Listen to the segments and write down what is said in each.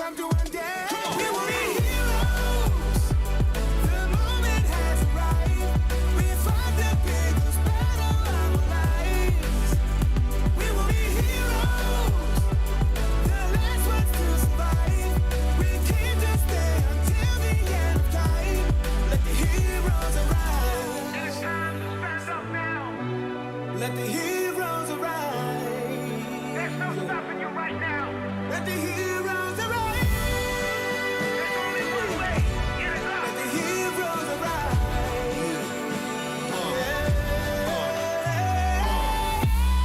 time to undance. We will be heroes. The moment has arrived. We fight the biggest battle of our lives. We will be heroes. The last ones to survive. We came to stay until the end of time. Let the heroes arrive. It's time to stand up now. Let the heroes arrive. There's no stopping you right now. Let the heroes arrive. There's only one way. Get it up. Let the heroes arrive.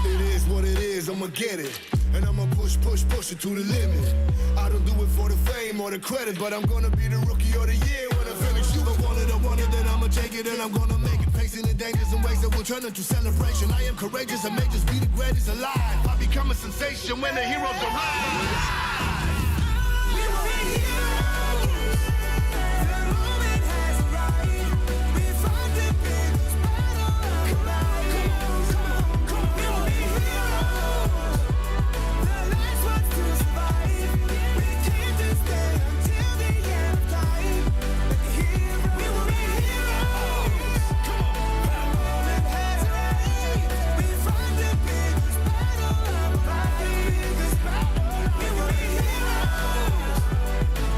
It is what it is, I'ma get it. And I'ma push it to the limit. I don't do it for the fame or the credit, but I'm gonna be the rookie of the year when I finish. You don't want it, then I'ma take it and I'm gonna make it. Facing the dangers and ways that will turn into celebration. I am courageous, I may just be the greatest alive. I become a sensation when the heroes arrive. We will be heroes. The moment has arrived. We fight the biggest battle of our lives. We will be heroes. The last ones to survive. We came to stay until the end of time. Let the heroes. We will be heroes. The moment has arrived. We fight the biggest battle of our lives. We will be heroes.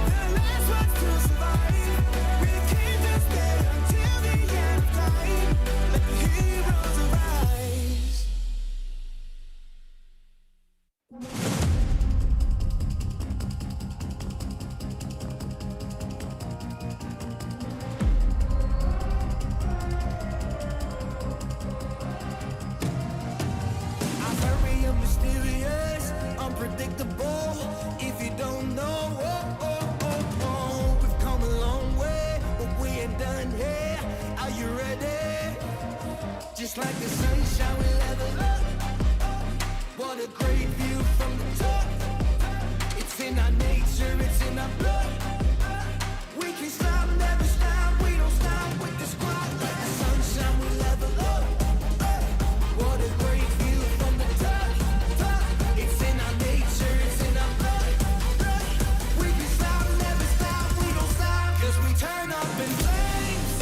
The last ones to survive. We came to stay until the end of time. Let the heroes arise. I'm very mysterious, unpredictable. If you don't know, we've come a long way, but we ain't done here. Are you ready? Just like the sunshine, we level up. What a great view from the top. It's in our nature, it's in our blood. We can stop, never stop. We don't stop with the squad. Like the sunshine, we level up. What a great view from the top. It's in our nature, it's in our blood. We can stop, never stop. We don't stop, 'cause we turn up in flames.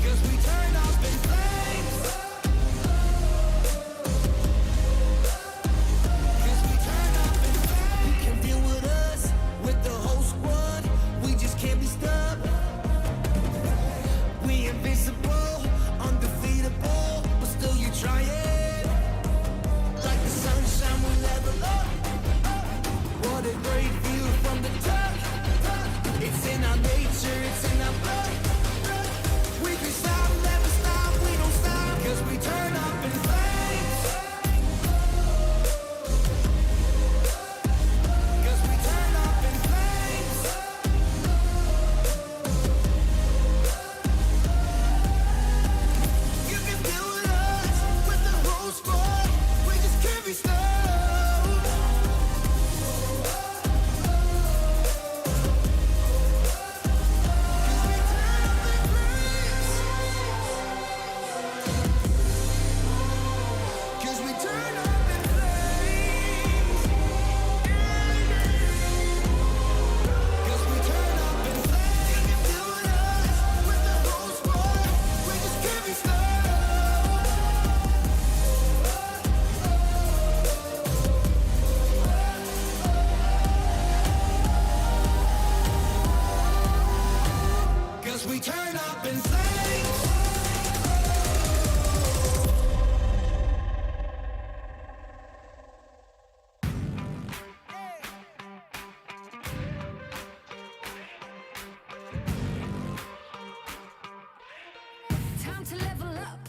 'Cause we turn up in flames. 'Cause we turn up in flames. You can deal with us, with the whole squad. We just can't be stopped. We invincible, undefeatable, but still you try it. Like the sunshine, we level up. What a great view from the top. It's in our nature, it's in our blood. We can stop, never stop, we don't stop, 'cause we turn up in flames. 'Cause we turn up in flames. You can deal with us, with the whole squad. We just can't be stopped. 'Cause we turn up in flames. 'Cause we turn up in flames. 'Cause we turn up in flames. You can deal with us, with the whole squad. We just can't be stopped. 'Cause we turn up in flames. Time to level up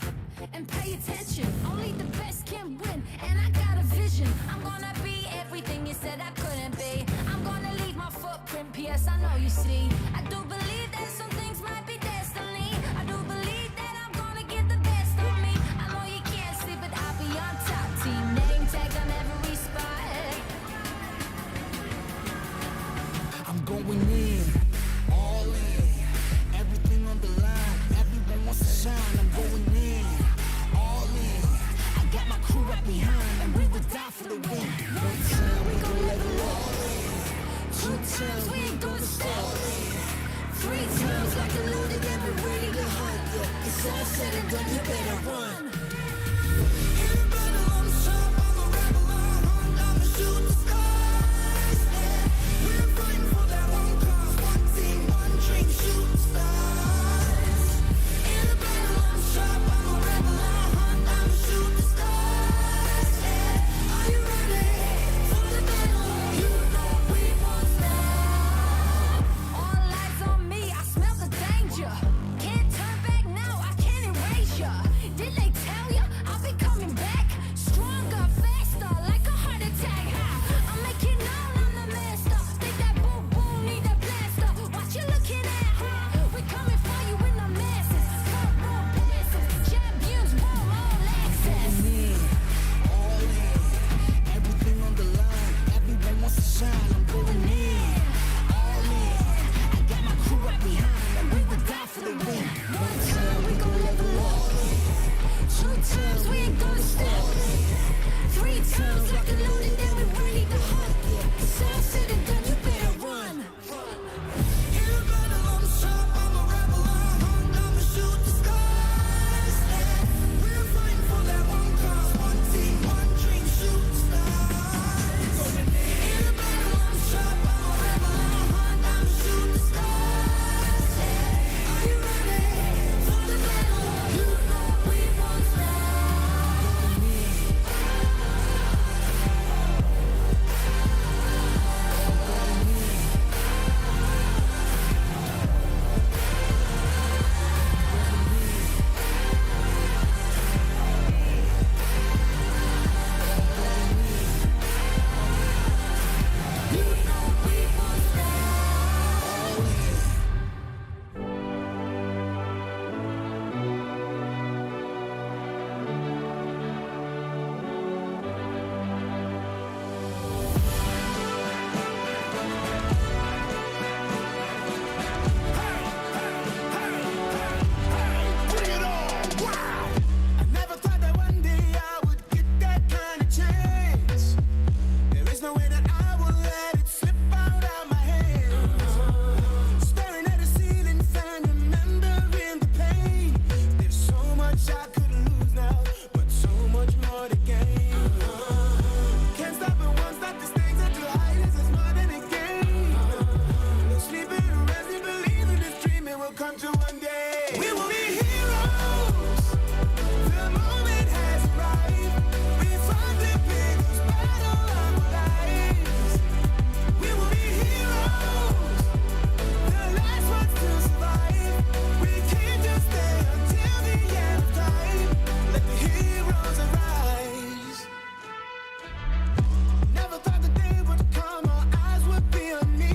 and pay attention. Only the best can win, and I got a vision. I'm gonna be everything you said I couldn't be. I'm gonna leave my footprint, P.S. I know you see. I do believe that some things might be destiny. I do believe that I'm gonna get the best of me. I know you can't see, but I'll be on top. Team name tag on every spot. I'm going in, all in, everything on the line. Everyone wants to shine. I'm going in, all in. I got my crew right behind, and we will die for the win. times, we ain't gonna stop. 3 times like a loaded and we're ready to hunt. It's all said and done, you better run. In the battle, I'm sharp, I'm a rebel, I'm hunt, I'ma shoot the skies. Yeah. We're fighting for that one cause, one team, one dream, shooting stars. In the battle, I'm sharp, I'm a rebel, I'm hunt, I'ma shoot the stars. Yeah. Are you ready for the battle? You know we won't stop. All eyes on me, I smell the danger. Can't turn back now, I can't erase ya. Did they tell ya I'll be coming back? Stronger, faster, like a heart attack. I make it known I'm the master. Think that boom boom need a blaster. What you looking at, huh? We coming for you in the masses. Front row passes, champions roll all access. All in, everything on the line. Everyone wants to shine. I'm going in, all in. I got my crew right behind, and we would die for the win. One time we gon' level up. 2 times we ain't gonna stop. 3 times like a loaded and we're ready to hunt. It's all said and done, you better run. In the battle, I'm sharp, I'm a rebel, I'm hunt, I'ma shoot the skies. Yeah. We're fighting for that one cause, one team, one dream, shooting stars. In the battle, I'm sharp, I'm a rebel, I'm hunt, I'ma shoot the stars. Yeah. Are you ready for the battle? You know we won't stop. You know we won't stop. Bring it on! Wow! I never thought that one day I would get that kind of chance. There is no way that I will let it slip out of my hands. Staring at the ceiling fan, remembering the pain. There's so much I could lose now, but so much more to gain. Can't stop and won't stop these things until I is as more than a game. No sleeping or resting, believing this dream it will come true one day. We will be heroes. The moment has arrived. We fought the biggest battle of our lives. We will be heroes. The last ones to survive. We can't just stay until the end of time. Let the heroes arise. Never thought the day would come, our eyes would be on me.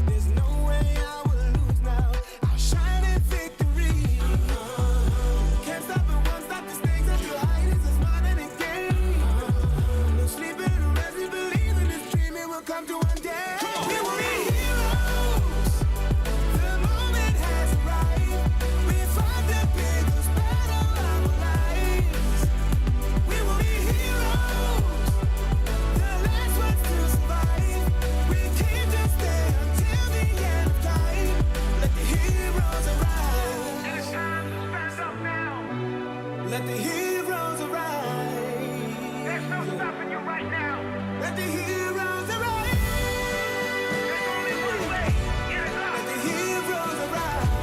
There's no way I will lose now. I'll shine in victory. Can't stop and won't stop these things until I is as more than a game. No sleeping or resting, believing this dream it will come to one day. We will be heroes. The moment has arrived. We fought the biggest battle of our lives. We will be heroes. The last ones to survive. We can't just stay until the end of time. Let the heroes arise. It's time to stand up now. Let the heroes arise. There's no stopping you right now. Let the heroes arise. There's only one way. Get it up. Let the heroes arise.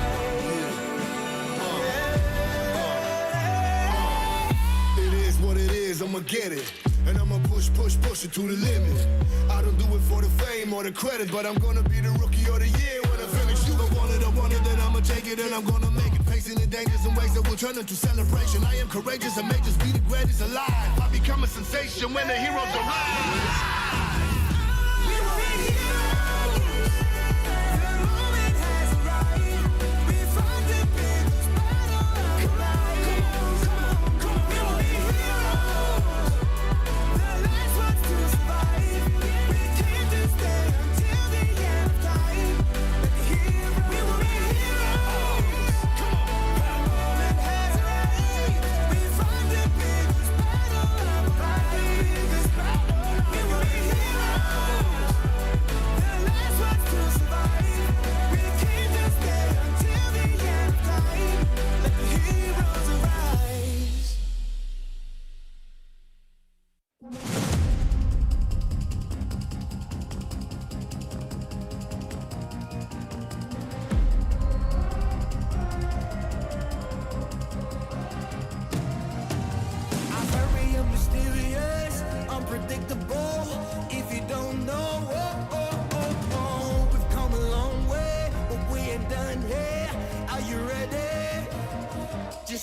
It is what it is, I'ma get it. And I'ma push it to the limit. I don't do it for the fame or the credit, but I'm gonna be the rookie of the year when I finish. You don't want it, then I'ma take it and I'm gonna make it. Facing the dangers and ways that will turn into celebration. I am courageous, I may just be the greatest alive. I become a sensation when the heroes arrive. We will be heroes. The moment has arrived. We fought the biggest battle of our lives. We will be heroes. The last ones to survive. We can't just stay until the end of time. Let the heroes. We will be heroes. The moment has arrived. We fought the biggest battle of our lives. We will be heroes. The last ones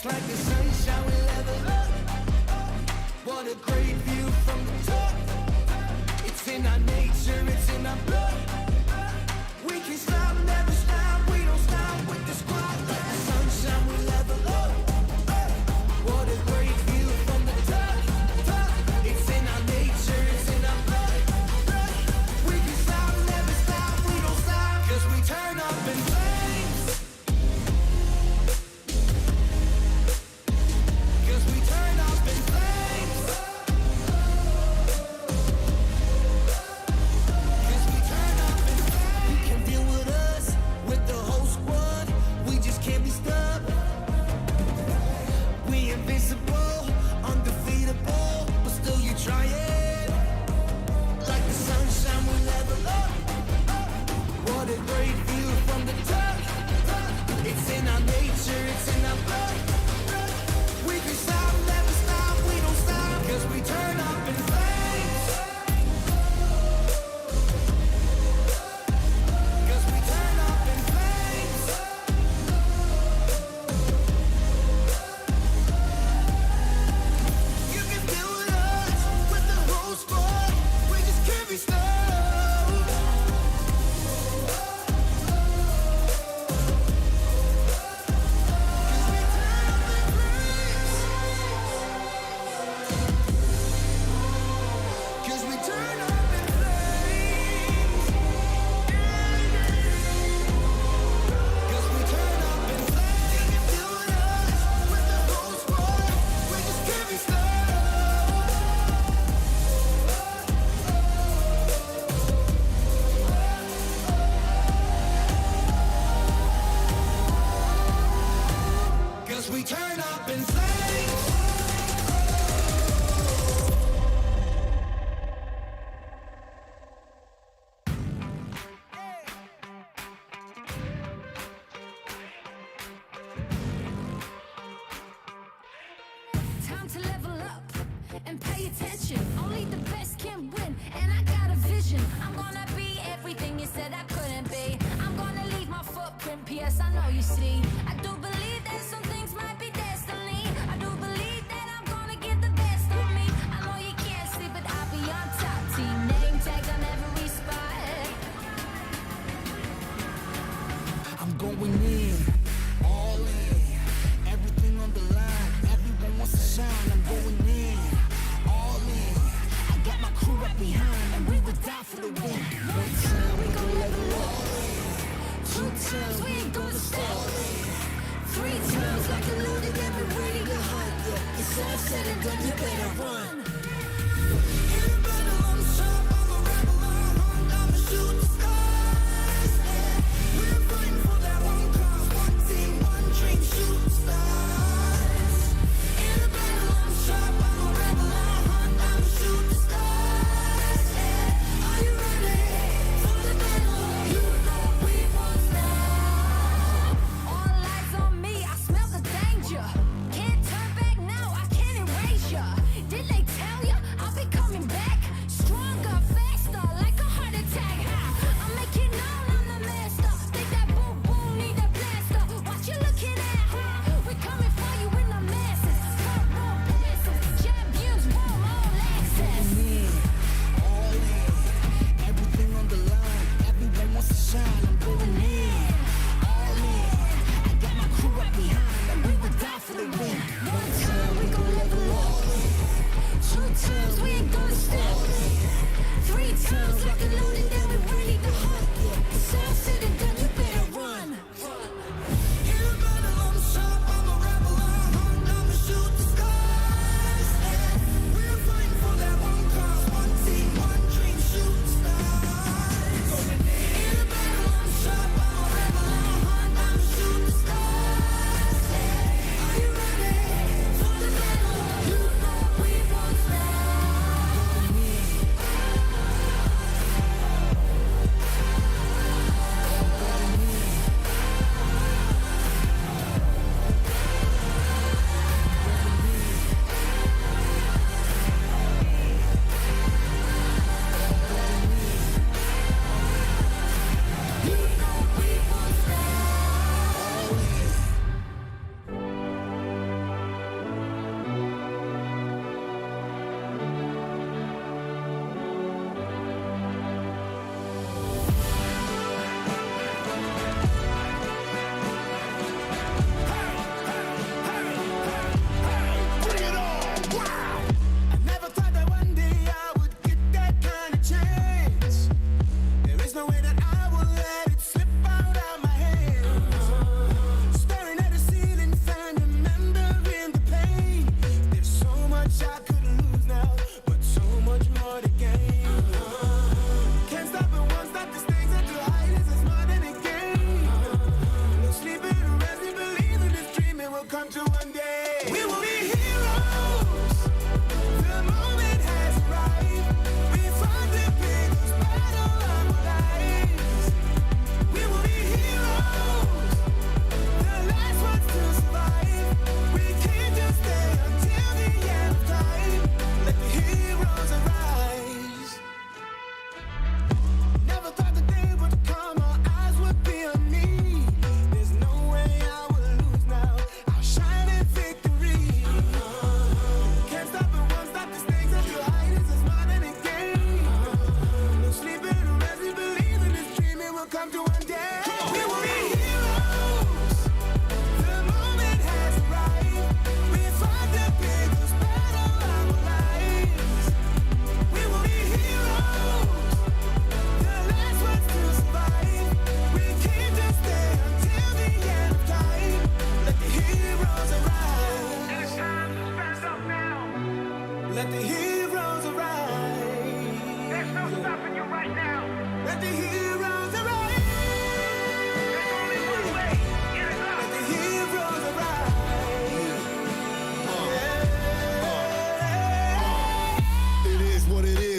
It's like the sunshine we level up. What a great view from the top. It's in our nature, it's in our blood. We can stop, never stop, we don't stop with the squad. Like the sunshine we level up. What a great view from the top. It's in our nature, it's in our blood. We can stop, never stop, we don't stop. Cause we turn up in flames. Cause we turn up in flames. Cause we turn up in flames. You can deal with us, with the whole squad. We just can't be stopped. We invincible, undefeatable, but still you try it. Like the sunshine we level up. What a great view from the top. It's in our nature, it's in our blood. We can stop, never stop, we don't stop. Cause we turn up in flames. Cause we turn up in flames. You can deal with us, with the whole squad. We just can't be stopped. Cause we turn up in flames. Cause we turn up in flames. You can deal with us, with the whole squad. We just can't be stopped. Cause we turn up in flames. Time to level up and pay attention. Only the best can win, and I got a vision. I'm gonna be everything you said I couldn't be. I'm gonna leave my footprint, P.S. I know you see. I do believe that some things might be destiny. I do believe that I'm gonna get the best of me. I know you can't see, but I'll be on top. Team name tags on every spot. I'm going in, all in, everything on the line. Everyone wants to shine. I'm going in, all in. I got my crew right behind, and we would die for the win. One time we gon' level up. Two times we ain't gonna stop. Three times like a loaded, then we ready to hunt. Yeah, it's all said and done, you better run. In the battle, I'm sharp, I'm a rebel, I'm hunt, I'ma shoot the stars. Yeah, we're fighting for that one cause, one team, one dream, shooting stars. In the battle, I'm sharp, I'm a rebel, I'm hunt, I'ma shoot the stars. Yeah, are you ready for the battle? You know we won't stop. All eyes on me, I smell the danger. Can't turn back now, I can't erase ya. Did they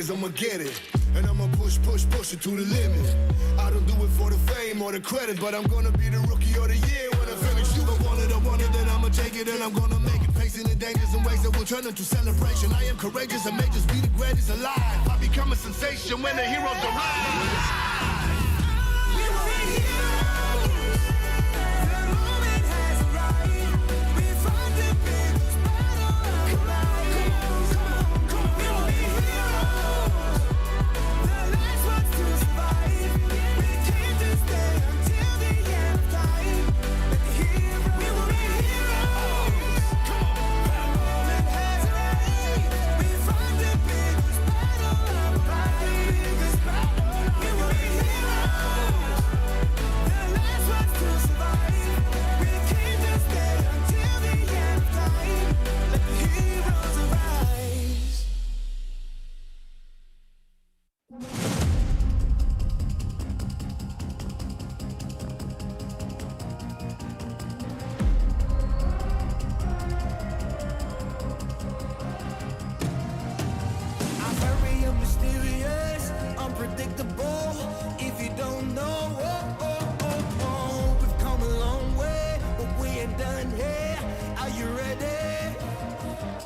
is, I'ma get it. And I'ma push it to the limit. I don't do it for the fame or the credit, but I'm gonna be the rookie of the year when I finish. You I want it, then I'ma take it and I'm gonna make it. Facing the dangers and ways that will turn into celebration. I am courageous, I may just be the greatest alive. I become a sensation when the heroes arrive.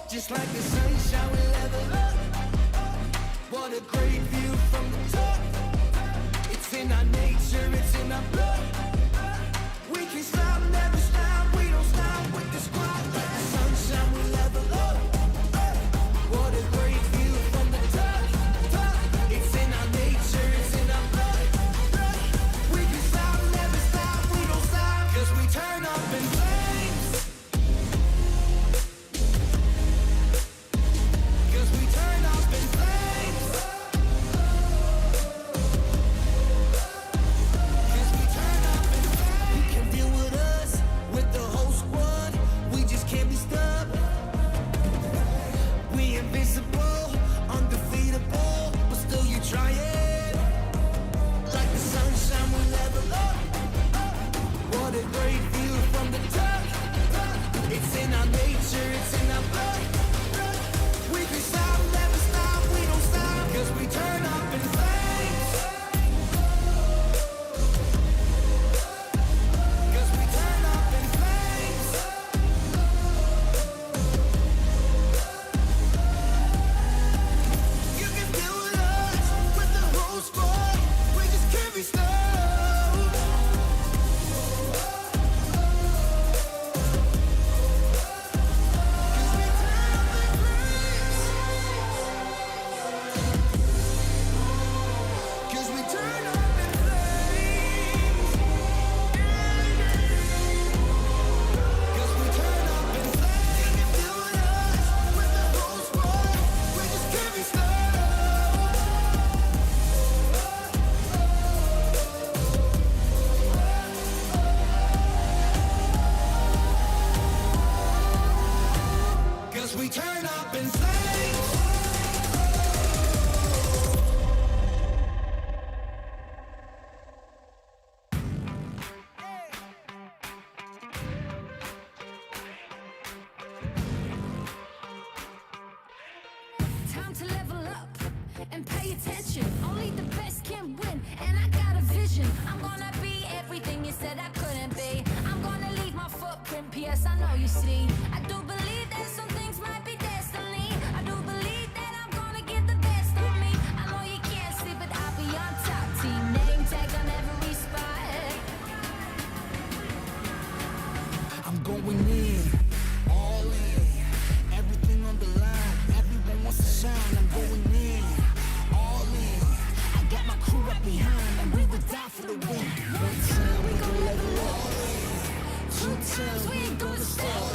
Just like the sunshine, we level up. What a great view from the top. It's in our nature, it's in our blood. We can stop, never stop. We don't stop with the squad. Like the sunshine, we level up. What a great view from the top. It's in our nature, it's in our blood. We can stop, never stop. We don't stop, 'cause we turn up in flames. Time to level up and pay attention. Only the best can win, and I got a vision. I'm gonna be everything you said I couldn't be. I'm gonna leave my footprint, P.S. I know you see. I do believe that some things might be destiny. I do believe that I'm gonna get the best of me. I know you can't see, but I'll be on top. Team name tag on every spot. I'm going in, all in, everything on the line. Everyone wants to shine. I'm going in, all in. I got my crew right behind, and we will die for the win. One time we gon' level up. Two times we ain't gonna stop.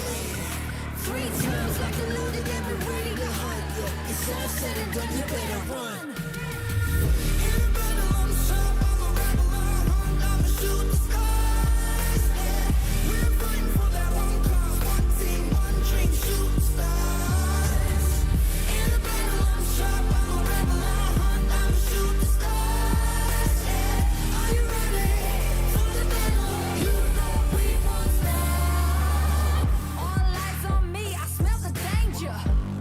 Three times like a loaded and we're ready to hunt. Yeah, it's all said and done, you better run. In the battle, I'm sharp, I'm a rebel, I'm hunt, I'ma shoot the skies. Yeah, we're fighting for that one cause, one team, one dream, shoot the stars. In the battle, I'm sharp, I'm a rebel, I'm hunt, I'ma shoot the stars. Yeah, are you ready for the battle? You know we won't stop. All eyes on me, I smell the danger.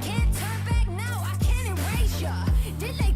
Can't turn back now, I can't erase ya. Did they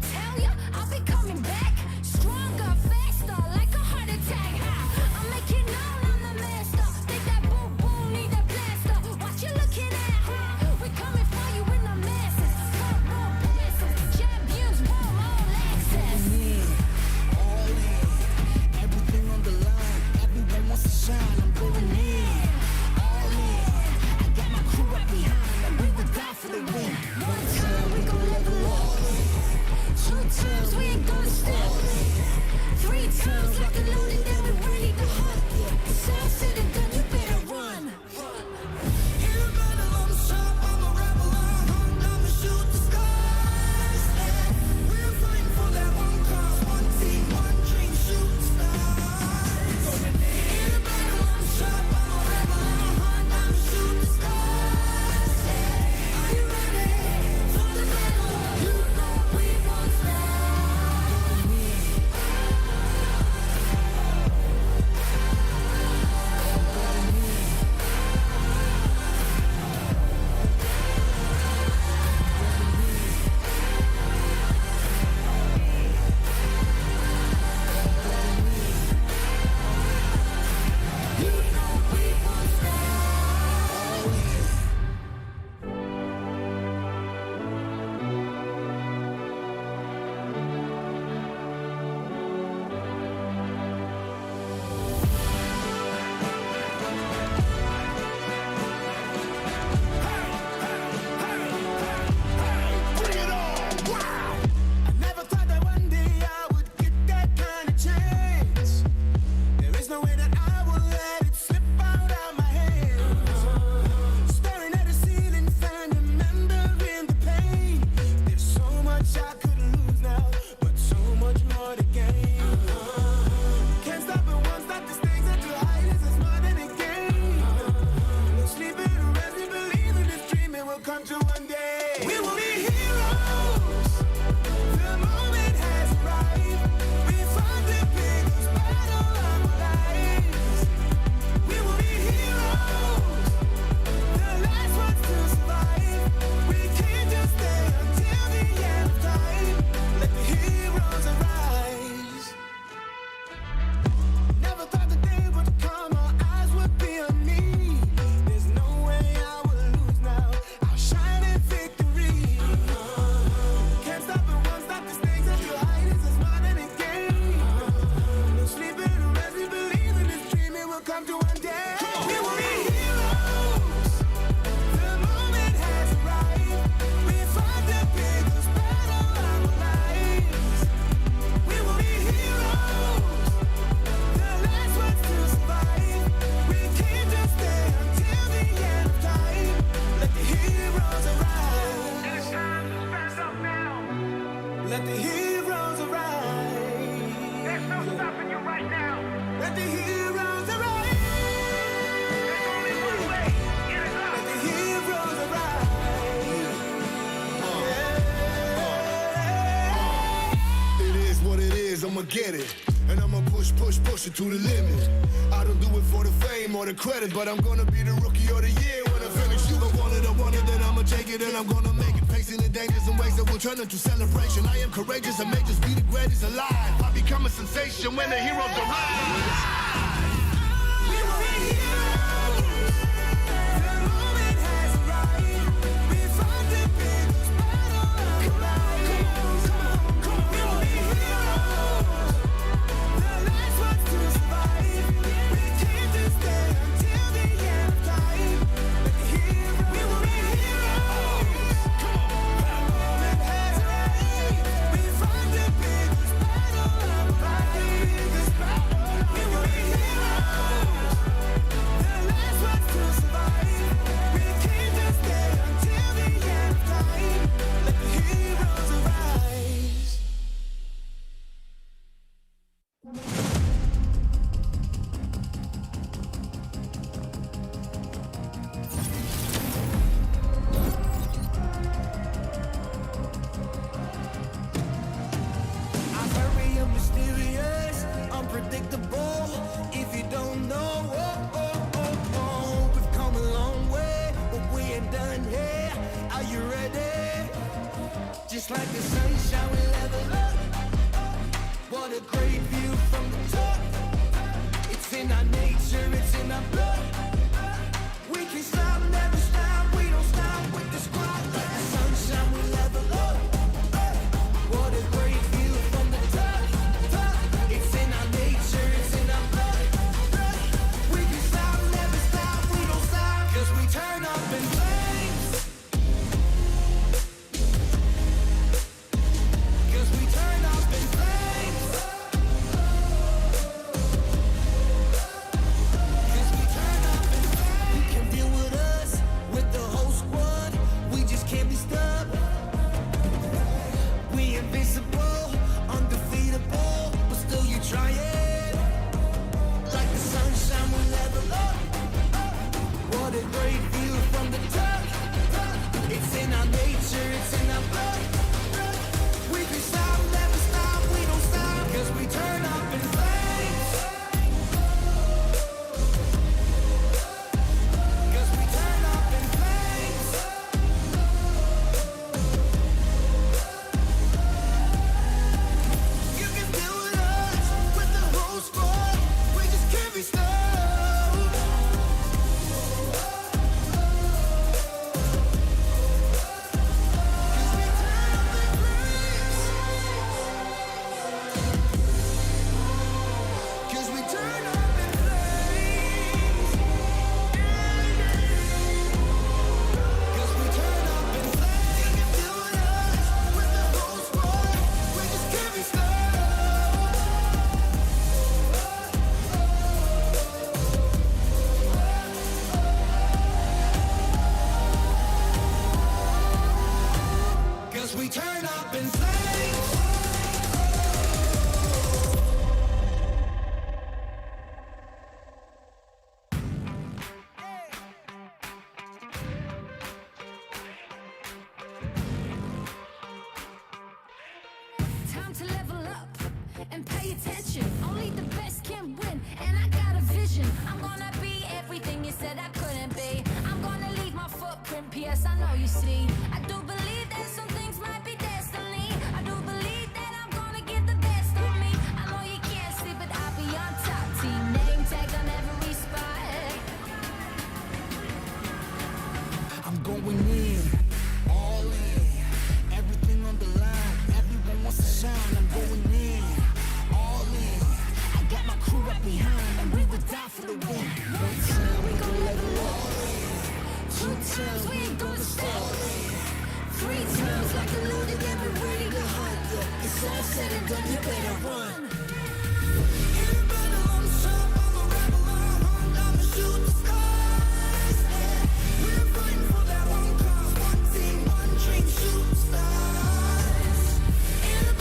Let the heroes arise. There's no stopping you right now. Let the heroes arise. There's only one way. It is up. Let the heroes arise. It is what it is, I'ma get it. And I'ma push it to the limit. I don't do it for the fame or the credit, but I'm gonna be the rookie of the year when I finish. You I want it, then I'ma take it and I'm gonna make it. Facing the dangers and ways that will turn into celebration. I am courageous and may just be the greatest alive. I become a sensation when the heroes arise. We were heroes. The moment has arrived. We fought the biggest battle of our lives. We were heroes. The last ones to survive. We came to stay until the end of time. We were heroes. The moment has arrived. We fought the biggest battle of our lives. We were heroes. The last ones to survive. We came to stay until the end of time. Let the heroes arise. I'm very mysterious, unpredictable. If you don't know, we've come a long way, but we ain't done here. Are you ready? Just like the sunshine, we level up. What a great view from the top. It's in our nature, it's in our blood. We can stop, never stop. We don't stop with the squad. Like the sunshine, we level up. What a great view from the top. It's in our nature, it's in our blood. We can stop, never stop. We don't stop, 'cause we turn up in flames. 'Cause we turn up in flames. 'Cause we turn up in flames. You can deal with us, with the whole squad. We just can't be stopped. We invincible, undefeatable, but still you try it. Like the sunshine, we level up. What a great view from the top. It's in our nature, it's in our blood. We can stop, never stop, we don't stop, 'cause we turn up in flames. 'Cause we turn up in flames. You can deal with us, with the whole squad. We just can't be stopped. 'Cause we turn up in flames. 'Cause we turn up in flames. 'Cause we turn up in flames. You can deal with us, with the whole squad. We just can't be stopped. 'Cause we turn up in flames. Time to level up and pay attention. Only the best can win, and I got a vision. I'm gonna be everything you said I couldn't be. I'm gonna leave my footprint, P.S. I know you see. I do believe that some things might be destiny. I do believe that I'm gonna get the best of me. I know you can't see, but I'll be on top. Team name tag on every spot. I'm going in, all in, everything on the line. Everyone wants to shine. I'm going in, all in. I got my crew right behind, and we would die for the win. One time we gon' level up. Two times we ain't gonna stop. Three times like a loaded, get me ready to hunt. It's all said and done, you better run. In the battle, I'm the sharp, I'm a rebel, I'm the shooting stars. We're fighting for that one cause, one team, one dream, shooting stars. In the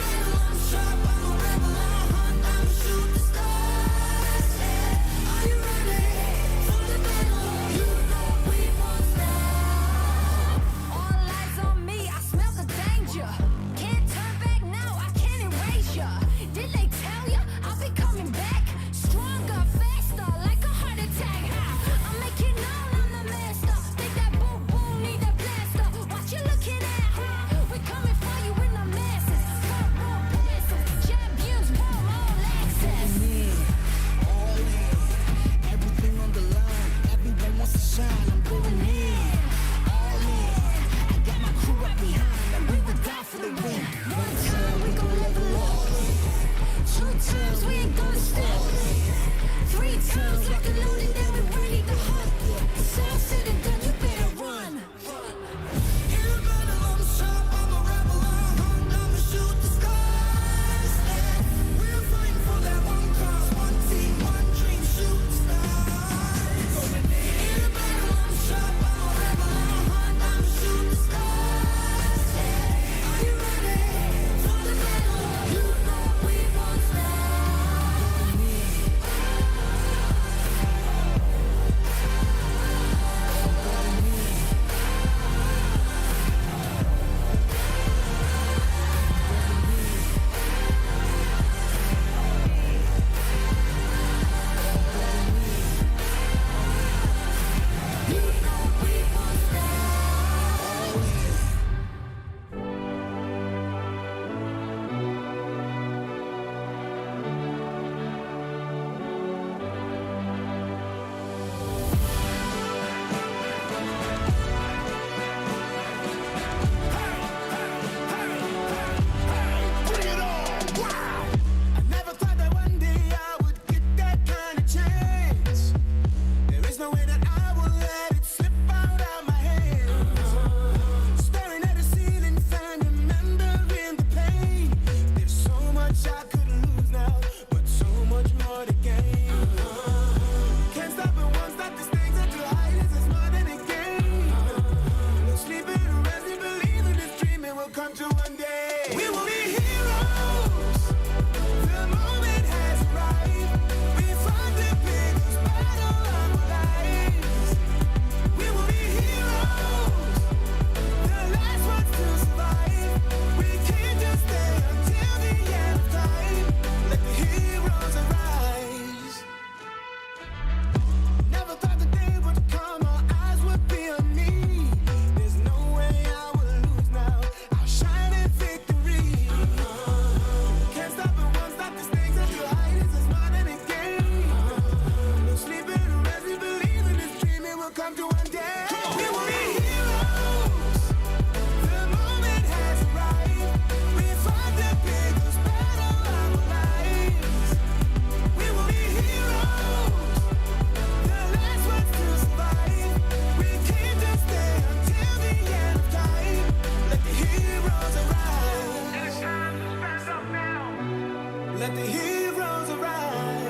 Let the heroes arise.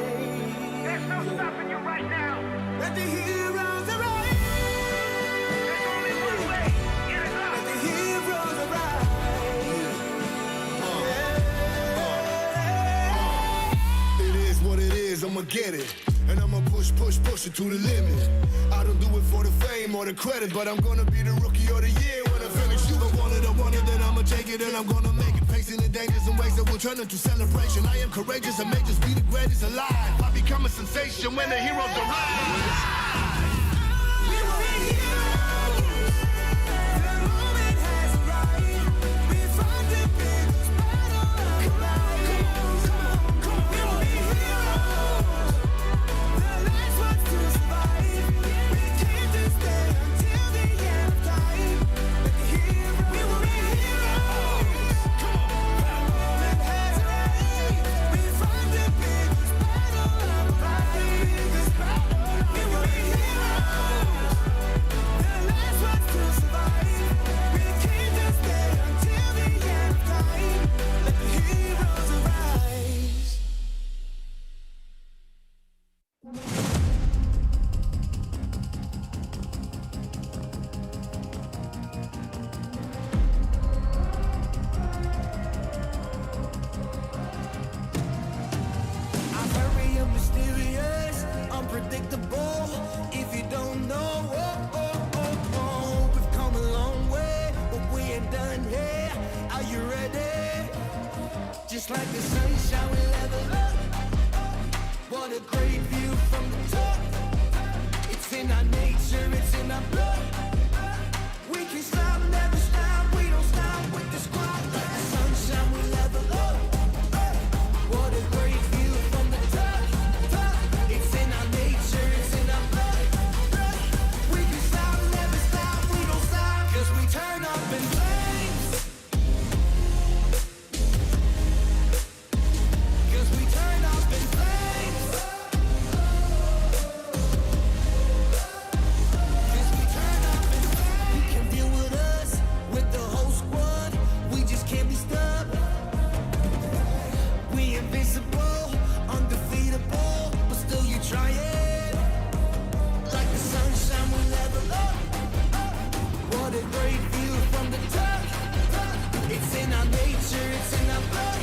There's no stopping you right now. Let the heroes arise. There's only one way. It is Let up. the heroes arise. It is what it is, I'ma get it. And I'ma push it to the limit. I don't do it for the fame or the credit, but I'm gonna be the rookie of the year when I finish. You don't want it, I want it, then I'ma take it and I'm gonna make it. Facing the dangers and ways that will turn into celebration. I am courageous and may just be the greatest alive. I become a sensation when the heroes arrive. We will be heroes. The moment has arrived. We fight the biggest battle of life. Come on. We will be heroes. The last ones to survive. We came to stay until the end of time. Let the heroes. We will be heroes. Come on. The moment has arrived. We fight the biggest battle of life. We will be heroes. The last ones to survive. We came to stay until the end of time. Let the heroes arise. I'm very mysterious, unpredictable. If you don't know, we've come a long way, but we ain't done here. Are you ready? Just like the sunshine, we level up. What a great view from the top. It's in our nature, it's in our blood. We can stop, never stop. We don't stop with the squad. Like the sunshine, we level up. What a great view from the top. It's in our nature, it's in our blood. We can stop, never stop. We don't stop, 'cause we turn up in flames. 'Cause we turn up in flames. 'Cause we turn up in flames. You can deal with us, with the whole squad. We just can't be stopped. We invincible, undefeatable, but still you try it. Like the sunshine, we level up. What a great view from the top. It's in our nature, it's in our blood.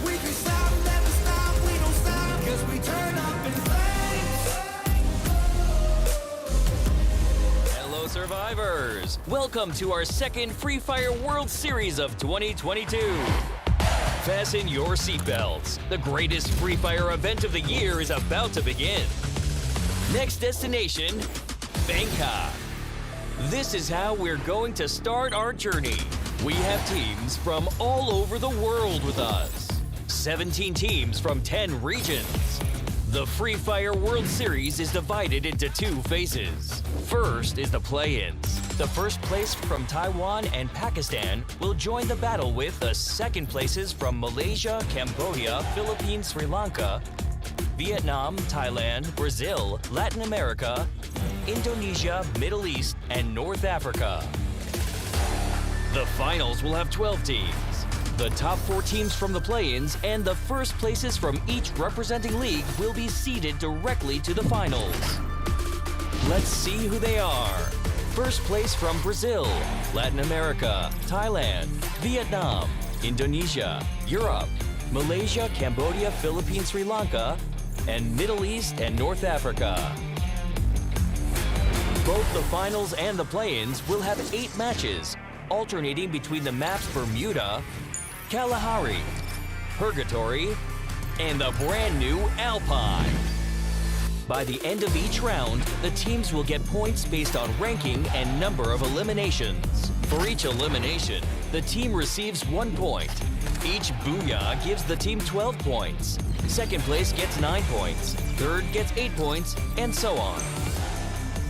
We can stop, never stop, we don't stop, 'cause we turn up in flames. Hello, survivors! Welcome to our second Free Fire World Series of 2022. Fasten your seatbelts. The greatest Free Fire event of the year is about to begin. Next destination, Bangkok. This is how we're going to start our journey. We have teams from all over the world with us. 17 teams from 10 regions. The Free Fire World Series is divided into 2 phases. First is the play-ins. The first place from Taiwan and Pakistan will join the battle with the second places from Malaysia, Cambodia, Philippines, Sri Lanka, Vietnam, Thailand, Brazil, Latin America, Indonesia, Middle East, and North Africa. The finals will have 12 teams. The top 4 teams from the play-ins and the first places from each representing league will be seeded directly to the finals. Let's see who they are. First place from Brazil, Latin America, Thailand, Vietnam, Indonesia, Europe, Malaysia, Cambodia, Philippines, Sri Lanka, and Middle East and North Africa. Both the finals and the play-ins will have 8 matches, alternating between the maps Bermuda, Kalahari, Purgatory, and the brand new Alpine. By the end of each round, the teams will get points based on ranking and number of eliminations. For each elimination, the team receives 1 point. Each booyah gives the team 12 points. Second place gets 9 points. Third gets 8 points, and so on.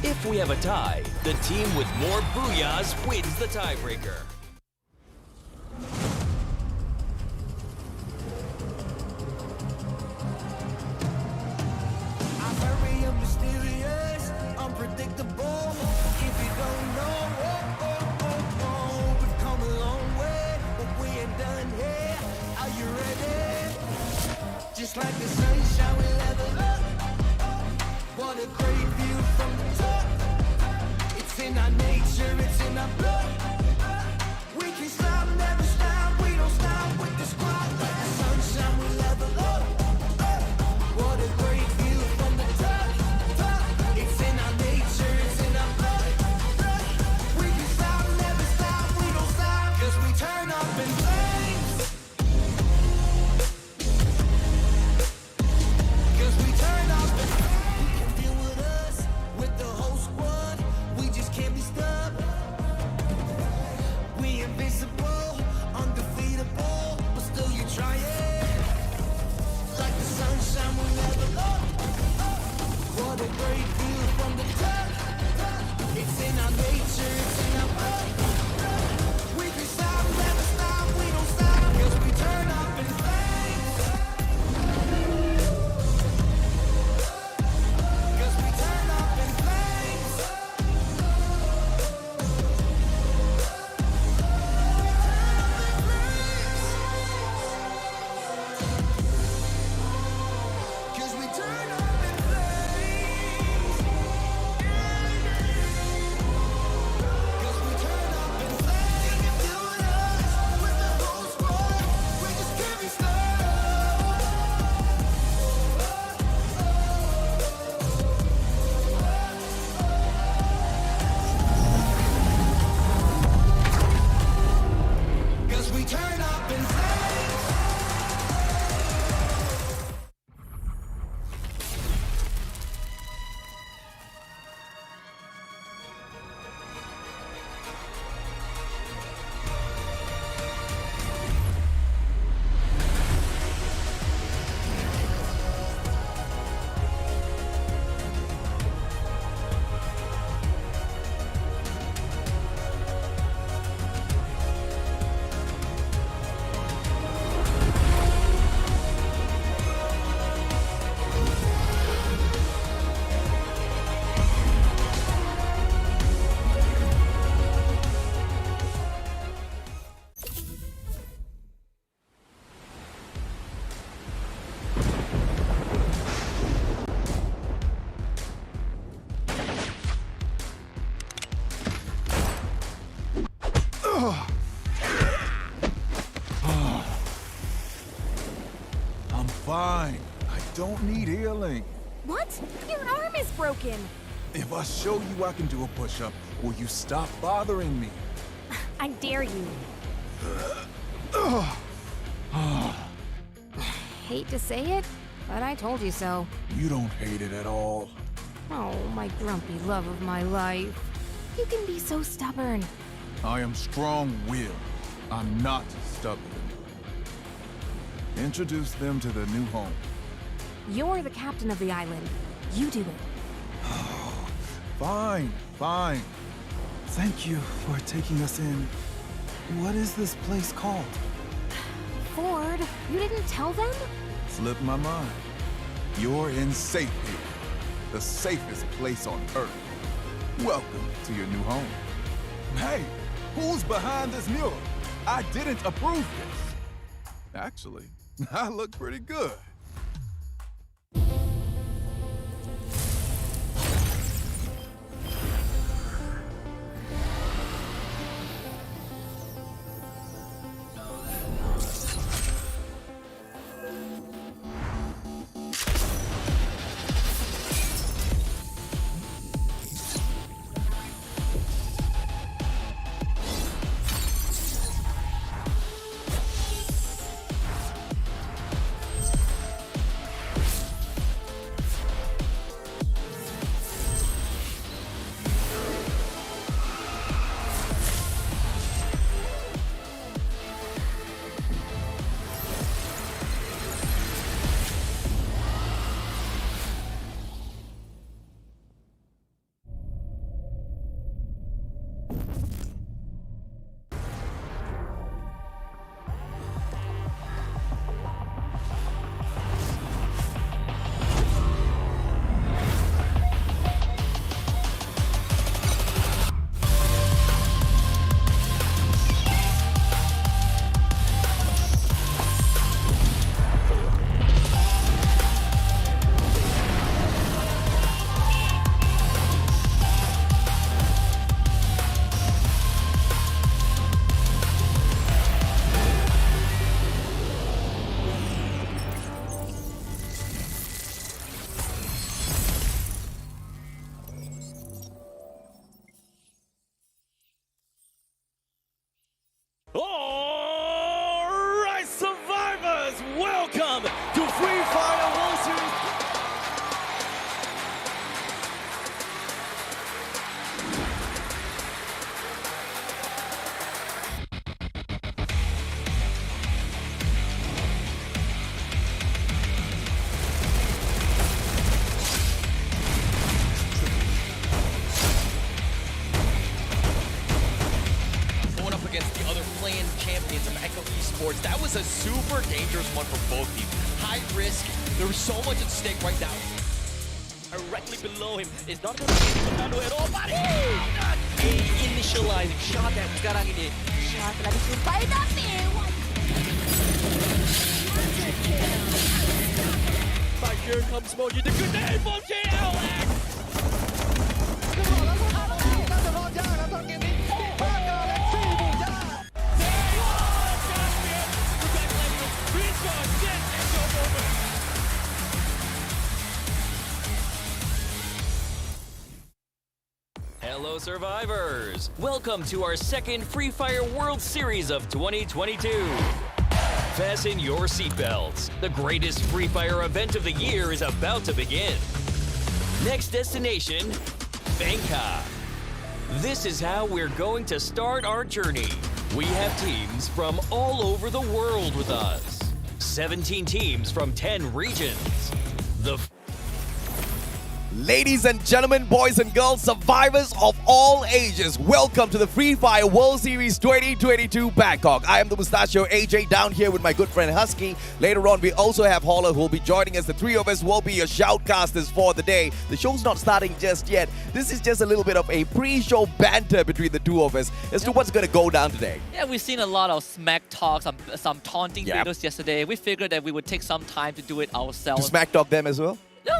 If we have a tie, the team with more booyahs wins the tiebreaker. I'm very mysterious, unpredictable. If you don't know, we've come a long way, but we ain't done here. Are you ready? just like the sunshine we level up. What a great view from the top. It's in our nature, it's in our blood. We can stop, never stop, we don't stop with the squad. Like the sunshine we level up. What a great view from the top. It's in our nature, it's in our blood. We can stop, never stop, we don't stop. 'Cause we turn up in flames. 'Cause we turn up in flames. You can deal with us, with the whole squad. We just can't be stopped. We invincible, undefeatable, but still you try it. Like the sunshine will never up. What a great view from the top. It's in our nature, it's in our blood. We can stop, never stop, we don't stop. 'Cause we turn up in flames. 'Cause we turn up in flames. Cause we turn up in flames. Cause we turn up in flames. You can deal with us, with the whole squad. We just can't be stopped. Cause we turn up in flames. I'm fine. I don't need healing. What? Your arm is broken. If I show you I can do a push-up, will you stop bothering me? I dare you. Hate to say it, but I told you so. You don't hate it at all. Oh, my grumpy love of my life. You can be so stubborn. I am strong-willed. I'm not stubborn. Introduce them to their new home. You're the captain of the island. You do it. Fine, fine. Thank you for taking us in. What is this place called? Ford, you didn't tell them? Slipped my mind. You're in safe here. The safest place on Earth. Welcome to your new home. Hey, who's behind this mural? I didn't approve this. Actually, I look pretty good. a super dangerous one for both teams. High risk. There's so much at stake right now. Directly below him is not going to be Fernando at all. But initializing shot that sekarang ini. Shot telah dijumpai tapi But here comes Moji, the grenade from JLX. Hello, survivors! Welcome to our second Free Fire World Series of 2022. Fasten your seatbelts. The greatest Free Fire event of the year is about to begin. Next destination, Bangkok. This is how we're going to start our journey. We have teams from all over the world with us. 17 teams from 10 regions. Ladies and gentlemen, boys and girls, survivors of all ages, welcome to the Free Fire World Series 2022 Bangkok. I am the Mustachio AJ down here with my good friend Husky. Later on, we also have Holler who will be joining us. The three of us will be your shoutcasters for the day. The show's not starting just yet. This is just a little bit of a pre-show banter between the two of us as to what's going to go down today. Yeah, we've seen a lot of smack talk, some taunting Yep. videos yesterday. We figured that we would take some time to do it ourselves. To smack talk them as well? No,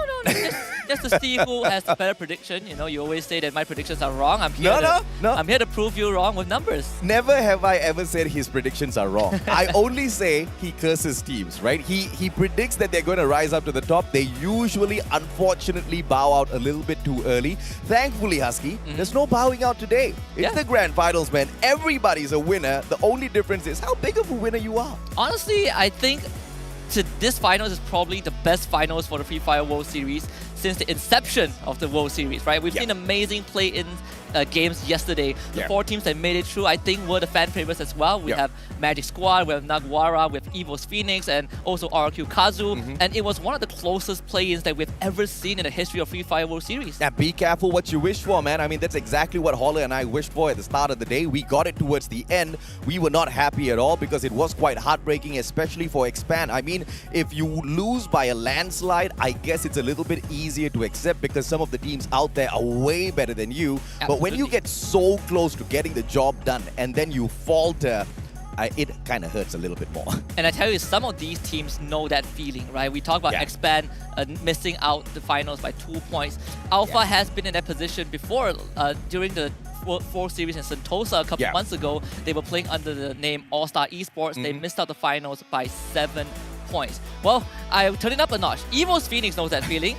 just to see who has the better prediction. You know, you always say that my predictions are wrong. I'm here No. I'm here to prove you wrong with numbers. Never have I ever said his predictions are wrong. I only say he curses teams, right? He predicts that they're going to rise up to the top. They usually, unfortunately, bow out a little bit too early. Thankfully, Husky, there's no bowing out today. It's the grand finals, man. Everybody's a winner. The only difference is how big of a winner you are. Honestly, I think this finals is probably the best finals for the Free Fire World Series since the inception of the World Series, right? We've seen amazing play-in games yesterday. The four teams that made it through, I think, were the fan favorites as well. We have Magic Squad, we have Nagwara, we have Evo's Phoenix, and also RQ Kazu. And it was one of the closest play-ins that we've ever seen in the history of Free Fire World Series. Yeah, be careful what you wish for, man. I mean, that's exactly what Holler and I wished for at the start of the day. We got it towards the end. We were not happy at all because it was quite heartbreaking, especially for Expand. I mean, if you lose by a landslide, I guess it's a little bit easier to accept because some of the teams out there are way better than you. But when you get so close to getting the job done and then you falter, it kind of hurts a little bit more. And I tell you, some of these teams know that feeling, right? We talk about Expand missing out the finals by 2 points. Alpha has been in that position before during the 4 series in Sentosa a couple months ago. They were playing under the name All-Star Esports. They missed out the finals by 7 points. Well, I turn it up a notch. Evo's Phoenix knows that feeling.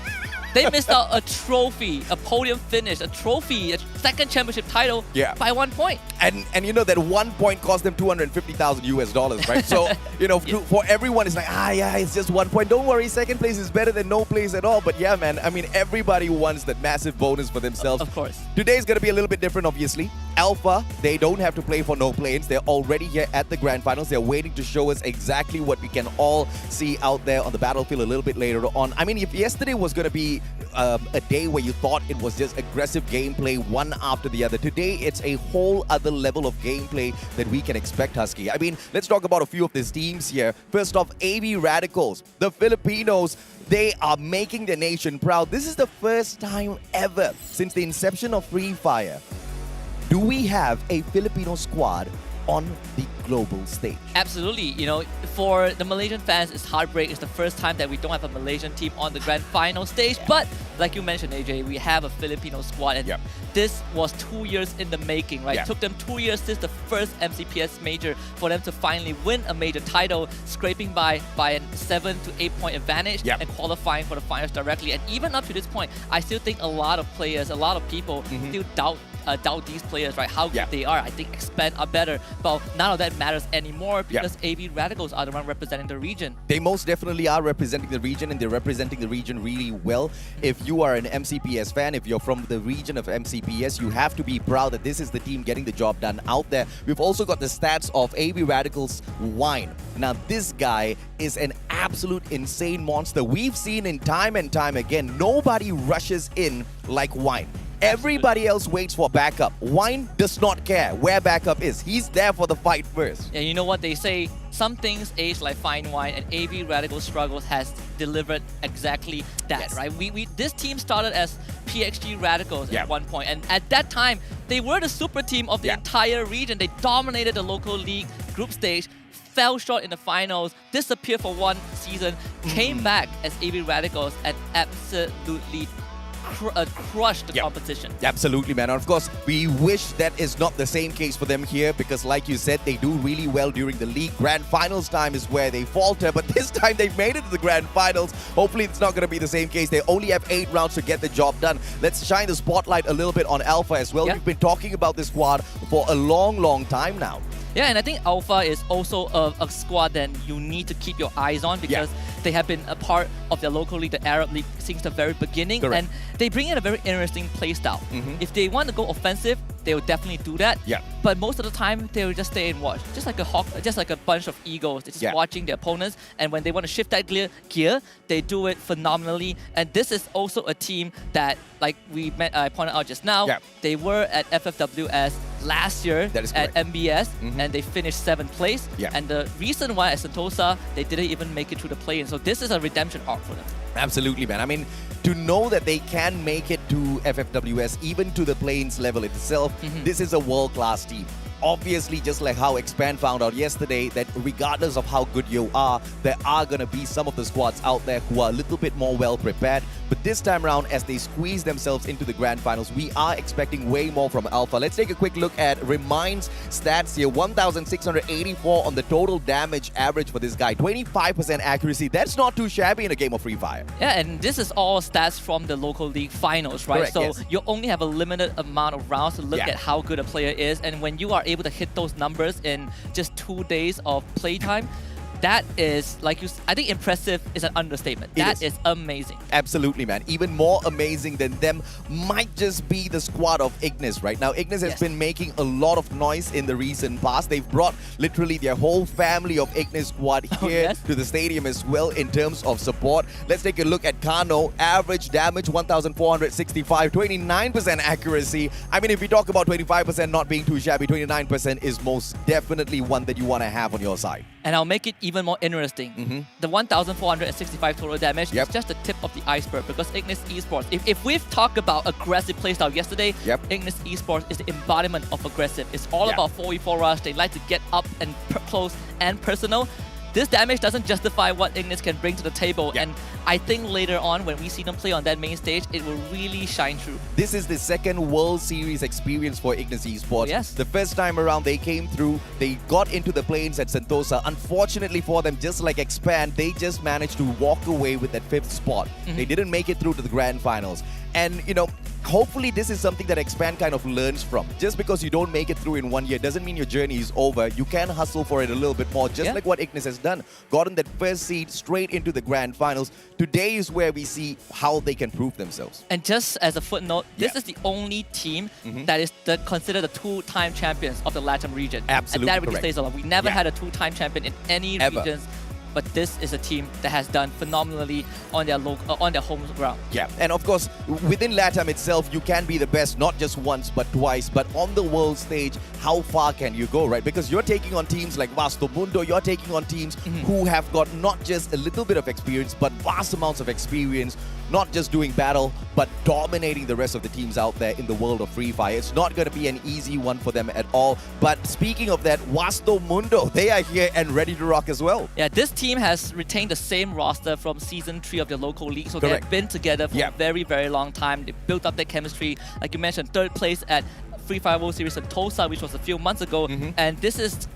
They missed out a trophy, a podium finish, a trophy, a second championship title by 1 point. And you know that 1 point cost them $250,000 US, right? So, you know, for everyone, it's like, it's just 1 point. Don't worry, second place is better than no place at all. But yeah, man, I mean, everybody wants that massive bonus for themselves. Of course. Today's going to be a little bit different, obviously. Alpha, they don't have to play for no play-ins. They're already here at the grand finals. They're waiting to show us exactly what we can all see out there on the battlefield a little bit later on. I mean, if yesterday was going to be a day where you thought it was just aggressive gameplay one after the other, today it's a whole other level of gameplay that we can expect, Husky. I mean, let's talk about a few of these teams here. First off, AV Radicals, the Filipinos. They are making the nation proud. This is the first time ever since the inception of Free Fire do we have a Filipino squad on the global stage. Absolutely. You know, for the Malaysian fans, it's heartbreak. It's the first time that we don't have a Malaysian team on the grand final stage. But like you mentioned, AJ, we have a Filipino squad. And this was 2 years in the making, right? It took them 2 years since the first MCPS major for them to finally win a major title, scraping by a 7 to 8 point advantage and qualifying for the finals directly. And even up to this point, I still think a lot of players, a lot of people still doubt these players, right? How good they are. I think Expand are better. But none of that matters anymore because AV Radicals are the one representing the region. They most definitely are representing the region, and they're representing the region really well. If you are an MCPS fan, if you're from the region of MCPS, you have to be proud that this is the team getting the job done out there. We've also got the stats of AV Radicals Wine. Now, this guy is an absolute insane monster. We've seen in time and time again, nobody rushes in like Wine. Everybody else waits for backup. Wine does not care where backup is. He's there for the fight first. Yeah, you know what they say? some things age like fine wine, and AB Radical Struggles has delivered exactly that, Yes. right? This team started as PXG Radicals Yeah. at one point, and at that time, they were the super team of the Yeah. entire region. They dominated the local league group stage, fell short in the finals, disappeared for one season, came back as AB Radicals, and absolutely crushed the Yep. competition. Absolutely, man. And of course, we wish that is not the same case for them here because, like you said, they do really well during the league. Grand finals time is where they falter, but this time they've made it to the grand finals. Hopefully, it's not going to be the same case. They only have 8 rounds to get the job done. Let's shine the spotlight a little bit on Alpha as well. Yeah. We've been talking about this squad for a long, long time now. Yeah, and I think Alpha is also a squad that you need to keep your eyes on because they have been a part of their local league, the Arab League, since the very beginning. Correct. And they bring in a very interesting playstyle. If they want to go offensive, they will definitely do that. Yeah. But most of the time, they will just stay and watch. Just like a hawk, just like a bunch of eagles. They're just watching their opponents. And when they want to shift that gear, they do it phenomenally. And this is also a team that, like I pointed out just now, they were at FFWS last year That is at correct. MBS, and they finished 7th place. Yeah. And the reason why at Sentosa, they didn't even make it to the play-in. So this is a redemption arc for them. Absolutely, man. I mean, to know that they can make it to FFWS, even to the plains level itself, this is a world-class team. Obviously, just like how Expand found out yesterday, that regardless of how good you are, there are going to be some of the squads out there who are a little bit more well-prepared. But this time around, as they squeeze themselves into the grand finals, we are expecting way more from Alpha. Let's take a quick look at Remind's stats here. 1,684 on the total damage average for this guy. 25% accuracy. That's not too shabby in a game of Free Fire. Yeah, and this is all stats from the local league finals, right? Correct, so yes. you only have a limited amount of rounds to look at how good a player is. And when you are able to hit those numbers in just 2 days of playtime, that is, I think impressive is an understatement. That is amazing. Absolutely, man. Even more amazing than them might just be the squad of Ignis right now. Ignis has been making a lot of noise in the recent past. They've brought literally their whole family of Ignis squad here to the stadium as well in terms of support. Let's take a look at Kano. Average damage 1,465, 29% accuracy. I mean, if we talk about 25% not being too shabby, 29% is most definitely one that you want to have on your side. And I'll make it even more interesting. The 1,465 total damage is just the tip of the iceberg because Ignis Esports, if we've talked about aggressive playstyle yesterday, Ignis Esports is the embodiment of aggressive. It's all about 4v4 rush. They like to get up and close and personal. This damage doesn't justify what Ignis can bring to the table, and I think later on when we see them play on that main stage, it will really shine through. This is the second World Series experience for Ignis Esports. Yes. The first time around they came through, they got into the plains at Sentosa. Unfortunately for them, just like Expand, they just managed to walk away with that 5th spot. They didn't make it through to the grand finals. And, you know, hopefully this is something that Expand kind of learns from. Just because you don't make it through in 1 year doesn't mean your journey is over. You can hustle for it a little bit more, just like what Ignis has done. Gotten that first seed straight into the grand finals. Today is where we see how they can prove themselves. And just as a footnote, this is the only team that is considered the 2-time champions of the Latin region. Absolutely and that really correct. stays a lot. We never had a 2-time champion in any regions. But this is a team that has done phenomenally on their home ground. Yeah, and of course, within LATAM itself, you can be the best not just once but twice. But on the world stage, how far can you go, right? Because you're taking on teams like Vasto Mundo, you're taking on teams who have got not just a little bit of experience, but vast amounts of experience, not just doing battle, but dominating the rest of the teams out there in the world of Free Fire. It's not going to be an easy one for them at all. But speaking of that, Vasto Mundo, they are here and ready to rock as well. Yeah, this team has retained the same roster from Season 3 of the local league. So they've been together for a very, very long time. They built up their chemistry. Like you mentioned, 3rd place at Free Fire World Series Sentosa, which was a few months ago. And this is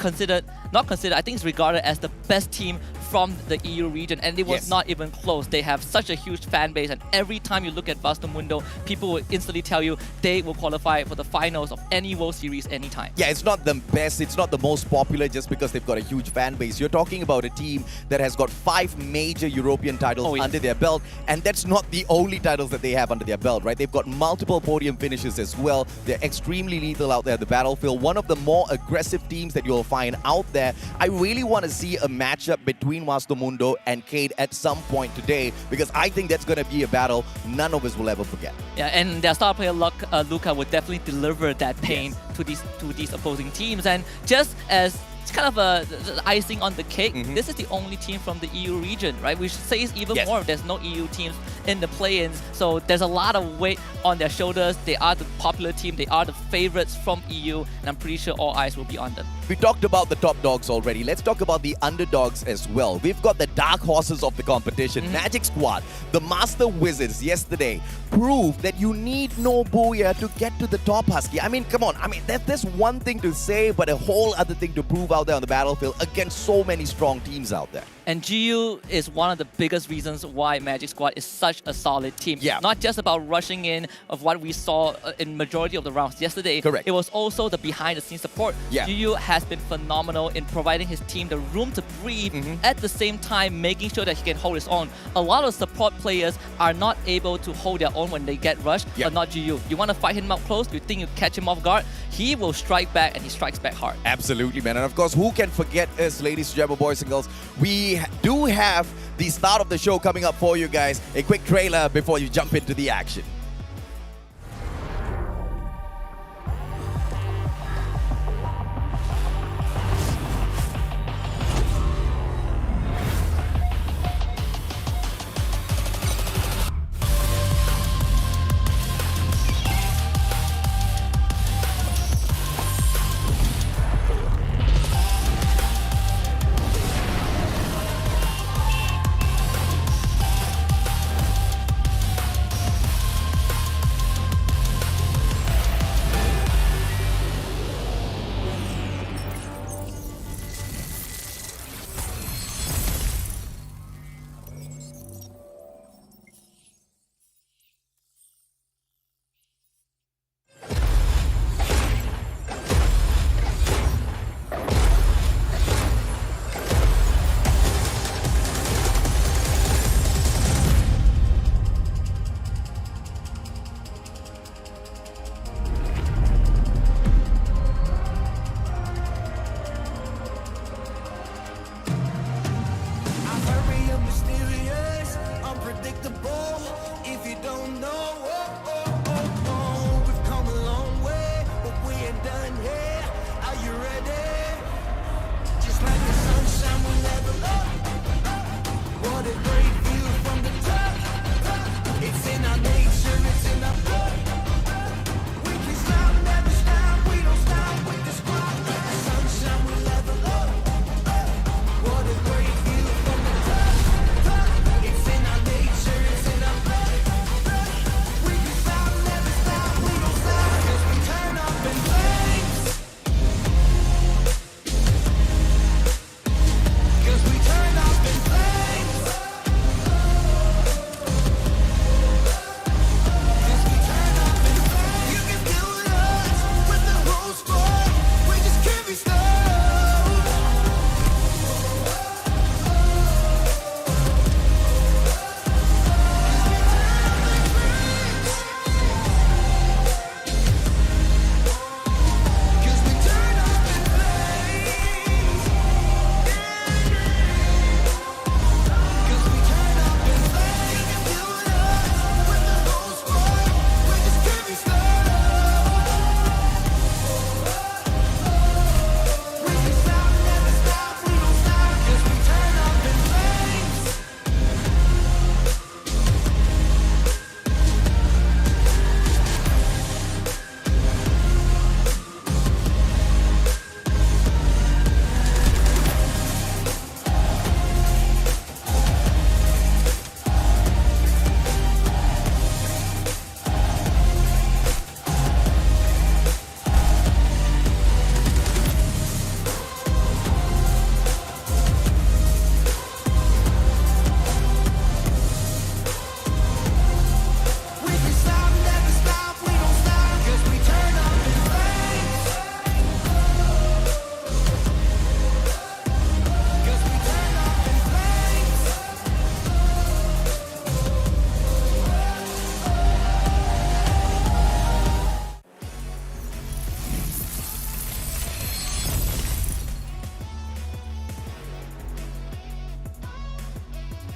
not considered, I think it's regarded as the best team from the EU region. And it was not even close. They have such a huge fan base. And every time you look at Vasto Mundo, people will instantly tell you they will qualify for the finals of any World Series anytime. Yeah, it's not the best, it's not the most popular just because they've got a huge fan base. You're talking about a team that has got 5 major European titles under their belt, and that's not the only titles that they have under their belt, right? They've got multiple podium finishes as well. They're extremely lethal out there at the battlefield. One of the more aggressive teams that you'll find out there. I really want to see a matchup between Vasto Mundo and Cade at some point today, because I think that's going to be a battle none of us will ever forget. Yeah, and their star player Luca would definitely deliver that pain to these opposing teams. And just as it's kind of the icing on the cake. This is the only team from the EU region, right? Which says even more. There's no EU teams in the play-ins, so there's a lot of weight on their shoulders. They are the popular team. They are the favorites from EU, and I'm pretty sure all eyes will be on them. We talked about the top dogs already. Let's talk about the underdogs as well. We've got the dark horses of the competition. Magic Squad, the Master Wizards yesterday proved that you need no Booyah to get to the top, Husky. I mean, come on. I mean, that's one thing to say, but a whole other thing to prove out there on the battlefield against so many strong teams out there. And GU is one of the biggest reasons why Magic Squad is such a solid team. Yeah. Not just about rushing in of what we saw in majority of the rounds yesterday. Correct. It was also the behind-the-scenes support. Yeah. GU has been phenomenal in providing his team the room to breathe, at the same time making sure that he can hold his own. A lot of support players are not able to hold their own when they get rushed, but not GU. You want to fight him up close, you think you catch him off guard, he will strike back, and he strikes back hard. Absolutely, man. And of course, who can forget us, ladies and gentlemen, boys and girls? We do have the start of the show coming up for you guys. A quick trailer before you jump into the action.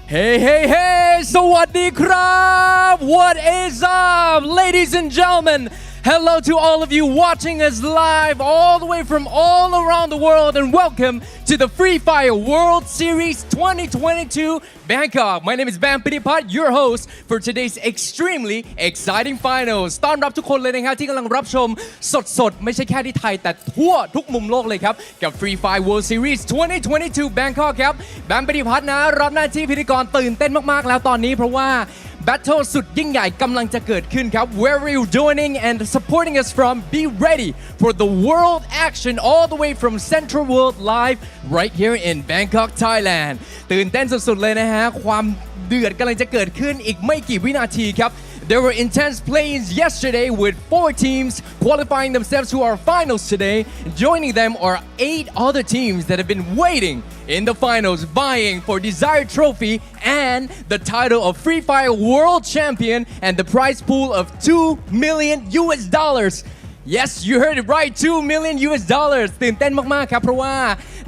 Hey, hey, hey! สวัสดีครับ What is up, ladies and gentlemen? Hello to all of you watching us live all the way from all around the world, and welcome to the Free Fire World Series 2022 Bangkok. My name is Bam Pinipat, your host for today's extremely exciting finals. ต้อนรับทุกคนเลยนะครับที่กำลังรับชมสดๆไม่ใช่แค่ที่ไทยแต่ทั่วทุกมุมโลกเลยครับกับ Free Fire World Series 2022 Bangkok ครับแบมปฏิพัฒน์นะรับหน้าที่พิธีกรตื่นเต้นมากๆแล้วตอนนี้เพราะว่าBattle สุดยิ่งใหญ่กำลังจะเกิดขึ้นครับ Where are you joining and supporting us from? Be ready for the world action all the way from Central World Live right here in Bangkok, Thailand ตื่นเต้นสุดๆเลยนะฮะความเดือดกำลังจะเกิดขึ้นอีกไม่กี่วินาทีครับThere were intense play-ins yesterday with 4 teams qualifying themselves to our finals today. Joining them are 8 other teams that have been waiting in the finals, vying for desired trophy and the title of Free Fire World Champion and the prize pool of $2 million. Yes, you heard it right, $2 million. ตื่นเต้นมากๆครับเพราะว่า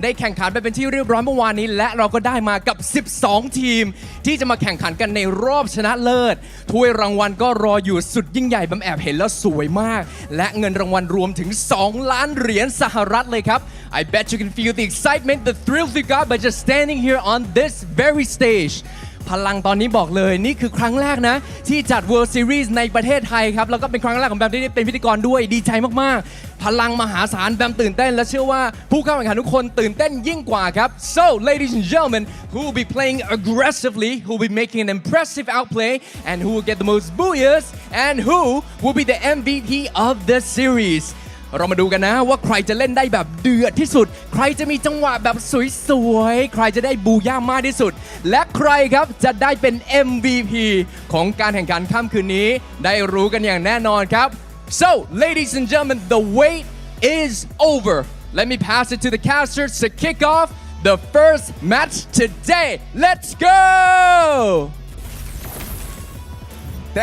ได้แข่งขันไปเป็นที่เรียบร้อยเมื่อวานนี้และเราก็ได้มากับ12ทีมที่จะมาแข่งขันกันในรอบชนะเลิศถ้วยรางวัลก็รออยู่สุดยิ่งใหญ่บำแอบเห็นแล้วสวยมากและเงินรางวัลรวมถึง2 ล้านเหรียญสหรัฐเลยครับ I bet you can feel the excitement, the thrills we got by just standing here on this very stageพลังตอนนี้บอกเลยนี่คือครั้งแรกนะที่จัด World Series ในประเทศไทยครับแล้วก็เป็นครั้งแรกของแบมที่ได้เป็นพิธีกรด้วยดีใจมากๆพลังมหาศาลแบมตื่นเต้นและเชื่อว่าผู้เข้าแข่งขันทุกคนตื่นเต้นยิ่งกว่าครับ So ladies and gentlemen who will be playing aggressively who will be making an impressive outplay and who will get the most booyahs and who will be the MVP of the seriesเรามาดูกันนะว่าใครจะเล่นได้แบบเดือดที่สุดใครจะมีจังหวะแบบสวยๆใครจะได้บูย่ามากที่สุดและใครครับจะได้เป็น MVP ของการแข่งขันค่ำคืนนี้ได้รู้กันอย่างแน่นอนครับ So ladies and gentlemen the wait is over let me pass it to the casters to kick off the first match today let's go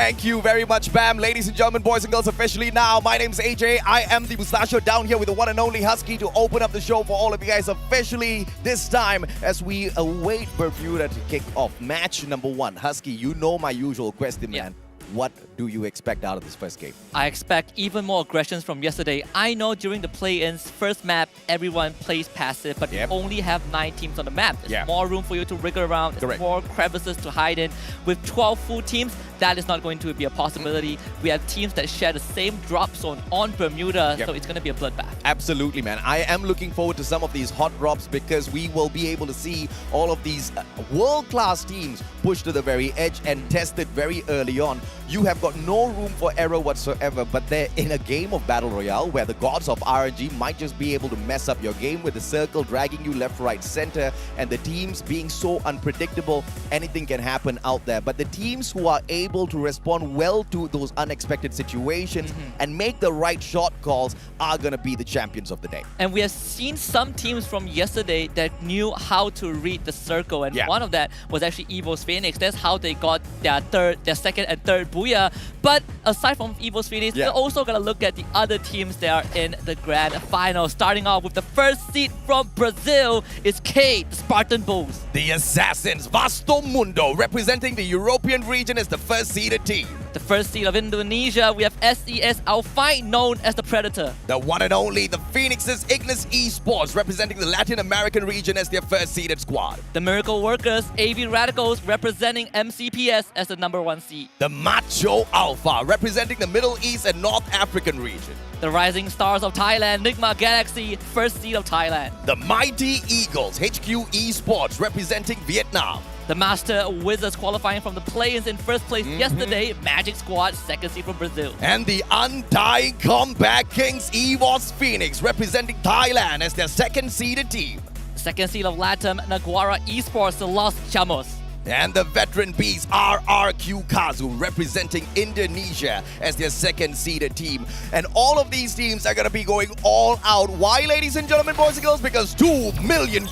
Thank you very much, Bam. Ladies and gentlemen, boys and girls, officially now, my name's AJ. I am the Mustachio down here with the one and only Husky to open up the show for all of you guys officially this time as we await Bermuda to kick off match number 1. Husky, you know my usual question, man. What do you expect out of this first game? I expect even more aggressions from yesterday. I know during the play-ins, first map, everyone plays passive, but you only have 9 teams on the map. There's more room for you to wriggle around. There's more crevices to hide in. With 12 full teams, that is not going to be a possibility. We have teams that share the same drop zone on Bermuda, so it's going to be a bloodbath. Absolutely, man. I am looking forward to some of these hot drops because we will be able to see all of these world-class teams push to the very edge and test it very early on. You have got no room for error whatsoever, but they're in a game of Battle Royale where the gods of RNG might just be able to mess up your game with the circle dragging you left, right, center, and the teams being so unpredictable, anything can happen out there. But the teams who are able to respond well to those unexpected situations and make the right shot calls are going to be the champions of the day. And we have seen some teams from yesterday that knew how to read the circle, and one of that was actually Evo's Phoenix. That's how they got their second and third booyah. But aside from Evo's Phoenix, we're also going to look at the other teams that are in the grand final. Starting off with the first seed from Brazil is K, the Spartan Bulls. The Assassins, Vasto Mundo, representing the European region as the first seeded team. The first seed of Indonesia, we have SES Alpine, known as the Predator. The one and only, the Phoenix's Ignis Esports, representing the Latin American region as their first seeded squad. The Miracle Workers, AV Radicals, representing MCPS as the number 1 seed. The Macho Alpha, representing the Middle East and North African region. The Rising Stars of Thailand, Nigma Galaxy, first seed of Thailand. The Mighty Eagles, HQ Esports, representing Vietnam. The Master Wizards qualifying from the play-ins in first place yesterday, Magic Squad, second seed from Brazil. And the Undying Comeback Kings, EVOS Phoenix, representing Thailand as their second seeded team. Second seed of Latam, Naguara Esports, the Los Chamos. And the veteran beast RRQ Kazu representing Indonesia as their second seeded team. And all of these teams are going to be going all out. Why, ladies and gentlemen, boys and girls? Because $2 million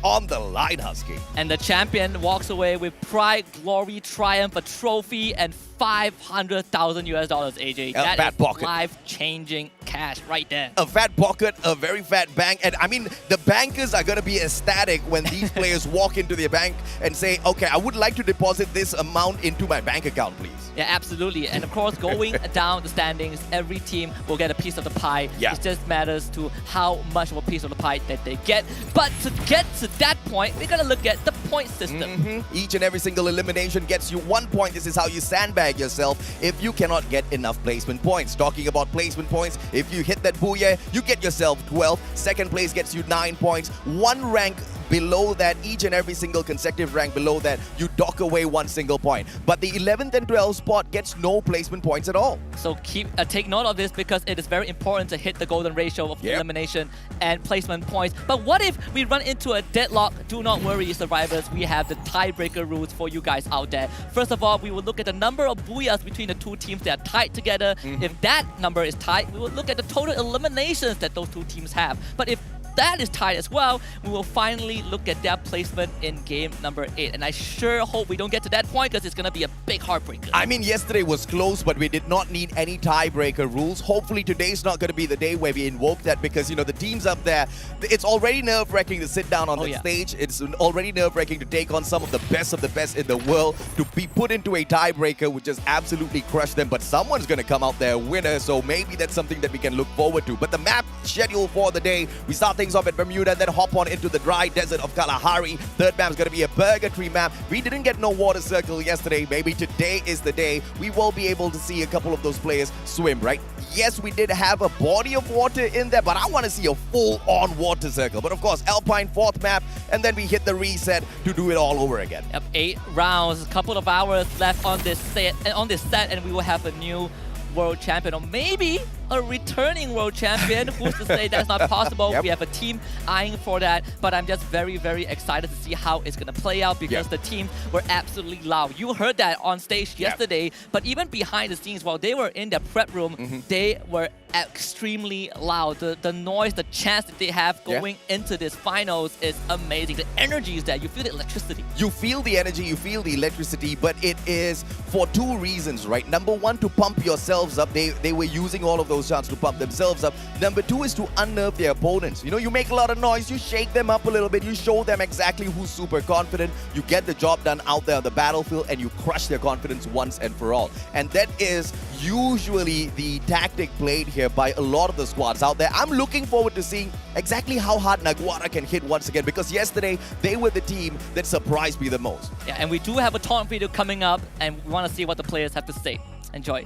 on the line, Husky. And the champion walks away with pride, glory, triumph, a trophy, and $500,000 AJ. That fat is pocket. life-changing cash right there. A fat pocket, a very fat bank. And I mean, the bankers are going to be ecstatic when these players walk into their bank and say, okay, I would like to deposit this amount into my bank account, please. Yeah, absolutely. And of course, going down the standings, every team will get a piece of the pie. Yeah. It just matters to how much of a piece of the pie that they get. But to get to that point, we're going to look at the point system. Each and every single elimination gets you 1 point. This is how you sandbag yourself if you cannot get enough placement points. Talking about placement points, if you hit that booyah, you get yourself 12. Second place gets you 9 points. One rank below that, each and every single consecutive rank below that, you dock away 1 single point. But the 11th and 12th spot gets no placement points at all. So take note of this because it is very important to hit the golden ratio of elimination and placement points. But what if we run into a deadlock? Do not worry, survivors. We have the tiebreaker rules for you guys out there. First of all, we will look at the number of booyahs between the two teams that are tied together. If that number is tied, we will look at the total eliminations that those two teams have. But if that is tied as well, we will finally look at their placement in game number 8. And I sure hope we don't get to that point because it's going to be a big heartbreaker. I mean, yesterday was close, but we did not need any tiebreaker rules. Hopefully today's not going to be the day where we invoke that because, you know, the teams up there, it's already nerve-wracking to sit down on the stage. It's already nerve-wracking to take on some of the best in the world. To be put into a tiebreaker would just absolutely crush them. But someone's going to come out there a winner, so maybe that's something that we can look forward to. But the map schedule for the day, we start things off at Bermuda, then hop on into the dry desert of Kalahari. Third map is going to be a burger tree map. We didn't get no water circle yesterday. Maybe today is the day we will be able to see a couple of those players swim, right? Yes, we did have a body of water in there, but I want to see a full-on water circle. But of course, Alpine 4th map, and then we hit the reset to do it all over again. Yep, 8 rounds, a couple of hours left on this set, and we will have a new world champion, or maybe a returning world champion. Who's to say that's not possible? We have a team eyeing for that, but I'm just very, very excited to see how it's going to play out because the teams were absolutely loud. You heard that on stage yesterday, but even behind the scenes, while they were in their prep room, they were extremely loud. The noise, the chance that they have going into this finals is amazing. The energy is there. You feel the electricity. You feel the energy, you feel the electricity, but it is for 2 reasons, right? Number 1, to pump yourselves up. They were using all of those chances to pump themselves up. Number 2 is to unnerve their opponents. You know, you make a lot of noise, you shake them up a little bit, you show them exactly who's super confident, you get the job done out there on the battlefield, and you crush their confidence once and for all. And that is usually the tactic played here by a lot of the squads out there. I'm looking forward to seeing exactly how hard Naguara can hit once again, because yesterday they were the team that surprised me the most. Yeah, and we do have a taunt video coming up, and we want to see what the players have to say. Enjoy.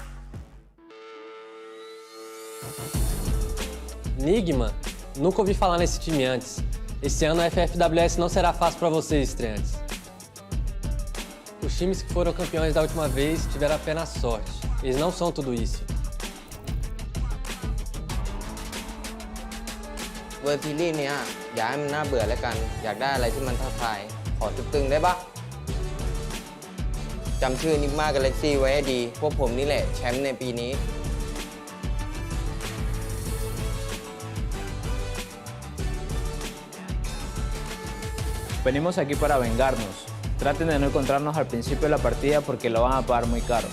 Enigma? Nunca ouvi falar nesse time antes. Esse ano a FFWS não será fácil para vocês, estreantes. Os times que foram campeões da última vez tiveram apenas sorte. Eles não são tudo isso. เวอร์ซีรีส์เนี้ยอย่าให้มันน่าเบื่อแล้วกันอยากได้อะไรที่มันท้าทายขอตึงๆได้ปะจำชื่อนิกมา Galaxy ไว้ให้ดีพวกผมนี่แหละแชมป์ในปีนี้ Venimos aquí para vengarnos. Traten de no encontrarnos al principio de la partida porque lo van a pagar muy caro.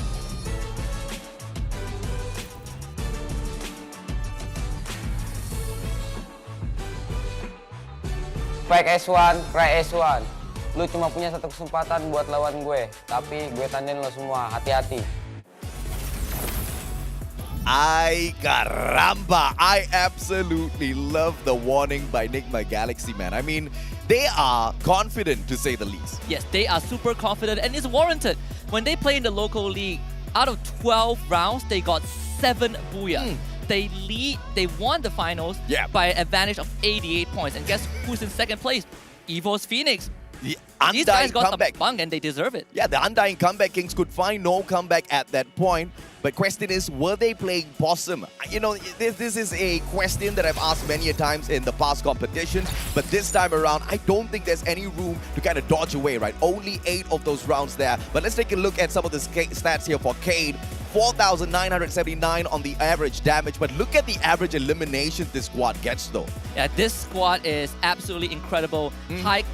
Fake S1, cry S1. Lu cuma punya satu kesempatan buat lawan gue, tapi gue tandain lo semua, hati-hati. Ay, caramba! I absolutely love the warning by Enigma Galaxy, man. I mean, they are confident, to say the least. Yes, they are super confident, and it's warranted. When they play in the local league, out of 12 rounds, they got 7 booyah. They won the finals by an advantage of 88 points. And guess who's in second place? Evo's Phoenix. These guys got comeback. some bung and they deserve it. Yeah, the Undying Comeback Kings could find no comeback at that point. But question is, were they playing possum? You know, this is a question that I've asked many a times in the past competitions. But this time around, I don't think there's any room to kind of dodge away, right? Only 8 of those rounds there. But let's take a look at some of the stats here for Cade. 4,979 on the average damage. But look at the average elimination this squad gets, though. Yeah, this squad is absolutely incredible. High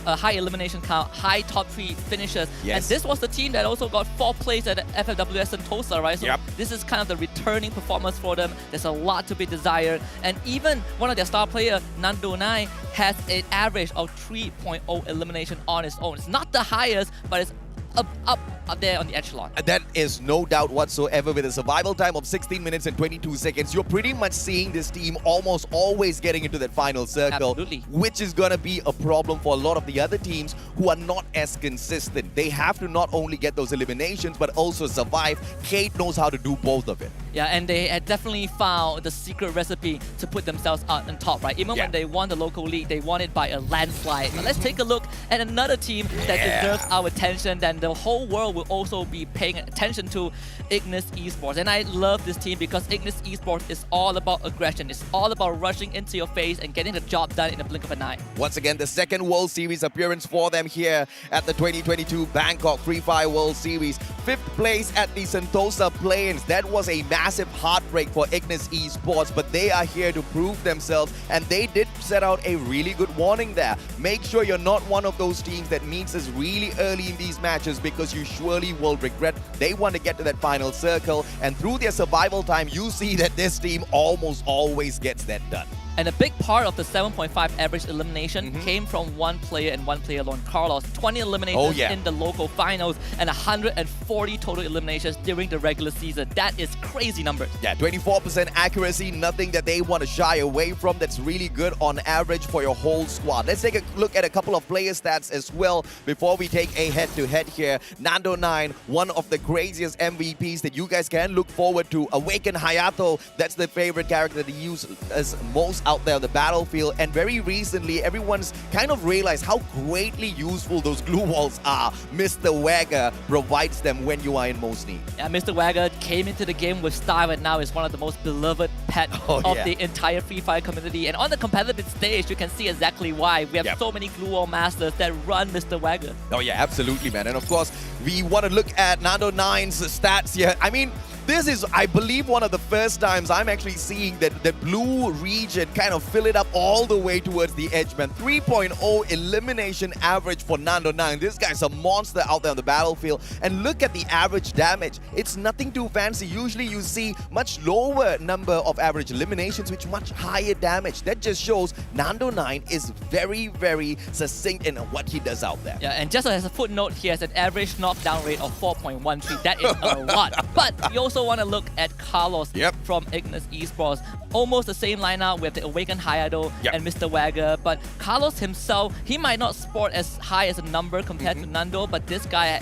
high elimination count, high top 3 finishes. Yes. And this was the team that also got 4th place at the FFWS Sentosa, right? So this is kind of the returning performance for them. There's a lot to be desired. And even one of their star player, Nando9, has an average of 3.0 elimination on its own. It's not the highest, but it's up there on the echelon. That is no doubt whatsoever. With a survival time of 16 minutes and 22 seconds, you're pretty much seeing this team almost always getting into that final circle. Absolutely. Which is going to be a problem for a lot of the other teams who are not as consistent. They have to not only get those eliminations, but also survive. Kate knows how to do both of it. Yeah, and they had definitely found the secret recipe to put themselves out on top, right? Even when they won the local league, they won it by a landslide. But let's take a look at another team that deserves our attention, then the whole world will also be paying attention to, Ignis Esports. And I love this team because Ignis Esports is all about aggression. It's all about rushing into your face and getting the job done in a blink of an eye. Once again, the second World Series appearance for them here at the 2022 Bangkok Free Fire World Series. 5th place at the Sentosa Plains. That was a massive heartbreak for Ignis Esports, but they are here to prove themselves, and they did set out a really good warning there. Make sure you're not one of those teams that meets us really early in these matches, because you surely will regret. They want to get to that final circle, and through their survival time, you see that this team almost always gets that done. And a big part of the 7.5 average elimination came from one player and one player alone, Carlos. 20 eliminations in the local finals and 140 total eliminations during the regular season. That is crazy numbers. Yeah, 24% accuracy, nothing that they want to shy away from. That's really good on average for your whole squad. Let's take a look at a couple of player stats as well before we take a head-to-head here. Nando9, one of the craziest MVPs that you guys can look forward to. Awaken Hayato, that's the favorite character that he uses most out there on the battlefield, and very recently everyone's kind of realized how greatly useful those glue walls are. Mr. Wagger provides them when you are in most need. Yeah, Mr. Wagger came into the game with style and now is one of the most beloved pets of the entire Free Fire community. And on the competitive stage, you can see exactly why. We have so many glue wall masters that run Mr. Wagger. Oh yeah, absolutely, man. And of course, we want to look at Nando9's stats here. I mean, this is, I believe, one of the first times I'm actually seeing that the blue region kind of fill it up all the way towards the edge, man. 3.0 elimination average for Nando9. This guy's a monster out there on the battlefield. And look at the average damage. It's nothing too fancy. Usually you see much lower number of average eliminations with much higher damage. That just shows Nando9 is very, very succinct in what he does out there. Yeah, and just as a footnote, he has an average knockdown rate of 4.13. That is a lot. But you also want to look at Carlos from Ignis Esports. Almost the same lineup with the Awakened Hayato and Mr. Wagger, but Carlos himself, he might not sport as high as a number compared to Nando, but this guy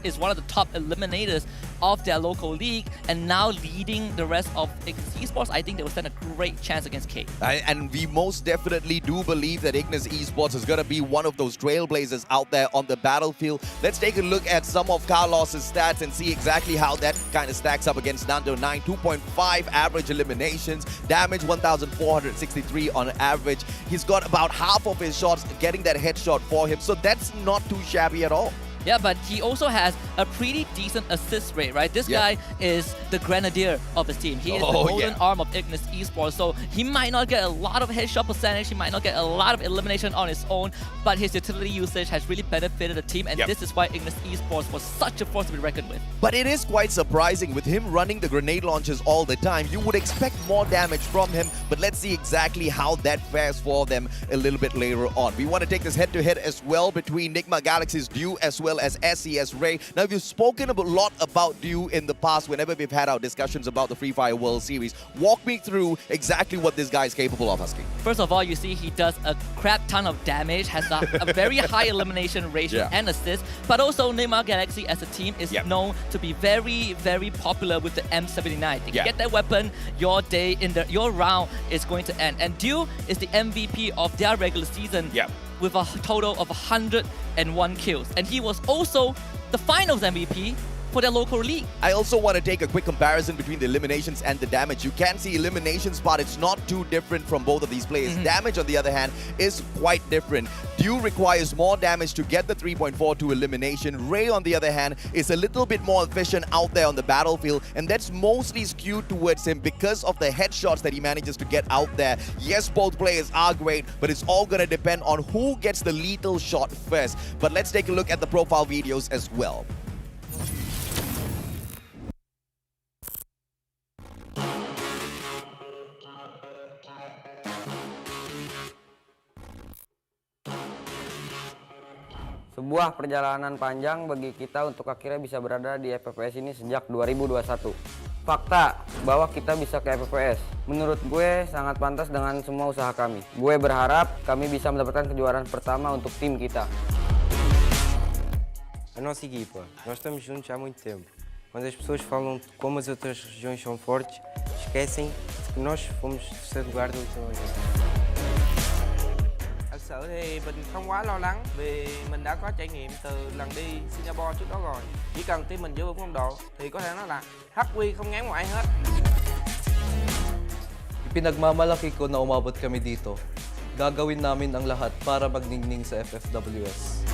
is one of the top eliminators of their local league, and now leading the rest of Ignis Esports. I think they will stand a great chance against Kate. And we most definitely do believe that Ignis Esports is going to be one of those trailblazers out there on the battlefield. Let's take a look at some of Carlos's stats and see exactly how that kind of stacks up against Nando9. 2.5 average eliminations, damage 1,463 on average. He's got about half of his shots getting that headshot for him, so that's not too shabby at all. Yeah, but he also has a pretty decent assist rate, right? This guy is the grenadier of his team. He is the golden arm of Ignis Esports, so he might not get a lot of headshot percentage, he might not get a lot of elimination on his own, but his utility usage has really benefited the team, and this is why Ignis Esports was such a force to be reckoned with. But it is quite surprising with him running the grenade launches all the time. You would expect more damage from him, but let's see exactly how that fares for them a little bit later on. We want to take this head-to-head as well between Nigma Galaxy's Dew as well as SES Ray. Now, we've spoken a lot about Dew in the past whenever we've had our discussions about the Free Fire World Series. Walk me through exactly what this guy is capable of, Husky. First of all, you see he does a crap ton of damage, has a very high elimination ratio and assist, but also Nigma Galaxy as a team is known to be very, very popular with the M79. If you get that weapon, your day in your round is going to end. And Dew is the MVP of their regular season with a total of 101 kills. And he was also the finals MVP for their local league. I also want to take a quick comparison between the eliminations and the damage. You can see eliminations part, it's not too different from both of these players. Damage, on the other hand, is quite different. Dew requires more damage to get the 3.4 to elimination. Ray, on the other hand, is a little bit more efficient out there on the battlefield, and that's mostly skewed towards him because of the headshots that he manages to get out there. Yes, both players are great, but it's all going to depend on who gets the lethal shot first. But let's take a look at the profile videos as well. Sebuah perjalanan panjang bagi kita untuk akhirnya bisa berada di FFWS ini sejak 2021. Fakta bahwa kita bisa ke FFWS, menurut gue sangat pantas dengan semua usaha kami. Gue berharap kami bisa mendapatkan kejuaraan pertama untuk tim kita. A nossa equipa, nós estamos juntos há muito tempo. Quando as pessoas falam de como as outras regiões são fortes, esquecem que nós fomos terceiro lugar da última vez. Thật sự thì mình không quá lo lắng vì mình đã có trải nghiệm từ lần đi Singapore trước đó rồi. Chỉ cần team mình giữ vững phong độ thì có thể nói là HQ không ngán một ai hết. Ipinagmamalaki ko na umabot kami dito. Gagawin namin ang lahat para magningning sa FFWS.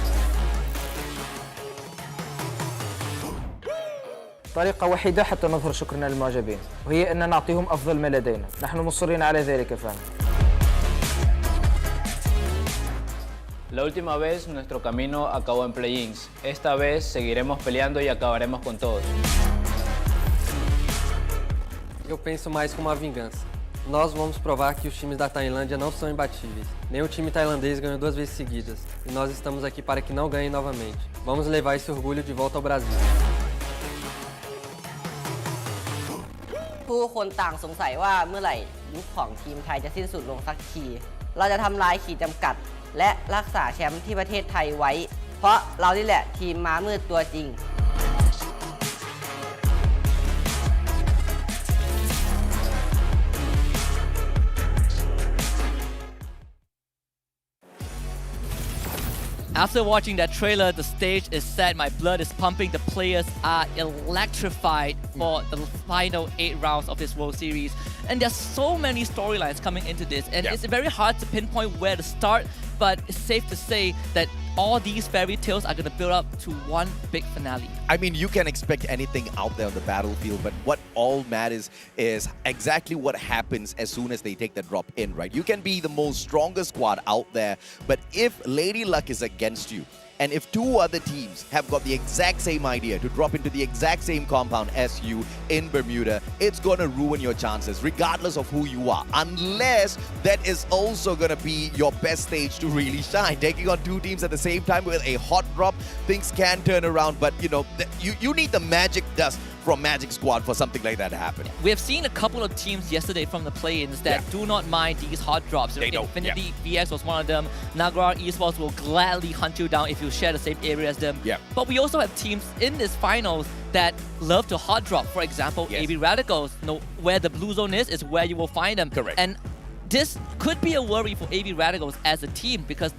طريقة وحيدة حتى نظهر شكرنا للمعجبين، وهي أن نعطيهم أفضل ما لدينا. نحن مصرين على ذلك فعلا. La última vez nuestro camino acabó en play-ins. Esta vez seguiremos peleando y acabaremos con todos. Eu penso mais como uma vingança. Nós vamos provar que os times da Tailândia não são imbatíveis. Nem o time tailandês ganhou 2 vezes seguidas. E nós estamos aqui para que não ganhem novamente. Vamos levar esse orgulho de volta ao Brasil. ผู้คนต่างสงสัยว่าเมื่อไหร่ยุคของทีมไทยจะสิ้นสุดลงสักที เราจะทำลายขีดจำกัดและรักษาแชมป์ที่ประเทศไทยไว้ เพราะเรานี่แหละทีมม้ามืดตัวจริง After watching that trailer, the stage is set, my blood is pumping, the players are electrified for the final 8 rounds of this World Series. And there's so many storylines coming into this, and it's very hard to pinpoint where to start, but it's safe to say that all these fairy tales are going to build up to one big finale. I mean, you can expect anything out there on the battlefield, but what all matters is exactly what happens as soon as they take the drop in, right? You can be the most strongest squad out there, but if Lady Luck is against you, and if 2 other teams have got the exact same idea to drop into the exact same compound as you in Bermuda, it's going to ruin your chances regardless of who you are, unless that is also going to be your best stage to really shine. Taking on 2 teams at the same time with a hot drop, things can turn around, but you know, you need the magic dust from Magic Squad for something like that to happen. We have seen a couple of teams yesterday from the play-ins that do not mind these hot drops. They don't. Infinity VX was one of them. Nagar Esports will gladly hunt you down if you share the same area as them. But we also have teams in this finals that love to hot drop. For example, AB Radicals. Know where the blue zone is where you will find them. Correct. And this could be a worry for AB Radicals as a team because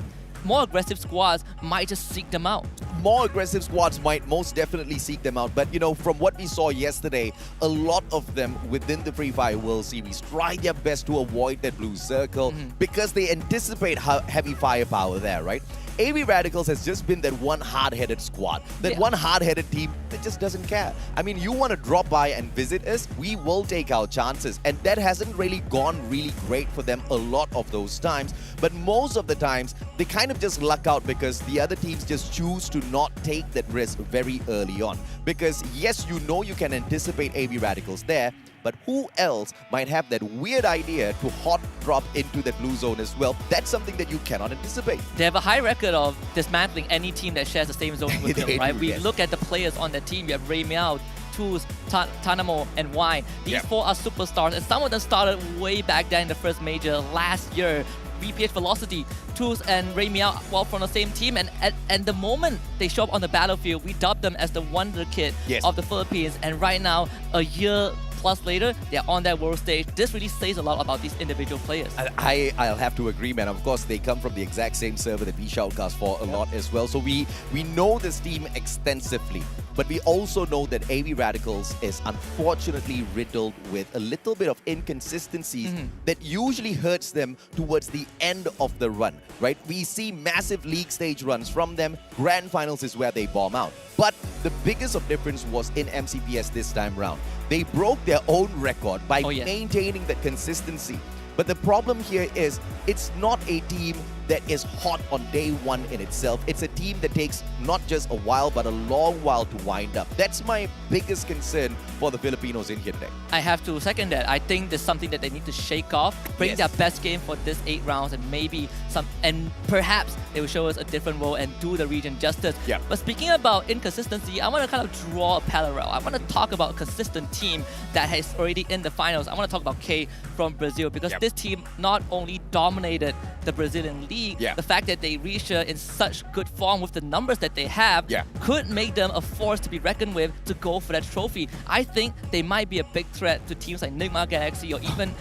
more aggressive squads might just seek them out. More aggressive squads might most definitely seek them out, but you know, from what we saw yesterday, a lot of them within the Free Fire World Series try their best to avoid that blue circle because they anticipate heavy firepower there, right? AB Radicals has just been that one hard-headed squad, that one hard-headed team that just doesn't care. I mean, you want to drop by and visit us, we will take our chances. And that hasn't really gone really great for them a lot of those times. But most of the times, they kind of just luck out because the other teams just choose to not take that risk very early on. Because yes, you know you can anticipate AB Radicals there, but who else might have that weird idea to hot drop into that blue zone as well? That's something that you cannot anticipate. They have a high record of dismantling any team that shares the same zone with them, right? We look at the players on the team. You have Ray Meow, Tools, Tanamo, and Wine. These 4 are superstars, and some of them started way back then in the first major last year. VPH Velocity, Tools and Ray Meow well from the same team, and the moment they show up on the battlefield, we dub them as the wonder kid of the Philippines. And right now, a year plus later, they're on that world stage. This really says a lot about these individual players. I'll have to agree, man. Of course, they come from the exact same server that we shoutcast for a lot as well. So we know this team extensively. But we also know that AV Radicals is unfortunately riddled with a little bit of inconsistencies that usually hurts them towards the end of the run, right? We see massive league stage runs from them. Grand finals is where they bomb out. But the biggest of difference was in MCPS this time round. They broke their own record by maintaining that consistency. But the problem here is it's not a team that is hot on day one in itself. It's a team that takes not just a while, but a long while to wind up. That's my biggest concern for the Filipinos in here today. I have to second that. I think there's something that they need to shake off, bring their best game for this 8 rounds, and maybe and perhaps they will show us a different role and do the region justice. But speaking about inconsistency, I want to kind of draw a parallel. I want to talk about a consistent team that is already in the finals. I want to talk about K from Brazil, because this team not only dominated the Brazilian league, the fact that they reached in such good form with the numbers that they have could make them a force to be reckoned with to go for that trophy. I think they might be a big threat to teams like Nigma Galaxy, or even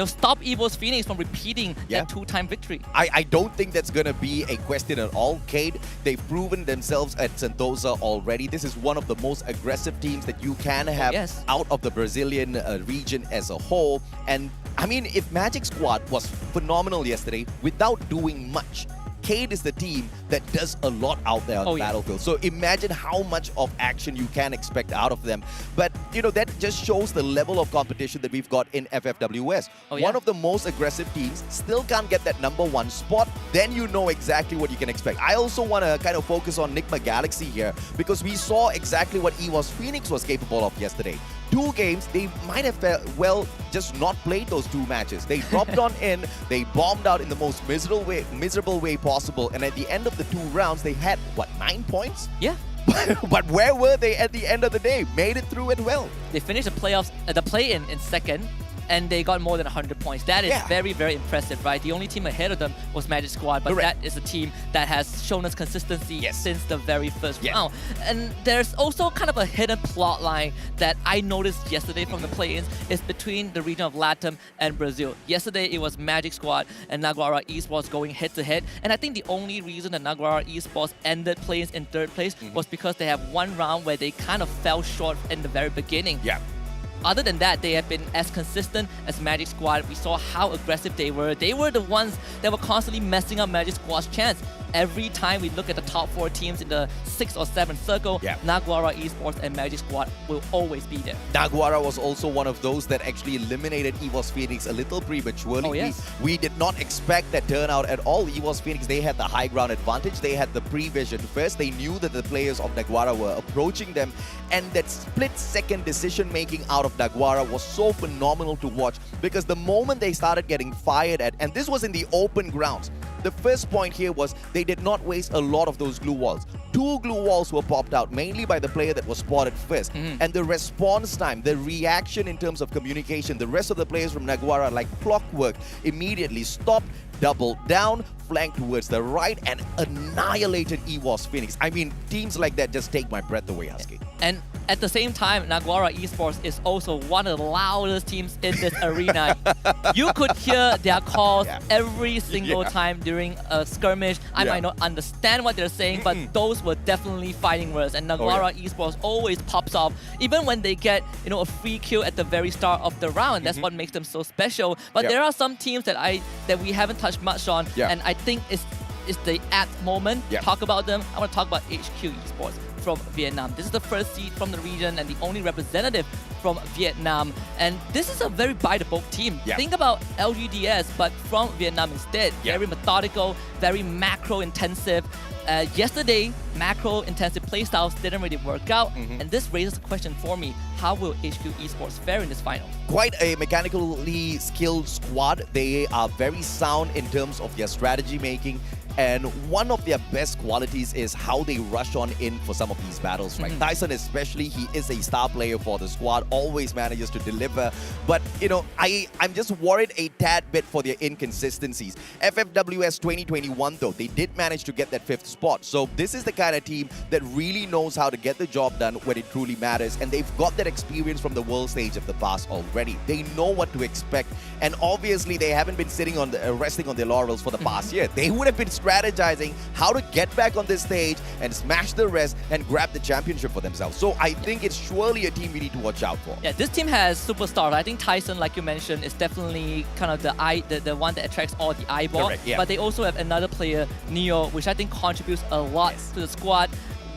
stop EVO's Phoenix from repeating that 2-time victory. I don't think that's going to be a question at all, Cade. They've proven themselves at Sentosa already. This is one of the most aggressive teams that you can have out of the Brazilian region as a whole. And I mean, if Magic Squad was phenomenal yesterday without doing much, Cade is the team that does a lot out there on the battlefield. So imagine how much of action you can expect out of them. But, you know, that just shows the level of competition that we've got in FFWS. One of the most aggressive teams still can't get that #1 spot. Then you know exactly what you can expect. I also want to kind of focus on Nigma Galaxy here, because we saw exactly what EVO's Phoenix was capable of yesterday. 2 games, they might have just not played those 2 matches. They dropped on in, they bombed out in the most miserable way possible, and at the end of the 2 rounds, they had, what, 9 points? Yeah. But where were they at the end of the day? Made it through it well. They finished the playoffs, the play-in in second, and they got more than 100 points. That is very, very impressive, right? The only team ahead of them was Magic Squad, but that is a team that has shown us consistency since the very first round. And there's also kind of a hidden plot line that I noticed yesterday from the play-ins is between the region of Latam and Brazil. Yesterday, it was Magic Squad and Naguara Esports going head-to-head, and I think the only reason that Naguara Esports ended play-ins in 3rd place was because they have one round where they kind of fell short in the very beginning. Other than that, they have been as consistent as Magic Squad. We saw how aggressive they were. They were the ones that were constantly messing up Magic Squad's chance. Every time we look at the top 4 teams in the 6th or 7th circle, Naguara Esports and Magic Squad will always be there. Naguara was also one of those that actually eliminated EVO's Phoenix a little prematurely. We did not expect that turnout at all. EVO's Phoenix, they had the high ground advantage. They had the pre-vision first. They knew that the players of Naguara were approaching them. And that split-second decision-making out of Naguara was so phenomenal to watch, because the moment they started getting fired at, and this was in the open grounds, the first point here was they did not waste a lot of those glue walls. 2 glue walls were popped out, mainly by the player that was spotted first. And the response time, the reaction in terms of communication, the rest of the players from Naguara, like clockwork, immediately stopped, doubled down, flanked towards the right, and annihilated EVO's Phoenix. I mean, teams like that just take my breath away, Husky. And at the same time, Naguara Esports is also one of the loudest teams in this arena. You could hear their calls every single time during a skirmish. I might not understand what they're saying, but those were definitely fighting words. And Naguara Esports always pops off, even when they get a free kill at the very start of the round. That's what makes them so special. But there are some teams that we haven't touched much on, and I think it's the apt moment to talk about them. I want to talk about HQ Esports from Vietnam. This is the first seed from the region and the only representative from Vietnam. And this is a very by-the-book team. Think about LGDS, but from Vietnam instead. Very methodical, very macro-intensive. Yesterday, macro-intensive playstyles didn't really work out. And this raises a question for me. How will HQ Esports fare in this final? Quite a mechanically skilled squad. They are very sound in terms of their strategy making. And one of their best qualities is how they rush on in for some of these battles, right? Tyson especially, he is a star player for the squad, always manages to deliver. But, I'm just worried a tad bit for their inconsistencies. FFWS 2021, though, they did manage to get that 5th spot. So this is the kind of team that really knows how to get the job done when it truly matters. And they've got that experience from the world stage of the past already. They know what to expect. And obviously, they haven't been sitting on resting on their laurels for the past year. They would have been strategizing how to get back on this stage and smash the rest and grab the championship for themselves. So I think it's surely a team we need to watch out for. Yeah, this team has superstars. I think Tyson, like you mentioned, is definitely kind of the one that attracts all the eyeball. Correct, yeah. But they also have another player, Neo, which I think contributes a lot to the squad.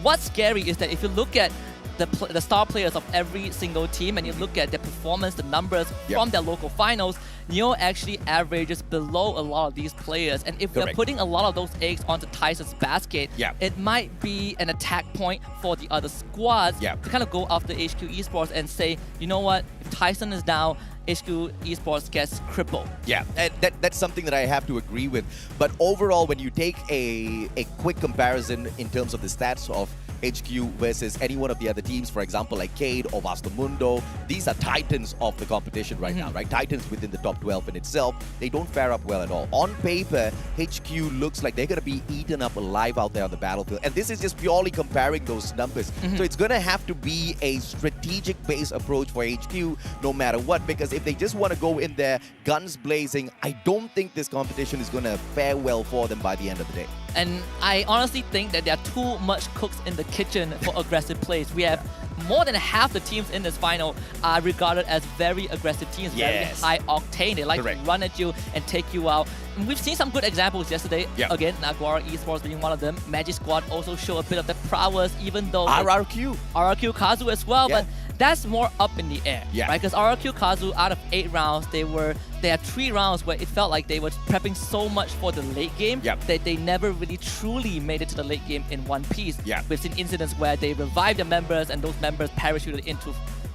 What's scary is that if you look at the star players of every single team and you look at their performance, the numbers from their local finals, Neo actually averages below a lot of these players. And if they're putting a lot of those eggs onto Tyson's basket, it might be an attack point for the other squads to kind of go after HQ Esports and say, you know what, if Tyson is down, HQ Esports gets crippled. Yeah, and that's something that I have to agree with. But overall, when you take a quick comparison in terms of the stats of HQ versus any one of the other teams, for example, like Cade or Vastamundo, these are titans of the competition right now, right? Titans within the top 12 in itself. They don't fare up well at all. On paper, HQ looks like they're going to be eaten up alive out there on the battlefield. And this is just purely comparing those numbers. So it's going to have to be a strategic-based approach for HQ no matter what, because if they just want to go in there guns blazing, I don't think this competition is going to fare well for them by the end of the day. And I honestly think that there are too much cooks in the kitchen for aggressive plays. We have more than half the teams in this final are regarded as very aggressive teams, very high octane. They like to run at you and take you out. And we've seen some good examples yesterday. Again, Naguara Esports being one of them. Magic Squad also show a bit of the prowess, even though RRQ Kazu as well, but that's more up in the air, right? Because RRQ Kazu, out of 8 rounds, they had 3 rounds where it felt like they were prepping so much for the late game that they never really truly made it to the late game in one piece. We've seen incidents where they revived their members and those members parachuted into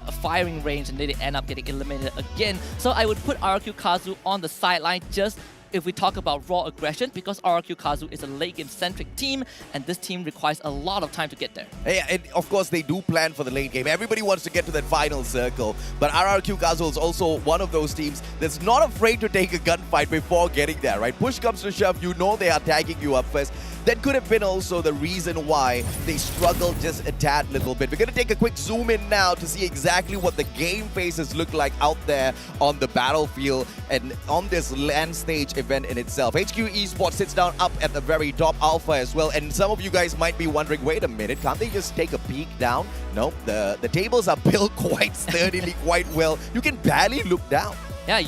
a firing range and they end up getting eliminated again. So I would put RRQ Kazu on the sideline just if we talk about raw aggression, because RRQ Kazu is a late game centric team and this team requires a lot of time to get there. Yeah, and of course they do plan for the late game. Everybody wants to get to that final circle, but RRQ Kazu is also one of those teams that's not afraid to take a gunfight before getting there, right? Push comes to shove, you know they are tagging you up first. That could have been also the reason why they struggled just a tad little bit. We're going to take a quick zoom in now to see exactly what the game faces look like out there on the battlefield and on this LAN stage event in itself. HQ Esports sits down up at the very top, Alpha as well. And some of you guys might be wondering, wait a minute, can't they just take a peek down? No, the tables are built quite sturdily, quite well. You can barely look down. Yeah,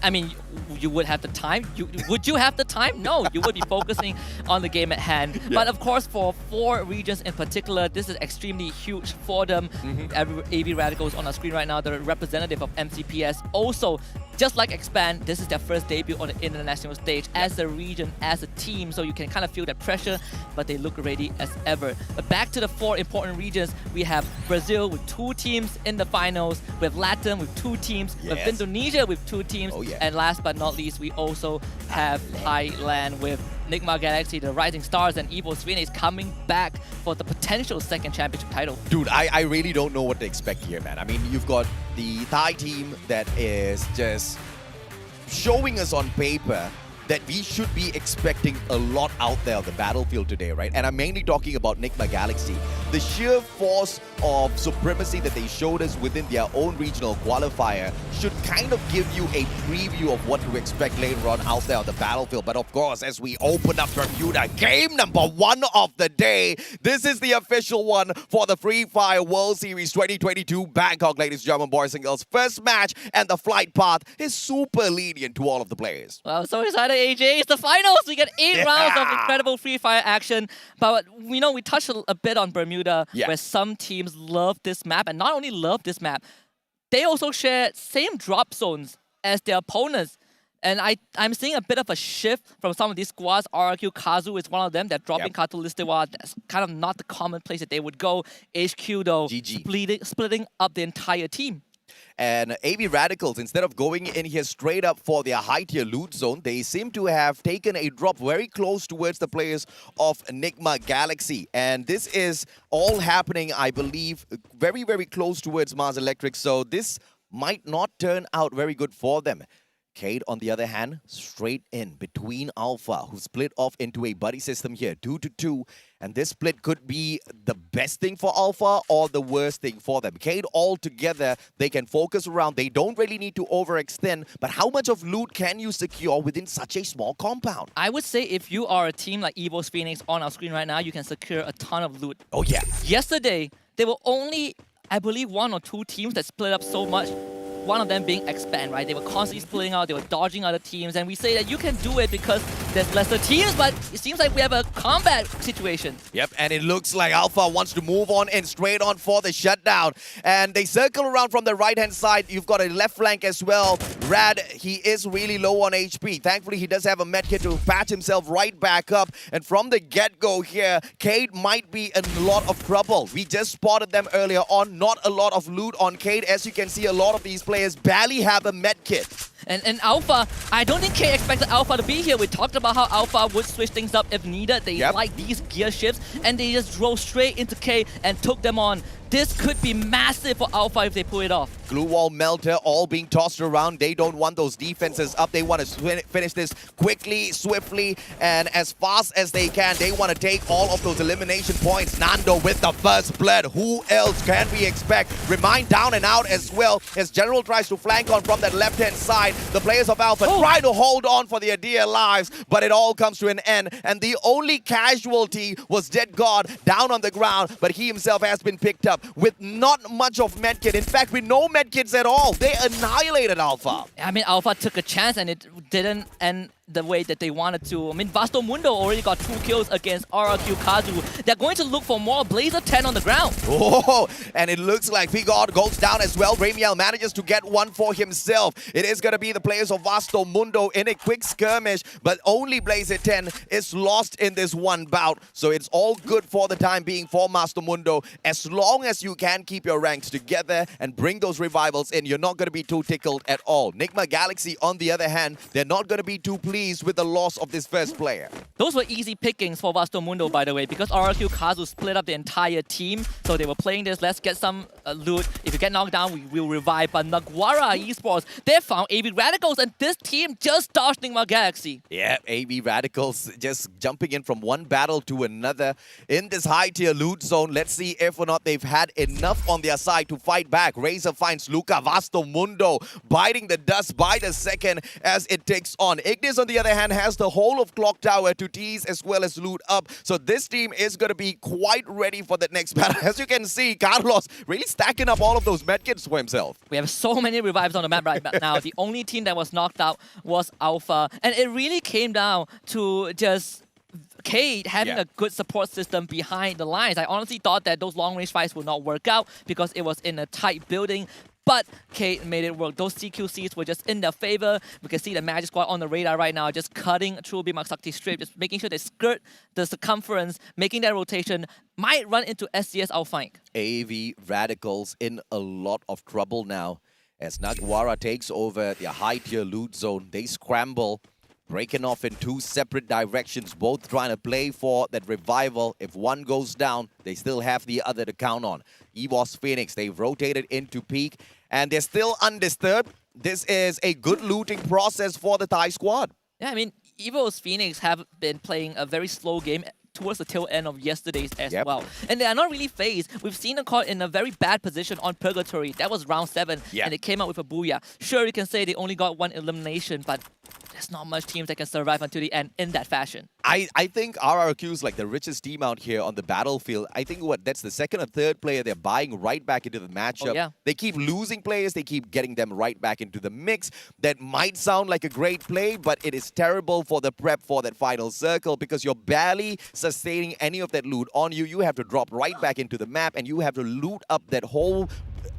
I mean, you would have the time. Would you have the time? No, you would be focusing on the game at hand. But of course, for 4 regions in particular, this is extremely huge for them. AV Radicals on our screen right now, the representative of MCPS. Also, just like Expand, this is their first debut on the international stage as a region, as a team. So you can kind of feel that pressure, but they look ready as ever. But back to the 4 important regions, we have Brazil with 2 teams in the finals. We have Latin with 2 teams. We have Indonesia with 2 teams. And last but not least, we also have Thailand with Nigma Galaxy, the Rising Stars, and Evo Sweeney coming back for the potential 2nd championship title. Dude, I really don't know what to expect here, man. I mean, you've got the Thai team that is just showing us on paper that we should be expecting a lot out there on the battlefield today, right? And I'm mainly talking about Nigma Galaxy. The sheer force of supremacy that they showed us within their own regional qualifier should kind of give you a preview of what to expect later on out there on the battlefield. But of course, as we open up Bermuda, game number 1 of the day, this is the official one for the Free Fire World Series 2022 Bangkok, ladies and gentlemen, boys and girls. First match, and the flight path is super lenient to all of the players. Well, so excited, AJ. It's the finals. We get 8 rounds of incredible Free Fire action. But we know we touched a bit on Bermuda, where some teams love this map, and not only love this map, they also share same drop zones as their opponents. And I'm seeing a bit of a shift from some of these squads. RRQ Kazu is one of them. They're dropping Katulistiwa. That's kind of not the common place that they would go. HQ, though, splitting up the entire team. And AV Radicals, instead of going in here straight up for their high-tier loot zone, they seem to have taken a drop very close towards the players of Nigma Galaxy. And this is all happening, I believe, very, very close towards Mars Electric. So this might not turn out very good for them. Cade, on the other hand, straight in between Alpha, who split off into a buddy system here, 2-2. And this split could be the best thing for Alpha or the worst thing for them. Cade all together, they can focus around. They don't really need to overextend. But how much of loot can you secure within such a small compound? I would say if you are a team like Evo's Phoenix on our screen right now, you can secure a ton of loot. Oh, yeah. Yesterday, there were only, I believe, 1 or 2 teams that split up so much. One of them being Expand, right? They were constantly splitting out, they were dodging other teams, and we say that you can do it because there's lesser teams, but it seems like we have a combat situation. Yep, and it looks like Alpha wants to move on and straight on for the shutdown. And they circle around from the right-hand side. You've got a left flank as well. Rad, he is really low on HP. Thankfully, he does have a medkit to patch himself right back up. And from the get-go here, Cade might be in a lot of trouble. We just spotted them earlier on. Not a lot of loot on Cade. As you can see, a lot of these players barely have a medkit. And Alpha, I don't think K expected Alpha to be here. We talked about how Alpha would switch things up if needed. They like these gear shifts, and they just drove straight into K and took them on. This could be massive for Alpha if they pull it off. Glue wall melter all being tossed around. They don't want those defenses up. They want to finish this quickly, swiftly, and as fast as they can. They want to take all of those elimination points. Nando with the first blood. Who else can we expect? Remind down and out as well as General tries to flank on from that left-hand side. The players of Alpha try to hold on for their dear lives, but it all comes to an end. And the only casualty was Dead God down on the ground, but he himself has been picked up with not much of medkit. In fact, with no medkits at all. They annihilated Alpha. I mean, Alpha took a chance and it didn't end the way that they wanted to. I mean, Vasto Mundo already got 2 kills against RRQ Kazu. They're going to look for more Blazer 10 on the ground. Oh, and it looks like Figard goes down as well. Ramiel manages to get one for himself. It is going to be the players of Vasto Mundo in a quick skirmish, but only Blazer 10 is lost in this one bout. So it's all good for the time being for Master Mundo. As long as you can keep your ranks together and bring those revivals in, you're not going to be too tickled at all. Nigma Galaxy, on the other hand, they're not going to be too pleased with the loss of this first player. Those were easy pickings for Vasto Mundo, by the way, because RRQ Kazu split up the entire team. So they were playing this, let's get some loot. If you get knocked down, we will revive. But Naguara Esports, they found AV Radicals, and this team just dodged Nigma Galaxy. Yeah, AV Radicals just jumping in from one battle to another in this high-tier loot zone. Let's see if or not they've had enough on their side to fight back. Razor finds Luca. Vasto Mundo biting the dust by the second as it takes on. Ignis, on the other hand, has the whole of Clock Tower to tease as well as loot up. So this team is going to be quite ready for the next battle. As you can see, Carlos really stacking up all of those medkits for himself. We have so many revives on the map right now. The only team that was knocked out was Alpha. And it really came down to just Cade having a good support system behind the lines. I honestly thought that those long-range fights would not work out because it was in a tight building. But Cade made it work. Those CQCs were just in their favor. We can see the Magic Squad on the radar right now, just cutting through Bimaksakti strip, just making sure they skirt the circumference, making that rotation. Might run into SCS outflank. AV Radicals in a lot of trouble now. As Naguara takes over the high-tier loot zone, they scramble, breaking off in 2 separate directions, both trying to play for that revival. If one goes down, they still have the other to count on. EVOS Phoenix, they've rotated into peak, and they're still undisturbed. This is a good looting process for the Thai squad. Yeah, I mean, EVO's Phoenix have been playing a very slow game towards the tail end of yesterday's as well. And they are not really phased. We've seen them caught in a very bad position on Purgatory. That was round 7, and they came out with a booyah. Sure, you can say they only got 1 elimination, but there's not much teams that can survive until the end in that fashion. I think RRQ is like the richest team out here on the battlefield. I think that's the 2nd or 3rd player they're buying right back into the matchup. They keep losing players, they keep getting them right back into the mix. That might sound like a great play, but it is terrible for the prep for that final circle because you're barely sustaining any of that loot on you. You have to drop right back into the map and you have to loot up that whole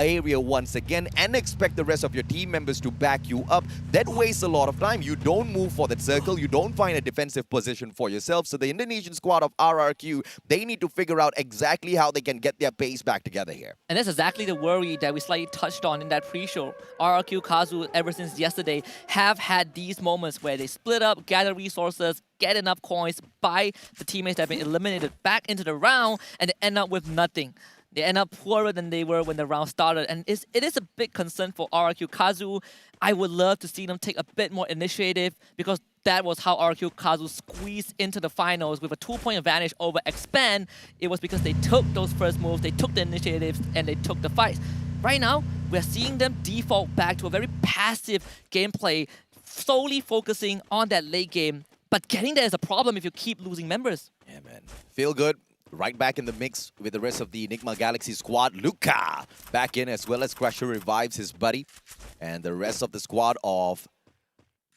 area once again and expect the rest of your team members to back you up. That wastes a lot of time. You don't move for that circle. You don't find a defensive position for yourself. So the Indonesian squad of RRQ, they need to figure out exactly how they can get their pace back together here. And that's exactly the worry that we slightly touched on in that pre-show. RRQ Kazu, ever since yesterday, have had these moments where they split up, gather resources, get enough coins, buy the teammates that have been eliminated back into the round, and they end up with nothing. They end up poorer than they were when the round started. And it is a big concern for RRQ. Kazu, I would love to see them take a bit more initiative because that was how RRQ Kazu squeezed into the finals with a 2-point advantage over Expand. It was because they took those first moves, they took the initiatives, and they took the fights. Right now, we're seeing them default back to a very passive gameplay, solely focusing on that late game. But getting there is a problem if you keep losing members. Yeah, man. Feel good. Right back in the mix with the rest of the Enigma Galaxy squad. Luca back in as well as Crusher revives his buddy. And the rest of the squad of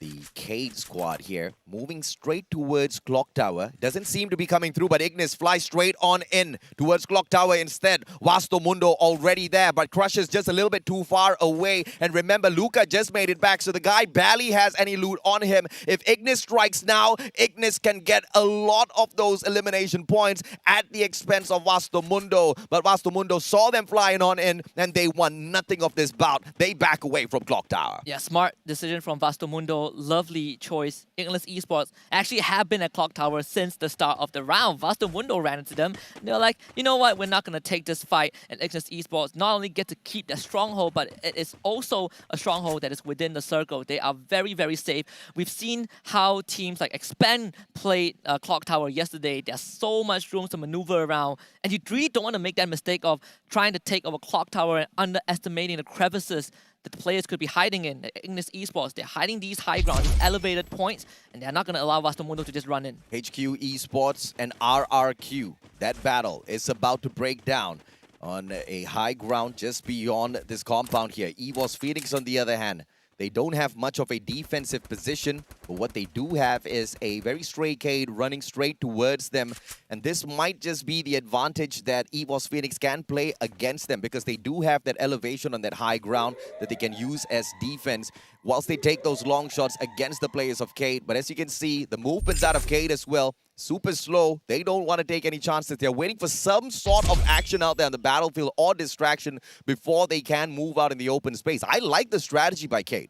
the Cade squad here, moving straight towards Clock Tower. Doesn't seem to be coming through, but Ignis flies straight on in towards Clock Tower instead. Vasto Mundo already there, but Crusher's just a little bit too far away. And remember, Luca just made it back, so the guy barely has any loot on him. If Ignis strikes now, Ignis can get a lot of those elimination points at the expense of Vasto Mundo. But Vasto Mundo saw them flying on in, and they won nothing of this bout. They back away from Clock Tower. Yeah, smart decision from Vasto Mundo. Lovely choice. Ignis Esports actually have been at Clock Tower since the start of the round. Vasto Mundo ran into them. They're like, you know what? We're not going to take this fight. And Ignis Esports not only get to keep their stronghold, but it is also a stronghold that is within the circle. They are very, very safe. We've seen how teams like Expand played Clock Tower yesterday. There's so much room to maneuver around. And you really don't want to make that mistake of trying to take over Clock Tower and underestimating the crevices that the players could be hiding in. Ignis Esports, they're hiding these high ground, these elevated points, and they're not going to allow Vasto Mundo to just run in. HQ Esports and RRQ. That battle is about to break down on a high ground just beyond this compound here. EVOS Phoenix, on the other hand, they don't have much of a defensive position, but what they do have is a very stray Cade running straight towards them. And this might just be the advantage that EVOS Phoenix can play against them, because they do have that elevation on that high ground that they can use as defense whilst they take those long shots against the players of Cade. But as you can see, the movements out of Cade as well, super slow. They don't want to take any chances. They're waiting for some sort of action out there on the battlefield or distraction before they can move out in the open space. I like the strategy by Cade.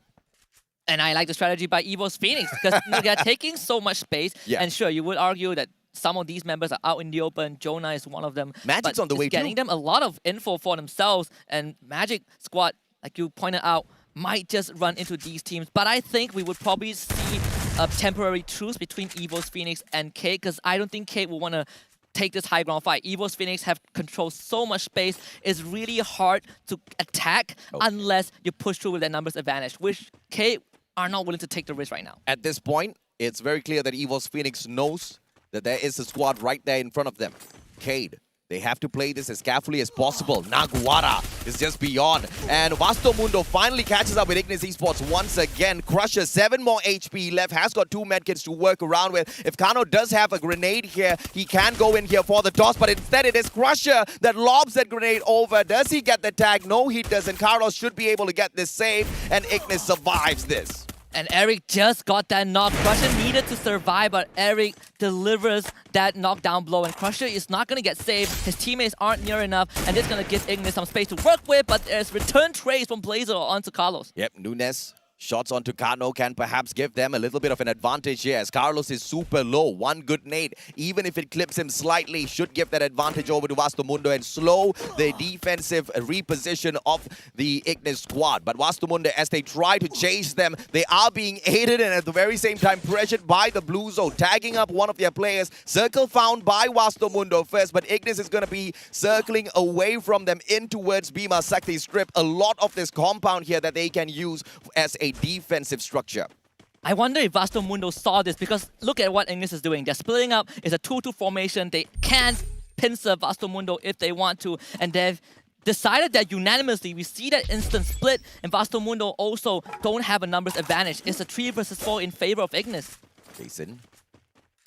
And I like the strategy by EVOS Phoenix because they're taking so much space. Yeah. And sure, you would argue that some of these members are out in the open. Jonah is one of them. Magic's on the way too. Getting them a lot of info for themselves. And Magic Squad, like you pointed out, might just run into these teams. But I think we would probably see a temporary truce between EVOS Phoenix and Cade, because I don't think Cade will want to take this high ground fight. EVOS Phoenix have controlled so much space. It's really hard to attack unless you push through with their numbers advantage, which Cade are not willing to take the risk right now. At this point, it's very clear that EVOS Phoenix knows that there is a squad right there in front of them. Cade, they have to play this as carefully as possible. Naguara is just beyond. And Vasto Mundo finally catches up with Ignis Esports once again. Crusher, 7 more HP left, has got 2 medkits to work around with. If Kano does have a grenade here, he can go in here for the toss, but instead it is Crusher that lobs that grenade over. Does he get the tag? No, he doesn't. Carlos should be able to get this save, and Ignis survives this. And Eric just got that knock. Crusher needed to survive, but Eric delivers that knockdown blow. And Crusher is not going to get saved. His teammates aren't near enough, and it's going to give Ignis some space to work with, but there's return trades from Blazer onto Carlos. Yep, Nunes. Shots onto Kano can perhaps give them a little bit of an advantage here, as Carlos is super low. One good nade, even if it clips him slightly, should give that advantage over to Vasto Mundo and slow the defensive reposition of the Ignis squad. But Vasto Mundo, as they try to chase them, they are being aided and at the very same time pressured by the blue zone, tagging up one of their players. Circle found by Vasto Mundo first, but Ignis is going to be circling away from them in towards Bhima Sakti Strip. A lot of this compound here that they can use as a defensive structure. I wonder if Vasto Mundo saw this, because look at what Ignis is doing. They're splitting up. It's a 2-2 formation. They can pincer Vasto Mundo if they want to, and they've decided that unanimously. We see that instant split, and Vasto Mundo also don't have a numbers advantage. It's a 3 versus 4 in favor of Ignis. Jason,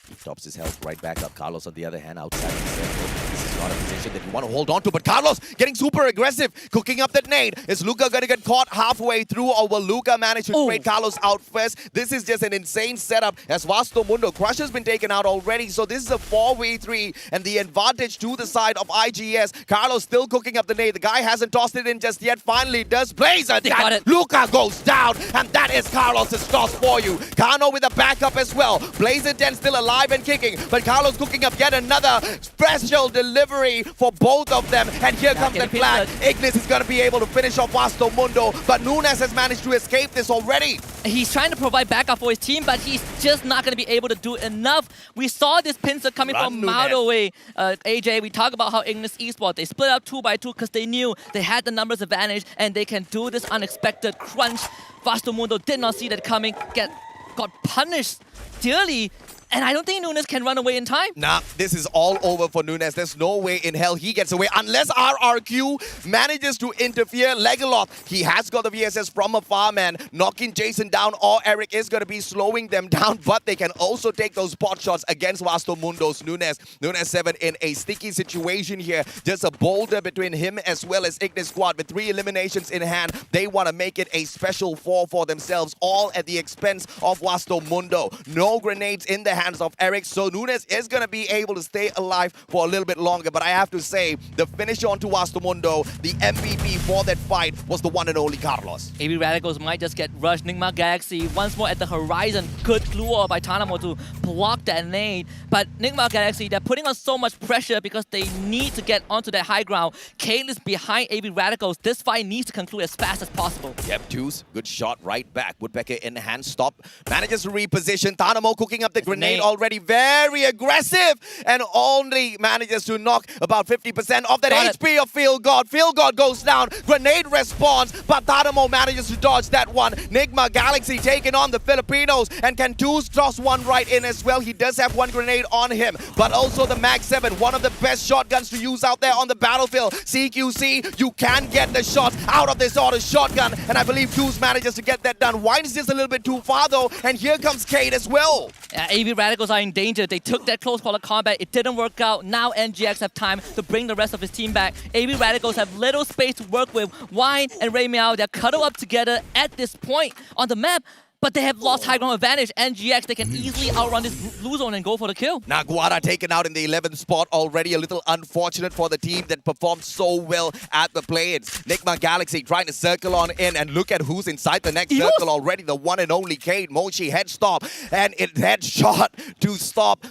he tops his health right back up. Carlos, on the other hand, outside the circle. This is not a position that you want to hold on to, but Carlos getting super aggressive, cooking up that nade. Is Luca going to get caught halfway through, or will Luca manage to trade Carlos out first? This is just an insane setup, as Vasto Mundo. Crusher's been taken out already, so this is a 4v3, and the advantage to the side of IGS. Carlos still cooking up the nade. The guy hasn't tossed it in just yet. Finally does. Blazer, Luca goes down, and that is Carlos' toss for you. Kano with a backup as well. Blazer Den still alive and kicking, but Carlos cooking up yet another special delivery delivery for both of them. And here comes that flag. Ignis is going to be able to finish off Vasto Mundo, but Nunes has managed to escape this already. He's trying to provide backup for his team, but he's just not going to be able to do enough. We saw this pincer coming from miles away. AJ, we talk about how Ignis Esports, they split up 2 by 2 because they knew they had the numbers advantage and they can do this unexpected crunch. Vasto Mundo did not see that coming, got punished dearly. And I don't think Nunes can run away in time. Nah, this is all over for Nunes. There's no way in hell he gets away unless RRQ manages to interfere. Legaloth, he has got the VSS from afar, man. Knocking Jason down, or Eric is going to be slowing them down, but they can also take those pot shots against Vasto Mundo's Nunes. Nunes 7 in a sticky situation here. Just a boulder between him as well as Ignis Squad. With 3 eliminations in hand, they want to make it a special 4 for themselves, all at the expense of Vasto Mundo. No grenades in the hands of Eric, so Nunes is going to be able to stay alive for a little bit longer. But I have to say, the finish onto Vasto Mundo, the MVP for that fight, was the one and only Carlos. AB Radicals might just get rushed. Nigma Galaxy once more at the horizon. Good glue wall by Tanamo to block that nade. But Nigma Galaxy, they're putting on so much pressure because they need to get onto that high ground. Kane is behind AB Radicals. This fight needs to conclude as fast as possible. Yep, Juice, good shot right back. Woodpecker in hand, stop. Manages to reposition. Tanamo cooking up the grenade already, very aggressive, and only manages to knock about 50% of that HP of Field God. Field God goes down, grenade responds, but Tanamo manages to dodge that one. Nigma Galaxy taking on the Filipinos, and can Deuce toss one right in as well. He does have one grenade on him, but also the Mag 7, one of the best shotguns to use out there on the battlefield. CQC, you can get the shots out of this auto shotgun, and I believe Deuce manages to get that done. Wine is just a little bit too far though, and here comes Cade as well. AB Radicals are in danger. They took that close quarter combat. It didn't work out. Now NGX have time to bring the rest of his team back. AB Radicals have little space to work with. Wine and Ray Meow, they're cuddled up together at this point on the map. But they have lost high ground advantage. NGX, they can easily outrun this blue zone and go for the kill. Naguara taken out in the 11th spot already. A little unfortunate for the team that performed so well at the play-ins. Nigma Galaxy trying to circle on in, and look at who's inside the next circle already. The one and only Cade. Mochi head stop, and it headshot to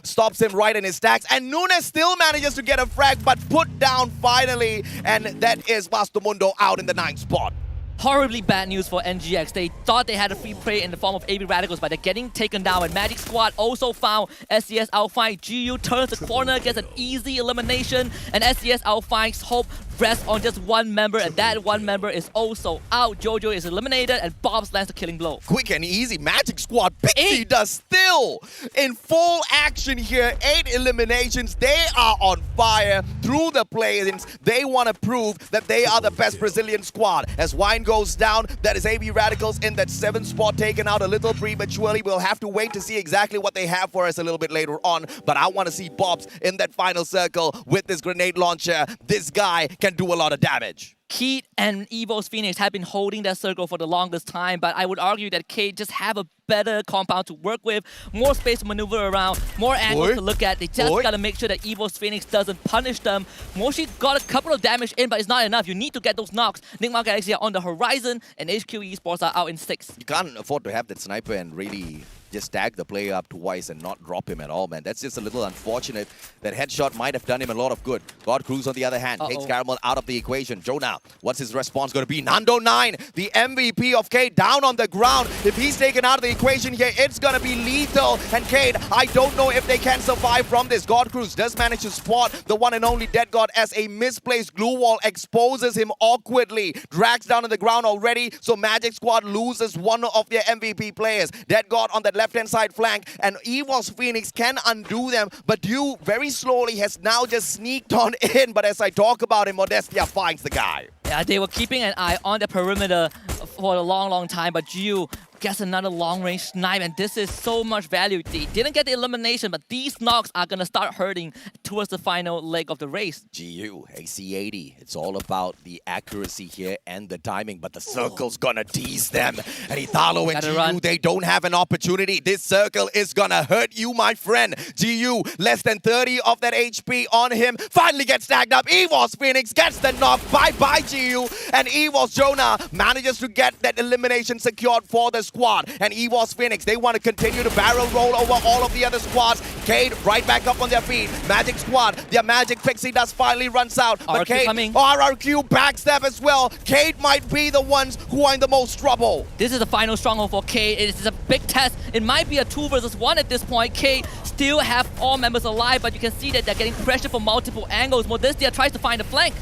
stops him right in his stacks. And Nunes still manages to get a frag, but put down finally. And that is Vasto Mundo out in the 9th spot. Horribly bad news for NGX. They thought they had a free prey in the form of AB Radicals, but they're getting taken down. And Magic Squad also found SCS Outfight. GU turns the corner, gets an easy elimination, and SCS Outfight's hope rests on just one member, and that one member is also out. Jojo is eliminated, and Bobs lands the killing blow. Quick and easy. Magic Squad. Pixie does still in full action here. 8 eliminations. They are on fire through the play-ins. They want to prove that they are the best Brazilian squad. As Wine goes down, that is AB Radicals in that 7th spot, taken out a little prematurely. We'll have to wait to see exactly what they have for us a little bit later on. But I want to see Bobs in that final circle with this grenade launcher. This guy can do a lot of damage. Keat and Evo's Phoenix have been holding that circle for the longest time, but I would argue that Kate just have a better compound to work with, more space to maneuver around, more angles to look at. They just gotta make sure that Evo's Phoenix doesn't punish them. Moshi got a couple of damage in, but it's not enough. You need to get those knocks. Nigma Galaxy are on the horizon, and HQ Esports are out in 6. You can't afford to have that sniper and really just tag the player up twice and not drop him at all, man. That's just a little unfortunate. That headshot might have done him a lot of good. God Cruz, on the other hand, takes Caramel out of the equation. Jonah, what's his response going to be? Nando 9, the MVP of Cade, down on the ground. If he's taken out of the equation here, it's going to be lethal. And Cade, I don't know if they can survive from this. God Cruz does manage to spot the one and only Dead God as a misplaced glue wall exposes him awkwardly. Drags down on the ground already, so Magic Squad loses one of their MVP players. Dead God on that left-hand side flank, and Evo's Phoenix can undo them, but Dew very slowly has now just sneaked on in. But as I talk about him, Modestia finds the guy. Yeah, they were keeping an eye on the perimeter for a long time, but Dew gets another long-range snipe, and this is so much value. They didn't get the elimination, but these knocks are going to start hurting towards the final leg of the race. GU, AC80, it's all about the accuracy here and the timing, but the circle's gonna tease them. And Italo and GU, they don't have an opportunity. This circle is gonna hurt you, my friend. GU, less than 30 of that HP on him, finally gets tagged up. Evo's Phoenix gets the knock. Bye-bye, GU. And Evo's Jonah manages to get that elimination secured for the squad. And Evo's Phoenix, they want to continue to barrel roll over all of the other squads. Cade right back up on their feet. Magic Squad, their Magic Pixie Dust finally runs out. But RRQ Cade, coming. RRQ backstab as well. Cade might be the ones who are in the most trouble. This is the final stronghold for Cade. It is a big test. It might be a 2 versus 1 at this point. Cade still have all members alive, but you can see that they're getting pressure from multiple angles. Modestia tries to find a flank.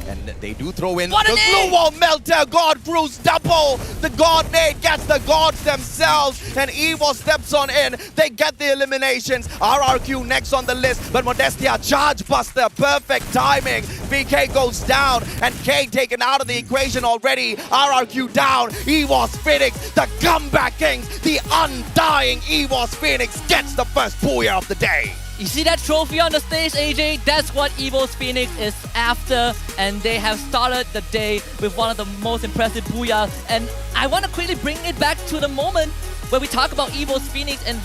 And they do throw in What the an glue aim! wall melter. God Cruise double. The God Nade gets the gods themselves. And Evo steps on in. They get the eliminations. RRQ next on the list. But Modestia charge buster. Perfect timing. VK goes down. And K taken out of the equation already. RRQ down. EVOS Phoenix, the comeback kings. The undying EVOS Phoenix gets the first booyah of the day. You see that trophy on the stage, AJ? That's what EVO's Phoenix is after, and they have started the day with one of the most impressive booyahs. And I want to quickly bring it back to the moment where we talk about EVO's Phoenix and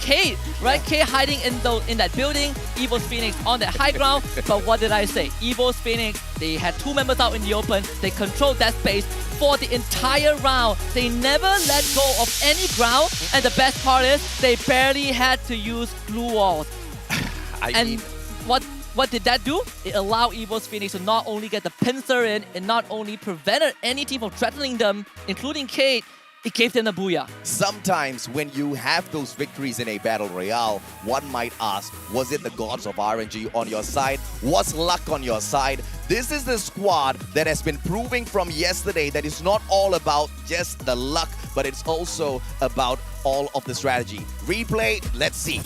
Cade, right? Cade hiding in that building, EVO's Phoenix on that high ground. But what did I say? EVO's Phoenix, they had 2 members out in the open. They controlled that space for the entire round. They never let go of any ground, and the best part is they barely had to use glue walls. What did that do? It allowed EVO's Phoenix to not only get the pincer in, and not only prevented any team from threatening them, including Cade, it gave them the booyah. Sometimes when you have those victories in a battle royale, one might ask, was it the gods of RNG on your side? Was luck on your side? This is the squad that has been proving from yesterday that it's not all about just the luck, but it's also about all of the strategy. Replay, let's see.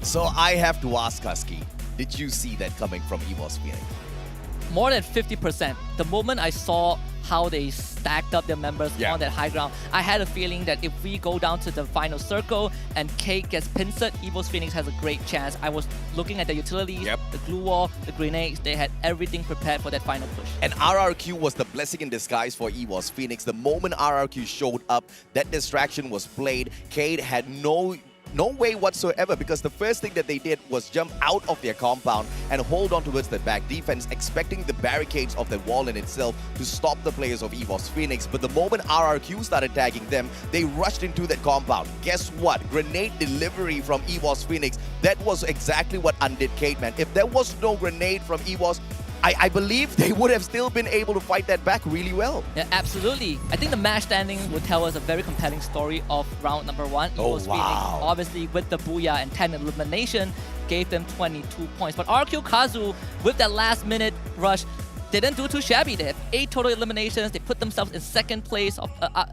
So I have to ask Husky, did you see that coming from EVOS Phoenix? More than 50%. The moment I saw how they stacked up their members on that high ground, I had a feeling that if we go down to the final circle and Cade gets pincered, EVO's Phoenix has a great chance. I was looking at the utilities, the glue wall, the grenades. They had everything prepared for that final push. And RRQ was the blessing in disguise for EVOS Phoenix. The moment RRQ showed up, that distraction was played. Cade had no way whatsoever, because the first thing that they did was jump out of their compound and hold on towards the back defense, expecting the barricades of the wall in itself to stop the players of EVOS Phoenix. But the moment RRQ started tagging them, they rushed into that compound. Guess what? Grenade delivery from EVOS Phoenix. That was exactly what undid Cade, man. If there was no grenade from EVOS, I believe they would have still been able to fight that back really well. Yeah, absolutely. I think the match standing would tell us a very compelling story of round number 1. EVO's Phoenix, obviously with the booyah and 10 elimination, gave them 22 points. But RQ Kazu, with that last minute rush, didn't do too shabby. They had 8 total eliminations. They put themselves in second place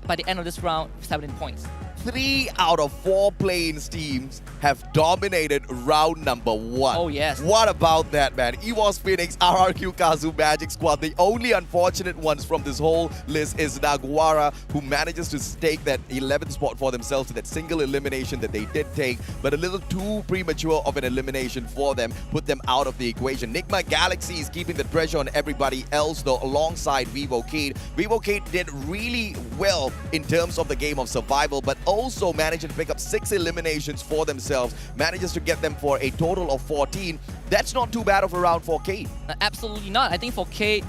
by the end of this round, 17 points. 3 out of 4 Plains teams have dominated round number 1. Oh, yes. What about that, man? EVOS Phoenix, RRQ Kazu, Magic Squad. The only unfortunate ones from this whole list is Naguara, who manages to stake that 11th spot for themselves to that single elimination that they did take, but a little too premature of an elimination for them, put them out of the equation. Nigma Galaxy is keeping the pressure on everybody else, though, alongside Vivo Cade. Vivo Cade did really well in terms of the game of survival, but also managed to pick up 6 eliminations for themselves, manages to get them for a total of 14. That's not too bad of a round for Cade. Absolutely not. I think for Cade,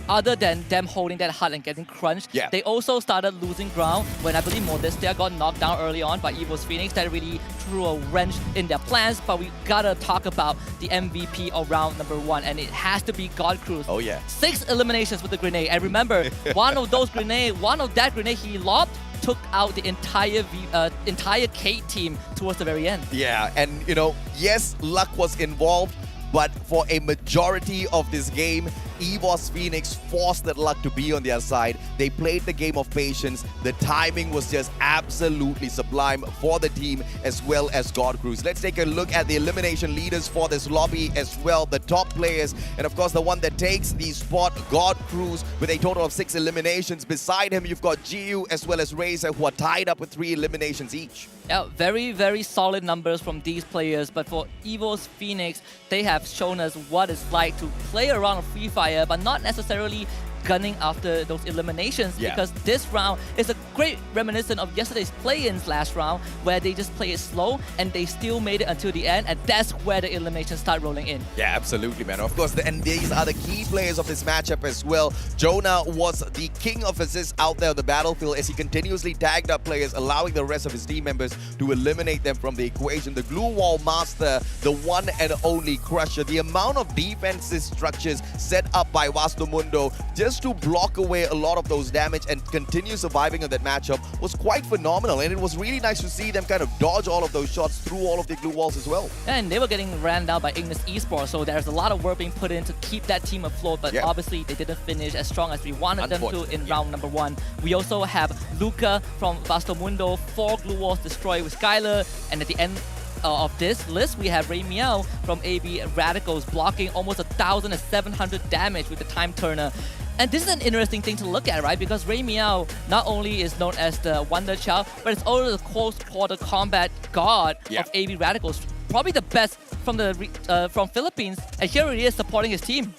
other than them holding that hut and getting crunched, they also started losing ground when I believe Modestia got knocked down early on by EVO's Phoenix. That really threw a wrench in their plans, but we gotta talk about the MVP of round number 1, and it has to be God Cruz. Oh yeah. 6 eliminations with the grenade. And remember, one of that grenade he lobbed took out the entire Kate team towards the very end. Yeah, and you know, yes, luck was involved, but for a majority of this game, EVOS Phoenix forced that luck to be on their side. They played the game of patience. The timing was just absolutely sublime for the team as well as God Cruz. Let's take a look at the elimination leaders for this lobby as well, the top players, and of course the one that takes the spot, God Cruz, with a total of 6 eliminations. Beside him, you've got Giu as well as Razor, who are tied up with 3 eliminations each. Yeah, very, very solid numbers from these players. But for EVOS Phoenix, they have shown us what it's like to play around a Free Fire, but not necessarily gunning after those eliminations, because this round is a great reminiscent of yesterday's play-ins last round, where they just play it slow and they still made it until the end, and that's where the eliminations start rolling in. Yeah, absolutely, man. Of course, and these are the key players of this matchup as well. Jonah was the king of assists out there on the battlefield as he continuously tagged up players, allowing the rest of his team members to eliminate them from the equation. The glue wall master, the one and only Crusher. The amount of defensive structures set up by Vastomundo just to block away a lot of those damage and continue surviving in that matchup was quite phenomenal, and it was really nice to see them kind of dodge all of those shots through all of the glue walls as well. And they were getting ran down by Ignis Esports, so there's a lot of work being put in to keep that team afloat, but obviously they didn't finish as strong as we wanted them to in round number 1. We also have Luca from Vastomundo, 4 glue walls destroyed with Skylar, and at the end of this list, we have Ray Meow from AB Radicals blocking almost 1,700 damage with the time turner. And this is an interesting thing to look at, right? Because Ray Meow not only is known as the Wonder Child, but it's also the close quarter combat god of AB Radicals. Probably the best from Philippines, and here he is supporting his team.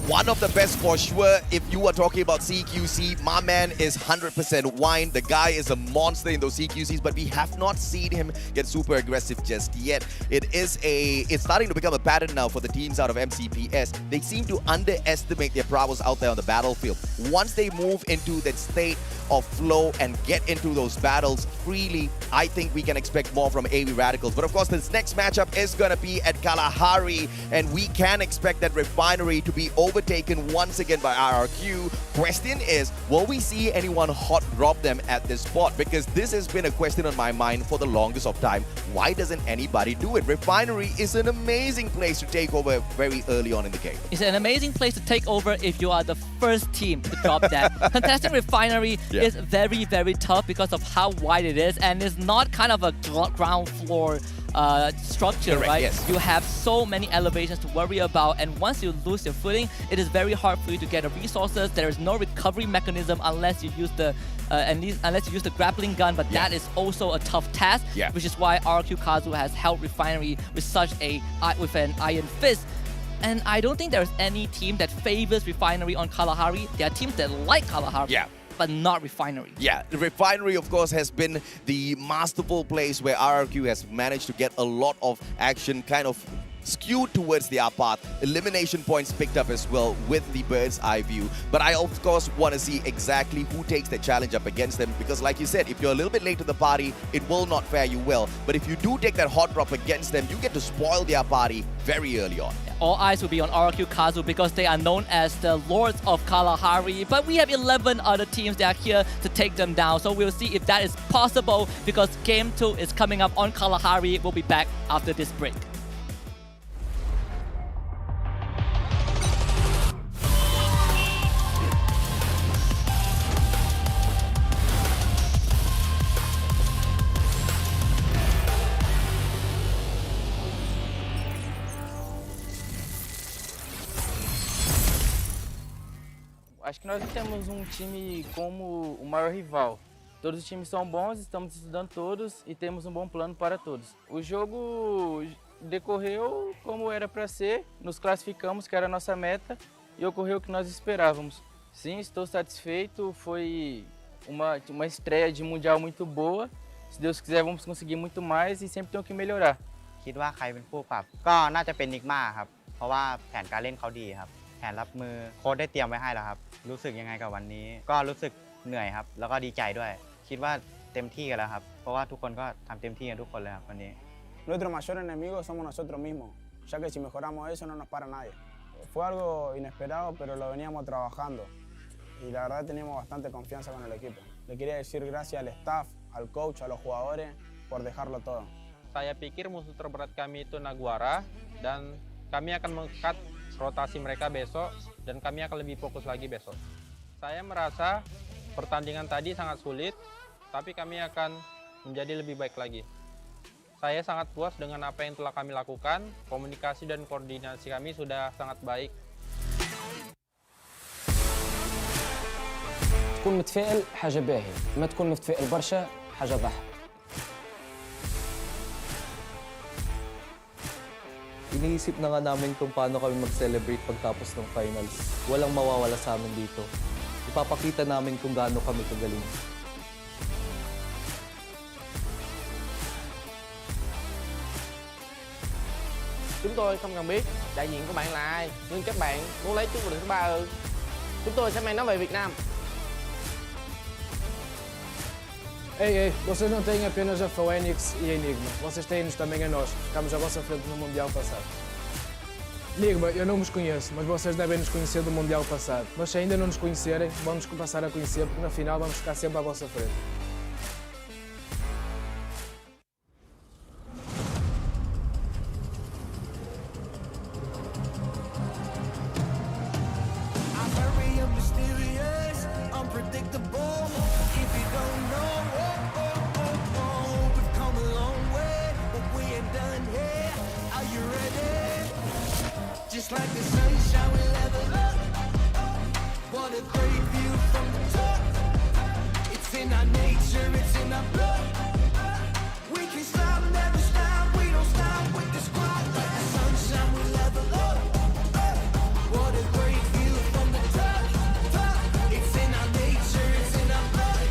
One of the best for sure. If you are talking about CQC, my man is 100% wine. The guy is a monster in those CQCs, but we have not seen him get super aggressive just yet. It's starting to become a pattern now for the teams out of MCPS. They seem to underestimate their prowess out there on the battlefield. Once they move into that state of flow and get into those battles freely, I think we can expect more from AB Radicals. But of course, this next matchup is going to be at Kalahari, and we can expect that Refinery to be overtaken once again by RRQ. Question is, will we see anyone hot drop them at this spot? Because this has been a question on my mind for the longest of time. Why doesn't anybody do it? Refinery is an amazing place to take over very early on in the game. It's an amazing place to take over if you are the first team to drop that. Contesting Refinery is very, very tough because of how wide it is, and it's not kind of a ground floor structure, right? Yes. You have so many elevations to worry about, and once you lose your footing, it is very hard for you to get the resources. There is no recovery mechanism unless you use the grappling gun, but that is also a tough task, which is why RQ Kazu has held Refinery with an iron fist. And I don't think there's any team that favors Refinery on Kalahari. There are teams that like Kalahari, but not Refinery. Yeah, the Refinery, of course, has been the masterful place where RRQ has managed to get a lot of action kind of skewed towards their path. Elimination points picked up as well with the bird's eye view. But I, of course, want to see exactly who takes the challenge up against them, because like you said, if you're a little bit late to the party, it will not fare you well. But if you do take that hot drop against them, you get to spoil their party very early on. All eyes will be on RQ Kazu because they are known as the Lords of Kalahari, but we have 11 other teams that are here to take them down. So we'll see if that is possible, because Game 2 is coming up on Kalahari. We'll be back after this break. Acho que nós não temos um time como o maior rival. Todos os times são bons, estamos estudando todos e temos um bom plano para todos. O jogo decorreu como era para ser, nos classificamos, que era a nossa meta, e ocorreu o que nós esperávamos. Sim, estou satisfeito, foi uma estreia de mundial muito boa. Se Deus quiser, vamos conseguir muito mais e sempre tem que melhorar. คิดว่าใครเป็นผู้ปรับก็น่าจะเป็นนิกมาครับเพราะว่าแผนการเล่นเขาดีครับแผนรับมือโค้ชได้เตรียมไว้ให้แล้วครับรู้สึกยังไงกับวันนี้ก็รู้สึกเหนื่อยครับแล้วก็ดีใจด้วยคิดว่าเต็มที่กันแล้วครับเพราะว่าทุกคนก็ทำเต็มที่กันทุกคนเลยครับวันนี้ Nuestro mayor enemigo somos nosotros mismos, ya que si mejoramos eso no nos para nadie. Fue algo inesperado, pero lo veníamos trabajando y la verdad teníamos bastante confianza con el equipo. Le quería decir gracias al staff, al coach, a los jugadores por dejarlo todo. Saya pikir musuh terberat kami itu Naguara dan kami akan meng-cut rotasi mereka besok dan kami akan lebih fokus lagi besok. Saya merasa pertandingan tadi sangat sulit, tapi kami akan menjadi lebih baik lagi. Saya sangat puas dengan apa yang telah kami lakukan, komunikasi dan koordinasi kami sudah sangat baik. تكون متفائل حاجة باهية، ما تكون متفائل برشا حاجة ضحك. Iniisip na nga namin kung paano kami mag-celebrate pagtapos ng finals. Walang mawawala sa amin dito. Ipapakita namin kung gaano kami kagaling. Chúng tôi không cần biết đại diện của bạn là ai, nhưng các bạn muốn lấy chức vô địch thứ 3 ư? Chúng tôi sẽ mang nó về Việt Nam. Ei, vocês não têm apenas a Phoenix e a Enigma. Vocês têm-nos também a nós. Ficámos à vossa frente no Mundial passado. Enigma, eu não vos conheço, mas vocês devem nos conhecer do Mundial passado. Mas se ainda não nos conhecerem, vão-nos passar a conhecer, porque na final vamos ficar sempre à vossa frente. I'm very mysterious, unpredictable. If you don't know, we've come a long way, but we ain't done here. Are you ready? Just like the sunshine, we level up. What a great view from the top. It's in our nature, it's in our blood. We can stop, never stop. We don't stop with the squad. Like the sunshine, we level up. What a great view from the top. It's in our nature, it's in our blood.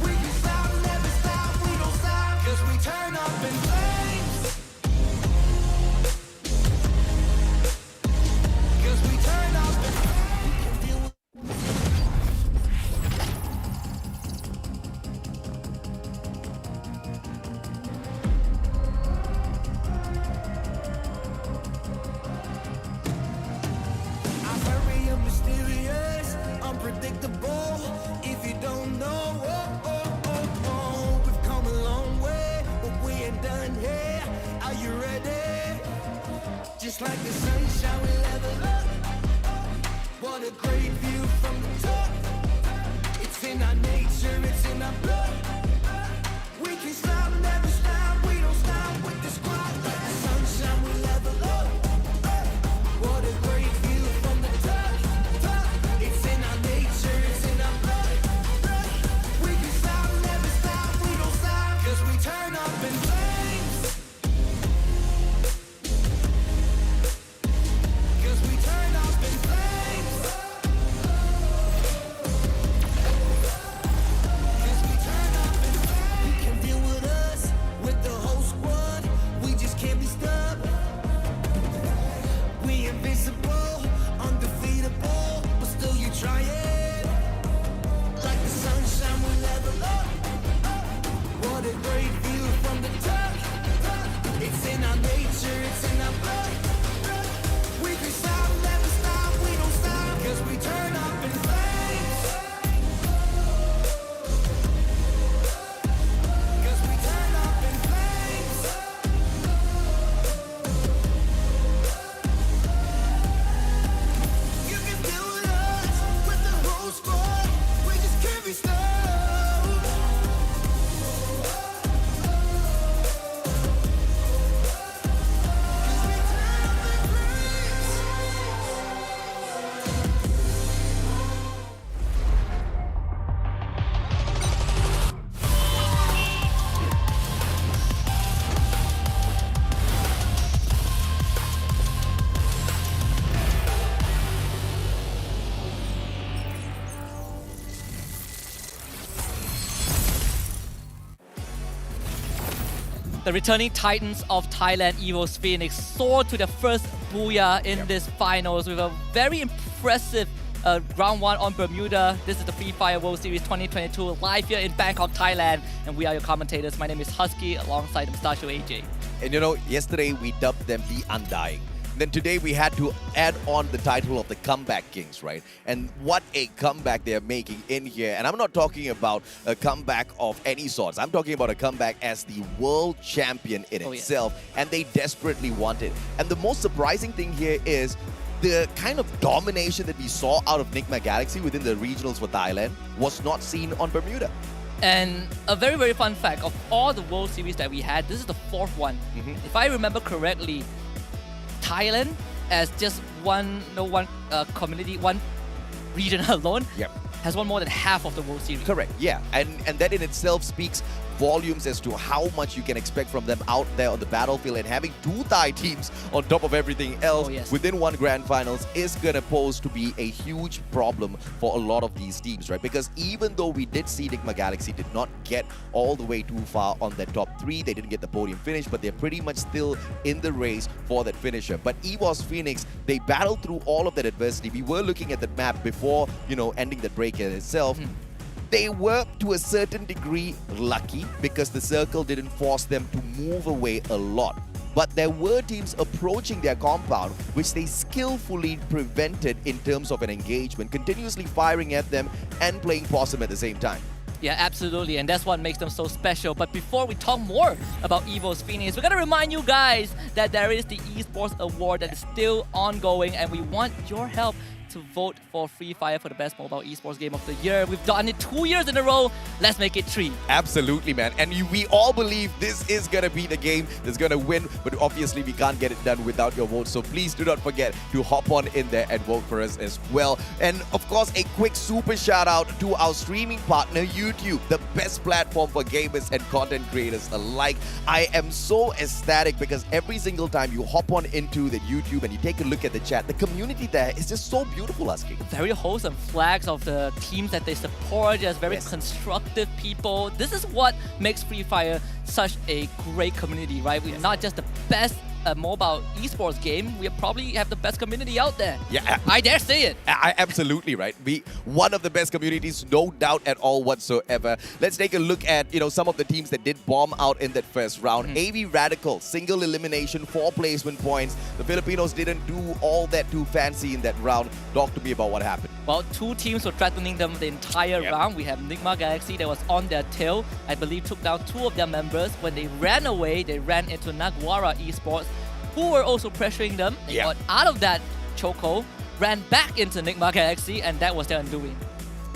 We can stop, never stop. We don't stop, 'cause we turn up in flames. 'Cause we turn up in I'm very mysterious, unpredictable. If you don't know, we've come a long way, but we ain't done here. Are you ready? Just like the sunshine, we level up. What a great view from the top. It's in our nature, it's in our blood. We can stop, never stop. We don't stop with the squad. Like the sunshine, we level up. What a great view from the top. It's in our nature, it's in our blood. We can stop, never stop. We don't stop, 'cause we turn up in flames. 'Cause we turn up in flames. 'Cause we turn up in flames. You can deal with us, with the whole squad. We just can't be stopped. We invincible, undefeatable, but still you try it. Like the sunshine, we level up. What a great view from the top. It's in our nature, it's in our blood. We can stop, never stop, we don't stop, 'cause we turn up in flames. 'Cause we turn up in flames. You can deal with us, with the whole squad. We just can't be stopped. The returning Titans of Thailand, Evo's Phoenix, soared to the first booyah in this finals with a very impressive round 1 on Bermuda. This is the Free Fire World Series 2022 live here in Bangkok, Thailand. And we are your commentators. My name is Husky alongside Mustachio AJ. And you know, yesterday we dubbed them the Undying. then today we had to add on the title of the Comeback Kings, right? And what a comeback they're making in here. And I'm not talking about a comeback of any sorts. I'm talking about a comeback as the world champion in itself. And they desperately want it. And the most surprising thing here is the kind of domination that we saw out of Nigma Galaxy within the regionals for Thailand was not seen on Bermuda. And a very, very fun fact, of all the World Series that we had, this is the fourth one. If I remember correctly, Thailand as just one community, one region alone, has won more than half of the World Series. Correct, yeah. And that in itself speaks volumes as to how much you can expect from them out there on the battlefield, and having two Thai teams on top of everything else within one grand finals is going to pose to be a huge problem for a lot of these teams, right? Because even though we did see Nigma Galaxy did not get all the way too far on that top three, they didn't get the podium finish, but they're pretty much still in the race for that finisher. But EVOS Phoenix, they battled through all of that adversity. We were looking at the map before, ending the break in itself. They were, to a certain degree, lucky because the circle didn't force them to move away a lot. But there were teams approaching their compound, which they skillfully prevented in terms of an engagement, continuously firing at them and playing possum at the same time. Yeah, absolutely, and that's what makes them so special. But before we talk more about EVOS Phoenix, we're gonna remind you guys that there is the Esports Award that is still ongoing, and we want your help to vote for Free Fire for the best mobile esports game of the year. We've done it 2 years in a row. Let's make it 3. Absolutely, man. And we all believe this is going to be the game that's going to win, but obviously we can't get it done without your vote. So please do not forget to hop on in there and vote for us as well. And of course, a quick super shout out to our streaming partner, YouTube, the best platform for gamers and content creators alike. I am so ecstatic because every single time you hop on into the YouTube and you take a look at the chat, the community there is just so beautiful, Husky. Very wholesome flags of the teams that they support, just very constructive people. This is what makes Free Fire such a great community, right? We're not just the best mobile esports game, we probably have the best community out there. Yeah, I dare say it. Absolutely, right? One of the best communities, no doubt at all whatsoever. Let's take a look at some of the teams that did bomb out in that first round. AV Radical, single elimination, 4 placement points. The Filipinos didn't do all that too fancy in that round. Talk to me about what happened. Well, 2 teams were threatening them the entire round. We have Nigma Galaxy that was on their tail. I believe took down 2 of their members. When they ran away, they ran into Nagwara Esports, who were also pressuring them. They got out of that chokehold, ran back into Nigma Galaxy, and that was their undoing.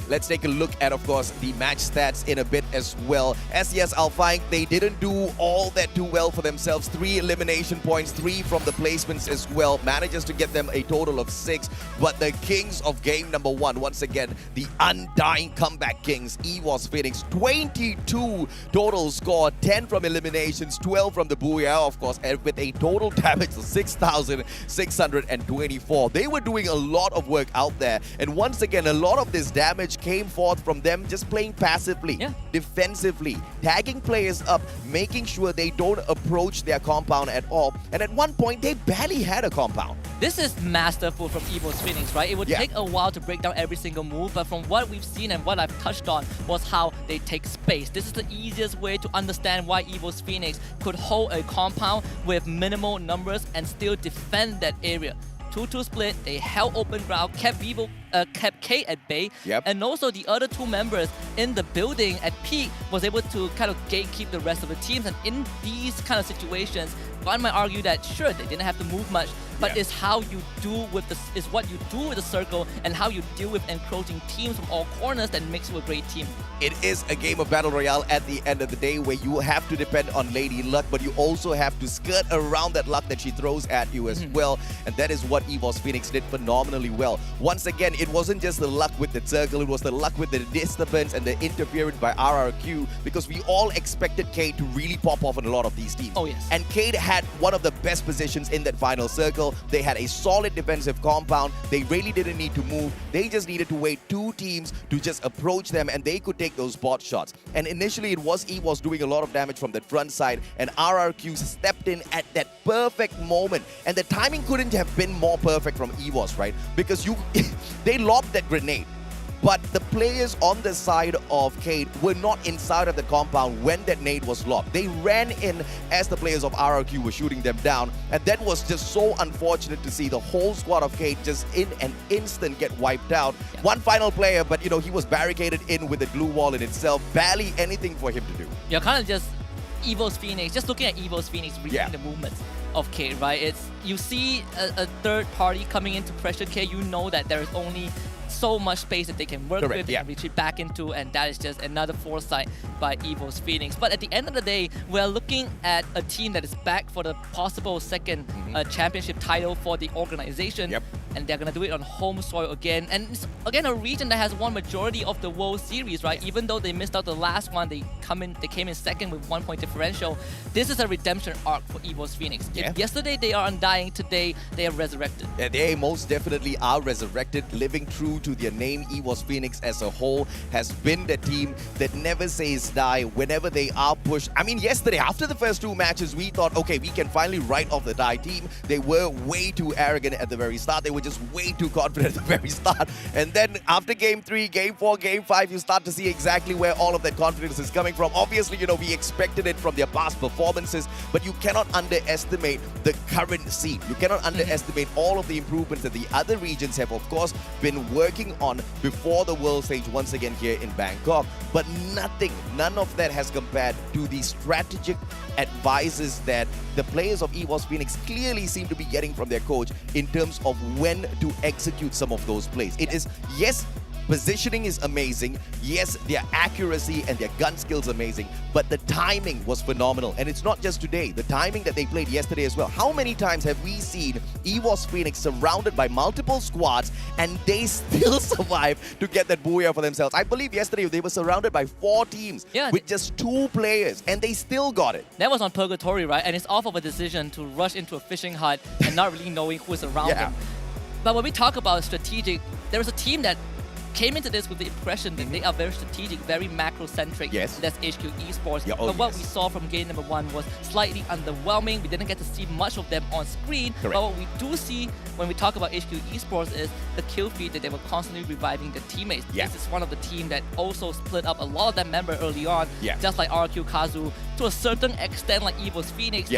Let's take a look at, of course, the match stats in a bit as well. SES Alpha, they didn't do all that too well for themselves. 3 elimination points, 3 from the placements as well. Manages to get them a total of 6. But the kings of game number 1, once again, the undying comeback kings, EVOS Phoenix, 22 total score, 10 from eliminations, 12 from the Booyah, of course, and with a total damage of 6,624. They were doing a lot of work out there. And once again, a lot of this damage came forth from them just playing passively, defensively, tagging players up, making sure they don't approach their compound at all. And at one point, they barely had a compound. This is masterful from EVOS Phoenix, right? It would take a while to break down every single move, but from what we've seen and what I've touched on was how they take space. This is the easiest way to understand why EVOS Phoenix could hold a compound with minimal numbers and still defend that area. 2-2 split, they held open ground, kept K at bay, and also the other 2 members in the building at peak was able to kind of gatekeep the rest of the teams. And in these kind of situations, one might argue that sure, they didn't have to move much, but it's how you do with the what you do with the circle and how you deal with encroaching teams from all corners that makes you a great team. It is a game of Battle Royale at the end of the day where you have to depend on Lady Luck, but you also have to skirt around that luck that she throws at you as well. And that is what EVOS Phoenix did phenomenally well. Once again, it wasn't just the luck with the circle, it was the luck with the disturbance and the interference by RRQ, because we all expected Cade to really pop off on a lot of these teams. Oh, yes. And Cade had one of the best positions in that final circle. They had a solid defensive compound. They really didn't need to move. They just needed to wait 2 teams to just approach them, and they could take those bot shots. And initially, it was EVOS doing a lot of damage from that front side, and RRQ stepped in at that perfect moment. And the timing couldn't have been more perfect from EVOS, right? Because they lobbed that grenade. But the players on the side of Kate were not inside of the compound when that nade was lobbed. They ran in as the players of RRQ were shooting them down, and that was just so unfortunate to see the whole squad of Kate just in an instant get wiped out. Yeah. One final player, but you know, he was barricaded in with the glue wall in itself. Barely anything for him to do. You're kind of just Evo's Phoenix, just looking at Evo's Phoenix reading the movements of Kate, right? It's you see a third party coming in to pressure Kate, you know that there is only so much space that they can work with, they can retreat back into, and that is just another foresight by Evo's Phoenix. But at the end of the day, we're looking at a team that is back for the possible second championship title for the organization. And they're going to do it on home soil again. And it's, again, a region that has won majority of the World Series, right? Even though they missed out the last one, they came in second with 1 point differential. This is a redemption arc for Evo's Phoenix. If yesterday they are undying, today they are resurrected. Yeah, they most definitely are resurrected, living true to their name. Evo's Phoenix as a whole has been the team that never says die whenever they are pushed. I mean, yesterday, after the first 2 matches, we thought, okay, we can finally write off the die team. They were way too arrogant at the very start. They were just way too confident at the very start. And then after Game 3, Game 4, Game 5, you start to see exactly where all of that confidence is coming from. Obviously, you know, we expected it from their past performances, but you cannot underestimate the current scene. You cannot underestimate all of the improvements that the other regions have, of course, been working on before the world stage once again here in Bangkok. But none of that has compared to the strategic advices that the players of Evo's Phoenix clearly seem to be getting from their coach in terms of when to execute some of those plays. It is, yes, positioning is amazing. Yes, their accuracy and their gun skills amazing, but the timing was phenomenal. And it's not just today, the timing that they played yesterday as well. How many times have we seen Evo's Phoenix surrounded by multiple squads and they still survive to get that booyah for themselves? I believe yesterday they were surrounded by 4 teams with just 2 players and they still got it. That was on Purgatory, right? And it's off of a decision to rush into a fishing hut and not really knowing who's around them. But when we talk about strategic, there was a team that came into this with the impression that they are very strategic, very macro-centric. That's HQ Esports. But what we saw from game number 1 was slightly underwhelming. We didn't get to see much of them on screen. But what we do see when we talk about HQ Esports is the kill feed that they were constantly reviving their teammates. This is one of the team that also split up a lot of that member early on, just like RQ Kazu, to a certain extent like Evo's Phoenix.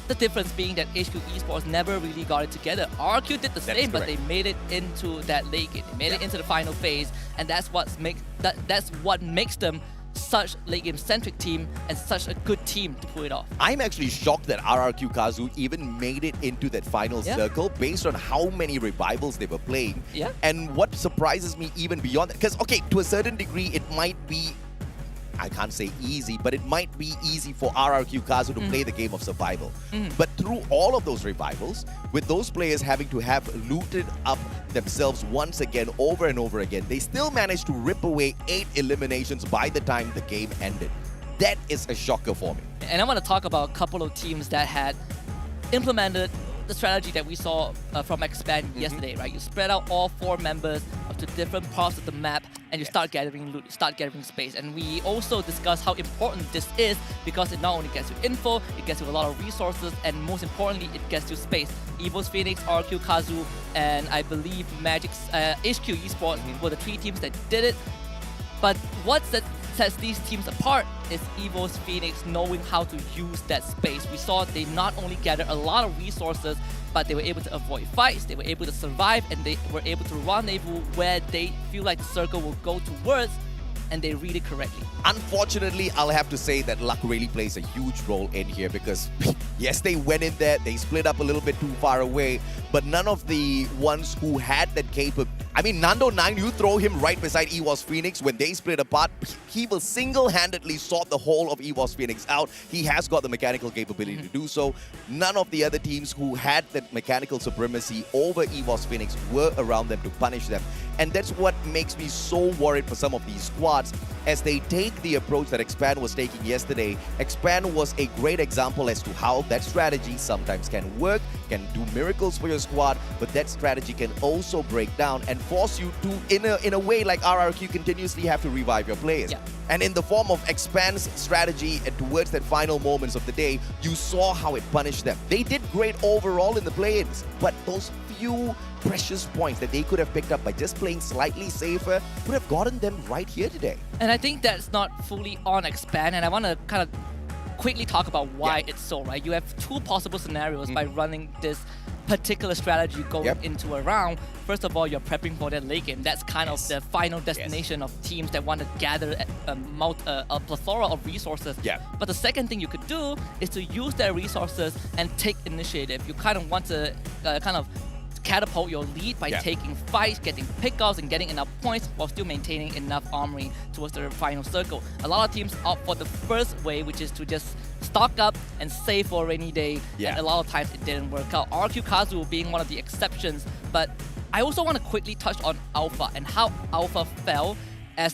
The difference being that HQ Esports never really got it together. RQ did the same, but they made it into that late game. They made it into the final phase, and that's what makes them such late game centric team and such a good team to pull it off. I'm actually shocked that RRQ Kazu even made it into that final circle based on how many revivals they were playing. And what surprises me even beyond that, because okay, to a certain degree it might be, I can't say easy, but it might be easy for RRQ Kazu to play the game of survival. But through all of those revivals, with those players having to have looted up themselves once again, over and over again, they still managed to rip away 8 eliminations by the time the game ended. That is a shocker for me. And I want to talk about a couple of teams that had implemented the strategy that we saw from Expand yesterday, right? You spread out all 4 members to different parts of the map and you start gathering loot, you start gathering space. And we also discussed how important this is because it not only gets you info, it gets you a lot of resources, and most importantly, it gets you space. Evo's Phoenix, RQ Kazu, and I believe Magic's HQ Esports were the 3 teams that did it. But what sets these teams apart is Evo's Phoenix knowing how to use that space. We saw they not only gathered a lot of resources, but they were able to avoid fights, they were able to survive, and they were able to rendezvous where they feel like the circle will go towards, and they read it correctly. Unfortunately, I'll have to say that luck really plays a huge role in here because, yes, they went in there, they split up a little bit too far away, but none of the ones who had that capability. I mean, Nando 9, you throw him right beside Evo's Phoenix. When they split apart, he will single-handedly sort the whole of Evo's Phoenix out. He has got the mechanical capability to do so. None of the other teams who had that mechanical supremacy over Evo's Phoenix were around them to punish them. And that's what makes me so worried for some of these squads as they take the approach that Expand was taking yesterday. Expand was a great example as to how that strategy sometimes can work, can do miracles for your squad, but that strategy can also break down and force you to, in a way like RRQ, continuously have to revive your players. And in the form of Expand's strategy and towards that final moments of the day, you saw how it punished them. They did great overall in the play-ins, but those few precious points that they could have picked up by just playing playing slightly safer, would have gotten them right here today. And I think that's not fully on expand, and I want to kind of quickly talk about why it's so, right? You have two possible scenarios by running this particular strategy going into a round. First of all, you're prepping for that late game. That's kind of the final destination of teams that want to gather a plethora of resources. But the second thing you could do is to use their resources and take initiative. You kind of want to kind of catapult your lead by taking fights, getting pickoffs, and getting enough points while still maintaining enough armory towards the final circle. A lot of teams opt for the first way, which is to just stock up and save for a rainy day. And a lot of times it didn't work out. RQ Kazu being one of the exceptions. But I also want to quickly touch on Alpha and how Alpha fell as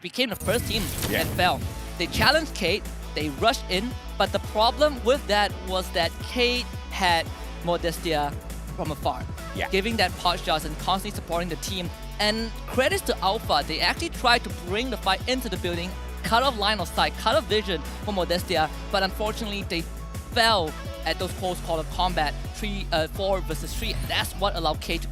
became the first team that fell. They challenged Kate, they rushed in, but the problem with that was that Kate had Modestia from afar, giving that pot shots and constantly supporting the team. And credits to Alpha, they actually tried to bring the fight into the building, cut off line of sight, cut off vision for Modestia, but unfortunately they fell at those close call of combat, 4 versus 3. And that's what allowed K to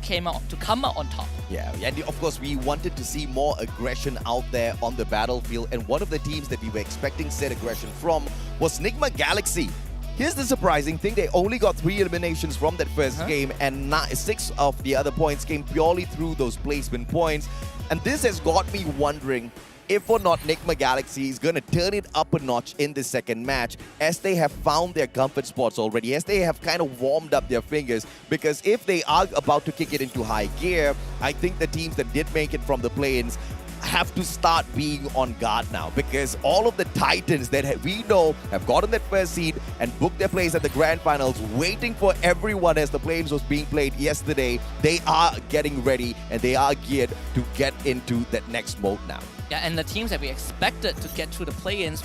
come out on top. Yeah, and of course we wanted to see more aggression out there on the battlefield, and one of the teams that we were expecting said aggression from was Nigma Galaxy. Here's the surprising thing, they only got 3 eliminations from that first game, and 6 of the other points came purely through those placement points. And this has got me wondering if or not Nigma Galaxy is going to turn it up a notch in the second match, as they have found their comfort spots already, as they have kind of warmed up their fingers. Because if they are about to kick it into high gear, I think the teams that did make it from the play-ins have to start being on guard now, because all of the titans that we know have gotten that first seed and booked their place at the grand finals, waiting for everyone as the play-ins was being played yesterday, they are getting ready and they are geared to get into that next mode now. Yeah, and the teams that we expected to get through the play-ins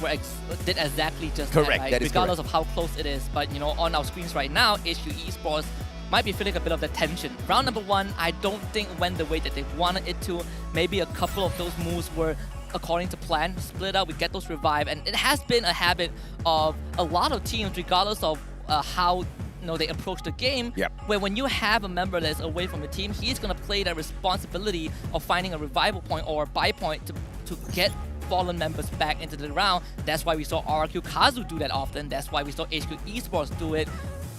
did exactly just correct, that, right? That is regardless correct. of how close it is. But you know, on our screens right now, HQ Esports might be feeling a bit of the tension. Round number 1, I don't think went the way that they wanted it to. Maybe a couple of those moves were according to plan. Split up, we get those revive, and it has been a habit of a lot of teams, regardless of how they approach the game, where when you have a member that's away from the team, he's going to play that responsibility of finding a revival point or a buy point to get fallen members back into the round. That's why we saw RQ Kazu do that often. That's why we saw HQ Esports do it.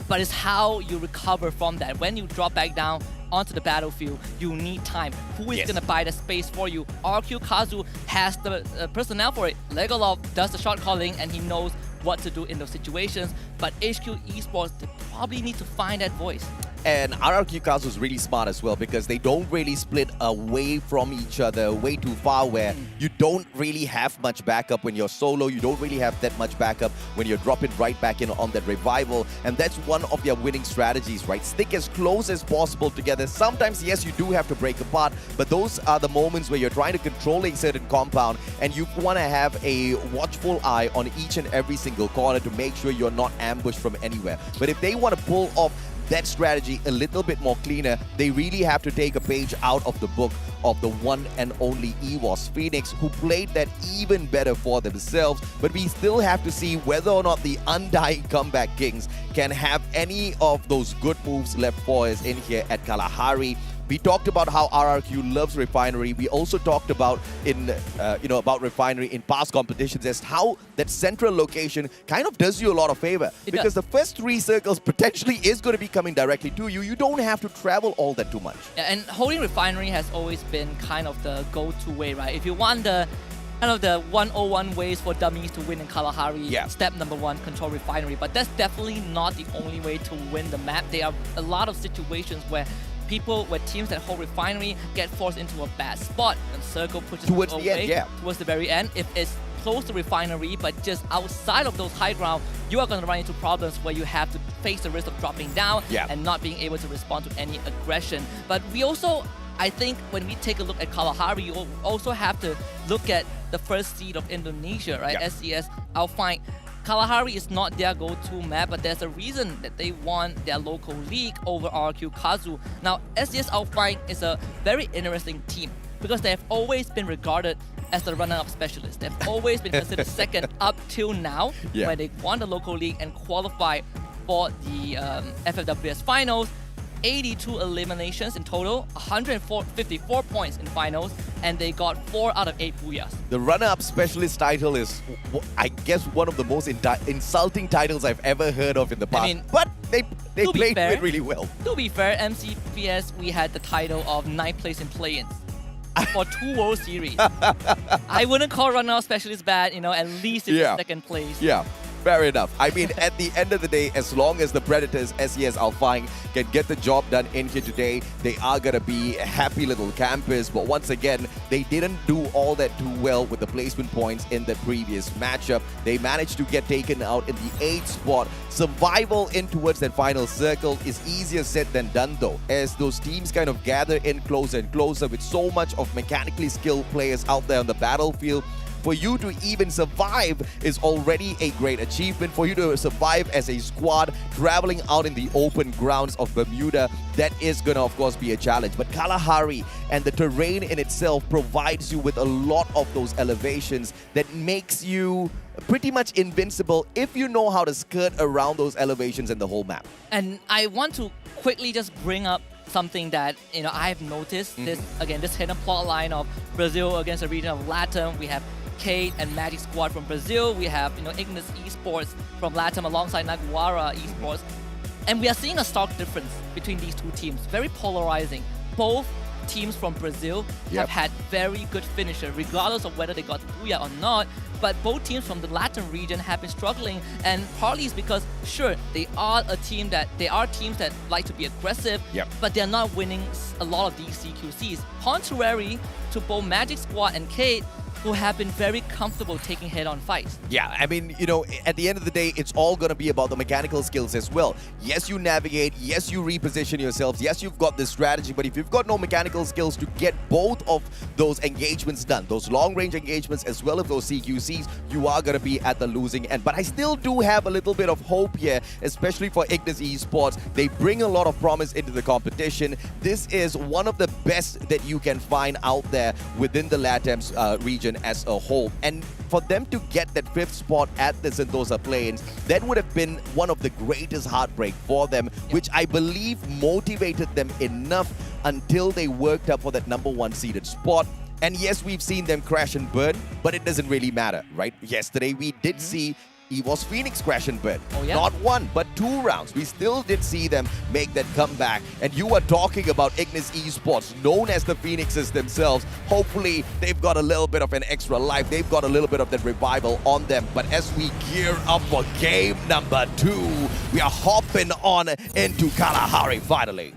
But it's how you recover from that. When you drop back down onto the battlefield, you need time. Who is going to buy the space for you? RQ Kazu has the personnel for it. Legolov does the shot calling, and he knows what to do in those situations. But HQ Esports, they probably need to find that voice. And RRQ Kazu is really smart as well, because they don't really split away from each other way too far, where you don't really have much backup when you're solo. You don't really have that much backup when you're dropping right back in on that revival. And that's one of their winning strategies, right? Stick as close as possible together. Sometimes, yes, you do have to break apart, but those are the moments where you're trying to control a certain compound, and you want to have a watchful eye on each and every single corner to make sure you're not ambushed from anywhere. But if they want to pull off that strategy a little bit more cleaner, they really have to take a page out of the book of the one and only EWOS Phoenix, who played that even better for themselves. But we still have to see whether or not the Undying Comeback Kings can have any of those good moves left for us in here at Kalahari. We talked about how RRQ loves Refinery. We also talked about about Refinery in past competitions, as how that central location kind of does you a lot of favor. Because the first 3 circles potentially is going to be coming directly to you. You don't have to travel all that too much. Yeah, and holding Refinery has always been kind of the go-to way, right? If you want the kind of the 101 ways for dummies to win in Kalahari, step number 1, control Refinery. But that's definitely not the only way to win the map. There are a lot of situations where teams that hold Refinery get forced into a bad spot, and Circle pushes towards away, the end, towards the very end. If it's close to Refinery but just outside of those high ground, you are going to run into problems where you have to face the risk of dropping down and not being able to respond to any aggression. But we also, I think, when we take a look at Kalahari, you also have to look at the first seed of Indonesia, right? SCS Alpine. Kalahari is not their go-to map, but there's a reason that they won their local league over RQ Kazu. Now, SCS Alpine is a very interesting team because they have always been regarded as the runner-up specialist. They've always been considered second up till now, where they won the local league and qualified for the FFWS finals. 82 eliminations in total, 154 points in finals, and they got 4 out of 8 Booyahs. The runner-up specialist title is, I guess, one of the most insulting titles I've ever heard of in the past. I mean, but they played fair, it really well. To be fair, MCPS, we had the title of 9th place in play-ins for 2 World Series. I wouldn't call runner-up specialist bad, at least it's second place. Yeah. Fair enough. I mean, at the end of the day, as long as the Predators, SES Alpine, can get the job done in here today, they are going to be a happy little campus. But once again, they didn't do all that too well with the placement points in the previous matchup. They managed to get taken out in the 8th spot. Survival in towards that final circle is easier said than done, though, as those teams kind of gather in closer and closer with so much of mechanically skilled players out there on the battlefield. For you to even survive is already a great achievement. For you to survive as a squad traveling out in the open grounds of Bermuda, that is going to, of course, be a challenge. But Kalahari and the terrain in itself provides you with a lot of those elevations that makes you pretty much invincible if you know how to skirt around those elevations in the whole map. And I want to quickly just bring up something that I've noticed. This hidden plot line of Brazil against the region of Latam. We have Kate and Magic Squad from Brazil. We have Ignis Esports from Latam alongside Naguara Esports. And we are seeing a stark difference between these two teams. Very polarizing. Both teams from Brazil have had very good finisher, regardless of whether they got Booyah or not. But both teams from the Latin region have been struggling, and partly it's because, sure, they are teams that like to be aggressive, but they're not winning a lot of these CQCs. Contrary to both Magic Squad and Kate, who have been very comfortable taking head-on fights. Yeah, I mean, at the end of the day, it's all going to be about the mechanical skills as well. Yes, you navigate. Yes, you reposition yourselves. Yes, you've got this strategy. But if you've got no mechanical skills to get both of those engagements done, those long-range engagements as well as those CQCs, you are going to be at the losing end. But I still do have a little bit of hope here, especially for Ignis Esports. They bring a lot of promise into the competition. This is one of the best that you can find out there within the LATAM region as a whole. And for them to get that 5th spot at the Sentosa Plains, that would have been one of the greatest heartbreak for them, which I believe motivated them enough until they worked up for that #1 seeded spot. And yes, we've seen them crash and burn, but it doesn't really matter, right? Yesterday, we did see EVOS Phoenix crash and burn. Not 1, but 2 rounds. We still did see them make that comeback. And you are talking about Ignis Esports, known as the Phoenixes themselves. Hopefully, they've got a little bit of an extra life. They've got a little bit of that revival on them. But as we gear up for game number 2, we are hopping on into Kalahari finally.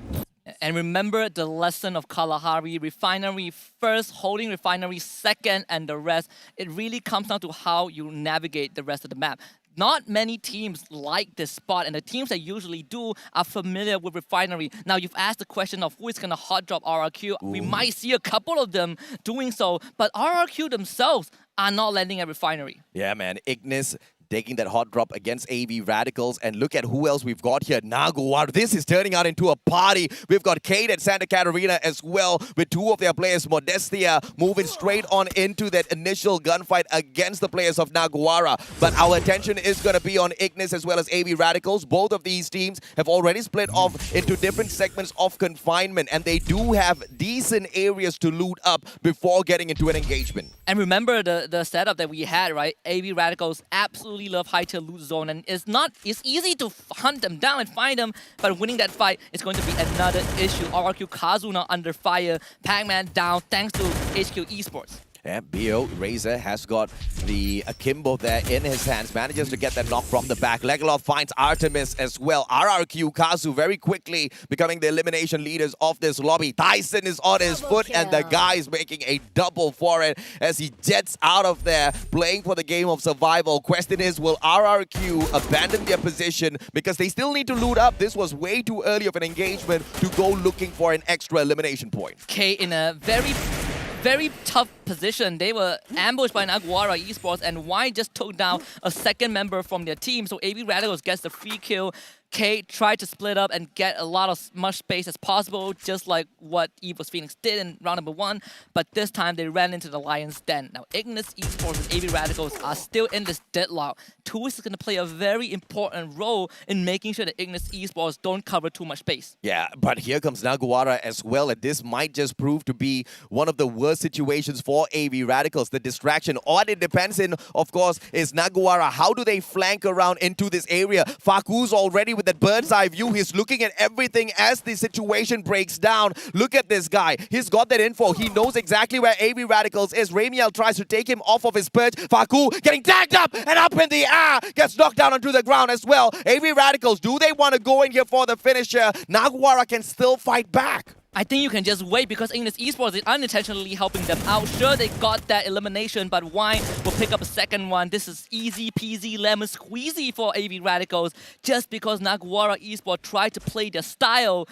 And remember the lesson of Kalahari: Refinery first, Holding Refinery second, and the rest. It really comes down to how you navigate the rest of the map. Not many teams like this spot, and the teams that usually do are familiar with Refinery. Now, you've asked the question of who is going to hot drop RRQ. We might see a couple of them doing so, but RRQ themselves are not landing at Refinery. Yeah, man. Ignis taking that hot drop against AV Radicals. And look at who else we've got here. Naguar. This is turning out into a party. We've got Kate at Santa Catarina as well, with 2 of their players, Modestia, moving straight on into that initial gunfight against the players of Naguara. But our attention is going to be on Ignis as well as AV Radicals. Both of these teams have already split off into different segments of confinement, and they do have decent areas to loot up before getting into an engagement. And remember the setup that we had, right? AV Radicals absolutely love high-tier loot zone, and it's easy to hunt them down and find them, but winning that fight is going to be another issue. RRQ Kazu now under fire, Pac-Man down thanks to HQ Esports. And BO Razor has got the Akimbo there in his hands, manages to get that knock from the back. Legalov finds Artemis as well. RRQ Kazu very quickly becoming the elimination leaders of this lobby. Tyson is on his foot, and the guy is making a double for it as he jets out of there, playing for the game of survival. Question is, will RRQ abandon their position because they still need to loot up? This was way too early of an engagement to go looking for an extra elimination point. K in a very tough position. They were ambushed by Naguara Esports, and Wine just took down a second member from their team. So AB Radicals gets the free kill. K tried to split up and get a lot of much space as possible, just like what EVOS Phoenix did in round number 1. But this time they ran into the Lion's Den. Now Ignis Esports and AB Radicals are still in this deadlock. Tools is going to play a very important role in making sure that Ignis Esports don't cover too much space. Yeah, but here comes Naguara as well, and this might just prove to be one of the worst situations for AB Radicals. The distraction, all it depends in, of course, is Naguara. How do they flank around into this area? Faku's already with that bird's eye view. He's looking at everything as the situation breaks down. Look at this guy. He's got that info. He knows exactly where AB Radicals is. Ramiel tries to take him off of his perch. Faku getting tagged up and up in the air. Gets knocked down onto the ground as well. AB Radicals, do they want to go in here for the finisher? Naguara can still fight back. I think you can just wait because Ignis Esports is unintentionally helping them out. Sure, they got that elimination, but Wine will pick up a second one. This is easy peasy lemon squeezy for AB Radicals just because Naguara Esports tried to play their style.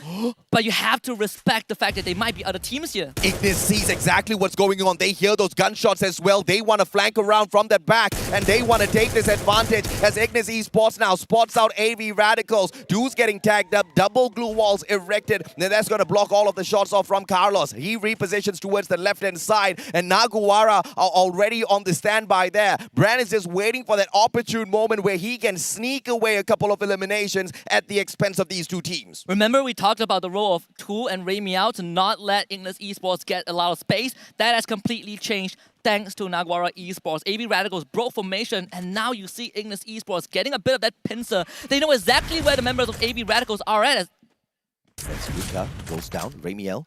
But you have to respect the fact that there might be other teams here. Ignis sees exactly what's going on. They hear those gunshots as well. They want to flank around from the back, and they want to take this advantage as Ignis Esports now spots out AB Radicals. Dude's getting tagged up, double glue walls erected. Now that's going to block all of the shots off from Carlos. He repositions towards the left-hand side, and Naguara are already on the standby there. Bran is just waiting for that opportune moment where he can sneak away a couple of eliminations at the expense of these two teams. Remember we talked about the role of Tool and Ray Meow to not let Ignis Esports get a lot of space? That has completely changed thanks to Naguara Esports. AB Radicals broke formation, and now you see Ignis Esports getting a bit of that pincer. They know exactly where the members of AB Radicals are at. As Luka goes down, Ramiel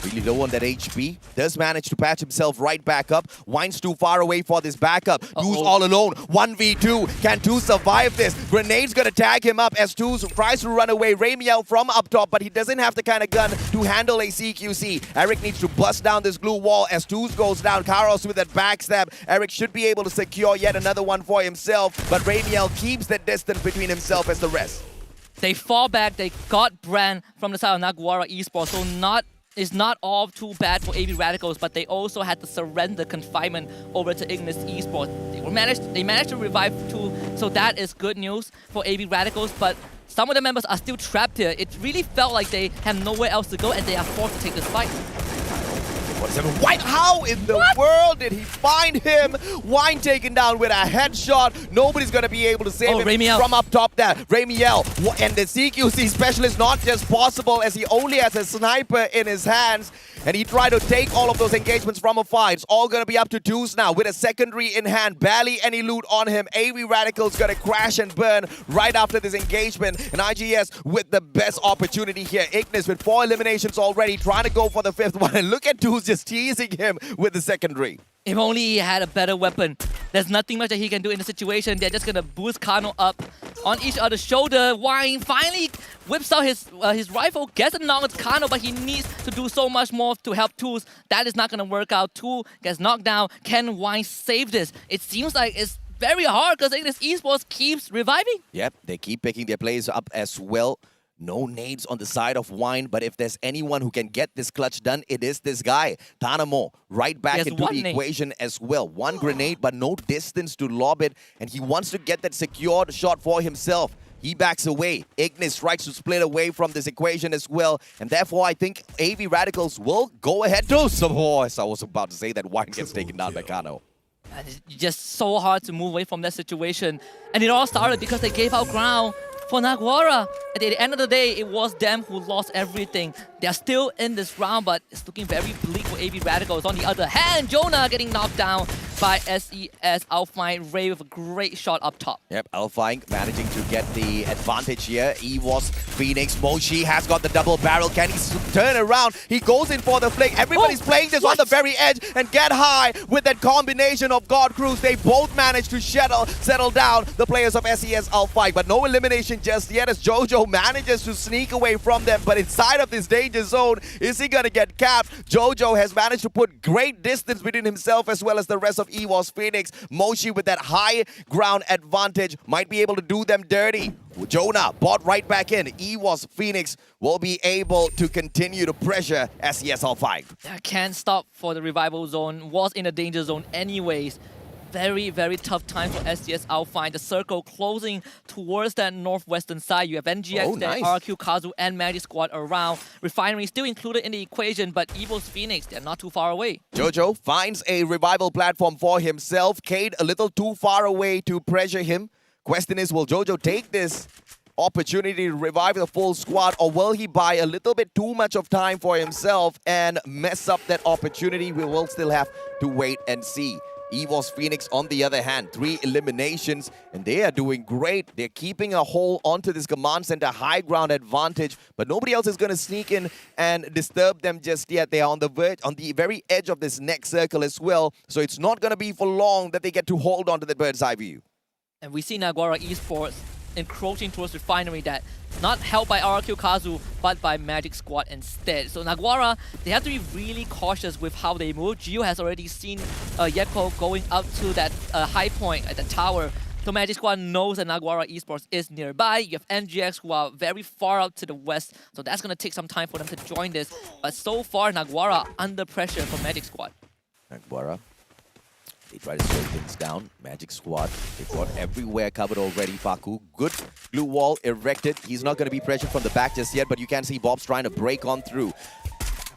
really low on that HP, does manage to patch himself right back up. Wine's too far away for this backup. Too's all alone, 1v2. Can Too survive this? Grenade's gonna tag him up as Too tries to run away. Ramiel from up top, but he doesn't have the kind of gun to handle a CQC. Eric needs to bust down this glue wall as Too's goes down. Carlos with that backstab. Eric should be able to secure yet another one for himself, but Ramiel keeps that distance between himself as the rest. They fall back, they got Bran from the side of Naguara Esports, so it's not all too bad for AB Radicals, but they also had to surrender confinement over to Ignis Esports. They managed to revive Tool, so that is good news for AB Radicals, but some of the members are still trapped here. It really felt like they have nowhere else to go and they are forced to take this fight. Wine, how in the world did he find him? Wine taken down with a headshot. Nobody's going to be able to save him from up top there. Ramiel, and the CQC specialist not just possible as he only has a sniper in his hands. And he tried to take all of those engagements from afar. It's all going to be up to Deuce now with a secondary in hand. Barely any loot on him. AB Radical's going to crash and burn right after this engagement. And IGS with the best opportunity here. Ignis with 4 eliminations already, trying to go for the 5th one. And look at Deuce just teasing him with the secondary. If only he had a better weapon. There's nothing much that he can do in the situation. They're just going to boost Kano up on each other's shoulder. Wine finally whips out his rifle, gets a knock on Kano, but he needs to do so much more to help Tools. That is not going to work out. Tool gets knocked down. Can Wine save this? It seems like it's very hard because Ignis Esports keeps reviving. Yep, they keep picking their players up as well. No nades on the side of Wine, but if there's anyone who can get this clutch done, it is this guy. Tanamo, right back into the equation as well. 1 grenade, but no distance to lob it, and he wants to get that secured shot for himself. He backs away. Ignis tries to split away from this equation as well, and therefore I think AB Radicals will go ahead to some horse. I was about to say that Wine gets taken down by Kano. It's just so hard to move away from that situation, and it all started because they gave out ground for Naguara. At the end of the day, it was them who lost everything. They're still in this round, but it's looking very bleak for AB Radicals. On the other hand, Jonah getting knocked down by SES. Alfine Ray with a great shot up top. Yep, Alfine managing to get the advantage here. EVOS Phoenix, Moshi has got the double barrel. Can he turn around? He goes in for the flick. Everybody's playing this on the very edge and get high with that combination of God Cruise. They both managed to settle down the players of SES Alfine, but no elimination just yet as Jojo manages to sneak away from them. But inside of this danger zone, is he gonna get capped? Jojo has managed to put great distance between himself as well as the rest of of EVOS Phoenix. Moshi with that high ground advantage might be able to do them dirty. Jonah bought right back in. EVOS Phoenix will be able to continue to pressure SES Alpha. Can't stop for the revival zone. Was in a danger zone anyways. Very, very tough time for SES Alpha. The circle closing towards that northwestern side. You have NGX, nice. RQ, Kazu, and Magic Squad around. Refinery still included in the equation, but EVOS Phoenix, they're not too far away. Jojo finds a revival platform for himself. Cade a little too far away to pressure him. Question is, will Jojo take this opportunity to revive the full squad, or will he buy a little bit too much of time for himself and mess up that opportunity? We will still have to wait and see. EVOS Phoenix, on the other hand, 3 eliminations, and they are doing great. They're keeping a hold onto this command center high ground advantage, but nobody else is going to sneak in and disturb them just yet. They are on the verge, on the very edge of this next circle as well, so it's not going to be for long that they get to hold on to the bird's eye view. And we see Naguara Esports encroaching towards Refinery, that not held by RQ Kazu, but by Magic Squad instead. So Naguara, they have to be really cautious with how they move. Gio has already seen Yeko going up to that high point at the tower. So Magic Squad knows that Naguara Esports is nearby. You have NGX who are very far out to the west, so that's going to take some time for them to join this. But so far, Naguara under pressure from Magic Squad. Naguara, they try to slow things down. Magic Squad, they've got everywhere covered already. Faku, good blue wall erected. He's not going to be pressured from the back just yet, but you can see Bob's trying to break on through.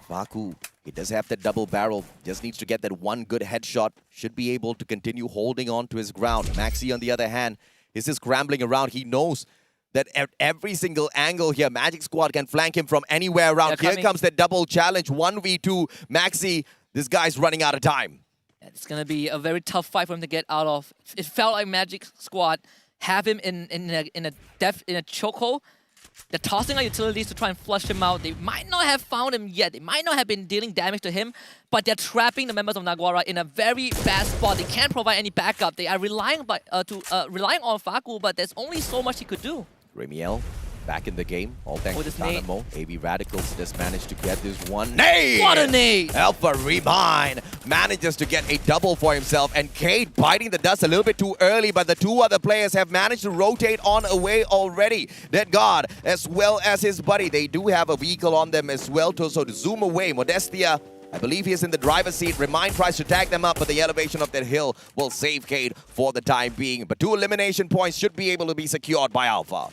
Faku, he does have that double barrel. Just needs to get that one good headshot. Should be able to continue holding on to his ground. Maxi, on the other hand, is just scrambling around. He knows that at every single angle here, Magic Squad can flank him from anywhere around. Here comes the double challenge, 1v2. Maxi, this guy's running out of time. It's going to be a very tough fight for him to get out of. It felt like Magic Squad have him in a chokehold. They're tossing out utilities to try and flush him out. They might not have found him yet. They might not have been dealing damage to him, but they're trapping the members of Naguara in a very bad spot. They can't provide any backup. They are relying on Faku, but there's only so much he could do. Remiel back in the game, all thanks to nade. Tanamo. AB Radicals just managed to get this one nade! What a nade! Alpha Remind manages to get a double for himself, and Cade biting the dust a little bit too early, but the two other players have managed to rotate on away already. Dead God, as well as his buddy, they do have a vehicle on them as well, so to zoom away. Modestia, I believe he is in the driver's seat. Remind tries to tag them up, but the elevation of that hill will save Cade for the time being. But 2 elimination points should be able to be secured by Alpha.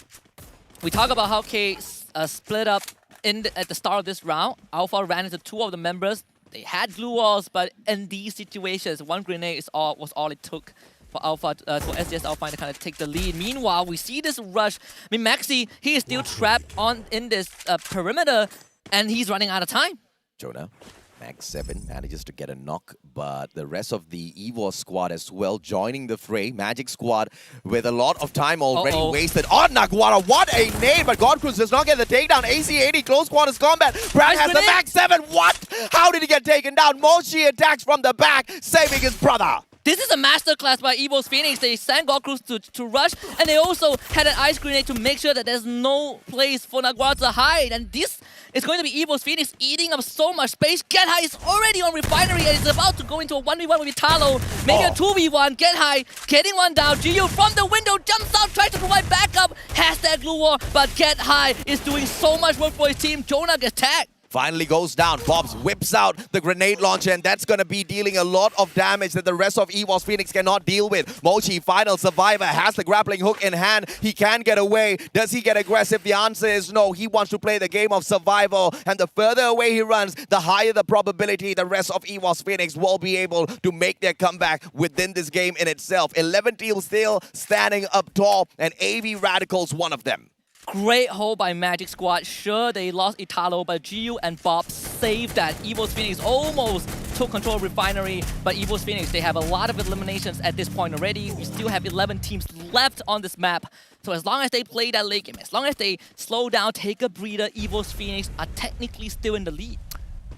We talk about how K split up at the start of this round. Alpha ran into 2 of the members. They had glue walls, but in these situations, 1 grenade was all it took for Alpha, for SES Alpha to kind of take the lead. Meanwhile, we see this rush. I mean, Maxi, he is still trapped in this perimeter, and he's running out of time. Jonah, Max 7 manages to get a knock, but the rest of the EVOS squad as well joining the fray. Magic Squad with a lot of time already wasted on Naguara. What a nade, but Godcruz does not get the takedown. AC-80, close quarters combat. Brad has the Max 7. What? How did he get taken down? Moshi attacks from the back, saving his brother. This is a masterclass by EVOS Phoenix. They sent Godcruz to rush, and they also had an ice grenade to make sure that there's no place for Naguara to hide. And this is going to be EVOS Phoenix eating up so much space. Get High is already on Refinery, and is about to go into a 1v1 with Italo. Maybe a 2v1. Get High, getting one down. Gio from the window, jumps out, tries to provide backup. Has that glue wall, but Get High is doing so much work for his team. Jonah gets tagged. Finally goes down. Bobs whips out the grenade launcher, and that's going to be dealing a lot of damage that the rest of EVOS Phoenix cannot deal with. Mochi, final survivor, has the grappling hook in hand. He can get away. Does he get aggressive? The answer is no. He wants to play the game of survival, and the further away he runs, the higher the probability the rest of EVOS Phoenix will be able to make their comeback within this game in itself. 11 teams still standing up tall, and AV Radicals one of them. Great hold by Magic Squad. Sure, they lost Italo, but Gio and Bob saved that. EVOS Phoenix almost took control of Refinery, but EVOS Phoenix, they have a lot of eliminations at this point already. We still have 11 teams left on this map. So as long as they play that late game, as long as they slow down, take a breather, EVOS Phoenix are technically still in the lead.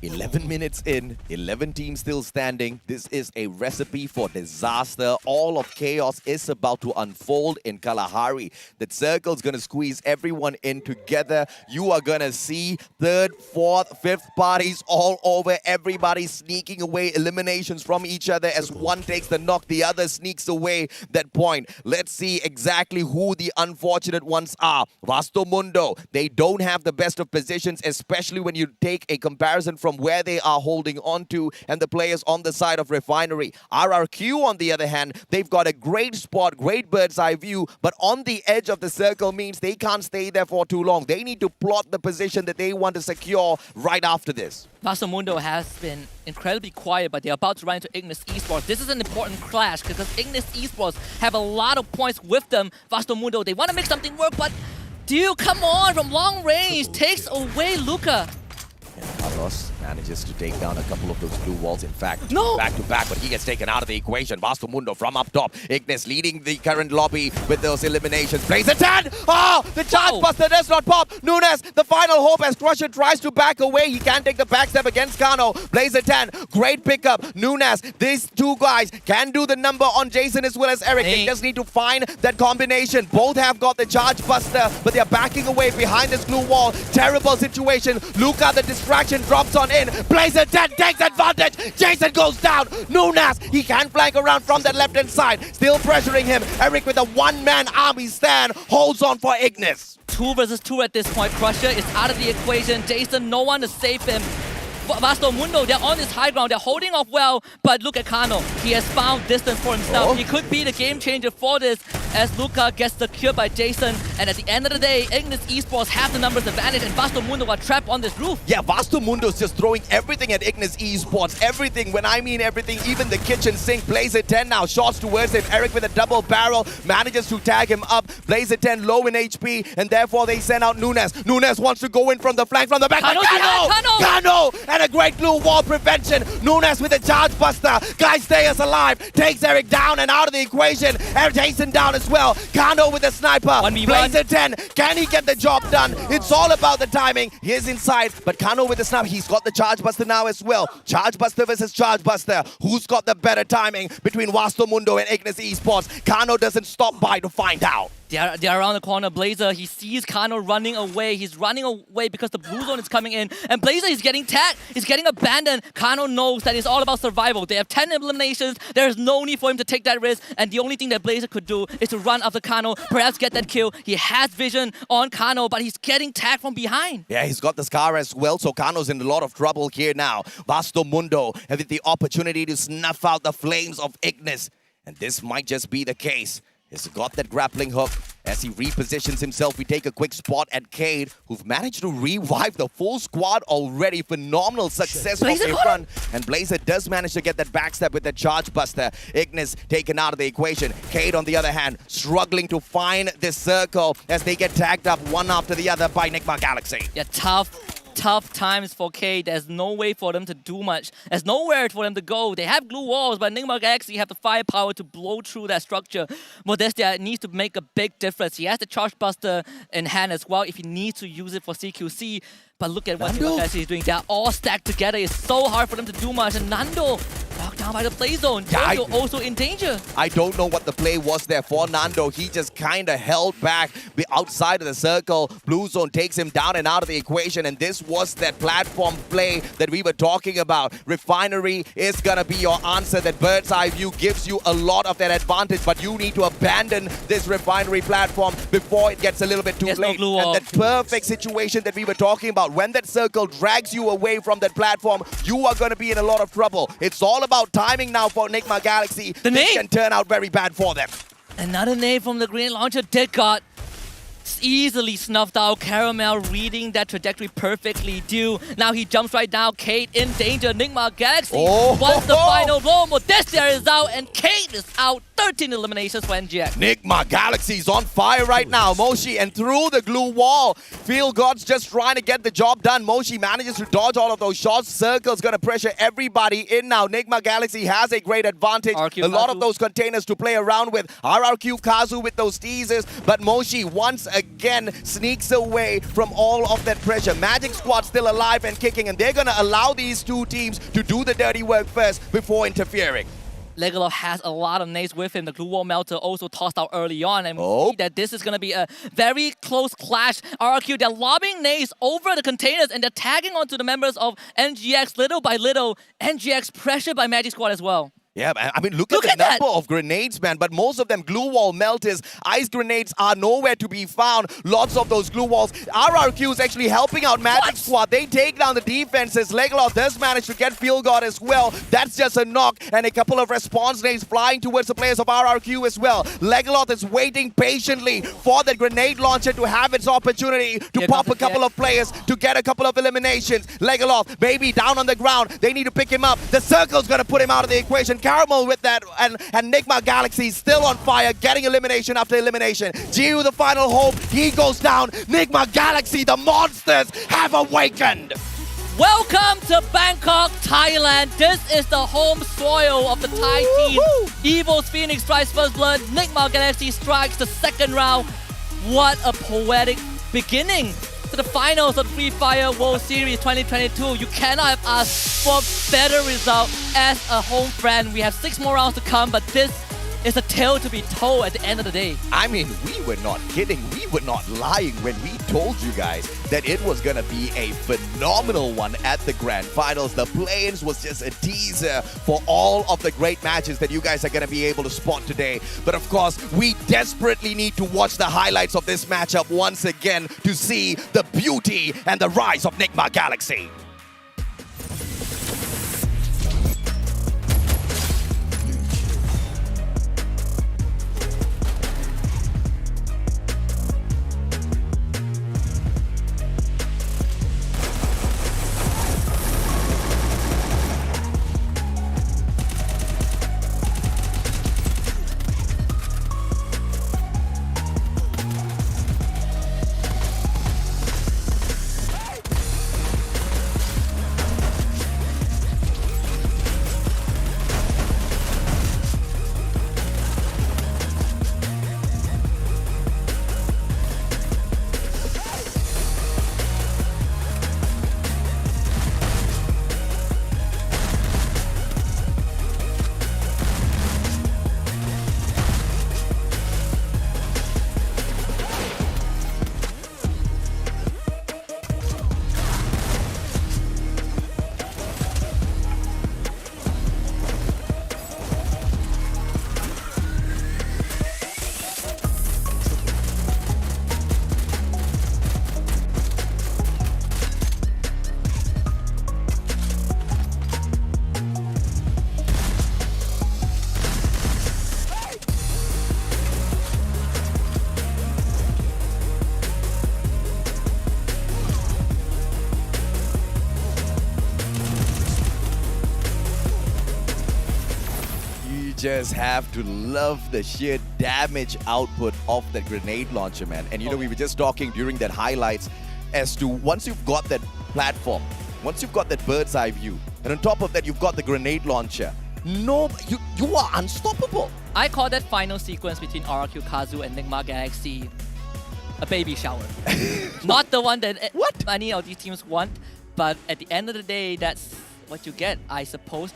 11 minutes in, 11 teams still standing. This is a recipe for disaster. All of chaos is about to unfold in Kalahari. The circle's gonna squeeze everyone in together. You are gonna see third, fourth, fifth parties all over. Everybody sneaking away eliminations from each other as one takes the knock, the other sneaks away that point. Let's see exactly who the unfortunate ones are. Vasto Mundo, they don't have the best of positions, especially when you take a comparison from where they are holding on to and the players on the side of Refinery. RRQ, on the other hand, they've got a great spot, great bird's eye view, but on the edge of the circle means they can't stay there for too long. They need to plot the position that they want to secure right after this. Vasto Mundo has been incredibly quiet, but they're about to run into Ignis Esports. This is an important clash because Ignis Esports have a lot of points with them. Vasto Mundo, they want to make something work, but dude, come on, from long range, takes away Luca. Carlos manages to take down a couple of those blue walls. In fact, no! Back to back, but he gets taken out of the equation. Vasto Mundo from up top. Ignis leading the current lobby with those eliminations. Plays a 10! Oh! The charge buster does not pop. Nunes, the final hope as Crusher tries to back away. He can't take the backstep against Kano. Plays a 10. Great pickup. Nunes, these two guys can do the number on Jason as well as Eric. They just need to find that combination. Both have got the charge buster, but they're backing away behind this blue wall. Terrible situation. Luca, the distraction, drops on in. Plays a 10, takes advantage. Jason goes down. Nunes, he can flank around from that left-hand side. Still pressuring him. Eric with a one-man army stand holds on for Ignis. 2 versus 2 at this point. Crusher is out of the equation. Jason, no one to save him. Vasto Mundo, they're on this high ground. They're holding off well, but look at Kano. He has found distance for himself. He could be the game changer for this as Luca gets secured by Jason. And at the end of the day, Ignis Esports have the numbers advantage and Vasto Mundo are trapped on this roof. Yeah, Vasto Mundo's just throwing everything at Ignis Esports. Everything, when I mean everything, even the kitchen sink. Plays a 10 now, shots towards him. Eric with a double barrel, manages to tag him up. Plays a 10 low in HP, and therefore they send out Nunes. Nunes wants to go in from the flank, from the back. Kano! And a great blue wall prevention. Nunes with a charge buster. Guy stays alive. Takes Eric down and out of the equation. And Jason down as well. Kano with a sniper. Plays a 10. Can he get the job done? It's all about the timing. He is inside, but Kano with the snap. He's got the charge buster now as well. Charge buster versus charge buster. Who's got the better timing between Vasto Mundo and Ignis Esports? Kano doesn't stop by to find out. They're around the corner. Blazer, he sees Kano running away. He's running away because the blue zone is coming in. And Blazer is getting tagged. He's getting abandoned. Kano knows that it's all about survival. They have 10 eliminations. There's no need for him to take that risk. And the only thing that Blazer could do is to run after Kano, perhaps get that kill. He has vision on Kano, but he's getting tagged from behind. Yeah, he's got the scar as well, so Kano's in a lot of trouble here now. Vasto Mundo having the opportunity to snuff out the flames of Ignis. And this might just be the case. He's got that grappling hook. As he repositions himself, we take a quick spot at Cade, who've managed to revive the full squad already. Phenomenal success from a run. And Blazer does manage to get that backstep with the charge buster. Ignis taken out of the equation. Cade, on the other hand, struggling to find this circle as they get tagged up one after the other by Nigma Galaxy. Yeah, tough times for K. There's no way for them to do much. There's nowhere for them to go. They have glue walls, but Nigma Galaxy have the firepower to blow through that structure. Modestia needs to make a big difference. He has the Charge Buster in hand as well if he needs to use it for CQC. But look at what Nigma Galaxy is doing. They're all stacked together. It's so hard for them to do much. And Nando knocked down by the play zone. Jojo also in danger. I don't know what the play was there for Nando. He just kind of held back outside of the circle. Blue Zone takes him down and out of the equation. And this was that platform play that we were talking about. Refinery is going to be your answer. That bird's eye view gives you a lot of that advantage. But you need to abandon this Refinery platform before it gets a little bit too late. And that perfect situation that we were talking about. When that circle drags you away from that platform, you are going to be in a lot of trouble. It's all about timing now for Nigma Galaxy. This can turn out very bad for them. Another nade from the green launcher did got easily snuffed out. Caramel reading that trajectory perfectly. Now he jumps right down. Kate in danger. Nigma Galaxy wants the final blow. Modestia is out and Kate is out. 13 eliminations for NGX. Nigma Galaxy's on fire right now. Moshi and through the glue wall. Feel God's just trying to get the job done. Moshi manages to dodge all of those shots. Circle's going to pressure everybody in now. Nigma Galaxy has a great advantage. A lot of those containers to play around with. RRQ Kazu with those teasers. But Moshi once again sneaks away from all of that pressure. Magic Squad still alive and kicking, and they're gonna allow these two teams to do the dirty work first before interfering. Legalov has a lot of nades with him. The glue wall melter also tossed out early on, and we see that this is going to be a very close clash. RRQ, they're lobbing nades over the containers, and they're tagging onto the members of NGX little by little. NGX pressured by Magic Squad as well. Yeah, I mean, look at the number of grenades, man. But most of them glue wall melters. Ice grenades are nowhere to be found. Lots of those glue walls. RRQ is actually helping out Magic Squad. They take down the defenses. Legalov does manage to get field guard as well. That's just a knock. And a couple of response nades flying towards the players of RRQ as well. Legalov is waiting patiently for the grenade launcher to have its opportunity to pop a couple of players, to get a couple of eliminations. Legalov, maybe down on the ground. They need to pick him up. The circle's going to put him out of the equation. Caramel with that, and Nigma Galaxy still on fire, getting elimination after elimination. Jiu, the final hope, he goes down. Nigma Galaxy, the monsters have awakened. Welcome to Bangkok, Thailand. This is the home soil of the Thai team. Evil's Phoenix strikes first blood. Nigma Galaxy strikes the second round. What a poetic beginning to the finals of the Free Fire World Series 2022. You cannot have asked for a better result as a home friend. We have 6 more rounds to come, but this is a tale to be told at the end of the day. I mean, we were not kidding. We were not lying when we told you guys that it was going to be a phenomenal one at the Grand Finals. The play-ins was just a teaser for all of the great matches that you guys are going to be able to spot today. But of course, we desperately need to watch the highlights of this matchup once again to see the beauty and the rise of Nigma Galaxy. Just have to love the sheer damage output of that grenade launcher, man. And you know, we were just talking during that highlights as to once you've got that platform, once you've got that bird's eye view, and on top of that, you've got the grenade launcher. No, you are unstoppable. I call that final sequence between RRQ Kazu and Nigma Galaxy a baby shower. Not the one that any of these teams want, but at the end of the day, that's what you get, I suppose.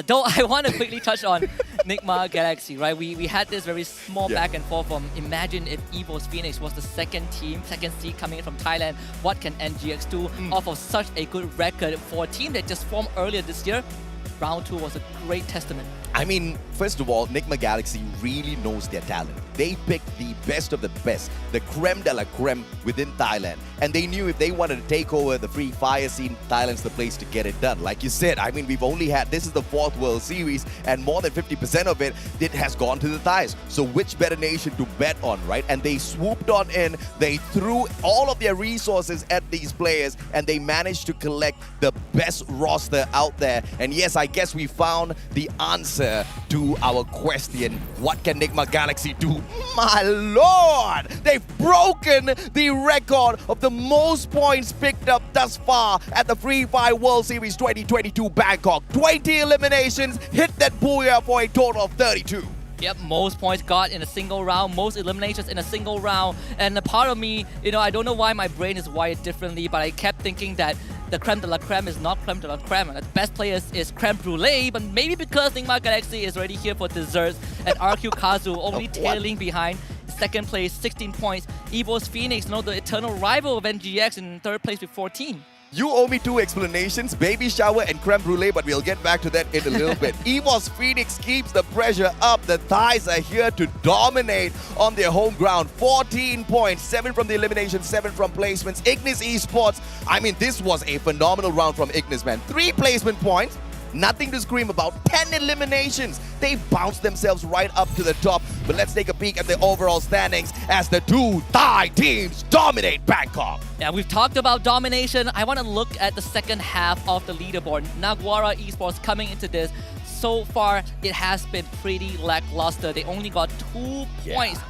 Though I want to quickly touch on Nigma Galaxy, right? We had this very small back and forth from imagine if Evo's Phoenix was the second seed coming in from Thailand. What can NGX do off of such a good record for a team that just formed earlier this year? Round 2 was a great testament. I mean, first of all, Nigma Galaxy really knows their talent. They picked the best of the best, the creme de la creme within Thailand. And they knew if they wanted to take over the Free Fire scene, Thailand's the place to get it done. Like you said, I mean, we've only had, this is the 4th World Series, and more than 50% of it has gone to the Thais. So which better nation to bet on, right? And they swooped on in, they threw all of their resources at these players, and they managed to collect the best roster out there. And yes, I guess we found the answer to our question, what can Nigma Galaxy do? My lord! They've broken the record of the most points picked up thus far at the Free Fire World Series 2022 Bangkok. 20 eliminations, hit that booyah for a total of 32. Yep, most points got in a single round, most eliminations in a single round. And a part of me, I don't know why my brain is wired differently, but I kept thinking that the creme de la creme is not creme de la creme. And the best players is creme brulee, but maybe because Nigma Galaxy is already here for desserts and RQ Kazu only tailing behind. Second place, 16 points. EVOS Phoenix, the eternal rival of NGX, in third place with 14. You owe me 2 explanations, baby shower and creme brulee, but we'll get back to that in a little bit. EVOS Phoenix keeps the pressure up. The Thais are here to dominate on their home ground. 14 points, 7 from the elimination, 7 from placements. Ignis Esports, I mean, this was a phenomenal round from Ignis, man. 3 placement points. Nothing to scream about. 10 eliminations. They bounced themselves right up to the top. But let's take a peek at the overall standings as the 2 Thai teams dominate Bangkok. Yeah, we've talked about domination. I want to look at the second half of the leaderboard. Naguara Esports coming into this. So far, it has been pretty lackluster. They only got 2 points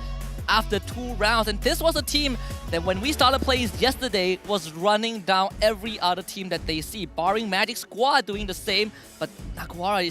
after 2 rounds. And this was a team that when we started plays yesterday was running down every other team that they see, barring Magic Squad doing the same. But Naguara,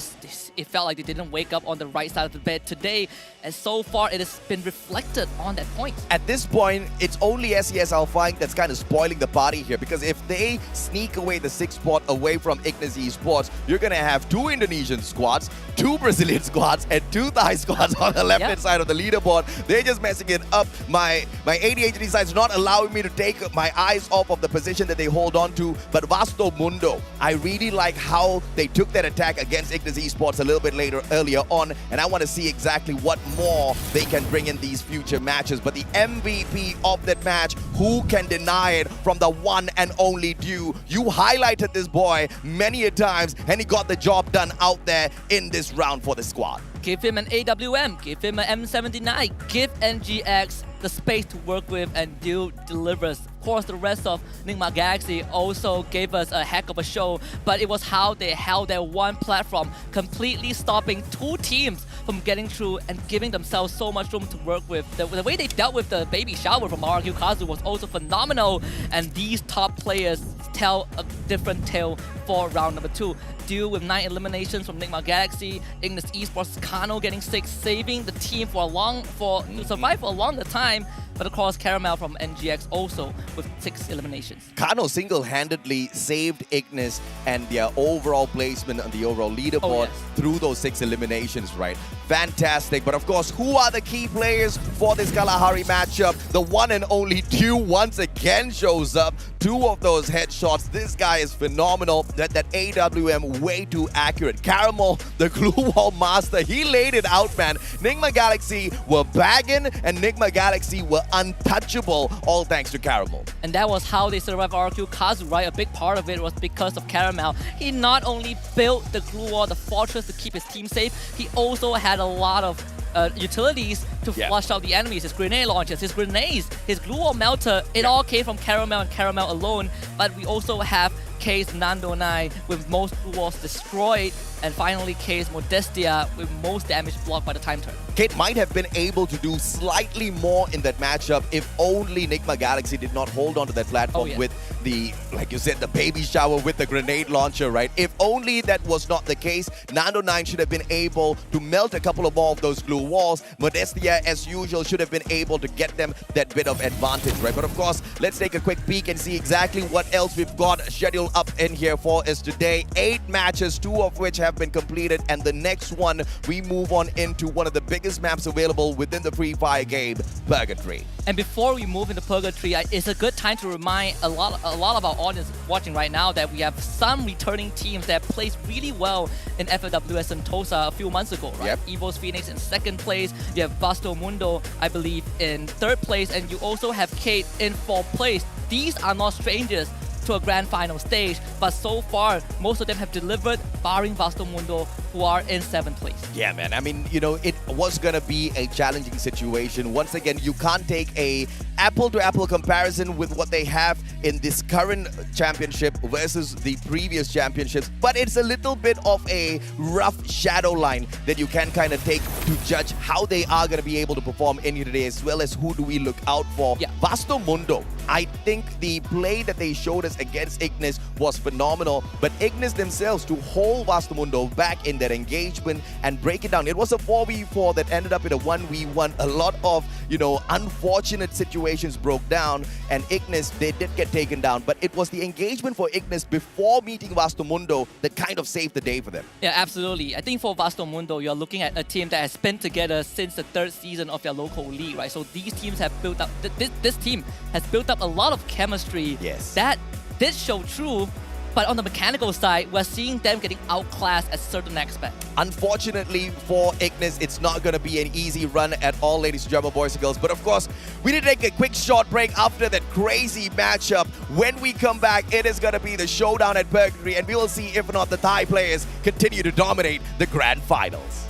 it felt like they didn't wake up on the right side of the bed today. And so far, it has been reflected on that point. At this point, it's only SES Alpha that's kind of spoiling the party here, because if they sneak away the 6th spot away from Ignis Esports, you're going to have 2 Indonesian squads, 2 Brazilian squads, and 2 Thai squads on the left-hand side of the leaderboard. They're just messing it up. My ADHD side is not allowing me to take my eyes off of the position that they hold on to. But Vasto Mundo, I really like how they took that attack against Ignis Esports a little bit earlier on, and I want to see exactly what more they can bring in these future matches. But the MVP of that match, who can deny it, from the one and only Dew. You highlighted this boy many a times, and he got the job done out there in this round for the squad. Give him an AWM, give him an M79, give NGX the space to work with, and Dew delivers. Of course, the rest of Nigma Galaxy also gave us a heck of a show, but it was how they held their one platform, completely stopping 2 teams from getting through and giving themselves so much room to work with. The way they dealt with the baby shower from RQ Kazu was also phenomenal, and these top players tell a different tale for round number 2. Dew with 9 eliminations from Nigma Galaxy, Ignis Esports Kano getting 6, saving the team to survive for a longer time. But of course, Caramel from NGX also with 6 eliminations. Kano single-handedly saved Ignis and their overall placement on the overall leaderboard through those 6 eliminations, right? Fantastic. But of course, who are the key players for this Kalahari matchup? The one and only Dew once again shows up. 2 of those headshots. This guy is phenomenal. That AWM way too accurate. Caramel, the glue wall master, he laid it out, man. Nigma Galaxy were bagging, and Nigma Galaxy were untouchable, all thanks to Caramel. And that was how they survived RQ Kazu, right? A big part of it was because of Caramel. He not only built the glue wall, the fortress to keep his team safe, he also had a lot of utilities to flush out the enemies, his grenade launchers, his grenades, his glue wall melter. It all came from Caramel and Caramel alone. But we also have Case Nando 9 with most glue walls destroyed, and finally Case Modestia with most damage blocked by the time turn. Kate might have been able to do slightly more in that matchup if only Nigma Galaxy did not hold on to that platform with the, like you said, the baby shower with the grenade launcher, right? If only that was not the case, Nando 9 should have been able to melt a couple of more of those glue walls. Modestia, as usual, should have been able to get them that bit of advantage, right? But of course, let's take a quick peek and see exactly what else we've got scheduled up in here for us today. 8 matches, 2 of which have been completed, and the next one, we move on into one of the biggest maps available within the Free Fire game, Purgatory. And before we move into Purgatory, it's a good time to remind a lot of our audience watching right now that we have some returning teams that placed really well in FFWS Sentosa a few months ago, right? EVOS Phoenix in 2nd place, you have Vasto Mundo, I believe, in 3rd place, and you also have Kate in 4th place. These are not strangers to a grand final stage, but so far, most of them have delivered, barring Vasto Mundo, who are in 7th place. Yeah, man. I mean, you know, it was going to be a challenging situation. Once again, you can't take a apple-to-apple comparison with what they have in this current championship versus the previous championships, but it's a little bit of a rough shadow line that you can kind of take to judge how they are going to be able to perform in here today, as well as who do we look out for. Vasto Mundo, I think the play that they showed us against Ignis was phenomenal, but Ignis themselves, to hold Vasto Mundo back in that engagement and break it down. It was a 4v4 that ended up in a 1v1. A lot of, unfortunate situations broke down, and Ignis, they did get taken down. But it was the engagement for Ignis before meeting Vastomundo that kind of saved the day for them. Yeah, absolutely. I think for Vastomundo, you're looking at a team that has been together since the 3rd season of their local league, right? So these teams have built up, this team has built up a lot of chemistry. Yes. That did show true, but on the mechanical side, we're seeing them getting outclassed at certain aspects. Unfortunately for Ignis, it's not going to be an easy run at all, ladies and gentlemen, boys and girls. But of course, we need to take a quick short break after that crazy matchup. When we come back, it is going to be the showdown at Purgatory, and we will see if or not the Thai players continue to dominate the grand finals.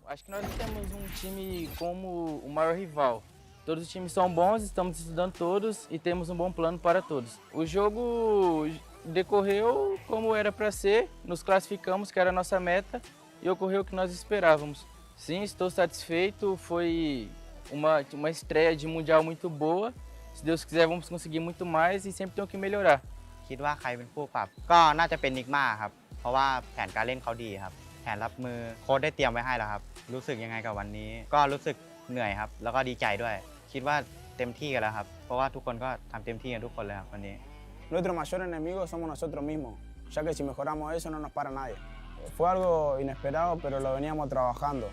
Acho que nós não temos um time como o maior rival. Todos os times são bons, estamos estudando todos e temos um bom plano para todos. O jogo decorreu como era para ser, nos classificamos, que era a nossa meta, e ocorreu o que nós esperávamos. Sim, estou satisfeito, foi uma estreia de Mundial muito boa. Se Deus quiser, vamos conseguir muito mais e sempre tem que melhorar. คิดว่าใครเป็นผู้ปรับก็น่าจะเป็นนิกมาครับเพราะว่าแผนการเล่นเขาดีครับแผนรับมือโค้ชได้เตรียมไว้ให้แล้วครับรู้สึกยังไงกับวันนี้ก็รู้สึกเหนื่อยครับแล้วก็ดีใจด้วยคิดว่าเต็มที่กันแล้วครับเพราะว่าทุกคนก็ทำเต็มที่กันทุกคนเลยครับวันนี้ Nuestro mayor enemigo somos nosotros mismos, ya que si mejoramos eso no nos para nadie. Fue algo inesperado, pero lo veníamos trabajando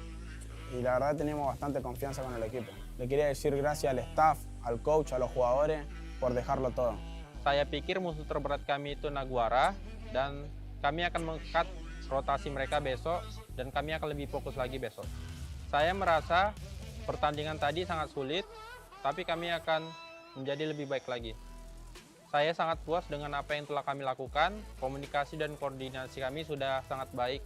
y la verdad teníamos bastante confianza con el equipo. Le quería decir gracias al staff, al coach, a los jugadores por dejarlo todo. Saya pikir musuh terberat kami itu Naguara, dan kami akan meng-cut rotasi mereka besok, dan kami akan lebih fokus lagi besok. Saya merasa pertandingan tadi sangat sulit, tapi kami akan menjadi lebih baik lagi. Saya sangat puas dengan apa yang telah kami lakukan, komunikasi dan koordinasi kami sudah sangat baik.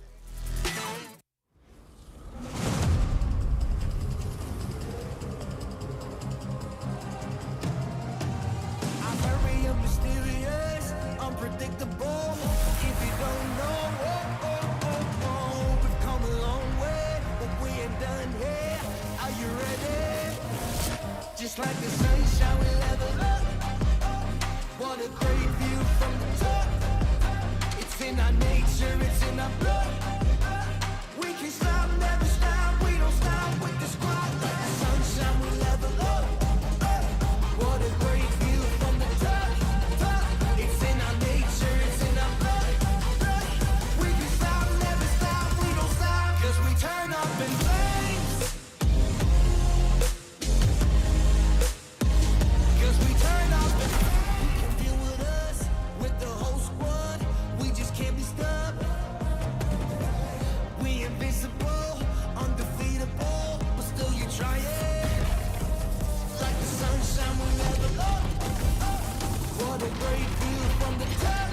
Unpredictable. If you don't know, we've come a long way, but we ain't done here. Are you ready? Just like the sunshine, we level up. What a great view from the top. It's in our nature, it's in our blood. We can stop, never stop. We don't stop with the squad. Like the sunshine, we level up. What a great view from the top. It's in our nature, it's in our blood. We can stop, never stop, we don't stop. Cause we turn up in flames. Cause we turn up in flames. You can deal with us, with the whole squad. We just can't be stopped. We invincible, undefeatable, but still you try it. Like the sunshine, we never up. What a great view from the top.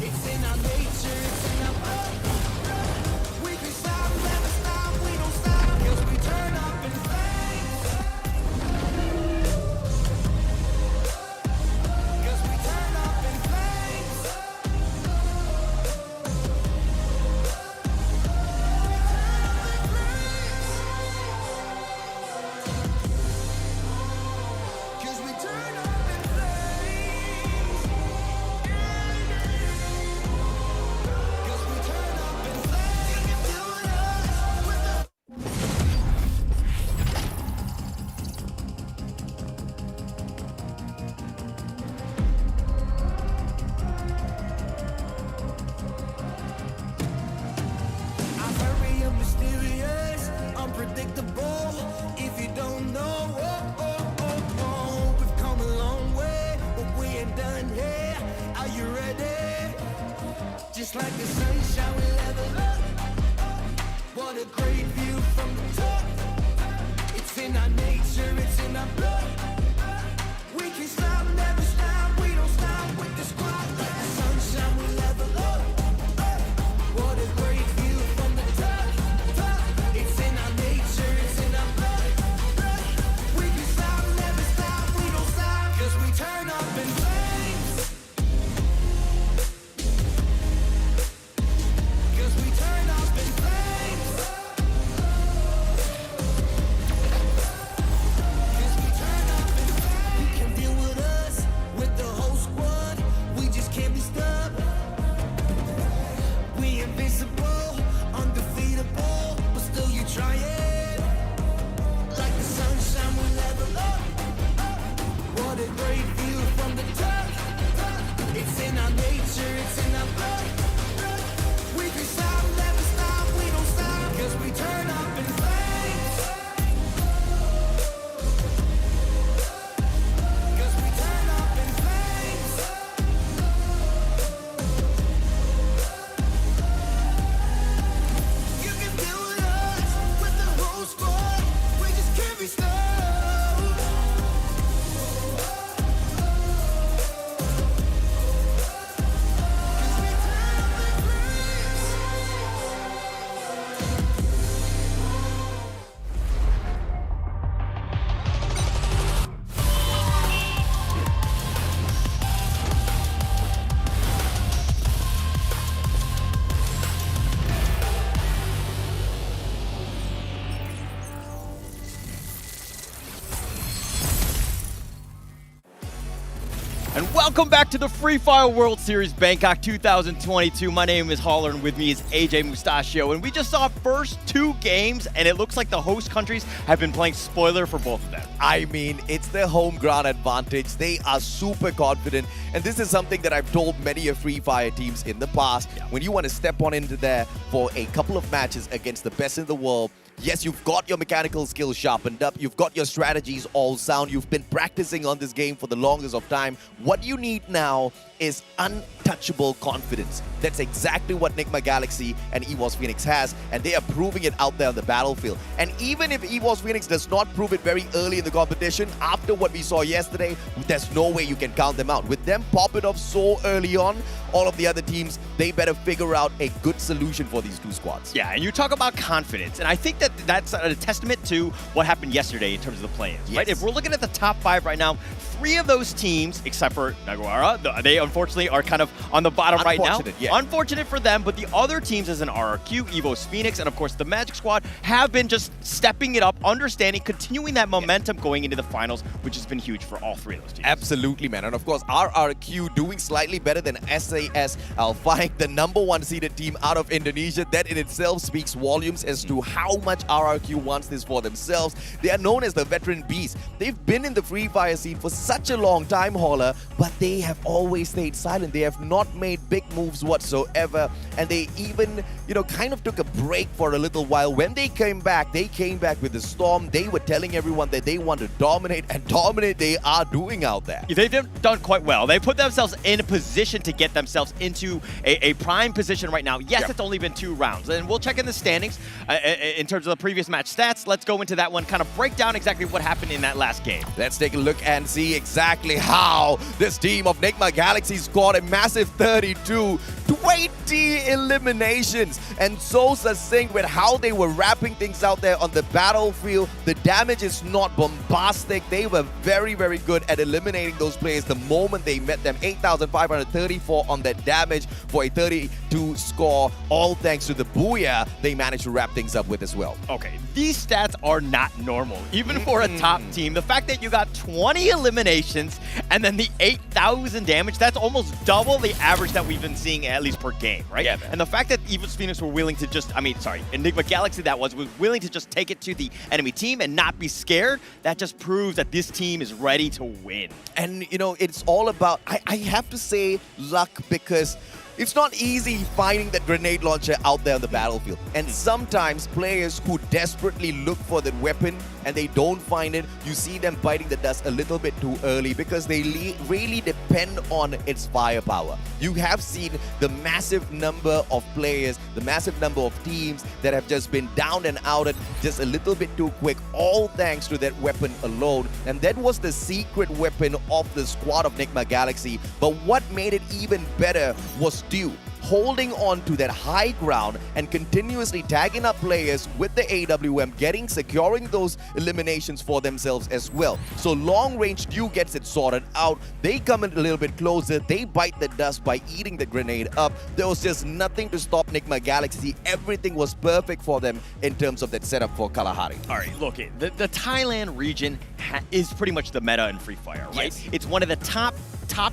It's in our nature, it's in our blood. We can stop, never stop, we don't stop. Cause we turn up in flames. Cause we turn up in flames. Cause we turn up in flames. Cause we turn up in flames. You can do it with the I'm very mysterious, unpredictable. If you don't know, we've come a long way, but we ain't done here. Are you ready? Just like the sunshine, we level up. What a great view from the top. It's in our nature, it's in our blood. We can stop, never stop, we don't stop with the squad. Like the sunshine, we level up. What a great view from the top. It's in our nature, it's in our blood. We can stop, never stop, we don't stop. Cause we turn up in flames. And welcome back to the Free Fire World Series Bangkok 2022. My name is Holler, and with me is AJ Mustachio. And we just saw first 2 games, and it looks like the host countries have been playing spoiler for both of them. I mean, it's their home ground advantage. They are super confident. And this is something that I've told many of Free Fire teams in the past. When you want to step on into there for a couple of matches against the best in the world, yes, you've got your mechanical skills sharpened up. You've got your strategies all sound. You've been practicing on this game for the longest of time. What you need now is untouchable confidence. That's exactly what Nigma Galaxy and EVOS Phoenix has, and they are proving it out there on the battlefield. And even if EVOS Phoenix does not prove it very early in the competition, after what we saw yesterday, there's no way you can count them out. With them popping off so early on, all of the other teams, they better figure out a good solution for these 2 squads. Yeah, and you talk about confidence, and I think that that's a testament to what happened yesterday in terms of the play-ins, right? If we're looking at the top 5 right now, 3 of those teams, except for Naguara, they unfortunately are kind of on the bottom right now. Unfortunate for them, but the other teams as an RRQ, EVOS Phoenix, and of course the Magic Squad have been just stepping it up, understanding, continuing that momentum going into the finals, which has been huge for all 3 of those teams. Absolutely, man. And of course, RRQ doing slightly better than SAS Alphaik, the #1 seeded team out of Indonesia. That in itself speaks volumes as to how much RRQ wants this for themselves. They are known as the veteran beast. They've been in the Free Fire scene for such a long time, Holler, but they have always stayed silent. They have not made big moves whatsoever, and they even, kind of took a break for a little while. When they came back with the storm. They were telling everyone that they want to dominate, and dominate they are doing out there. They've done quite well. They put themselves in a position to get themselves into a prime position right now. Yes, it's only been 2 rounds, and we'll check in the standings in terms of the previous match stats. Let's go into that one, kind of break down exactly what happened in that last game. Let's take a look and see exactly how this team of Nigma Galaxy scored a massive 32, 20 eliminations, and so succinct with how they were wrapping things out there on the battlefield. The damage is not bombastic. They were very, very good at eliminating those players the moment they met them. 8,534 on that damage for a 32 score, all thanks to the Booyah they managed to wrap things up with as well. Okay, these stats are not normal, even for a top team. The fact that you got 20 eliminations and then the 8,000 damage, that's almost double the average that we've been seeing at least per game, right? Yeah, and the fact that EVOS Phoenix were willing to just, Enigma Galaxy was willing to just take it to the enemy team and not be scared, that just proves that this team is ready to win. And, it's all about, I have to say luck, because it's not easy finding that grenade launcher out there on the battlefield. And sometimes players who desperately look for that weapon and they don't find it, you see them biting the dust a little bit too early, because they really depend on its firepower. You have seen the massive number of players, the massive number of teams that have just been down and outed just a little bit too quick, all thanks to that weapon alone. And that was the secret weapon of the squad of Nigma Galaxy. But what made it even better was Dew holding on to that high ground and continuously tagging up players with the AWM, securing those eliminations for themselves as well. So long range Dew gets it sorted out. They come in a little bit closer. They bite the dust by eating the grenade up. There was just nothing to stop Nigma Galaxy. Everything was perfect for them in terms of that setup for Kalahari. All right, look, the Thailand region is pretty much the meta in Free Fire, right? Yes. It's one of the top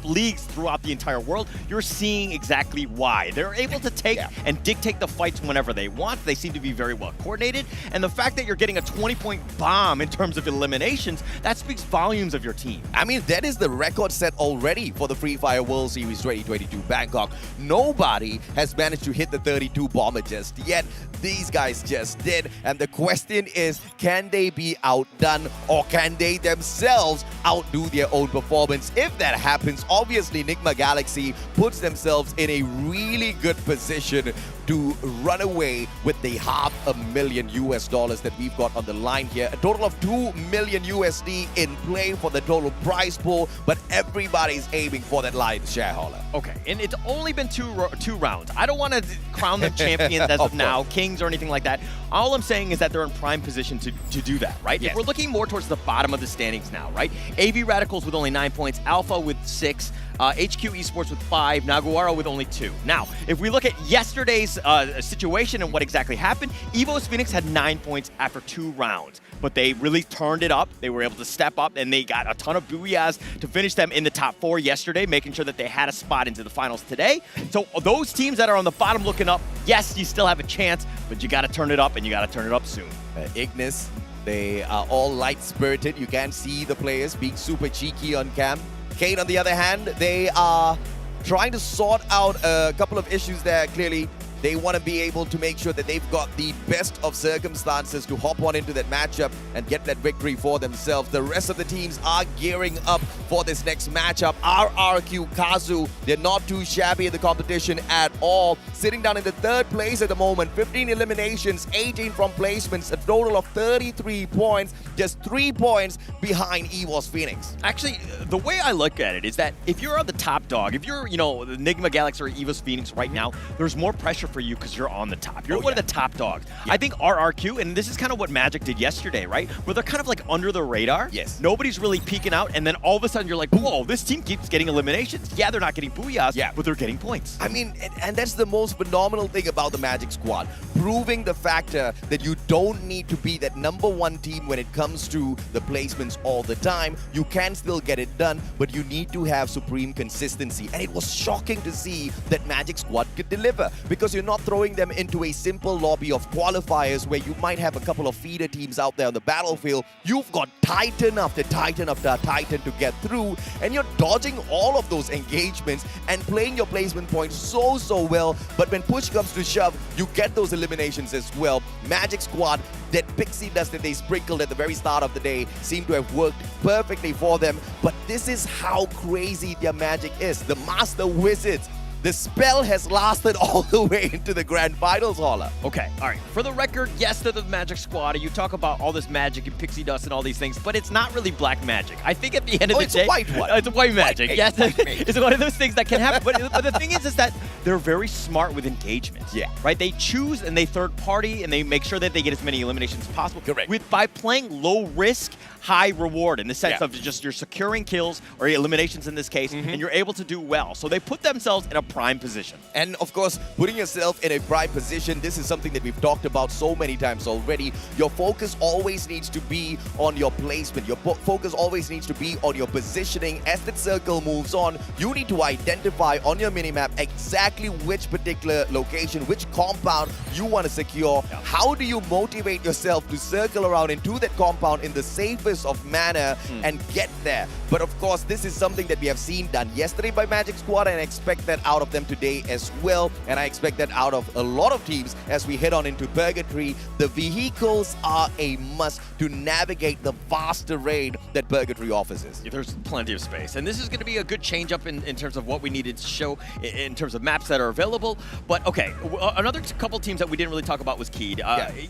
leagues throughout the entire world. You're seeing exactly why. They're able to take and dictate the fights whenever they want. They seem to be very well coordinated. And the fact that you're getting a 20-point bomb in terms of eliminations, that speaks volumes of your team. I mean, that is the record set already for the Free Fire World Series 2022 Bangkok. Nobody has managed to hit the 32 bomber just yet. These guys just did. And the question is, can they be outdone, or can they themselves outdo their own performance? If that happens, obviously Nigma Galaxy puts themselves in a really good position to run away with the $500,000 that we've got on the line here. A total of $2 million USD in play for the total prize pool, but everybody's aiming for that lion's shareholder. Okay, and it's only been two rounds. I don't want to crown them champions as of now, kings or anything like that. All I'm saying is that they're in prime position to do that, right? Yes. If we're looking more towards the bottom of the standings now, right? AV Radicals with only 9 points, Alpha with 6, HQ Esports with 5, Naguara with only 2. Now, if we look at yesterday's situation and what exactly happened, EVO's Phoenix had 9 points after 2 rounds. But they really turned it up. They were able to step up, and they got a ton of booyahs to finish them in the top 4 yesterday, making sure that they had a spot into the finals today. So those teams that are on the bottom looking up, yes, you still have a chance, but you got to turn it up, and you got to turn it up soon. Ignis, they are all light-spirited. You can see the players being super cheeky on cam. Kane, on the other hand, they are trying to sort out a couple of issues there, clearly. They want to be able to make sure that they've got the best of circumstances to hop on into that matchup and get that victory for themselves. The rest of the teams are gearing up for this next matchup. RRQ Kazu, they're not too shabby in the competition at all. Sitting down in the 3rd place at the moment, 15 eliminations, 18 from placements, a total of 33 points, just 3 points behind EVO's Phoenix. Actually, the way I look at it is that if you're on the top dog, if you're, the Enigma Galaxy or EVO's Phoenix right now, there's more pressure for you because you're on the top. You're one of the top dogs. Yeah. I think RRQ, and this is kind of what Magic did yesterday, right? Where they're kind of like under the radar. Yes. Nobody's really peeking out, and then all of a sudden you're like, whoa, this team keeps getting eliminations. Yeah, they're not getting booyahs, but they're getting points. I mean, and that's the most phenomenal thing about the Magic squad. Proving the factor that you don't need to be that #1 team when it comes to the placements all the time. You can still get it done, but you need to have supreme consistency. And it was shocking to see that Magic squad could deliver, because you're not throwing them into a simple lobby of qualifiers where you might have a couple of feeder teams out there on the battlefield. You've got Titan after Titan after Titan to get through, and you're dodging all of those engagements and playing your placement points so well. But when push comes to shove, you get those eliminations as well. Magic squad, that pixie dust that they sprinkled at the very start of the day seemed to have worked perfectly for them. But this is how crazy their Magic is. The Master Wizards, the spell has lasted all the way into the grand finals, Holla. Okay, all right. For the record, yes, they're the Magic squad. You talk about all this magic and pixie dust and all these things, but it's not really black magic. I think at the end of the day... it's a white one. It's a white magic. White, yes, it's it's one of those things that can happen. But the thing is that they're very smart with engagements. Yeah. Right? They choose and they third party and they make sure that they get as many eliminations as possible. Correct. By playing low risk, high reward, in the sense of just you're securing kills or eliminations in this case, and you're able to do well. So they put themselves in a prime position. And of course, putting yourself in a prime position, this is something that we've talked about so many times already. Your focus always needs to be on your placement. Your focus always needs to be on your positioning. As that circle moves on, you need to identify on your minimap exactly which particular location, which compound you want to secure. How do you motivate yourself to circle around into that compound in the safest of manner and get there? But of course, this is something that we have seen done yesterday by Magic Squad, and I expect that out of them today as well. And I expect that out of a lot of teams as we head on into Purgatory. The vehicles are a must to navigate the vast terrain that Purgatory offers us. There's plenty of space. And this is going to be a good change up in terms of what we needed to show in terms of maps that are available. But okay, another couple teams that we didn't really talk about was Keed.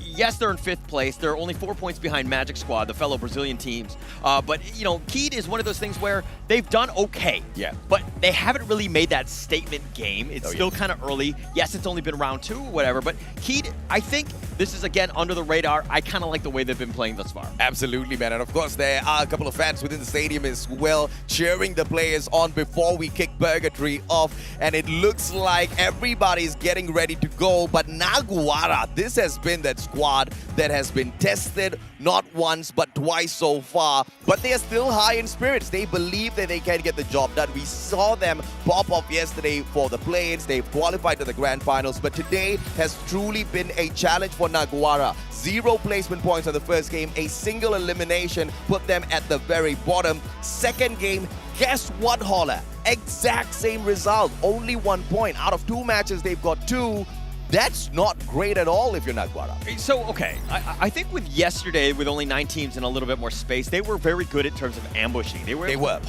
Yes, they're in 5th place. They're only 4 points behind Magic Squad, the fellow Brazilian teams. But, Keed is one of those things where they've done okay. Yeah. But they haven't really made that statement game. It's still kind of early. Yes, it's only been round 2 or whatever, but Keed, I think this is, again, under the radar. I kind of like the way they've been playing thus far. Absolutely, man. And of course, there are a couple of fans within the stadium as well, cheering the players on before we kick Purgatory off. And it looks like everybody's getting ready to go. But Naguara, this has been that squad that has been tested not once, but twice so far. But they are still high in spirits. They believe that they can get the job done. We saw them pop off yesterday for the play-ins. They've qualified to the grand finals. But today has truly been a challenge for Naguara. 0 placement points on the first game. A single elimination put them at the very bottom. Second game, guess what, Holla? Exact same result. Only 1 point. Out of 2 matches, they've got 2. That's not great at all if you're Naguara. So, okay, I think with yesterday, with only 9 teams and a little bit more space, they were very good in terms of ambushing. They were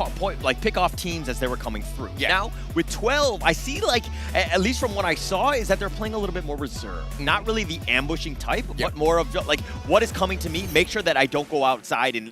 pick off teams as they were coming through. Yeah. Now, with 12, I see, at least from what I saw, is that they're playing a little bit more reserved. Not really the ambushing type, but more of, what is coming to me, make sure that I don't go outside and,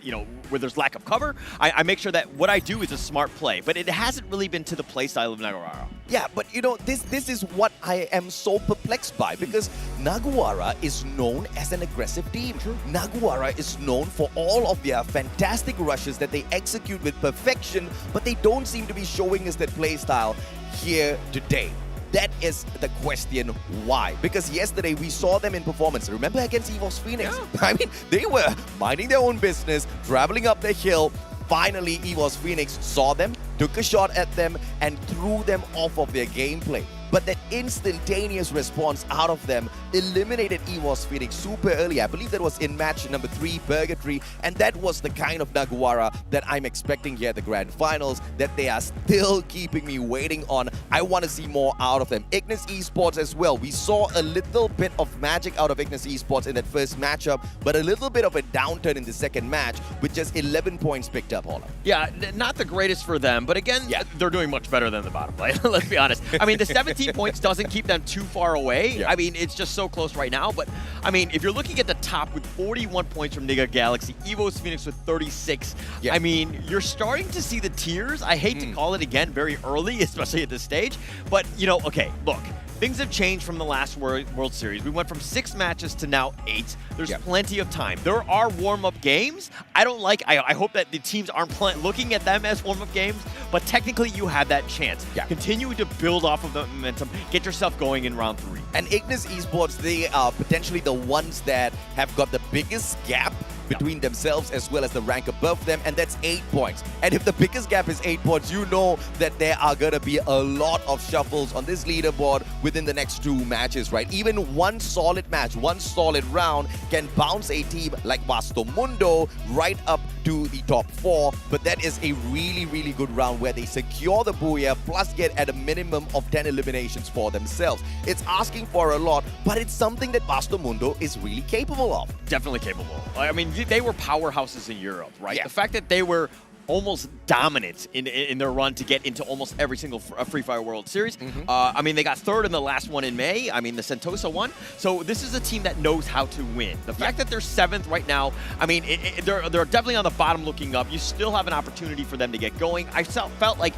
where there's lack of cover, I make sure that what I do is a smart play. But it hasn't really been to the play style of Naguara. Yeah, but you know, this is what I am so perplexed by, because Naguara is known as an aggressive team. Naguara is known for all of their fantastic rushes that they execute with perfection, but they don't seem to be showing us that play style here today. That is the question why. Because yesterday we saw them in performance. Remember against EVOS Phoenix? Yeah. I mean, they were minding their own business, traveling up the hill. Finally, EVOS Phoenix saw them, took a shot at them, and threw them off of their gameplay. But that instantaneous response out of them eliminated EVOS Phoenix super early. I believe that was in match number 3, Purgatory. And that was the kind of Naguara that I'm expecting here at the Grand Finals, that they are still keeping me waiting on. I want to see more out of them. Ignis Esports as well. We saw a little bit of magic out of Ignis Esports in that first matchup, but a little bit of a downturn in the second match with just 11 points picked up, Holla. Yeah, not the greatest for them, but again, they're doing much better than the bottom play. Let's be honest. I mean, the 17 points doesn't keep them too far away. Yeah. I mean, it's just so close right now. But, I mean, if you're looking at the top with 41 points from Niga Galaxy, EVOS Phoenix with 36, I mean, you're starting to see the tiers. I hate to call it again very early, especially at this stage. But, you know, okay, look. Things have changed from the last World Series. We went from 6 matches to now 8. There's plenty of time. There are warm-up games. I hope that the teams aren't looking at them as warm-up games, but technically you have that chance. Continue to build off of the momentum. Get yourself going in round 3. And Ignis Esports, they are potentially the ones that have got the biggest gap between themselves as well as the rank above them, and that's 8 points. And if the biggest gap is 8 points, you know that there are going to be a lot of shuffles on this leaderboard within the next 2 matches, right? Even one solid match, one solid round can bounce a team like Vasto Mundo right up to the top 4, but that is a really, really good round where they secure the Booyah plus get at a minimum of 10 eliminations for themselves. It's asking for a lot, but it's something that Vasto Mundo is really capable of. Definitely capable. I mean, they were powerhouses in Europe, right? The fact that they were almost dominant in their run to get into almost every single Free Fire World Series. I mean, they got 3rd in the last one in May. I mean, the Sentosa one. So this is a team that knows how to win. The fact that they're 7th right now, I mean, they're definitely on the bottom looking up. You still have an opportunity for them to get going. I felt like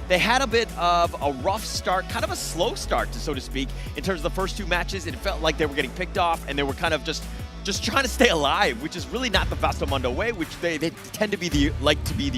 they had a bit of a rough start, kind of a slow start, so to speak, in terms of the first 2 matches. It felt like they were getting picked off, and they were kind of just trying to stay alive, which is really not the Vasto Mundo way, which they tend to be the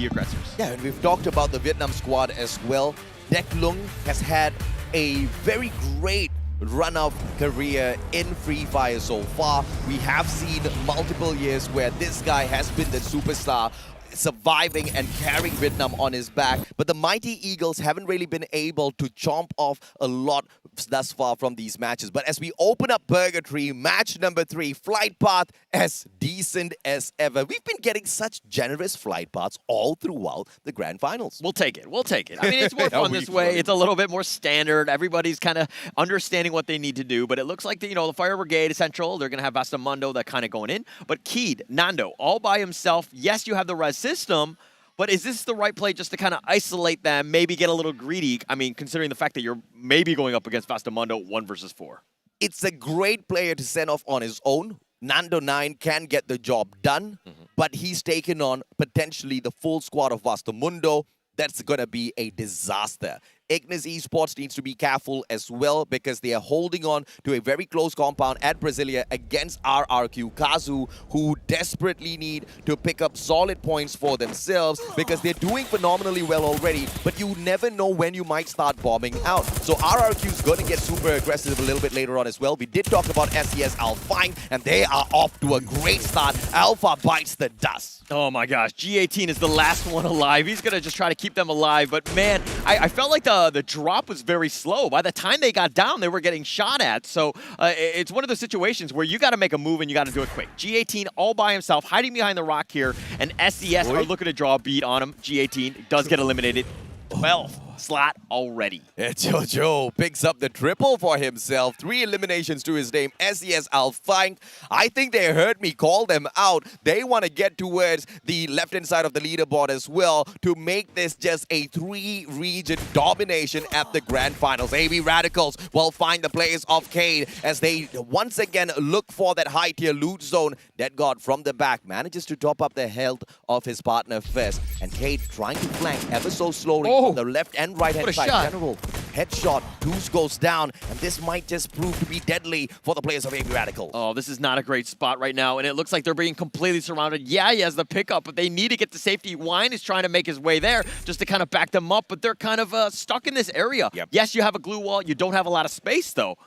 aggressors. Yeah, and we've talked about the Vietnam squad as well. Dek Lung has had a very great run of career in Free Fire so far. We have seen multiple years where this guy has been the superstar, surviving and carrying Vietnam on his back, but the Mighty Eagles haven't really been able to chomp off a lot thus far from these matches. But as we open up Purgatory, match number 3, flight path as decent as ever. We've been getting such generous flight paths all throughout the Grand Finals. We'll take it. We'll take it. I mean, it's more fun this way. It's a little bit more standard. Everybody's kind of understanding what they need to do, but it looks like the Fire Brigade Central, they're going to have Vasto Mundo that kind of going in. But Keed, Nando, all by himself. Yes, you have the res system, but is this the right play just to kind of isolate them, maybe get a little greedy? I mean, considering the fact that you're maybe going up against Vasto Mundo 1 versus 4. It's a great player to send off on his own. Nando 9 can get the job done, but he's taken on potentially the full squad of Vasto Mundo. That's going to be a disaster. Ignis Esports needs to be careful as well because they are holding on to a very close compound at Brasilia against RRQ Kazu, who desperately need to pick up solid points for themselves because they're doing phenomenally well already, but you never know when you might start bombing out. So RRQ is going to get super aggressive a little bit later on as well. We did talk about SES Alpine, and they are off to a great start. Alpha bites the dust. Oh my gosh, G18 is the last one alive. He's going to just try to keep them alive, but man, I felt like the drop was very slow. By the time they got down, they were getting shot at. So it's one of those situations where you got to make a move and you got to do it quick. G18 all by himself, hiding behind the rock here, and SES are looking to draw a beat on him. G18 does get eliminated. 12. slot already. And Jojo picks up the triple for himself. 3 eliminations to his name. SES Alfang. I think they heard me call them out. They want to get towards the left-hand side of the leaderboard as well to make this just a 3-region domination at the Grand Finals. AV Radicals will find the players of Cade as they once again look for that high-tier loot zone. Dead God from the back manages to top up the health of his partner first. And Cade trying to flank ever so slowly from the left and right-hand side. Shot. General headshot. Deuce goes down. And this might just prove to be deadly for the players of AV Radicals. Oh, this is not a great spot right now. And it looks like they're being completely surrounded. Yeah, he has the pickup, but they need to get to safety. Wine is trying to make his way there just to kind of back them up. But they're kind of stuck in this area. Yep. Yes, you have a glue wall. You don't have a lot of space, though.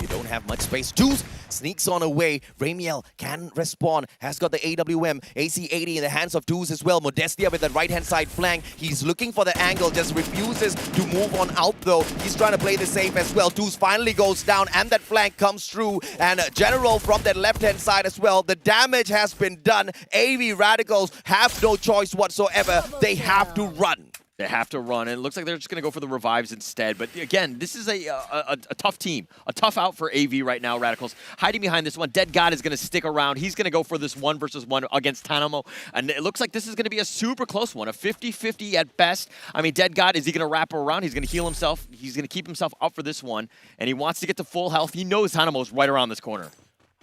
You don't have much space. Deuce sneaks on away. Ramiel can respond. Has got the AWM. AC-80 in the hands of Deuce as well. Modestia with the right-hand side flank. He's looking for the angle. Just refuses to move on out though. He's trying to play the safe as well. Deuce finally goes down and that flank comes through. And General from that left-hand side as well. The damage has been done. AV Radicals have no choice whatsoever. They have to run. They have to run, and it looks like they're just going to go for the revives instead. But again, this is a tough team, a tough out for AV right now, Radicals. Hiding behind this one, Dead God is going to stick around. He's going to go for this 1-versus-1 against Tanamo, and it looks like this is going to be a super close one, a 50-50 at best. I mean, Dead God, is he going to wrap around? He's going to heal himself. He's going to keep himself up for this one, and he wants to get to full health. He knows Tanamo's right around this corner.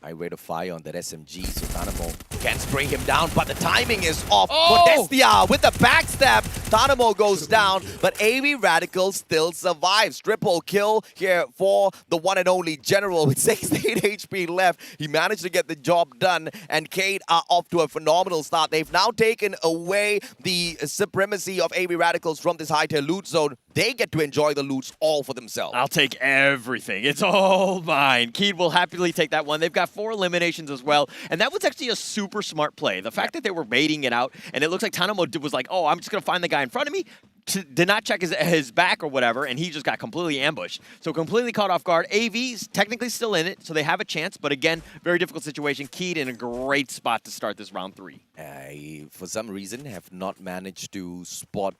High rate of fire on that SMG, so Tanamo can spray him down, but the timing is off. Oh! Modestia with the backstab. Tanamo goes down, but AV Radicals still survives. Triple kill here for the one and only General with 68 HP left. He managed to get the job done, and Cade are off to a phenomenal start. They've now taken away the supremacy of AV Radicals from this high-tier loot zone. They get to enjoy the loots all for themselves. I'll take everything. It's all mine. Keed will happily take that one. They've got 4 eliminations as well, and that was actually a super smart play. The fact that they were baiting it out, and it looks like Tanamo was like, oh, I'm just going to find the guy in front of me, did not check his back or whatever, and he just got completely ambushed. So completely caught off guard. AV's technically still in it, so they have a chance, but again, very difficult situation. Keed in a great spot to start this round 3. I, for some reason, have not managed to spot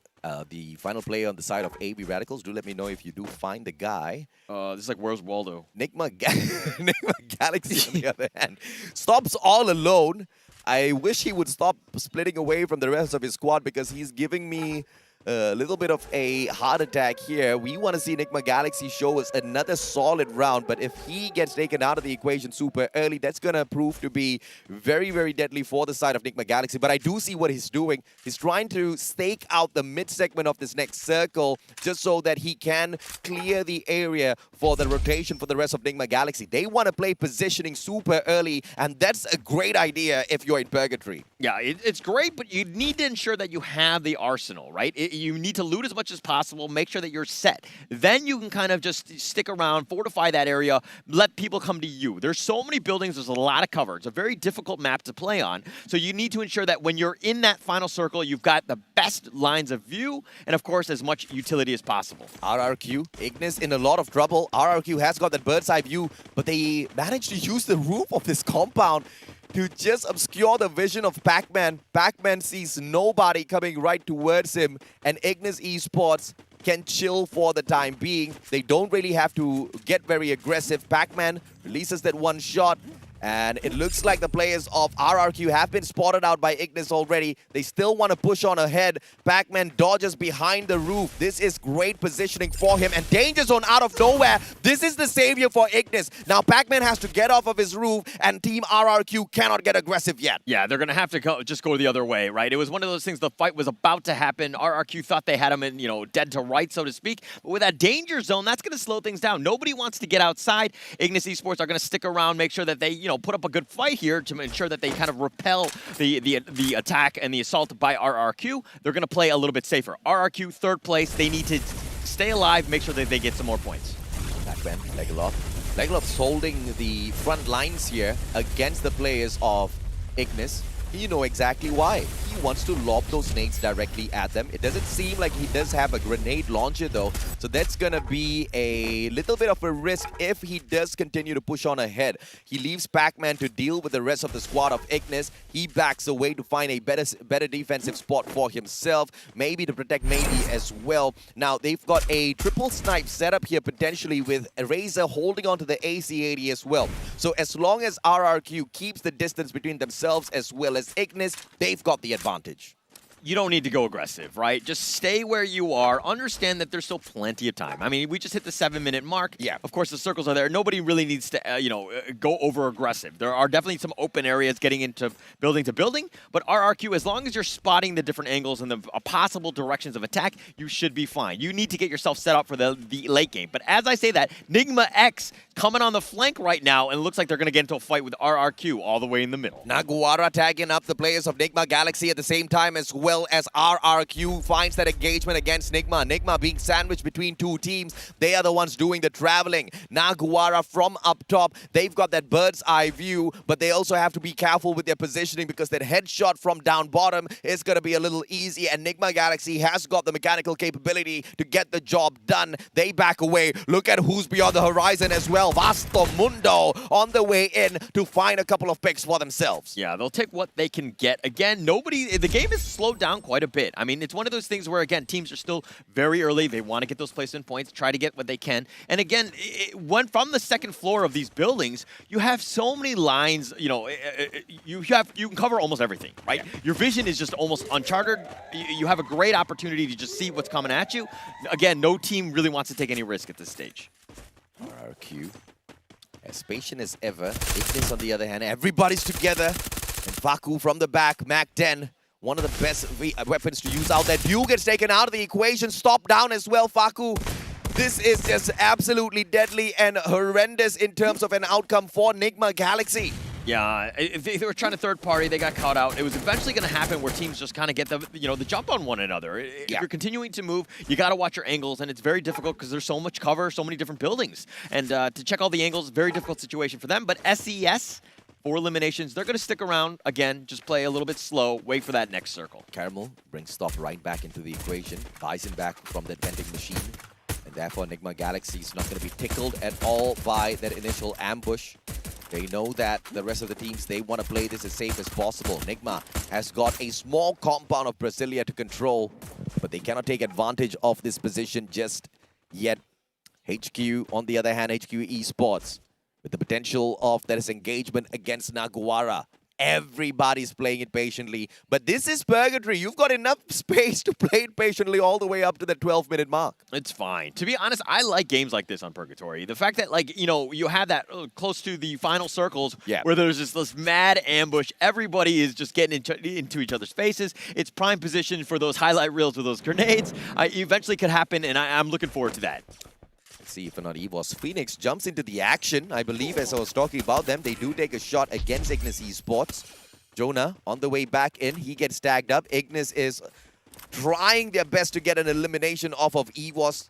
the final player on the side of AV Radicals. Do let me know if you do find the guy. This is like, where's Waldo? Nigma Galaxy, on the other hand, stops all alone. I wish he would stop splitting away from the rest of his squad because he's giving me a little bit of a heart attack here. We want to see Nigma Galaxy show us another solid round, but if he gets taken out of the equation super early, that's going to prove to be very, very deadly for the side of Nigma Galaxy. But I do see what he's doing. He's trying to stake out the mid-segment of this next circle just so that he can clear the area for the rotation for the rest of Nigma Galaxy. They want to play positioning super early, and that's a great idea if you're in Purgatory. Yeah, it's great, but you need to ensure that you have the arsenal, right? You need to loot as much as possible, make sure that you're set. Then you can kind of just stick around, fortify that area, let people come to you. There's so many buildings, there's a lot of cover. It's a very difficult map to play on. So you need to ensure that when you're in that final circle, you've got the best lines of view and, of course, as much utility as possible. RRQ, Ignis in a lot of trouble. RRQ has got that bird's eye view, but they managed to use the roof of this compound to just obscure the vision of Pac-Man. Pac-Man sees nobody coming right towards him, and Ignis Esports can chill for the time being. They don't really have to get very aggressive. Pac-Man releases that one shot, and it looks like the players of RRQ have been spotted out by Ignis already. They still want to push on ahead. Pac-Man dodges behind the roof. This is great positioning for him. And danger zone out of nowhere. This is the savior for Ignis. Now Pac-Man has to get off of his roof, and Team RRQ cannot get aggressive yet. Yeah, they're going to have to just go the other way, right? It was one of those things, the fight was about to happen. RRQ thought they had him in, dead to right, so to speak. But with that danger zone, that's going to slow things down. Nobody wants to get outside. Ignis Esports are going to stick around, make sure that they, put up a good fight here to ensure that they kind of repel the attack and the assault by RRQ. They're going to play a little bit safer. RRQ, 3rd place. They need to stay alive, make sure that they get some more points. Pac-Man, Legelov. Legelov's holding the front lines here against the players of Ignis. You know exactly why. He wants to lob those nades directly at them. It doesn't seem like he does have a grenade launcher though, so that's gonna be a little bit of a risk if he does continue to push on ahead. He leaves Pac-Man to deal with the rest of the squad of Ignis. He backs away to find a better defensive spot for himself, maybe to protect Maybe as well. Now, they've got a triple snipe setup here potentially with Razor holding on to the AC-80 as well. So as long as RRQ keeps the distance between themselves as well as Ignis, they've got the advantage. You don't need to go aggressive, right? Just stay where you are. Understand that there's still plenty of time. I mean, we just hit the 7-minute mark. Yeah. Of course, the circles are there. Nobody really needs to, go over aggressive. There are definitely some open areas getting into building to building, but RRQ, as long as you're spotting the different angles and the possible directions of attack, you should be fine. You need to get yourself set up for the late game. But as I say that, Nigma X coming on the flank right now, and it looks like they're going to get into a fight with RRQ all the way in the middle. Naguara tagging up the players of Nigma Galaxy at the same time as well as RRQ finds that engagement against Nigma. Nigma being sandwiched between two teams. They are the ones doing the traveling. Naguara from up top. They've got that bird's eye view, but they also have to be careful with their positioning because that headshot from down bottom is going to be a little easy, and Nigma Galaxy has got the mechanical capability to get the job done. They back away. Look at who's beyond the horizon as well. Vasto Mundo on the way in to find a couple of picks for themselves. Yeah, they'll take what they can get. Again, the game has slowed down quite a bit. I mean, it's one of those things where, again, teams are still very early. They want to get those placement points, try to get what they can. And again, from the second floor of these buildings, you have so many lines, you can cover almost everything, right? Yeah. Your vision is just almost uncharted. You have a great opportunity to just see what's coming at you. Again, no team really wants to take any risk at this stage. RRQ, as patient as ever. Ignis on the other hand, everybody's together. And Faku from the back, Mac 10. One of the best weapons to use out there. Dew gets taken out of the equation. Stop down as well, Faku. This is just absolutely deadly and horrendous in terms of an outcome for Nigma Galaxy. Yeah, if they were trying to third party, they got caught out. It was eventually going to happen where teams just kind of get the jump on one another. If you're continuing to move, you got to watch your angles, and it's very difficult because there's so much cover, so many different buildings. And to check all the angles, very difficult situation for them. But SES, 4 eliminations, they're going to stick around. Again, just play a little bit slow, wait for that next circle. Caramel brings Stop right back into the equation, buys him back from that vending machine. And therefore, Nigma Galaxy is not going to be tickled at all by that initial ambush. They know that the rest of the teams, they want to play this as safe as possible. Nigma has got a small compound of Brasilia to control, but they cannot take advantage of this position just yet. HQ, on the other hand, HQ Esports, with the potential of that engagement against Naguara. Everybody's playing it patiently, but this is purgatory. You've got enough space to play it patiently all the way up to the 12-minute mark. It's fine. To be honest, I like games like this on Purgatory. The fact that, you have that close to the final circles where there's this mad ambush. Everybody is just getting into each other's faces. It's prime position for those highlight reels with those grenades. Eventually could happen, and I'm looking forward to that. See if or not EVOS. Phoenix jumps into the action. I believe as I was talking about them, they do take a shot against Ignis Esports. Jonah on the way back in, he gets tagged up. Ignis is trying their best to get an elimination off of EVOS,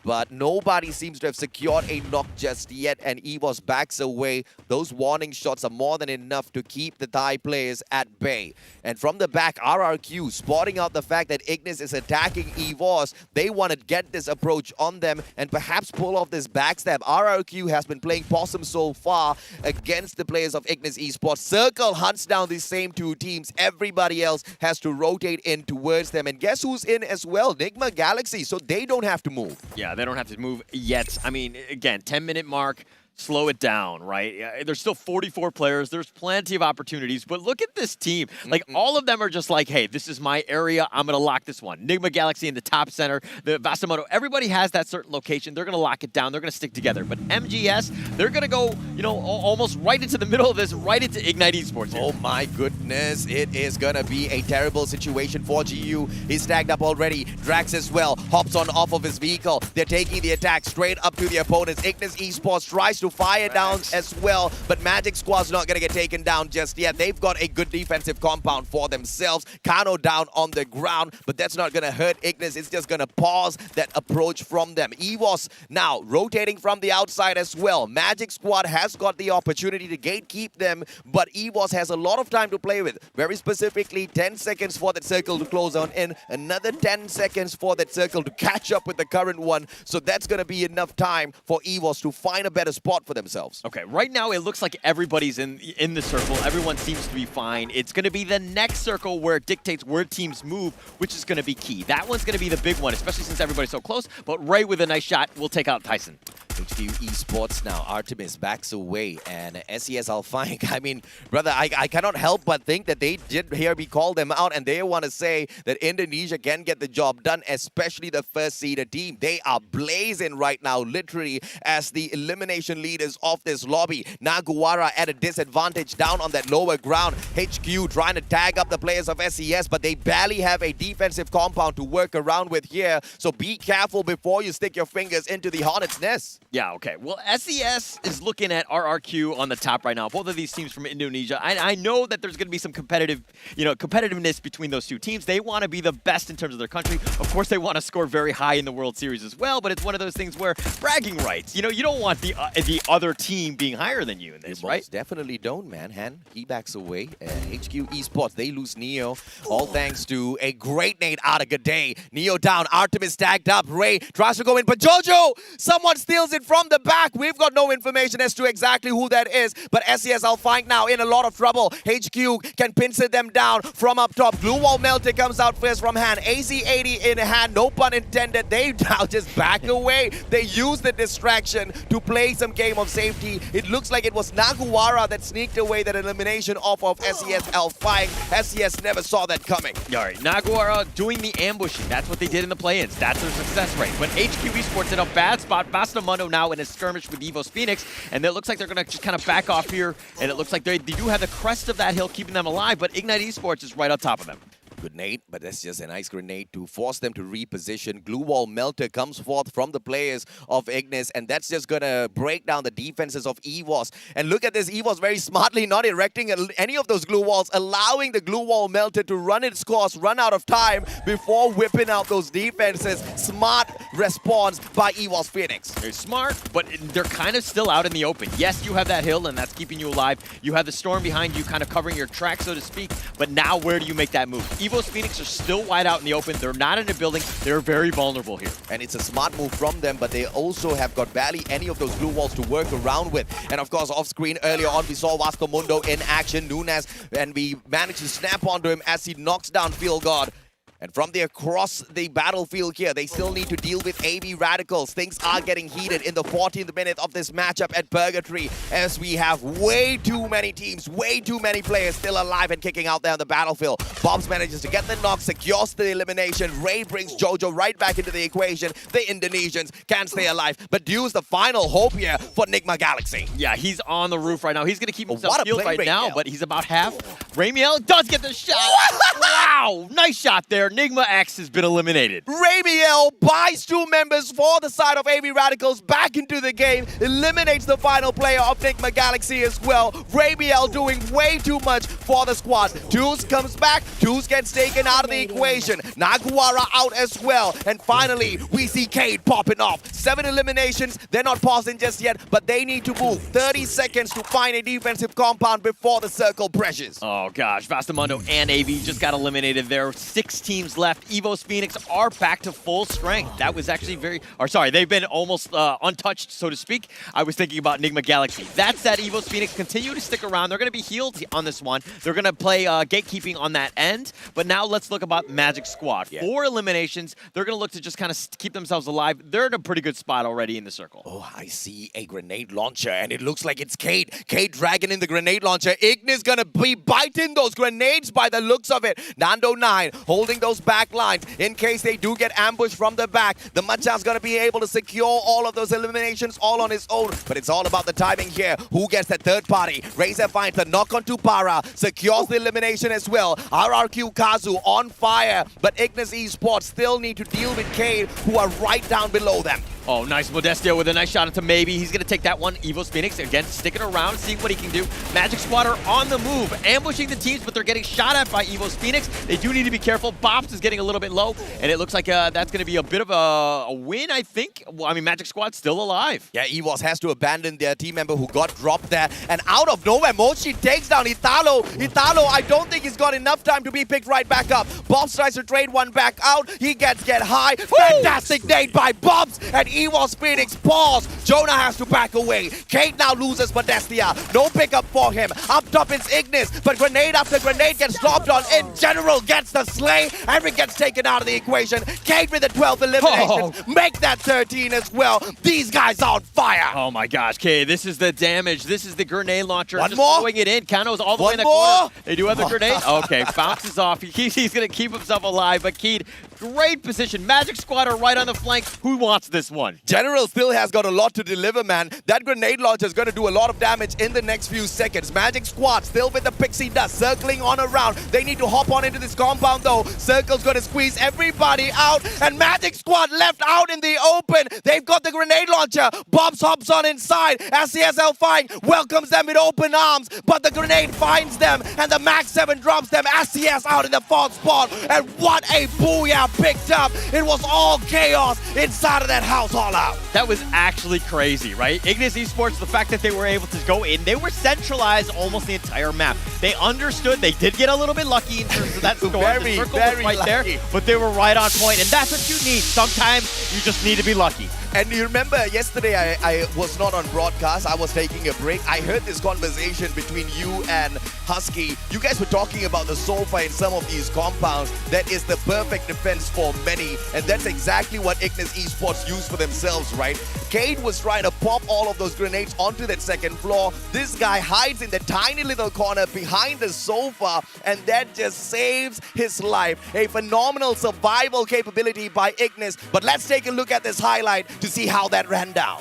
but nobody seems to have secured a knock just yet, and EVOS backs away. Those warning shots are more than enough to keep the Thai players at bay. And from the back, RRQ spotting out the fact that Ignis is attacking EVOS. They want to get this approach on them and perhaps pull off this backstab. RRQ has been playing possum so far against the players of Ignis Esports. Circle hunts down these same two teams. Everybody else has to rotate in towards them. And guess who's in as well? Nigma Galaxy, so they don't have to move. Yeah, they don't have to move yet. I mean, again, 10-minute mark. Slow it down, right? There's still 44 players. There's plenty of opportunities. But look at this team. Like, all of them are just like, hey, this is my area. I'm going to lock this one. Nigma Galaxy in the top center. The Vasamoto, everybody has that certain location. They're going to lock it down. They're going to stick together. But MGS, they're going to go, almost right into the middle of this, right into Ignite Esports here. Oh, my goodness. It is going to be a terrible situation for GU. He's tagged up already. Drax as well. Hops on off of his vehicle. They're taking the attack straight up to the opponents. Ignis Esports tries to to fire down as well, but Magic Squad's not going to get taken down just yet. They've got a good defensive compound for themselves. Kano down on the ground, but that's not going to hurt Ignis. It's just going to pause that approach from them. EVOS now rotating from the outside as well. Magic Squad has got the opportunity to gatekeep them, but EVOS has a lot of time to play with. Very specifically, 10 seconds for that circle to close on in, another 10 seconds for that circle to catch up with the current one. So that's going to be enough time for EVOS to find a better spot for themselves. Okay, right now it looks like everybody's in the circle. Everyone seems to be fine. It's going to be the next circle where it dictates where teams move, which is going to be key. That one's going to be the big one, especially since everybody's so close. But Ray with a nice shot will take out Tyson. HQ Esports now. Artemis backs away, and SES Alpine. I mean, brother, I cannot help but think that they did hear me call them out, and they want to say that Indonesia can get the job done, especially the first seeded team. They are blazing right now, literally, as the elimination leaders of this lobby. Naguara at a disadvantage down on that lower ground. HQ trying to tag up the players of SES, but they barely have a defensive compound to work around with here. So be careful before you stick your fingers into the hornet's nest. Yeah, okay. Well, SES is looking at RRQ on the top right now. Both of these teams from Indonesia. I know that there's going to be some competitiveness between those two teams. They want to be the best in terms of their country. Of course, they want to score very high in the World Series as well, but it's one of those things where bragging rights. You know, you don't want the other team being higher than you in this, right? Definitely don't, man. He backs away. HQ Esports, they lose Neo. All thanks to a great nade out of G'day. Neo down. Artemis tagged up. Ray tries to go in, but Jojo! Someone steals it from the back. We've got no information as to exactly who that is, but SES Alpine now in a lot of trouble. HQ can pincer them down from up top. Glue Wall Melter comes out first from hand. AC80 in hand, no pun intended. They now just back away. They use the distraction to play some game of safety. It looks like it was Naguara that sneaked away that elimination off of SES Alpine. SES never saw that coming. All right, Naguara doing the ambushing. That's what they did in the play-ins. That's their success rate. But HQ Esports in a bad spot. Bastamundo now in a skirmish with EVOS Phoenix, and it looks like they're going to just kind of back off here, and it looks like they do have the crest of that hill keeping them alive, but Ignite Esports is right on top of them. Grenade, but that's just a nice grenade to force them to reposition. Glue Wall Melter comes forth from the players of Ignis, and that's just gonna break down the defenses of EVOS. And look at this, EVOS very smartly not erecting any of those glue walls, allowing the Glue Wall Melter to run its course, run out of time before whipping out those defenses. Smart response by EVOS Phoenix. They're smart, but they're kind of still out in the open. Yes, you have that hill, and that's keeping you alive. You have the storm behind you, kind of covering your track, so to speak, but now where do you make that move? EVOS Phoenix are still wide out in the open. They're not in a building. They're very vulnerable here. And it's a smart move from them, but they also have got barely any of those glue walls to work around with. And of course, off screen earlier on, we saw Vastomundo in action, Nunes, and we managed to snap onto him as he knocks down Field God. And from the across the battlefield here, they still need to deal with AV Radicals. Things are getting heated in the 14th minute of this matchup at Purgatory, as we have way too many teams, way too many players still alive and kicking out there on the battlefield. Bobs manages to get the knock, secures the elimination. Ray brings Jojo right back into the equation. The Indonesians can stay alive, but Dew's the final hope here for Nigma Galaxy. Yeah, he's on the roof right now. He's going to keep himself healed right now, but he's about half. Ramiel does get the shot. Wow, nice shot there. Nigma X has been eliminated. Ramiel buys two members for the side of AV Radicals back into the game, eliminates the final player of Nigma Galaxy as well. Ramiel doing way too much for the squad. Deuce comes back, Deuce gets taken out of the equation. Naguara out as well. And finally, we see Cade popping off. 7 eliminations, they're not pausing just yet, but they need to move 30 seconds to find a defensive compound before the circle pressures. Oh gosh, Vastamundo and AV just got eliminated there. 6 teams left. EVOS Phoenix are back to full strength. That was actually they've been almost untouched, so to speak. I was thinking about Nigma Galaxy. That said, EVOS Phoenix continue to stick around. They're going to be healed on this one. They're going to play gatekeeping on that end. But now let's look about Magic Squad. 4 eliminations. They're going to look to just kind of keep themselves alive. They're in a pretty good spot already in the circle. Oh, I see a grenade launcher, and it looks like it's Cade. Cade dragging in the grenade launcher. Ignis going to be biting those grenades by the looks of it. Nando 9 holding those back lines in case they do get ambushed from the back. The Machan's going to be able to secure all of those eliminations all on his own, but it's all about the timing here. Who gets that third party? Razor finds the knock on Tupara, secures the elimination as well. RRQ Kazu on fire, but Ignis Esports still need to deal with Cade, who are right down below them. Oh, nice. Modestia with a nice shot into maybe. He's going to take that one. Evo's Phoenix, again, sticking around, seeing what he can do. Magic Squad are on the move, ambushing the teams, but they're getting shot at by Evo's Phoenix. They do need to be careful. Bops is getting a little bit low, and it looks like that's going to be a bit of a win, I think. Well, I mean, Magic Squad's still alive. Yeah, Evos has to abandon their team member who got dropped there. And out of nowhere, Mochi takes down Italo. Italo, I don't think he's got enough time to be picked right back up. Bobs tries to trade one back out. He get high. Fantastic nade by Bobs. And Evos Phoenix pause. Jonah has to back away. Kate now loses Modestia. No pickup for him. Up top it's Ignis. But grenade after grenade gets dropped on. In general, gets the slay. Eric gets taken out of the equation. Kate with the 12 eliminations. Make that 13 as well. These guys on fire. Oh my gosh, okay, this is the damage. This is the grenade launcher. One just more? throwing it in. Kano's all the way in the more? corner. They do have the grenade. Okay, bounces off. He's going to keep himself alive, but Keed, great position. Magic Squad are right on the flank. Who wants this one? General still has got a lot to deliver, man. That grenade launcher is going to do a lot of damage in the next few seconds. Magic Squad still with the pixie dust, circling on around. They need to hop on into this compound, though. Circle's going to squeeze everybody out, and Magic Squad left out in the open. They've got the grenade launcher. Bobs hops on inside. SCSL Fine welcomes them with open arms, but the grenade finds them, and the Max 7 drops them. SCS out in the fourth spot, and what a booyah picked up. It was all chaos inside of that house all out. That was actually crazy, right? Ignis Esports, the fact that they were able to go in, they were centralized almost the entire map. They understood. They did get a little bit lucky in terms of that storm. The circle was right lucky there, but they were right on point, and that's what you need. Sometimes you just need to be lucky. And you remember yesterday I was not on broadcast. I was taking a break. I heard this conversation between you and Husky. You guys were talking about the sofa in some of these compounds. That is the perfect defense for many. And that's exactly what Ignis Esports used for themselves, right? Cade was trying to pop all of those grenades onto that second floor. This guy hides in the tiny little corner behind the sofa, and that just saves his life. A phenomenal survival capability by Ignis. But let's take a look at this highlight to see how that ran down.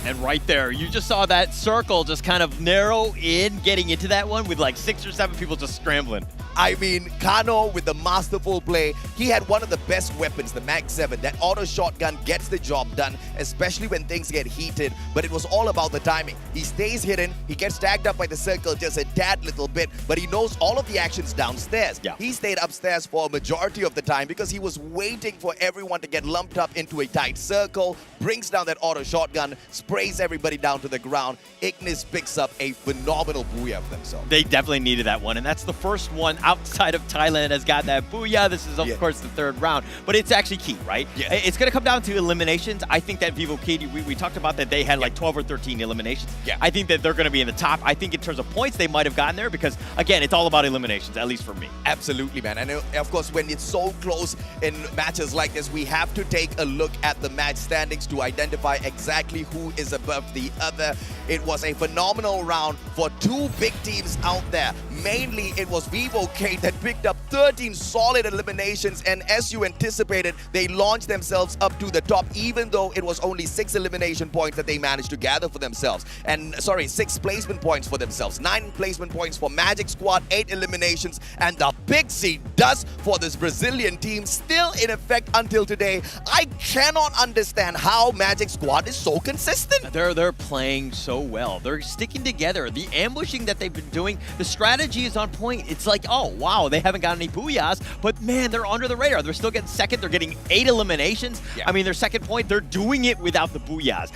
And right there, you just saw that circle just kind of narrow in, getting into that one with like 6 or 7 people just scrambling. I mean, Kano with the masterful play, he had one of the best weapons, the Mag 7. That auto shotgun gets the job done, especially when things get heated, but it was all about the timing. He stays hidden, he gets tagged up by the circle just a tad little bit, but he knows all of the actions downstairs. Yeah. He stayed upstairs for a majority of the time because he was waiting for everyone to get lumped up into a tight circle, brings down that auto shotgun, sprays everybody down to the ground. Ignis picks up a phenomenal booyah for themselves. They definitely needed that one, and that's the first one outside of Thailand has got that booyah. This is, of course, the third round, but it's actually key, right? Yeah. It's going to come down to eliminations. I think that Vivo Kid, we talked about that they had like 12 or 13 eliminations. Yeah. I think that they're going to be in the top. I think in terms of points, they might have gotten there because, again, it's all about eliminations, at least for me. Absolutely, man. And of course, when it's so close in matches like this, we have to take a look at the match standings to identify exactly who is above the other. It was a phenomenal round for two big teams out there. Mainly, it was Vivo Kate that picked up 13 solid eliminations, and as you anticipated, they launched themselves up to the top, even though it was only 6 elimination points that they managed to gather for themselves. And, sorry, 6 placement points for themselves. 9 placement points for Magic Squad, 8 eliminations, and the Pixie Dust for this Brazilian team still in effect until today. I cannot understand how Magic Squad is so consistent. They're playing so well. They're sticking together. The ambushing that they've been doing, the strategy strategy is on point. It's like, oh, wow, they haven't got any booyahs, but man, they're under the radar. They're still getting second. They're getting 8 eliminations. I mean, their second point, they're doing it without the booyahs.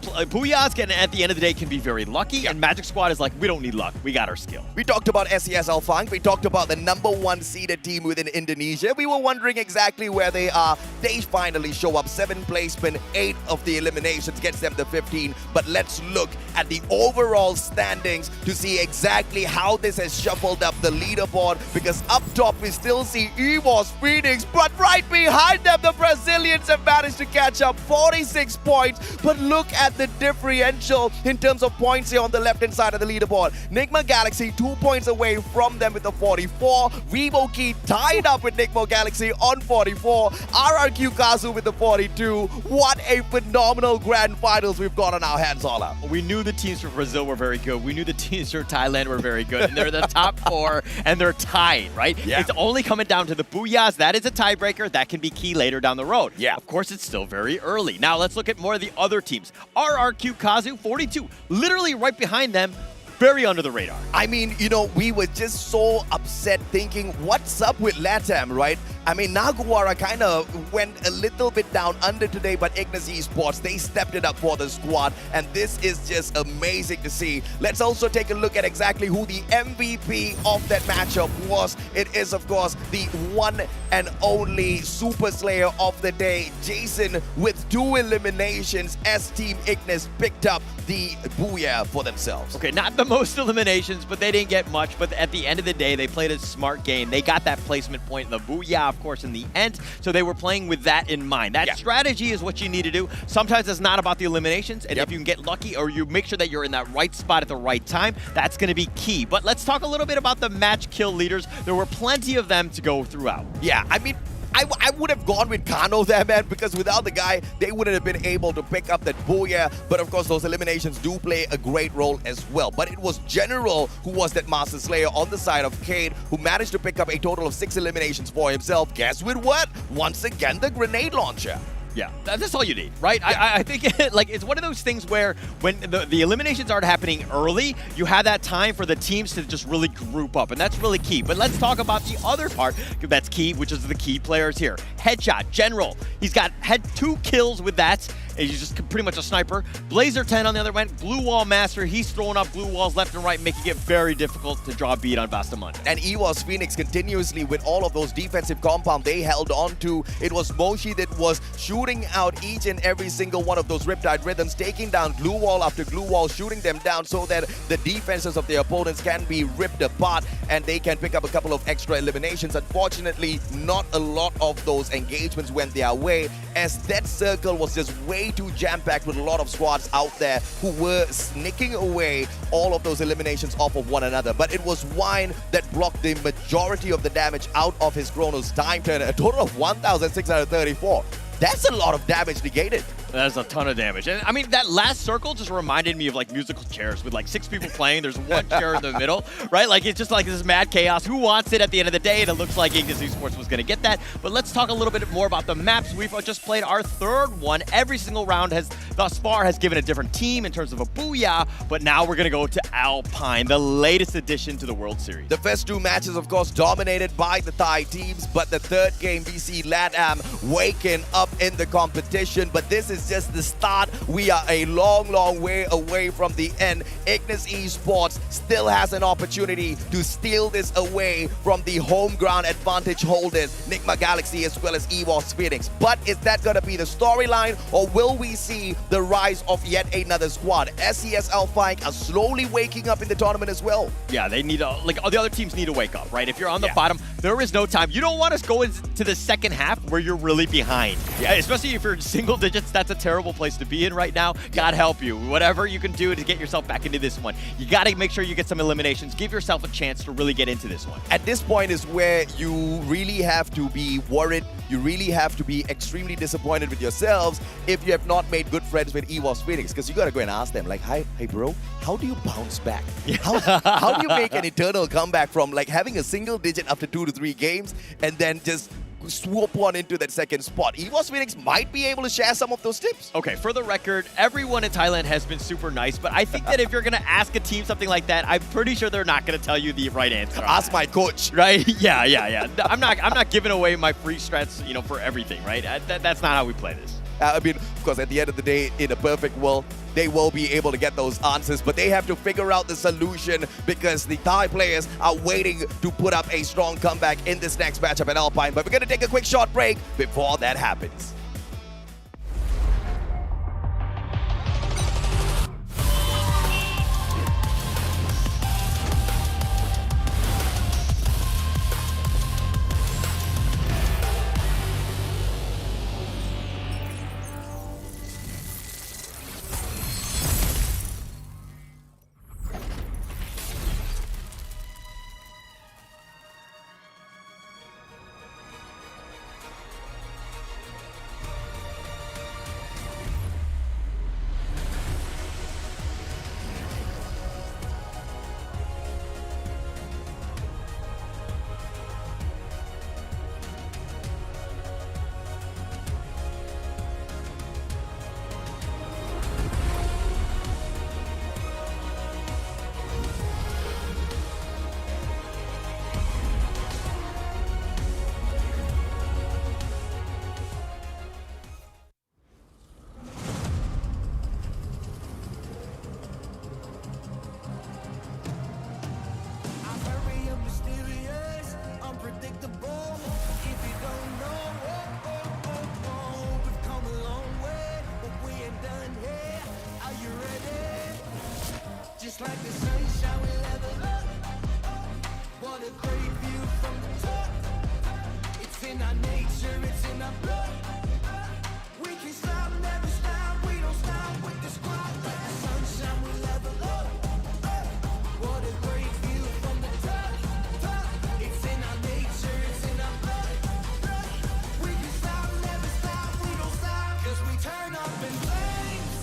Booyahs can, at the end of the day, can be very lucky, and Magic Squad is like, we don't need luck. We got our skill. We talked about SES Alphang. We talked about the #1 seeded team within Indonesia. We were wondering exactly where they are. They finally show up. 7th placement, 8 of the eliminations gets them to 15. But let's look at the overall standings to see exactly how this has shuffled up the leaderboard, because up top we still see EVOS Phoenix, but right behind them the Brazilians have managed to catch up, 46 points. But look at the differential in terms of points here on the left-hand side of the leaderboard. Nigma Galaxy 2 points away from them with the 44. Vivo Key tied up with Nigma Galaxy on 44. RRQ Kazu with the 42. What a phenomenal grand finals we've got on our hands, Ola. We knew the teams from Brazil were very good. We knew the teams from Thailand were very good. And they're the top 4, and they're tied, right? Yeah. It's only coming down to the booyahs. That is a tiebreaker. That can be key later down the road. Yeah. Of course, it's still very early. Now, let's look at more of the other teams. RRQ Kazu, 42. Literally right behind them. Very under the radar. I mean, you know, we were just so upset thinking, what's up with LATAM, right? I mean, Naguara kind of went a little bit down under today, but Ignis Esports, they stepped it up for the squad, and this is just amazing to see. Let's also take a look at exactly who the MVP of that matchup was. It is, of course, the one and only Super Slayer of the day, Jason, with 2 eliminations as Team Ignis picked up the booyah for themselves. Okay, not the most eliminations, but they didn't get much. But at the end of the day, they played a smart game. They got that placement point in the booyah, of course, in the end. So they were playing with that in mind. That strategy is what you need to do. Sometimes it's not about the eliminations. And if you can get lucky, or you make sure that you're in that right spot at the right time, that's going to be key. But let's talk a little bit about the match kill leaders. There were plenty of them to go throughout. Yeah, I mean, I would have gone with Kano there, man, because without the guy, they wouldn't have been able to pick up that booyah. But of course, those eliminations do play a great role as well. But it was General who was that Master Slayer on the side of Cade, who managed to pick up a total of 6 eliminations for himself. Guess with what? Once again, the grenade launcher. Yeah, that's all you need, right? Yeah. I think like it's one of those things where when the eliminations aren't happening early, you have that time for the teams to just really group up, and that's really key. But let's talk about the other part that's key, which is the key players here. Headshot, General. He's had 2 kills with that. He's just pretty much a sniper. Blazer 10 on the other end, Blue Wall Master. He's throwing up blue walls left and right, making it very difficult to draw a beat on Bastamante. And EVOS Phoenix continuously with all of those defensive compound they held on to. It was Moshi that was shooting out each and every single one of those Riptide Rhythms, taking down glue wall after glue wall, shooting them down so that the defenses of their opponents can be ripped apart and they can pick up a couple of extra eliminations. Unfortunately, not a lot of those engagements went their way, as that circle was just way too jam-packed with a lot of squads out there who were sneaking away all of those eliminations off of one another. But it was Wine that blocked the majority of the damage out of his Chronos time turn, a total of 1,634. That's a lot of damage negated. That's a ton of damage. And I mean, that last circle just reminded me of like musical chairs with like 6 people playing. There's one chair in the middle, right? Like it's just like this mad chaos. Who wants it at the end of the day? And it looks like Ignis Esports was going to get that. But let's talk a little bit more about the maps. We've just played our 3rd one. Every single round has thus far has given a different team in terms of a booyah. But now we're going to go to Alpine, the latest addition to the World Series. The first 2 matches, of course, dominated by the Thai teams. But the 3rd game, we see LATAM waking up in the competition. But this is just the start. We are a long, long way away from the end. Ignis Esports still has an opportunity to steal this away from the home ground advantage holders, Nigma Galaxy as well as EVOS Phoenix. But is that going to be the storyline, or will we see the rise of yet another squad? SES Alphang are slowly waking up in the tournament as well. Yeah, they need like the other teams need to wake up, right? If you're on the bottom, there is no time. You don't want to go into the second half where you're really behind. Yeah, especially if you're in single digits. That's a terrible place to be in right now. God help you. Whatever you can do to get yourself back into this one. You got to make sure you get some eliminations. Give yourself a chance to really get into this one. At this point is where you really have to be worried. You really have to be extremely disappointed with yourselves if you have not made good friends with EVOS Phoenix, because you got to go and ask them like, hey bro, how do you bounce back? How do you make an eternal comeback from like having a single digit after 2 to 3 games and then just swoop on into that second spot. EVOS Phoenix might be able to share some of those tips. Okay, for the record, everyone in Thailand has been super nice, but I think that if you're going to ask a team something like that, I'm pretty sure they're not going to tell you the right answer. Ask my coach. Right? Yeah. I'm not giving away my free strats, for everything, right? That's not how we play this. I mean, of course, at the end of the day, in a perfect world, they will be able to get those answers, but they have to figure out the solution because the Thai players are waiting to put up a strong comeback in this next matchup at Alpine. But we're going to take a quick short break before that happens. Just like the sunshine, we level up. What a great view from the top. It's in our nature, it's in our blood. We can stop, never stop. We don't stop with the squad. Like the sunshine, we level up. What a great view from the top. It's in our nature, it's in our blood. We can stop, never stop. We don't stop, 'cause we turn up in flames.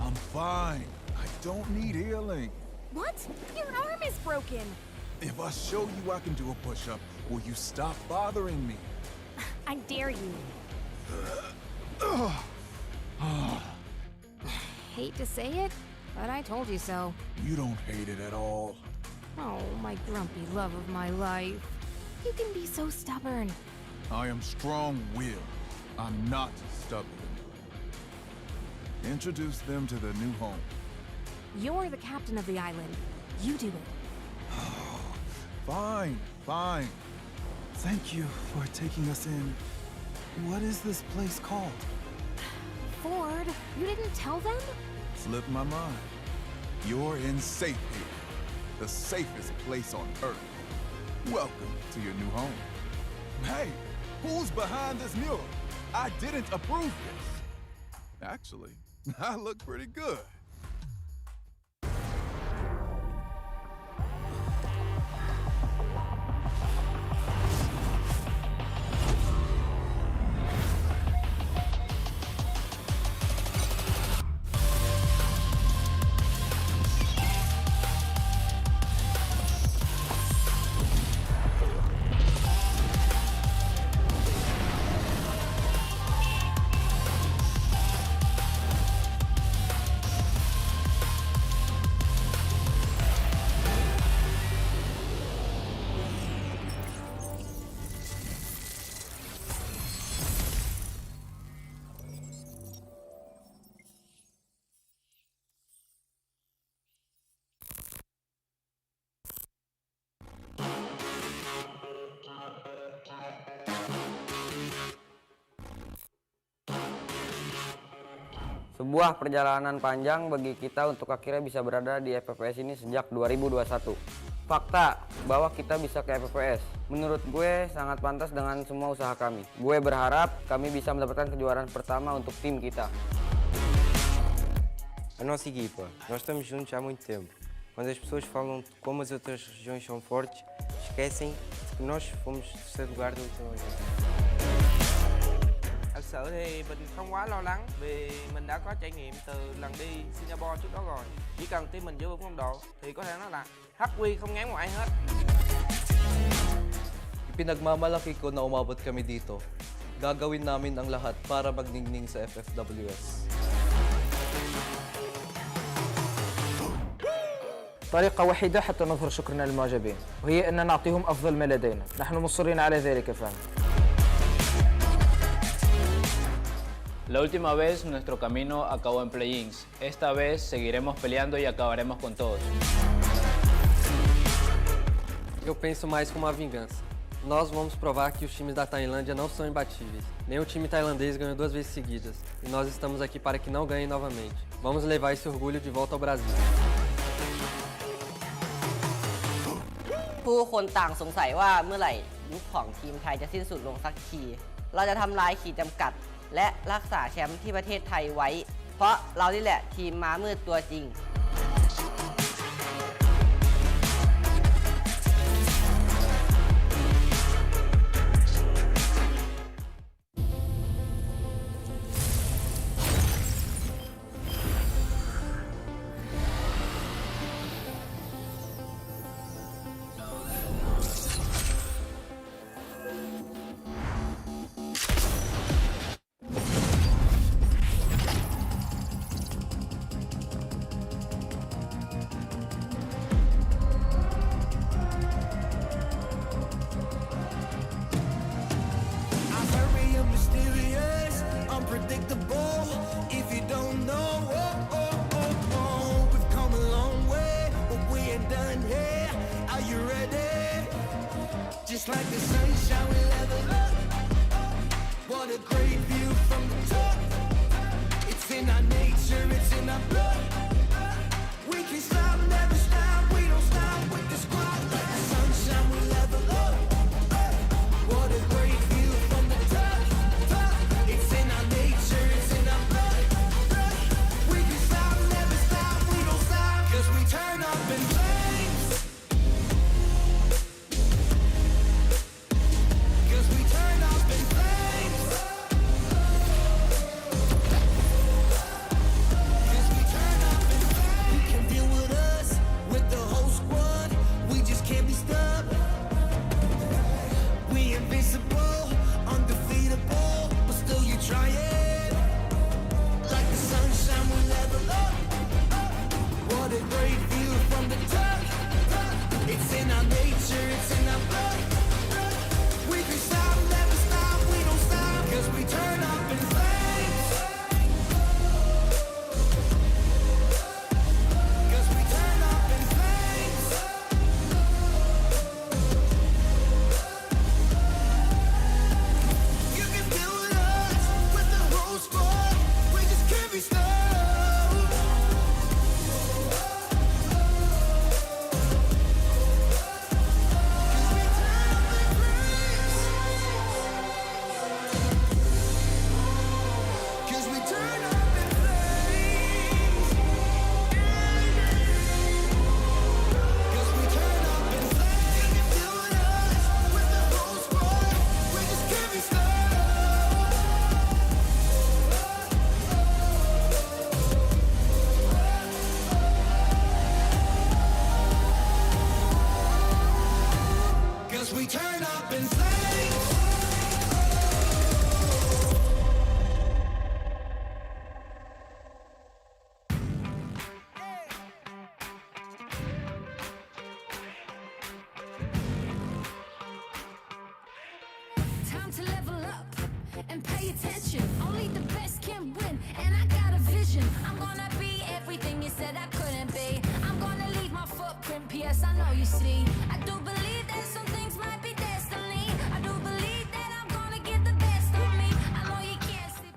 I'm fine. I don't need healing. What? Your arm is broken. If I show you I can do a push-up, will you stop bothering me? I dare you. Hate to say it, but I told you so. You don't hate it at all. Oh, my grumpy love of my life. You can be so stubborn. I am strong-willed. I'm not stubborn. Introduce them to their new home. You're the captain of the island. You do it. Fine. Thank you for taking us in. What is this place called? Ford, you didn't tell them? Slipped my mind. You're in safe haven, the safest place on Earth. Welcome to your new home. Hey, who's behind this mural? I didn't approve this. Actually, I look pretty good. Sebuah perjalanan panjang bagi kita untuk akhirnya bisa berada di FFWS ini sejak 2021. Fakta bahwa kita bisa ke FFWS, menurut gue sangat pantas dengan semua usaha kami. Gue berharap kami bisa mendapatkan kejuaraan pertama untuk tim kita. A nossa equipa, nós estamos juntos há muito tempo. Quando as pessoas falam de como as outras regiões são fortes, esquecem que nós fomos terceiro lugar da última vez. Thật sự thì mình không quá lo lắng vì mình đã có trải nghiệm từ lần đi Singapore trước đó rồi. Chỉ cần team mình giữ vững phong độ thì có thể nói là hắc quy không ngán một ai hết. Ipinagmamalaki ko na umabot kami dito. Gagawin namin ang lahat para magningning sa FFWS. طريقة وحيدة حتى نظهر شكرنا للمعجبين وهي أن نعطيهم أفضل ما لدينا. نحن مصرين على ذلك فهم. La última vez nuestro camino acabó en play-ins. Esta vez seguiremos peleando y acabaremos con todos. Eu penso mais como uma vingança. Nós vamos provar que os times da Tailândia não são imbatíveis. Nem o time tailandês ganhou 2 vezes seguidas. E nós estamos aqui para que não ganhem novamente. Vamos levar esse orgulho de volta ao Brasil. ผู้คนต่างสงสัยว่าเมื่อไหร่ยุคของทีมไทยจะสิ้นสุดลงสักที เราจะทำลายขีดจำกัดและรักษาแชมป์ที่ประเทศไทยไว้ เพราะเรานี่แหละทีมม้ามืดตัวจริง I'm very mysterious, unpredictable. If you don't know, we've come a long way, but we ain't done here. Are you ready? Just like the sunshine, we level up. What a great view from the top. It's in our nature, it's in our blood. We can stop, never stop. We don't stop with the squad. Like the sunshine, we level up. What a great view from the top. It's in our nature, it's in our blood. We can stop, never stop. We don't stop. 'Cause we turn up in flames. 'Cause we turn up in flames. 'Cause we turn up in flames. You can deal with us, with the whole squad. We just can't be stopped. We invincible, undefeatable, but still you try it. Like the sunshine, we level up. What a great view from the top. It's in our nature, it's in our blood. We can stop, never stop, we don't stop. 'Cause we turn up in flames. 'Cause we turn up in flames. You can deal with us, with the whole squad. We just can't be stopped. 'Cause we turn up in flames. 'Cause we turn up in flames. You can deal with us, with the whole squad. We just can't be stopped. 'Cause we turn up in flames. Time to level up and pay attention. Only the best can win, and I got a vision. I'm gonna be everything you said I couldn't be. I'm gonna leave my footprint, P.S. I know you see. I do believe that some things might be destiny. I do believe that I'm gonna get the best of me. I know you can't see.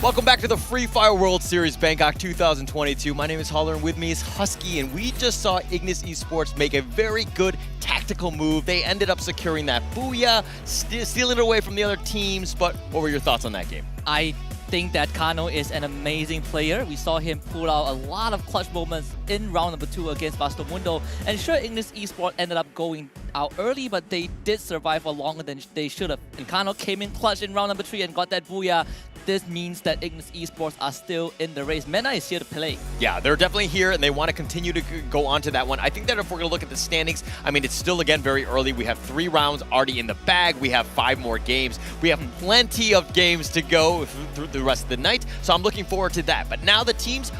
Welcome back to the Free Fire World Series Bangkok 2022. My name is Holler and with me is Husky, and we just saw Ignis Esports make a very good tactical move. They ended up securing that booyah, stealing it away from the other teams, but what were your thoughts on that game? I think that Kano is an amazing player. We saw him pull out a lot of clutch moments in round number 2 against Bastomundo. And sure, Ignis Esports ended up going out early, but they did survive for longer than they should have. And Kano came in clutch in round number 3 and got that booyah. This means that Ignis Esports are still in the race. MENA is here to play. Yeah, they're definitely here, and they want to continue to go on to that one. I think that if we're going to look at the standings, I mean, it's still, again, very early. We have 3 rounds already in the bag. We have 5 more games. We have plenty of games to go through the rest of the night, so I'm looking forward to that. But now the teams,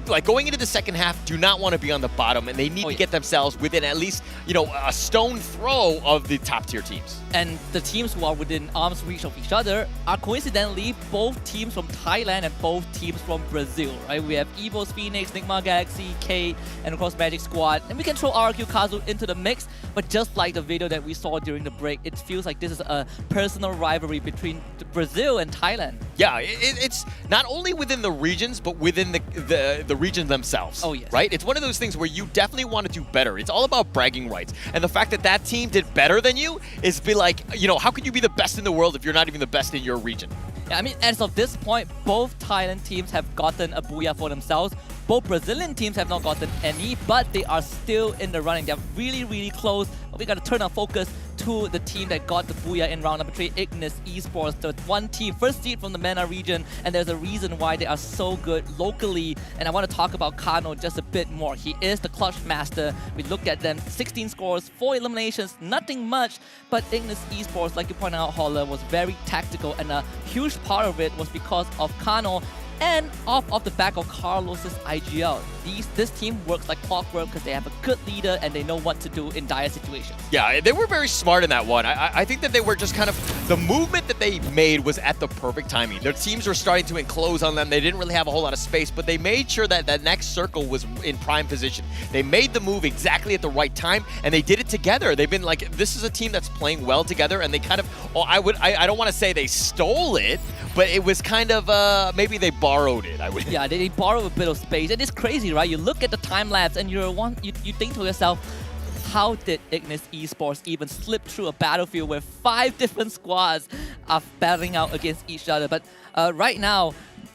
like going into the second half, do not want to be on the bottom, and they need to get themselves within at least, you know, a stone throw of the top-tier teams. And the teams who are within arm's reach of each other are coincidentally both teams from Thailand and both teams from Brazil, right? We have Evo's Phoenix, Nigma Galaxy, Kate, and of course Magic Squad. And we can throw RQ Kazu into the mix, but just like the video that we saw during the break, it feels like this is a personal rivalry between Brazil and Thailand. Yeah, it's not only within the regions, but within the regions themselves. Oh, yes. Right? It's one of those things where you definitely want to do better. It's all about bragging rights. And the fact that that team did better than you is be like, you know, how could you be the best in the world if you're not even the best in your region? Yeah, I mean, as of this point, both Thailand teams have gotten a booyah for themselves. Both Brazilian teams have not gotten any, but they are still in the running. They're really, really close. But we got to turn our focus to the team that got the booyah in round number 3, Ignis Esports, the one team, first seed from the MENA region, and there's a reason why they are so good locally. And I want to talk about Kano just a bit more. He is the clutch master. We looked at them, 16 scores, 4 eliminations, nothing much, but Ignis Esports, like you pointed out, Holler, was very tactical, and a huge part of it was because of Kano and off the back of Carlos's IGL. This team works like clockwork because they have a good leader and they know what to do in dire situations. Yeah, they were very smart in that one. I think that they were just kind of, the movement that they made was at the perfect timing. Their teams were starting to enclose on them. They didn't really have a whole lot of space, but they made sure that that next circle was in prime position. They made the move exactly at the right time, and they did it together. They've been like, this is a team that's playing well together, and they kind of, I don't want to say they stole it, but it was kind of, maybe they borrowed it, I would. Yeah, they borrowed a bit of space. And it's crazy, right? You look at the time lapse and you think to yourself, how did Ignis Esports even slip through a battlefield where 5 different squads are battling out against each other? But right now,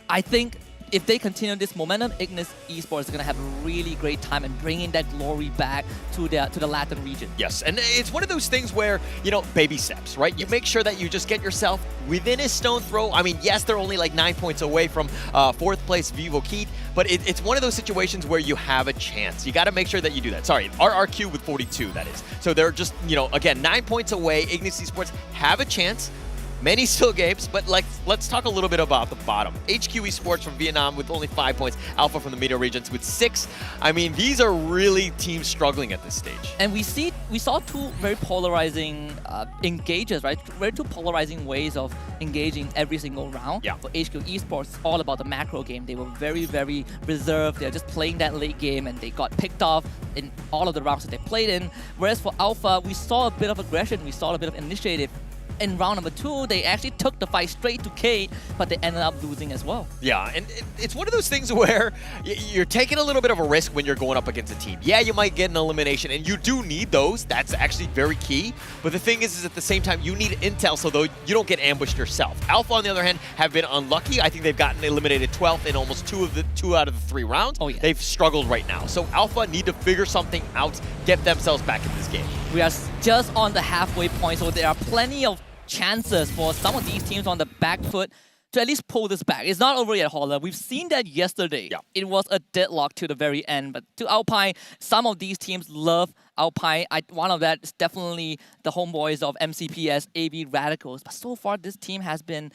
I think if they continue this momentum, Ignis Esports is going to have a really great time and bringing that glory back to the Latin region. Yes, and it's one of those things where, you know, baby steps, right? You make sure that you just get yourself within a stone throw. I mean, yes, they're only like 9 points away from 4th place Vivo Keat, but it's one of those situations where you have a chance. You got to make sure that you do that. Sorry, RRQ with 42, that is. So they're just, you know, again, 9 points away. Ignis Esports have a chance. Many still games, but let's talk a little bit about the bottom. HQ Esports from Vietnam with only 5 points. Alpha from the MENA regions with 6. I mean, these are really teams struggling at this stage. And we saw 2 very polarizing engages, right? Very 2 polarizing ways of engaging every single round. Yeah. For HQ Esports, it's all about the macro game. They were very, very reserved. They're just playing that late game, and they got picked off in all of the rounds that they played in. Whereas for Alpha, we saw a bit of aggression. We saw a bit of initiative. In round number 2, they actually took the fight straight to Kate, but they ended up losing as well. Yeah, and it's one of those things where you're taking a little bit of a risk when you're going up against a team. Yeah, you might get an elimination, and you do need those. That's actually very key. But the thing is at the same time, you need intel so though you don't get ambushed yourself. Alpha, on the other hand, have been unlucky. I think they've gotten eliminated 12th in almost 2 out of the 3 rounds. Oh, yeah. They've struggled right now. So Alpha need to figure something out, get themselves back in this game. We are just on the halfway point, so there are plenty of chances for some of these teams on the back foot to at least pull this back. It's not over yet, Holler. We've seen that yesterday. Yeah. It was a deadlock to the very end, but to Alpine, some of these teams love Alpine. One of that is definitely the homeboys of MCPS, AV Radicals. But so far, this team has been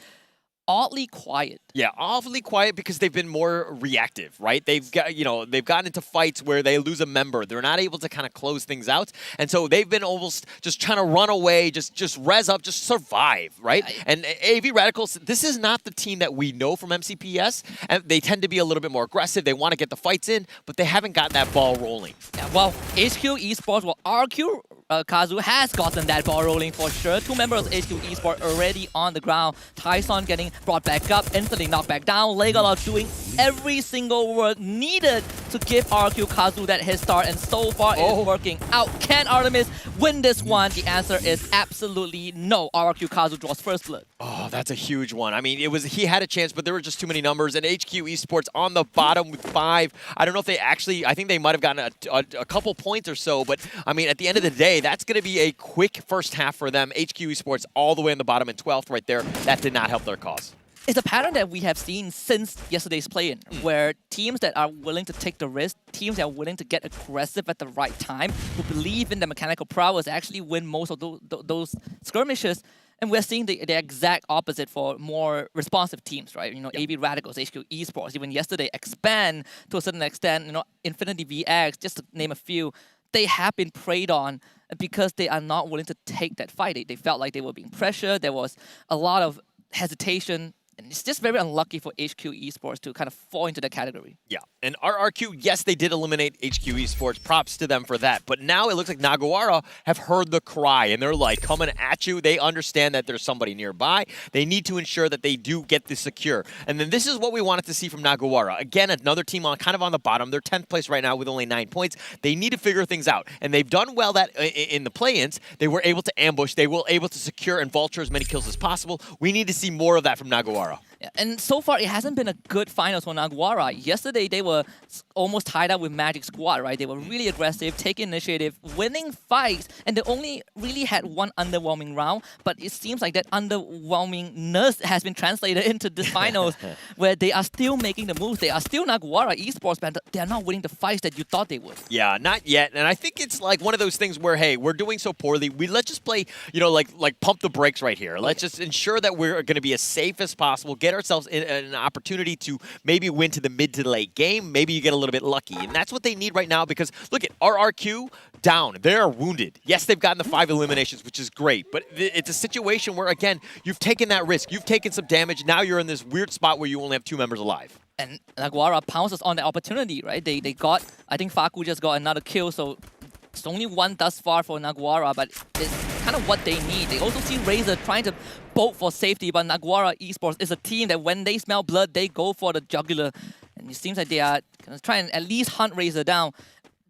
oddly quiet. Yeah, awfully quiet because they've been more reactive, right? They've got, you know, they've gotten into fights where they lose a member. They're not able to kind of close things out. And so they've been almost just trying to run away, just res up, just survive, right? And AV Radicals, this is not the team that we know from MCPS. And they tend to be a little bit more aggressive. They want to get the fights in, but they haven't gotten that ball rolling. Yeah, well, HQ Esports, well, RQ Kazu has gotten that ball rolling for sure. 2 members of HQ Esports already on the ground. Tyson getting brought back up, instantly knocked back down. Legola doing every single work needed to give RQ Kazu that head start, and so far it is working out. Can Artemis win this one? The answer is absolutely no. RQ Kazu draws first blood. Oh, that's a huge one. I mean, he had a chance, but there were just too many numbers. And HQ Esports on the bottom with 5. I don't know if they actually, I think they might have gotten a couple points or so, but I mean, at the end of the day, that's going to be a quick first half for them. HQ Esports all the way on the bottom in 12th right there. That did not help their cause. It's a pattern that we have seen since yesterday's play-in, where teams that are willing to take the risk, teams that are willing to get aggressive at the right time, who believe in the mechanical prowess, actually win most of those skirmishes. And we're seeing the exact opposite for more responsive teams, right? You know, AB Radicals, HQ Esports, even yesterday, Expand to a certain extent, you know, Infinity VX, just to name a few. They have been preyed on because they are not willing to take that fight. They felt like they were being pressured. There was a lot of hesitation. And it's just very unlucky for HQ Esports to kind of fall into that category. Yeah, and RRQ, yes, they did eliminate HQ Esports. Props to them for that. But now it looks like Naguara have heard the cry, and they're like coming at you. They understand that there's somebody nearby. They need to ensure that they do get this secure. And then this is what we wanted to see from Naguara. Again, another team on kind of on the bottom. They're 10th place right now with only 9 points. They need to figure things out. And they've done well that in the play-ins. They were able to ambush. They were able to secure and vulture as many kills as possible. We need to see more of that from Naguara. Yeah, and so far, it hasn't been a good finals for Naguara. Yesterday, they were almost tied up with Magic Squad, right? They were really aggressive, taking initiative, winning fights, and they only really had one underwhelming round, but it seems like that underwhelmingness has been translated into this finals, where they are still making the moves. They are still Naguara Esports, but they are not winning the fights that you thought they would. Yeah, not yet. And I think it's like one of those things where, hey, we're doing so poorly. Let's just play, you know, like pump the brakes right here. Let's just ensure that we're going to be as safe as possible, get ourselves in an opportunity to maybe win to the mid to late game. Maybe you get a little bit lucky. And that's what they need right now, because look at RRQ down. They're wounded. Yes, they've gotten the 5 eliminations, which is great. But it's a situation where, again, you've taken that risk. You've taken some damage. Now you're in this weird spot where you only have 2 members alive. And Naguara pounces on the opportunity, right? They got, I think Faku just got another kill, so it's only 1 thus far for Naguara, but it's kind of what they need. They also see Razor trying to bolt for safety, but Naguara Esports is a team that when they smell blood, they go for the jugular. And it seems like they are going to try and at least hunt Razor down.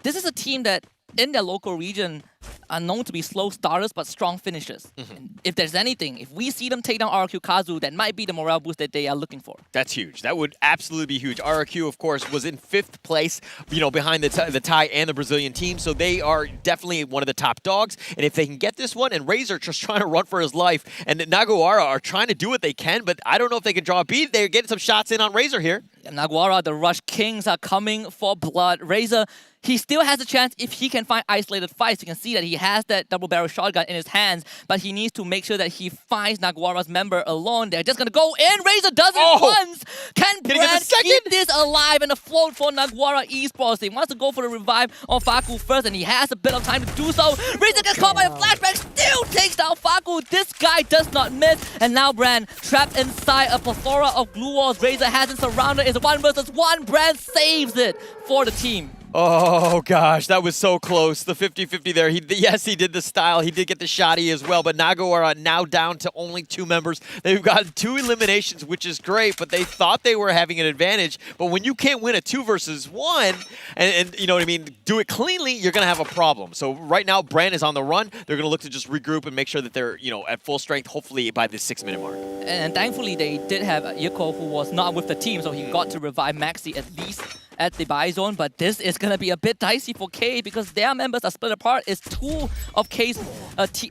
This is a team that, in their local region, are known to be slow starters but strong finishers. And if there's anything, if we see them take down RRQ Kazu, that might be the morale boost that they are looking for. That's huge. That would absolutely be huge. RRQ, of course, was in 5th place, you know, behind the Thai and the Brazilian team, so they are definitely one of the top dogs. And if they can get this one, and Razor just trying to run for his life, and Naguara are trying to do what they can, but I don't know if they can draw a beat. They're getting some shots in on Razor here. Naguara, the Rush Kings are coming for blood. Razor, he still has a chance if he can find isolated fights. You can see that he has that double barrel shotgun in his hands, but he needs to make sure that he finds Naguara's member alone. They're just gonna go in. Razor does it once. Can Brand keep this alive? And a float for Naguara Esports. He wants to go for the revive on Faku first, and he has a bit of time to do so. Razor gets caught by a flashback, still takes down Faku. This guy does not miss, and now Brand trapped inside a plethora of glue walls. Razor hasn't surrounded. It's 1 versus 1. Brand saves it for the team. Oh, gosh, that was so close. The 50-50 there. Yes, he did the style. He did get the shotty as well, but Naguara now down to only 2 members. They've got 2 eliminations, which is great, but they thought they were having an advantage. But when you can't win a 2 versus 1, and you know what I mean, do it cleanly, you're going to have a problem. So right now, Brand is on the run. They're going to look to just regroup and make sure that they're, you know, at full strength, hopefully by the 6-minute mark. And thankfully, they did have Yiko, who was not with the team, so he got to revive Maxi at least at the buy zone, but this is going to be a bit dicey for K because their members are split apart. It's 2 of K's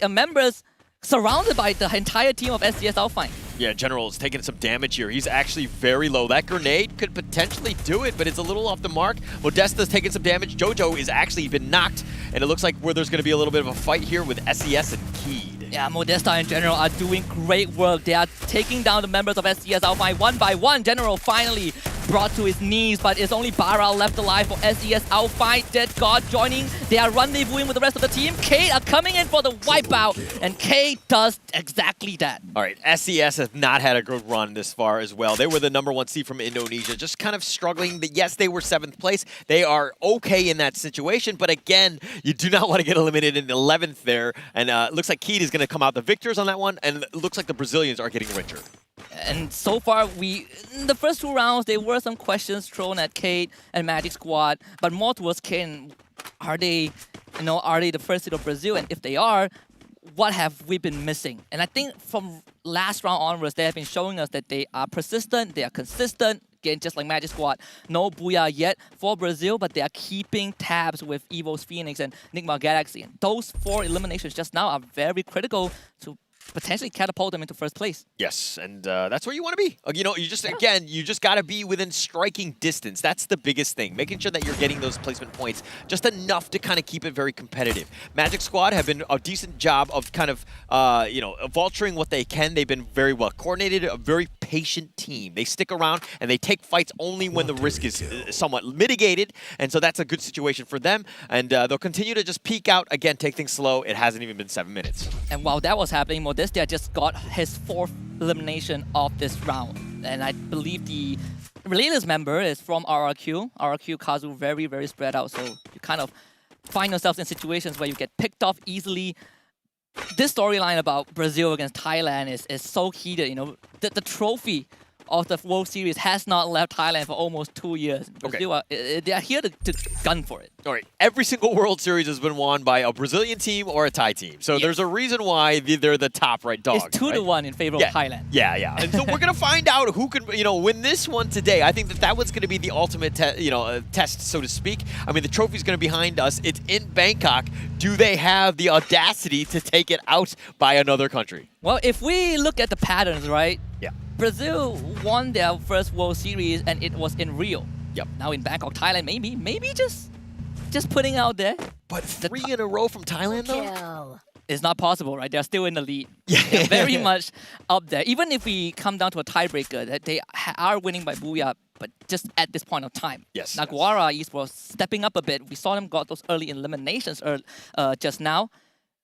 members surrounded by the entire team of SDS Alpine. Yeah, General is taking some damage here. He's actually very low. That grenade could potentially do it, but it's a little off the mark. Modesta's taking some damage. Jojo is actually been knocked, and it looks like there's going to be a little bit of a fight here with SES and Keed. Yeah, Modesta in General are doing great work. They are taking down the members of SES Alpine 1 by 1. General finally brought to his knees, but it's only Bara left alive for SES. Outfight, Dead God joining. They are rendezvousing with the rest of the team. Kate are coming in for the wipeout, and Kate does exactly that. All right, SES has not had a good run this far as well. They were the #1 seed from Indonesia, just kind of struggling. Yes, they were 7th place. They are okay in that situation, but again, you do not want to get eliminated in 11th there. And it looks like Kate is going to come out the victors on that one, and it looks like the Brazilians are getting richer. And so far, in the first 2 rounds, there were some questions thrown at Kate and Magic Squad, but more towards Kate. Are they the first seed of Brazil? And if they are, what have we been missing? And I think from last round onwards, they have been showing us that they are persistent, they are consistent. Again, just like Magic Squad, no booyah yet for Brazil, but they are keeping tabs with Evo's Phoenix and Nigma Galaxy. And those 4 eliminations just now are very critical to potentially catapult them into first place. Yes, and that's where you want to be. You just got to be within striking distance. That's the biggest thing, making sure that you're getting those placement points just enough to kind of keep it very competitive. Magic Squad have been a decent job of kind of, vulturing what they can. They've been very well coordinated, a very patient team. They stick around and they take fights only when the risk is somewhat mitigated, and so that's a good situation for them. And they'll continue to just peek out, again, take things slow. It hasn't even been 7 minutes. And while that was happening, Modestia just got his 4th elimination of this round. And I believe the Relentless member is from RRQ. RRQ Kazu very, very spread out, so you kind of find yourselves in situations where you get picked off easily. This storyline about Brazil against Thailand is so heated. The trophy of the World Series has not left Thailand for almost 2 years. Brazil, they are here to gun for it. All right, every single World Series has been won by a Brazilian team or a Thai team. So there's a reason why they're the top dogs. It's 2-1 in favor of Thailand. Yeah. And so we're going to find out who can, win this one today. I think that was going to be the ultimate, test, so to speak. I mean, the trophy's going to be behind us. It's in Bangkok. Do they have the audacity to take it out by another country? Well, if we look at the patterns, right? Yeah. Brazil won their first World Series, and it was in Rio. Yep. Now in Bangkok, Thailand, maybe just putting out there. But 3 in a row from Thailand, though? It's not possible, right? They're still in the lead. They're very much up there. Even if we come down to a tiebreaker, that they are winning by booyah, but just at this point of time. Yes. Naguara Esports stepping up a bit. We saw them got those early eliminations just now.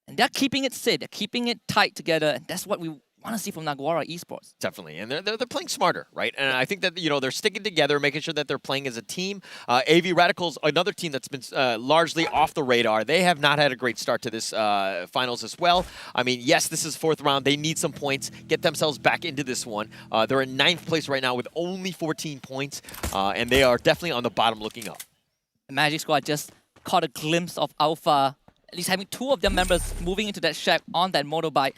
And they're keeping it sit. They're keeping it tight together. And that's what we want to see from Naguara Esports. Definitely, and they're playing smarter, right? And I think that they're sticking together, making sure that they're playing as a team. AV Radicals, another team that's been largely off the radar. They have not had a great start to this finals as well. I mean, yes, this is 4th round. They need some points, get themselves back into this one. They're in 9th place right now with only 14 points, and they are definitely on the bottom looking up. The Magic Squad just caught a glimpse of Alpha. At least having 2 of their members moving into that shack on that motorbike.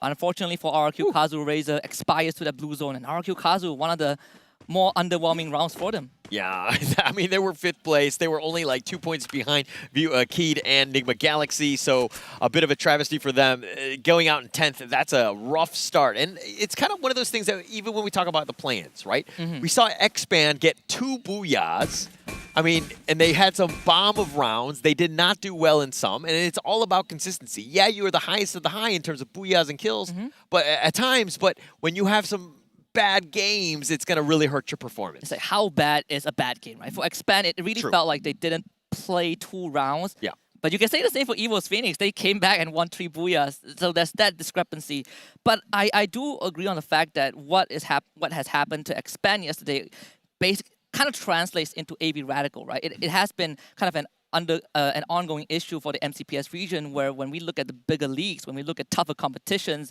Unfortunately for RRQ, Kazu Razor expires to that blue zone, and RRQ Kazu, one of the more underwhelming rounds for them. Yeah, I mean, they were 5th place. They were only like 2 points behind Keed and Nigma Galaxy, so a bit of a travesty for them. Going out in 10th, that's a rough start. And it's kind of one of those things that even when we talk about the plans, right? We saw X-Band get 2 booyahs. I mean, and they had some bomb of rounds. They did not do well in some, and it's all about consistency. Yeah, you are the highest of the high in terms of booyahs and kills, but at times, but when you have some bad games, it's going to really hurt your performance. It's like, how bad is a bad game, right? For Expand, it really felt like they didn't play 2 rounds. Yeah. But you can say the same for Evo's Phoenix. They came back and won 3 booyahs. So there's that discrepancy. But I do agree on the fact that what has happened to Expand yesterday basically kind of translates into AV Radical, right? It has been kind of an ongoing issue for the MCPS region, where when we look at the bigger leagues, when we look at tougher competitions,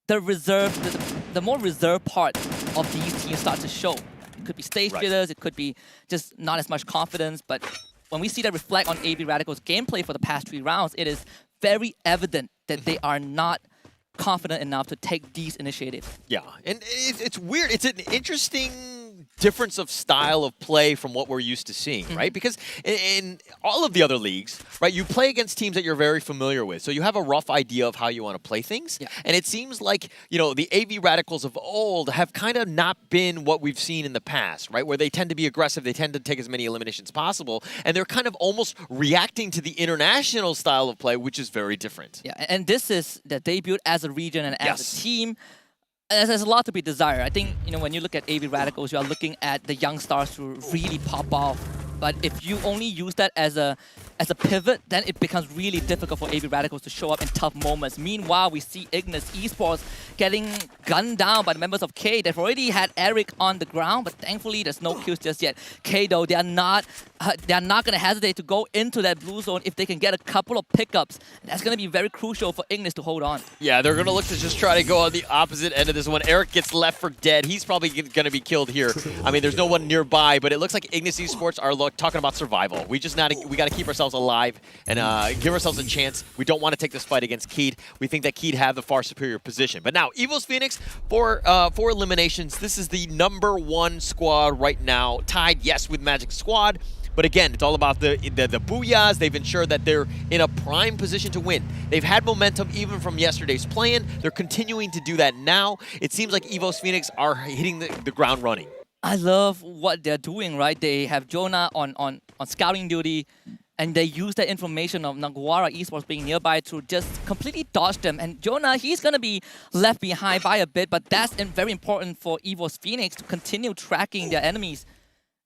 the more reserved part of these teams start to show. It could be stage jitters, it could be just not as much confidence, but when we see that reflect on AV Radical's gameplay for the past 3 rounds, it is very evident that they are not confident enough to take these initiatives. Yeah, and it's weird. It's an interesting difference of style of play from what we're used to seeing, right? Because in all of the other leagues, right, you play against teams that you're very familiar with. So you have a rough idea of how you want to play things. Yeah. And it seems like, the AV Radicals of old have kind of not been what we've seen in the past, right? Where they tend to be aggressive, they tend to take as many eliminations as possible, and they're kind of almost reacting to the international style of play, which is very different. Yeah, and this is the debut as a region and as a team. There's a lot to be desired. I think, when you look at AB Radicals, you are looking at the young stars to really pop off. But if you only use that as a pivot, then it becomes really difficult for AB Radicals to show up in tough moments. Meanwhile, we see Ignis Esports getting gunned down by the members of K. They've already had Eric on the ground, but thankfully there's no kills just yet. K, though, they are not going to hesitate to go into that blue zone if they can get a couple of pickups. That's going to be very crucial for Ignis to hold on. Yeah, they're going to look to just try to go on the opposite end of this one. Eric gets left for dead. He's probably going to be killed here. I mean, there's no one nearby, but it looks like Ignis Esports are talking about survival. We got to keep ourselves alive and give ourselves a chance. We don't want to take this fight against Keed. We think that Keed have the far superior position. But now, Evo's Phoenix, for eliminations, this is the #1 squad right now. Tied, yes, with Magic Squad. But again, it's all about the booyahs. They've ensured that they're in a prime position to win. They've had momentum even from yesterday's play-in. They're continuing to do that now. It seems like Evo's Phoenix are hitting the ground running. I love what they're doing, right? They have Jonah on scouting duty, and they use that information of Naguara Esports being nearby to just completely dodge them. And Jonah, he's going to be left behind by a bit, but that's very important for Evo's Phoenix to continue tracking their enemies.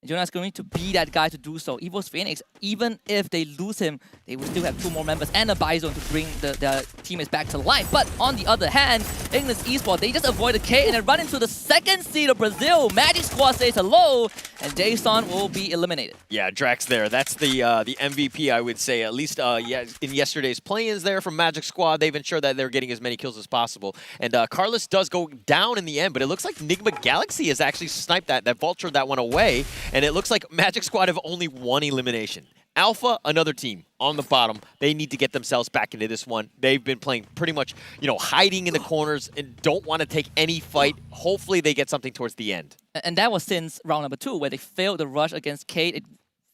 Jonah's going to be that guy to do so. Evo's Phoenix, even if they lose him, they will still have 2 more members and a Bison to bring their teammates back to life. But on the other hand, Ignis Esports, they just avoid the K and then run into the 2nd seed of Brazil. Magic Squad says hello, and Jason will be eliminated. Yeah, Drax there. That's the MVP, I would say. At least in yesterday's play-ins there from Magic Squad, they've ensured that they're getting as many kills as possible. And Carlos does go down in the end, but it looks like Nigma Galaxy has actually sniped that vultured that one away. And it looks like Magic Squad have only 1 elimination. Alpha, another team on the bottom. They need to get themselves back into this one. They've been playing pretty much, hiding in the corners and don't want to take any fight. Hopefully they get something towards the end. And that was since round number 2, where they failed the rush against Kate. It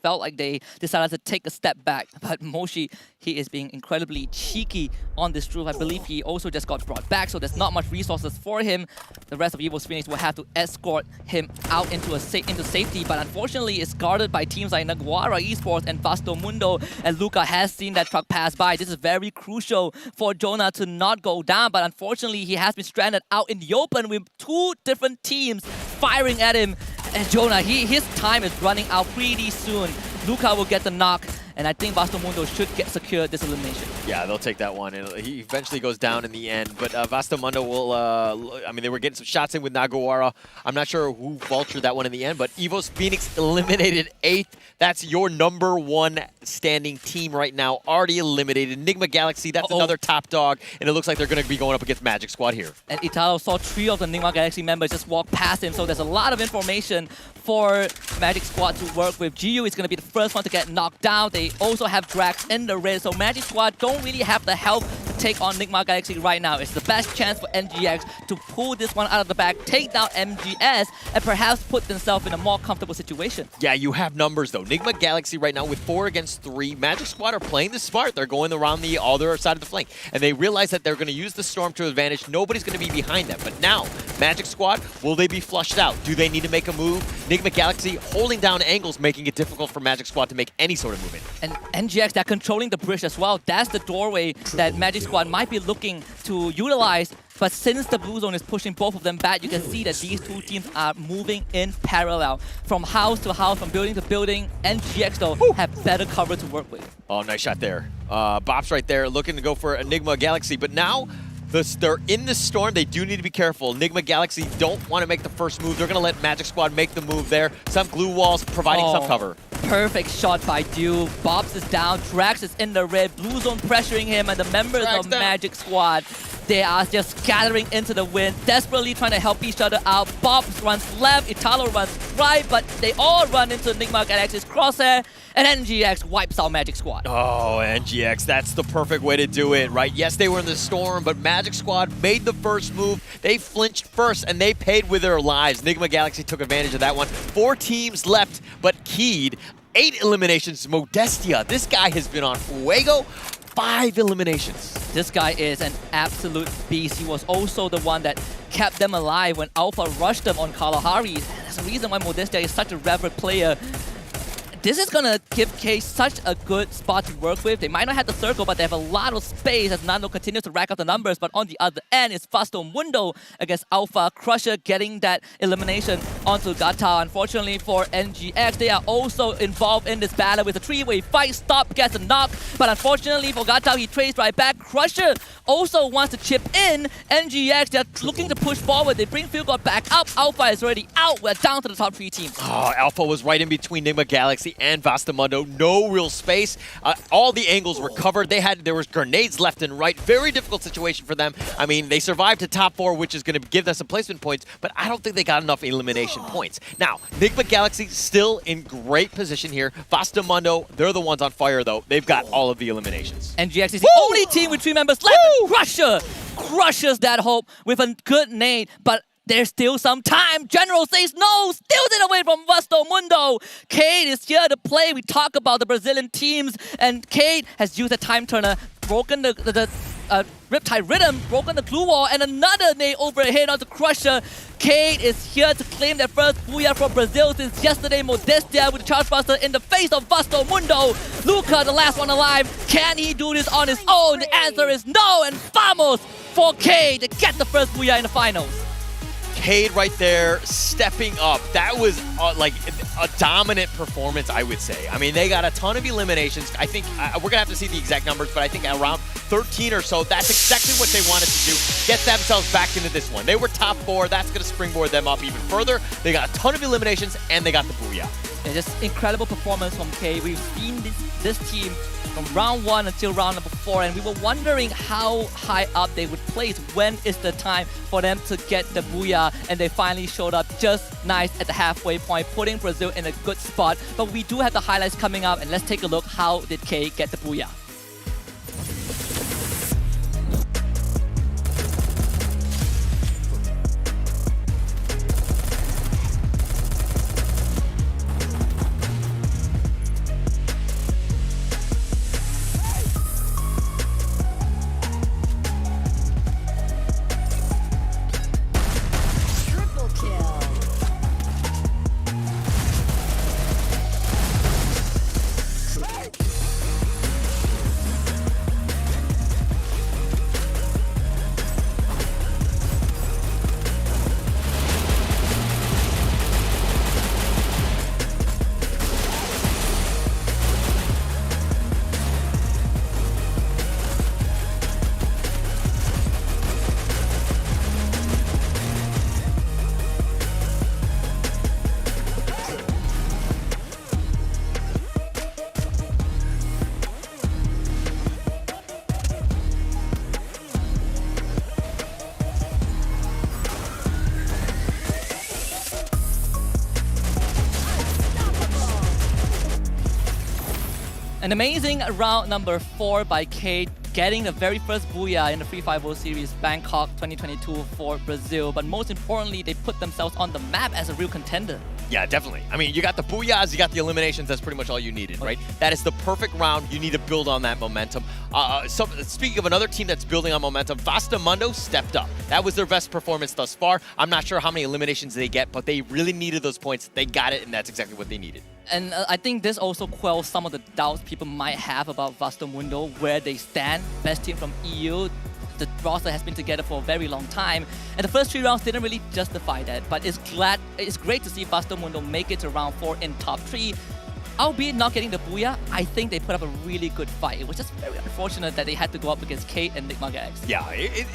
felt like they decided to take a step back. But Moshi, he is being incredibly cheeky on this truth. I believe he also just got brought back, so there's not much resources for him. The rest of Evo's Phoenix will have to escort him out into safety, but unfortunately it's guarded by teams like Naguara Esports and Vasto Mundo, and Luca has seen that truck pass by. This is very crucial for Jonah to not go down, but unfortunately he has been stranded out in the open with 2 different teams firing at him. And Jonah, his time is running out pretty soon. Luca will get the knock, and I think Vasto Mundo should secure this elimination. Yeah, they'll take that one. And he eventually goes down in the end. But Vasto Mundo will, I mean, they were getting some shots in with Naguara. I'm not sure who vultured that one in the end, but Evo's Phoenix eliminated 8th. That's your #1 standing team right now, already eliminated. Enigma Galaxy, that's another top dog, and it looks like they're going to be going up against Magic Squad here. And Italo saw 3 of the Enigma Galaxy members just walk past him, so there's a lot of information for Magic Squad to work with. GU is going to be the first one to get knocked down. They also have Drax in the red, so Magic Squad don't really have the help to take on Enigma Galaxy right now. It's the best chance for NGX to pull this one out of the bag, take down MGS, and perhaps put themselves in a more comfortable situation. Yeah, you have numbers though. Enigma Galaxy right now with 4 against 3. Magic Squad are playing this smart. They're going around the other side of the flank, and they realize that they're going to use the Storm to advantage. Nobody's going to be behind them. But now, Magic Squad, will they be flushed out? Do they need to make a move? Enigma Galaxy holding down angles, making it difficult for Magic Squad to make any sort of movement. And NGX, they're controlling the bridge as well. That's the doorway that Magic Squad might be looking to utilize. But since the blue zone is pushing both of them back, you can see that these 2 teams are moving in parallel. From house to house, from building to building. NGX, though, have better cover to work with. Oh, nice shot there. Bop's right there, looking to go for Enigma Galaxy. But now, they're in the storm. They do need to be careful. Enigma Galaxy don't want to make the first move. They're going to let Magic Squad make the move there. Some glue walls providing some cover. Perfect shot by Dew. Bobs is down. Drax is in the red. Blue zone pressuring him, and the members of Magic Squad, they are just scattering into the wind, desperately trying to help each other out. Bobs runs left, Italo runs right, but they all run into Enigma Galaxy's crosshair, and NGX wipes out Magic Squad. Oh, NGX, that's the perfect way to do it, right? Yes, they were in the storm, but Magic Squad made the first move. They flinched first, and they paid with their lives. Enigma Galaxy took advantage of that one. 4 teams left, but Keed, 8 eliminations. Modestia, this guy has been on fuego. 5 eliminations. This guy is an absolute beast. He was also the one that kept them alive when Alpha rushed them on Kalahari. And there's a reason why Modestia is such a revered player. this is gonna give K such a good spot to work with. They might not have the circle, but they have a lot of space as Nano continues to rack up the numbers. But on the other end, it's Vasto Mundo against Alpha. Crusher getting that elimination onto Gata. Unfortunately for NGX, they are also involved in this battle with a three-way fight. Stop gets a knock, but unfortunately for Gata, he trades right back. Crusher also wants to chip in. NGX, they're looking to push forward. They bring Field God back up. Alpha is already out. We're down to the top 3 teams. Oh, Alpha was right in between Nigma Galaxy and Vastamundo. No real space. All the angles were covered. There was grenades left and right. Very difficult situation for them. I mean, they survived to top 4, which is going to give them some placement points, but I don't think they got enough elimination points. Now, Nigma Galaxy still in great position here. Vastamundo, they're the ones on fire, though. They've got all of the eliminations. NGX is the only team with 3 members left. Crusher crushes that hope with a good nade, but there's still some time. General says no, steals it away from Vasto Mundo. Cade is here to play. We talk about the Brazilian teams, and Cade has used a time turner, broken the Riptide Rhythm, broken the glue wall, and another nade overhead onto Crusher. Cade is here to claim their first Booyah for Brazil since yesterday. Modestia with the Charge Buster in the face of Vasto Mundo. Luca, the last one alive. Can he do this on his own? The answer is no, and vamos for Cade to get the first Booyah in the finals. Cade right there stepping up. That was like a dominant performance, I would say. I mean, they got a ton of eliminations. I think we're going to have to see the exact numbers, but I think around 13 or so, that's exactly what they wanted to do. Get themselves back into this one. They were top 4. That's going to springboard them up even further. They got a ton of eliminations, and they got the Booyah. Yeah, just incredible performance from Cade. We've seen this team from round 1 until round number 4, and we were wondering how high up they would place. When is the time for them to get the Booyah? And they finally showed up just nice at the halfway point, putting Brazil in a good spot. But we do have the highlights coming up, and let's take a look. How did Cade get the Booyah? An amazing round number 4 by Cade, getting the very first Booyah in the 350 series Bangkok 2022 for Brazil. But most importantly, they put themselves on the map as a real contender. Yeah, definitely. I mean, you got the Booyahs, you got the eliminations. That's pretty much all you needed, right? That is the perfect round. You need to build on that momentum. So speaking of another team that's building on momentum, Vastamundo stepped up. That was their best performance thus far. I'm not sure how many eliminations they get, but they really needed those points. They got it, and that's exactly what they needed. And I think this also quells some of the doubts people might have about Vastamundo, where they stand. Best team from EU. The roster has been together for a very long time, and the first 3 rounds didn't really justify that. But it's great to see Vastamundo make it to round 4 in top 3. Albeit not getting the Booyah, I think they put up a really good fight. It was just very unfortunate that they had to go up against Cade and Nigma Galaxy. Yeah, it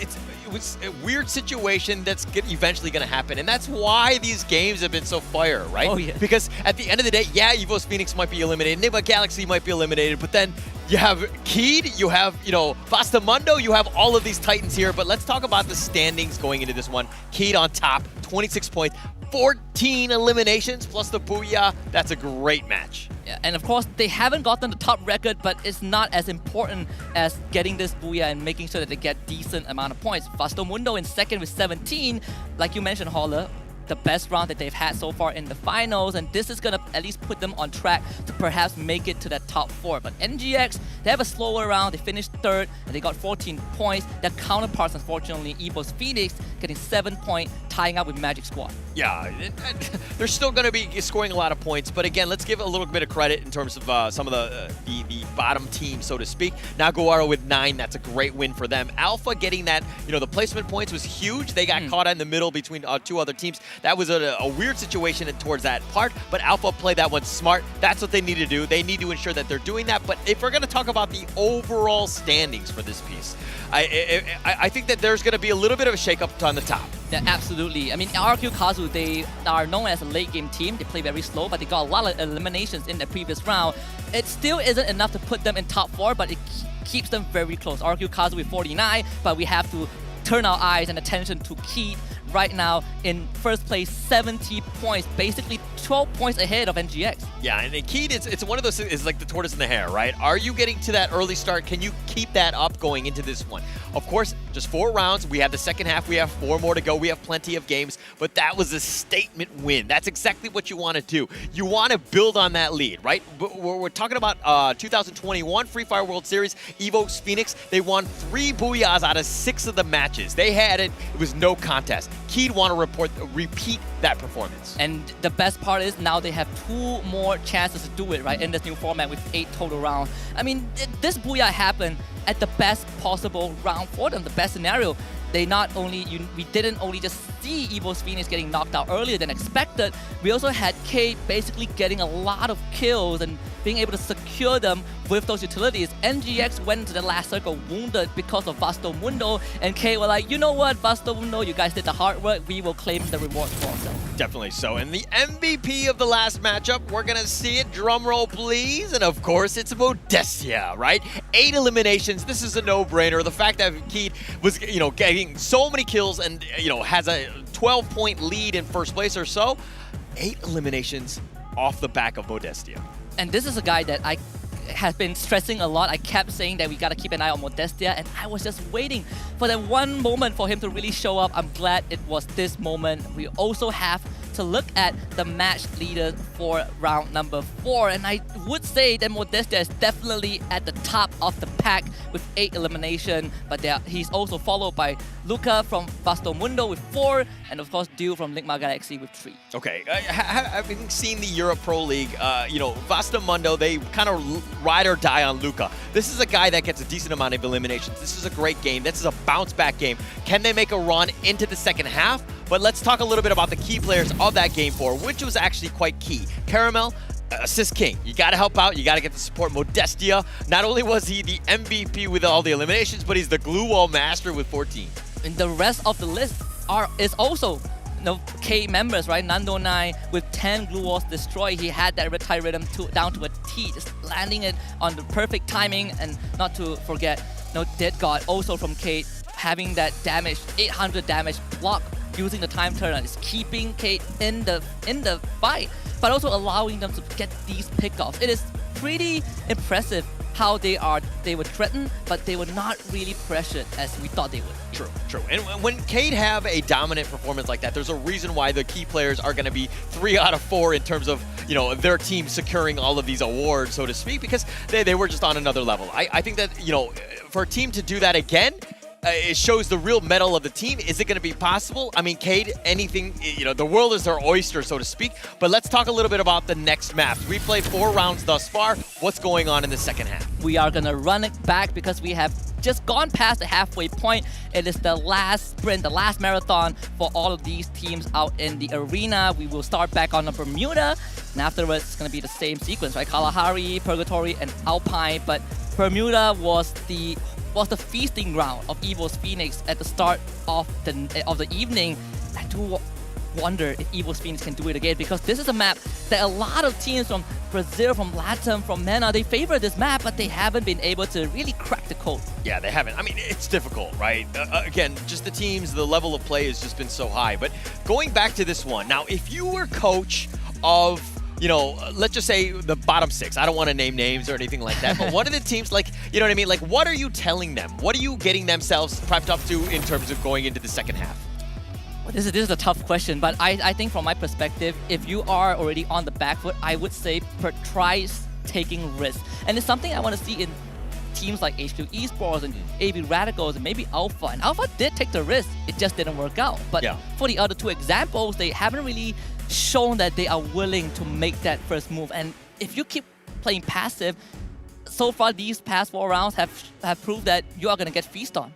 was a weird situation that's eventually going to happen, and that's why these games have been so fire, right? Oh, yeah. Because at the end of the day, yeah, EVO's Phoenix might be eliminated, Nigma Galaxy might be eliminated, but then you have Cade, you have, Vastamundo, you have all of these Titans here, but let's talk about the standings going into this one. Cade on top, 26 points, 14 eliminations plus the Booyah. That's a great match. Yeah, and of course, they haven't gotten the top record, but it's not as important as getting this Booyah and making sure that they get decent amount of points. Vastamundo in second with 17. Like you mentioned, Holler, the best round that they've had so far in the finals, and this is gonna at least put them on track to perhaps make it to that top 4. But NGX, they have a slower round, they finished 3rd, and they got 14 points. Their counterparts, unfortunately, EVO's Phoenix, getting 7 points, tying up with Magic Squad. Yeah, they're still going to be scoring a lot of points, but again, let's give a little bit of credit in terms of some of the bottom team, so to speak. Naguara with 9, that's a great win for them. Alpha getting that, the placement points was huge. They got caught in the middle between 2 other teams. That was a weird situation towards that part, but Alpha played that one smart. That's what they need to do. They need to ensure that they're doing that. But if we're going to talk about the overall standings for this piece, I think that there's going to be a little bit of a shakeup on the top. Yeah, absolutely. I mean, RQ Kazu, they are known as a late game team. They play very slow, but they got a lot of eliminations in the previous round. It still isn't enough to put them in top 4, but it keeps them very close. RQ Kazu with 49, but we have to turn our eyes and attention to Keith right now in first place, 70 points, basically 12 points ahead of NGX. Yeah, and Keith, it's one of those things, it's like the tortoise and the hare, right? Are you getting to that early start? Can you keep that up going into this one? Of course, just 4 rounds. We have the second half. We have 4 more to go. We have plenty of games, but that was a statement win. That's exactly what you want to do. You want to build on that lead, right? We're talking about 2021 Free Fire World Series, EVO's Phoenix. They won 3 booyahs out of 6 of the matches. They had it. It was no contest. Keith want to repeat that performance. And the best part is now they have 2 more chances to do it, right, in this new format with 8 total rounds. I mean, this booyah happened at the best possible round for them, the best scenario. They not only, we didn't only just see EVO's Phoenix getting knocked out earlier than expected, we also had Kate basically getting a lot of kills and being able to secure them with those utilities. NGX went into the last circle wounded because of Vasto Mundo, and Kate were like, you know what, Vasto Mundo, you guys did the hard work, we will claim the reward for ourselves. Definitely so. And the MVP of the last matchup, we're going to see it. Drum roll, please. And of course, it's Modestia, right? 8 eliminations. This is a no-brainer. The fact that Keith was, getting so many kills and, has a 12-point lead in first place or so. 8 eliminations off the back of Modestia. And this is a guy that I have been stressing a lot. I kept saying that we gotta keep an eye on Modestia, and I was just waiting for that one moment for him to really show up. I'm glad it was this moment. We also have to look at the match leaders for round number 4, and I would say that Modestia is definitely at the top of the pack with 8 elimination, but he's also followed by Luca from Vasto Mundo with 4, and of course Dew from Ligma Galaxy with 3. Okay, having seen the Europe Pro League, Vasto Mundo, they kind of ride or die on Luca. This is a guy that gets a decent amount of eliminations. This is a great game. This is a bounce back game. Can they make a run into the second half? But let's talk a little bit about the key players of that game 4, which was actually quite key. Caramel, assist king. You got to help out. You got to get the support. Modestia, not only was he the MVP with all the eliminations, but he's the glue wall master with 14. And the rest of the list is also K members, right? Nando 9 with 10 glue walls destroyed. He had that reptile rhythm down to a T, just landing it on the perfect timing. And not to forget, Dead God also from Kate, having that damage, 800 damage block using the time turner, is keeping Kate in the fight, but also allowing them to get these pickoffs. It is pretty impressive how they were threatened, but they were not really pressured as we thought they would. True. And when Cade have a dominant performance like that, there's a reason why the key players are going to be 3 out of 4 in terms of, their team securing all of these awards, so to speak, because they were just on another level. I think that, for a team to do that again, it shows the real mettle of the team. Is it going to be possible? I mean, Cade, anything, the world is their oyster, so to speak. But let's talk a little bit about the next map. We played 4 rounds thus far. What's going on in the second half? We are going to run it back because we have just gone past the halfway point. It is the last sprint, the last marathon for all of these teams out in the arena. We will start back on the Bermuda, and afterwards it's going to be the same sequence, right? Kalahari, Purgatory, and Alpine. But Bermuda was the feasting ground of EVO's Phoenix at the start of the evening. I do wonder if EVO's Phoenix can do it again, because this is a map that a lot of teams from Brazil, from Latam, from MENA, they favor this map, but they haven't been able to really crack the code. Yeah, they haven't. I mean, it's difficult, right? Again, just the teams, the level of play has just been so high. But going back to this one, now, if you were coach of let's just say the bottom 6. I don't want to name names or anything like that, but one of the teams, what I mean? Like, what are you telling them? What are you getting themselves prepped up to in terms of going into the second half? Well, this is a tough question, but I think from my perspective, if you are already on the back foot, I would say try taking risks. And it's something I want to see in teams like HQ Esports and AB Radicals and maybe Alpha. And Alpha did take the risk, it just didn't work out. But for the other two examples, they haven't really shown that they are willing to make that first move. And if you keep playing passive, so far these past 4 rounds have proved that you are going to get feast on.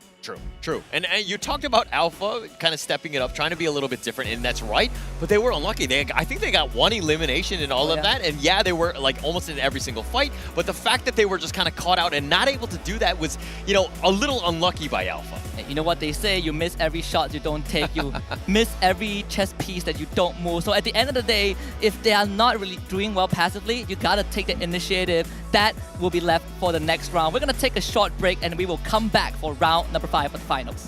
True. And you talked about Alpha kind of stepping it up, trying to be a little bit different, and that's right. But they were unlucky. I think they got 1 elimination in all of that. And yeah, they were like almost in every single fight. But the fact that they were just kind of caught out and not able to do that was, you know, a little unlucky by Alpha. You know what they say, you miss every shot you don't take, you miss every chess piece that you don't move. So at the end of the day, if they are not really doing well passively, you gotta take the initiative. That will be left for the next round. We're gonna take a short break and we will come back for round number 5 of the finals.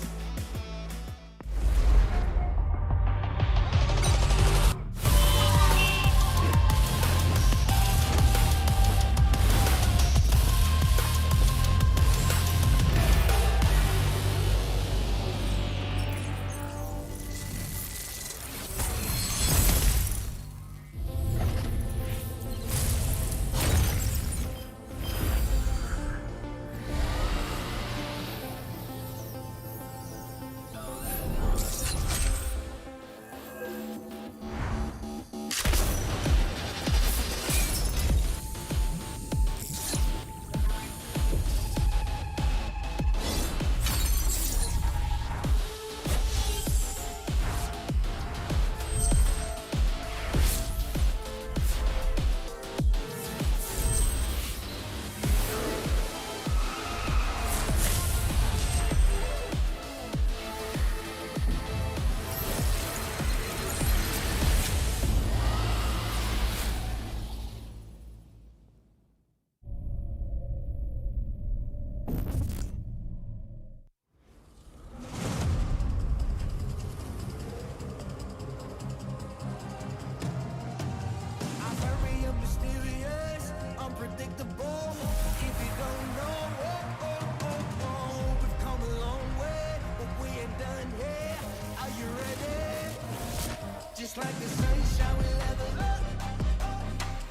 Just like the sunshine, we level up.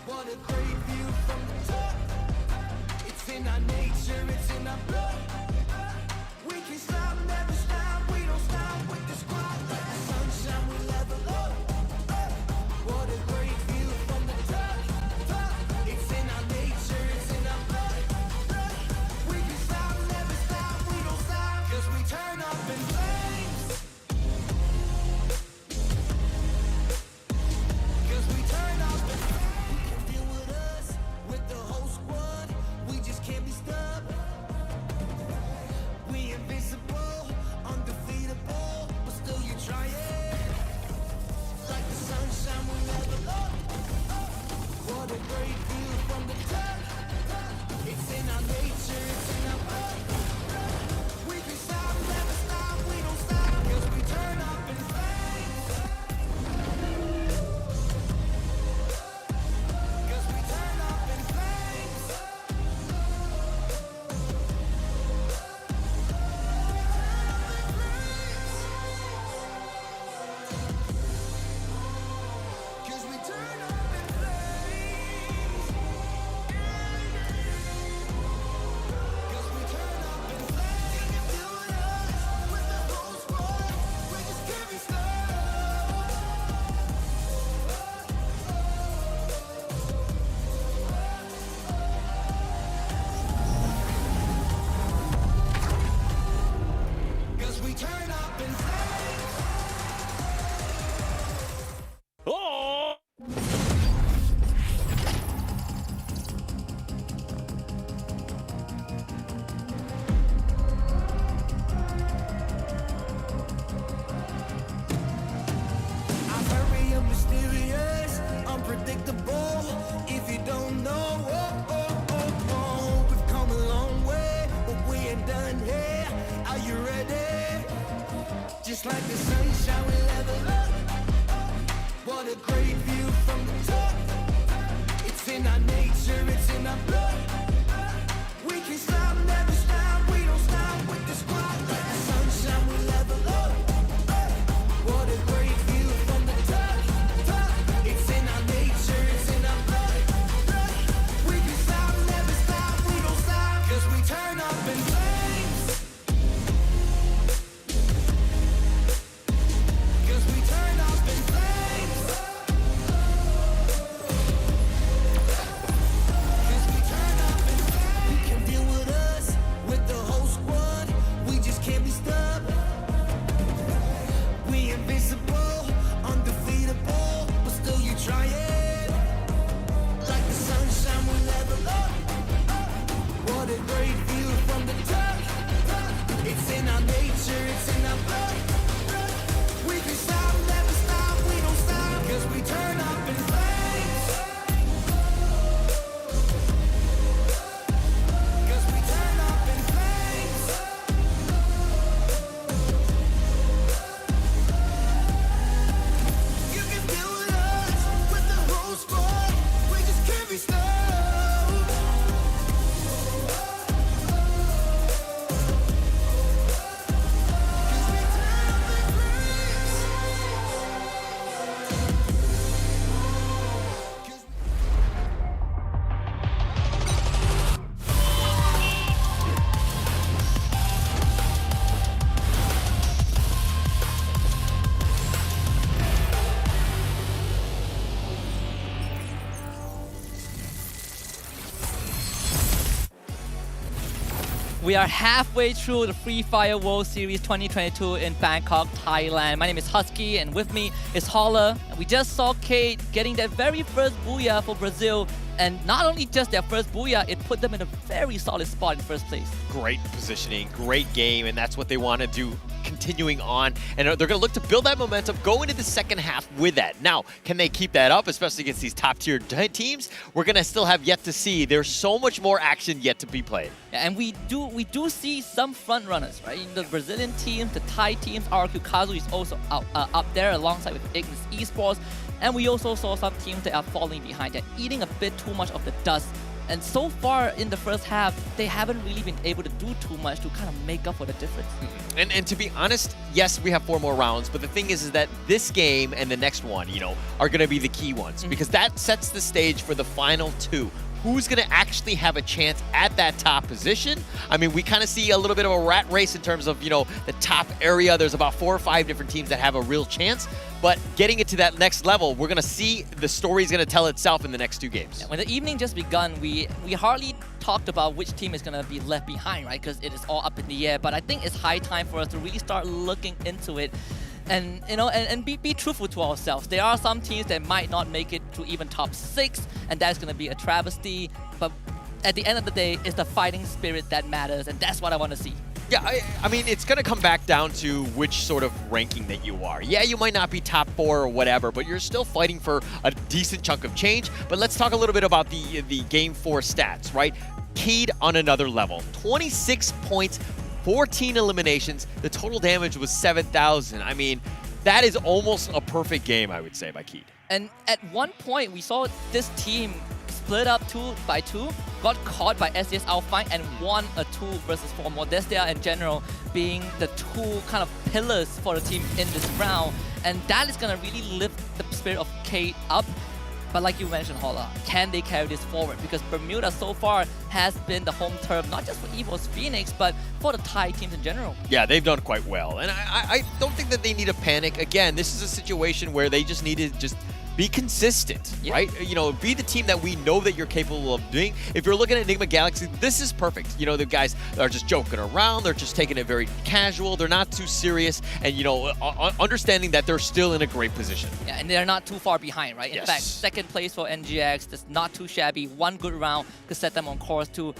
What a great view from the top. It's in our nature, it's in our blood. We can stop, never stop. We don't stop with the squad. Like the sunshine, we level up. What a great view from the top. It's in our nature, it's in our blood. We can stop, never stop. We don't stop. 'Cause we turn up in flames. Just like the sunshine, we level up. What a great view from the top. It's in our nature, it's in our blood. We can stop, never stop. We don't stop with the squad. Like the sunshine, we level up. What a We are halfway through the Free Fire World Series 2022 in Bangkok, Thailand. My name is Husky, and with me is Holler. We just saw Kate getting their very first booyah for Brazil. And not only just their first booyah, it put them in a very solid spot in first place. Great positioning, great game, and that's what they want to do continuing on. And they're going to look to build that momentum, go into the second half with that. Now, can they keep that up, especially against these top-tier teams? We're going to still have yet to see. There's so much more action yet to be played. Yeah, and we do see some front runners, right? In the Brazilian teams, the Thai teams, RQ Kazu is also up there alongside with Ignis Esports. And we also saw some teams that are falling behind. They're eating a bit too much of the dust. And so far in the first half, they haven't really been able to do too much to kind of make up for the difference. And to be honest, yes, we have 4 more rounds, but the thing is that this game and the next one, are going to be the key ones because that sets the stage for the final 2. Who's going to actually have a chance at that top position? I mean, we kind of see a little bit of a rat race in terms of, the top area. There's about 4 or 5 different teams that have a real chance. But getting it to that next level, we're going to see the story is going to tell itself in the next 2 games. Yeah, when the evening just begun, we hardly talked about which team is going to be left behind, right? Because it is all up in the air. But I think it's high time for us to really start looking into it. And and be truthful to ourselves. There are some teams that might not make it to even top 6, and that's going to be a travesty. But at the end of the day, it's the fighting spirit that matters, and that's what I want to see. Yeah, I mean, it's going to come back down to which sort of ranking that you are. Yeah, you might not be top 4 or whatever, but you're still fighting for a decent chunk of change. But let's talk a little bit about the Game 4 stats, right? Keyed on another level. 26 points, 14 eliminations. The total damage was 7,000. I mean, that is almost a perfect game, I would say, by Keed. And at one point, we saw this team split up 2 by 2, got caught by SES Alpine, and won a 2 versus 4. Modestia in general being the 2 kind of pillars for the team in this round. And that is going to really lift the spirit of Kate up. But like you mentioned, Holla, can they carry this forward? Because Bermuda so far has been the home turf, not just for EVO's Phoenix, but for the Thai teams in general. Yeah, they've done quite well. And I don't think that they need to panic. Again, this is a situation where they just need to just be consistent, right? Be the team that we know that you're capable of doing. If you're looking at Enigma Galaxy, this is perfect. The guys are just joking around. They're just taking it very casual. They're not too serious. And, understanding that they're still in a great position. Yeah, and they're not too far behind, right? In fact, second place for NGX. That's not too shabby. One good round could set them on course to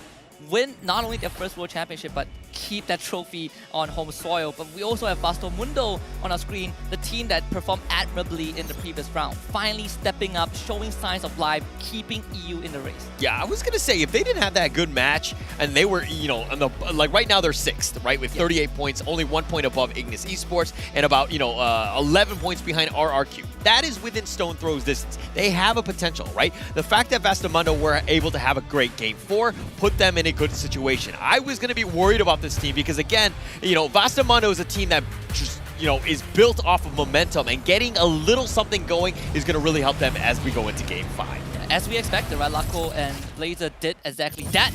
win not only their first World Championship, but keep that trophy on home soil. But we also have Vasto Mundo on our screen, the team that performed admirably in the previous round, finally stepping up, showing signs of life, keeping EU in the race. Yeah, I was going to say, if they didn't have that good match, and they were, right now they're 6th, right, with 38 points, only 1 point above Ignis Esports, and about, 11 points behind RRQ. That is within stone throws distance. They have a potential, right? The fact that Vastamundo were able to have a great Game 4 put them in a good situation. I was going to be worried about this team because, again, Vastamundo is a team that just, is built off of momentum, and getting a little something going is going to really help them as we go into Game 5. As we expected, right? Lako and Blazer did exactly that.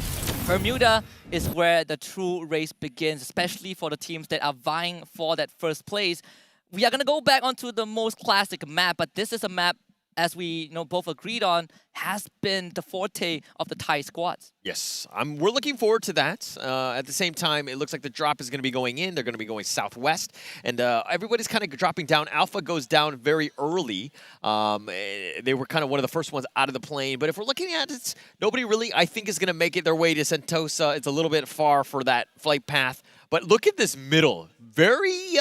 Bermuda is where the true race begins, especially for the teams that are vying for that first place. We are going to go back onto the most classic map, but this is a map, as we both agreed on, has been the forte of the Thai squads. Yes, we're looking forward to that. At the same time, it looks like the drop is going to be going in. They're going to be going southwest, and everybody's kind of dropping down. Alpha goes down very early. They were kind of one of the first ones out of the plane, but if we're looking at it, nobody really, I think, is going to make it their way to Sentosa. It's a little bit far for that flight path. But look at this middle. Very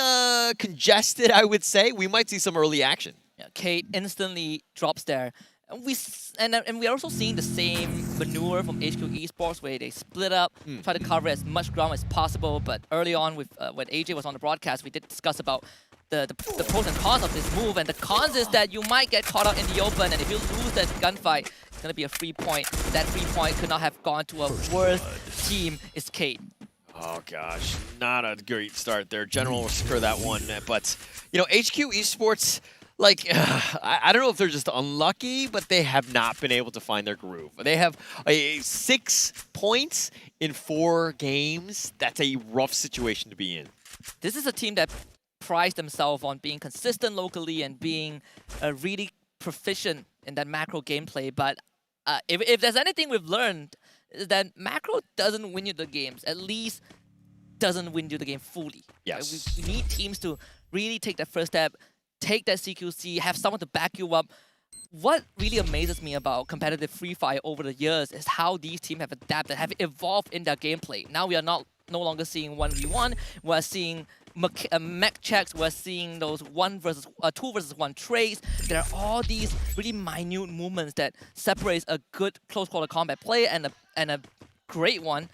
congested, I would say. We might see some early action. Yeah, Kate instantly drops there. And we are also seeing the same maneuver from HQ Esports, where they split up, try to cover as much ground as possible. But early on, with when AJ was on the broadcast, we did discuss about the pros and cons of this move. And the cons is that you might get caught out in the open, and if you lose that gunfight, it's going to be a free point. That free point could not have gone to a worse team. It's Kate. Oh, gosh. Not a great start there. General will secure that one. But, HQ Esports, I don't know if they're just unlucky, but they have not been able to find their groove. They have 6 points in 4 games. That's a rough situation to be in. This is a team that prides themselves on being consistent locally and being really proficient in that macro gameplay. But if there's anything we've learned is that macro doesn't win you the games. At least doesn't win you the game fully. Yes. Right? We need teams to really take that first step, take that CQC, have someone to back you up. What really amazes me about competitive Free Fire over the years is how these teams have adapted, have evolved in their gameplay. Now we are no longer seeing 1v1, we're seeing mech checks, we're seeing those 2 versus 1 trades. There are all these really minute movements that separates a good close quarter combat player and a great one.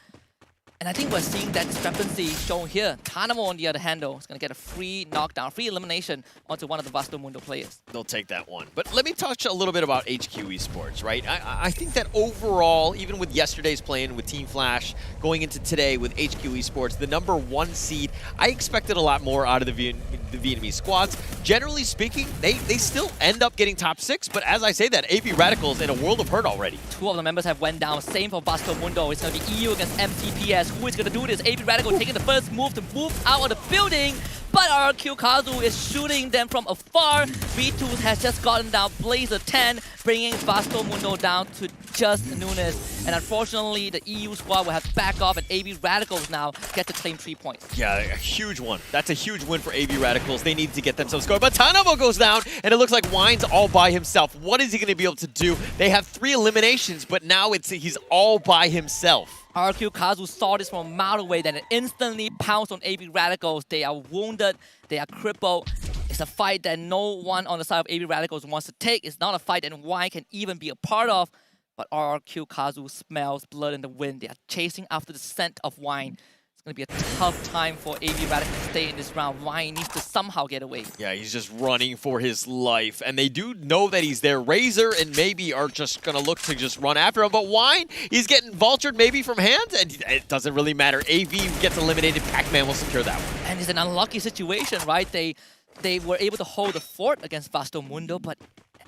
And I think we're seeing that discrepancy shown here. Tanamo, on the other hand, though, is going to get a free knockdown, free elimination onto one of the Vasto Mundo players. They'll take that one. But let me touch a little bit about HQ Esports, right? I think that overall, even with yesterday's playing with Team Flash, going into today with HQ Esports, the #1 seed, I expected a lot more out of the Vietnamese squads. Generally speaking, they still end up getting top 6, but as I say that, AB Radicals in a world of hurt already. 2 of the members have went down. Same for Vasto Mundo. It's going to be EU against MCPS. Who is going to do this? AB Radical taking the first move to move out of the building, but RQ Kazu is shooting them from afar. V2 has just gotten down Blazer 10, bringing Vasto Mundo down to just Nunes. And unfortunately, the EU squad will have to back off, and AB Radicals now get to claim 3 points. Yeah, a huge one. That's a huge win for AB Radicals. They need to get themselves scored. But Tanamo goes down, and it looks like Wine's all by himself. What is he going to be able to do? They have 3 eliminations, but now he's all by himself. RQ Kazu saw this from a mile away, then it instantly pounced on AB Radicals. They are wounded, they are crippled. It's a fight that no one on the side of AB Radicals wants to take. It's not a fight that Wine can even be a part of. But RQ Kazu smells blood in the wind. They are chasing after the scent of Wine. It's going to be a tough time for AB Radical to stay in this round. Wine needs to somehow get away. Yeah, he's just running for his life. And they do know that he's there. Razor and maybe are just going to look to just run after him. But Wine, he's getting vultured maybe from hands, and it doesn't really matter. AV gets eliminated. Pac-Man will secure that one. And it's an unlucky situation, right? They were able to hold the fort against Vasto Mundo, but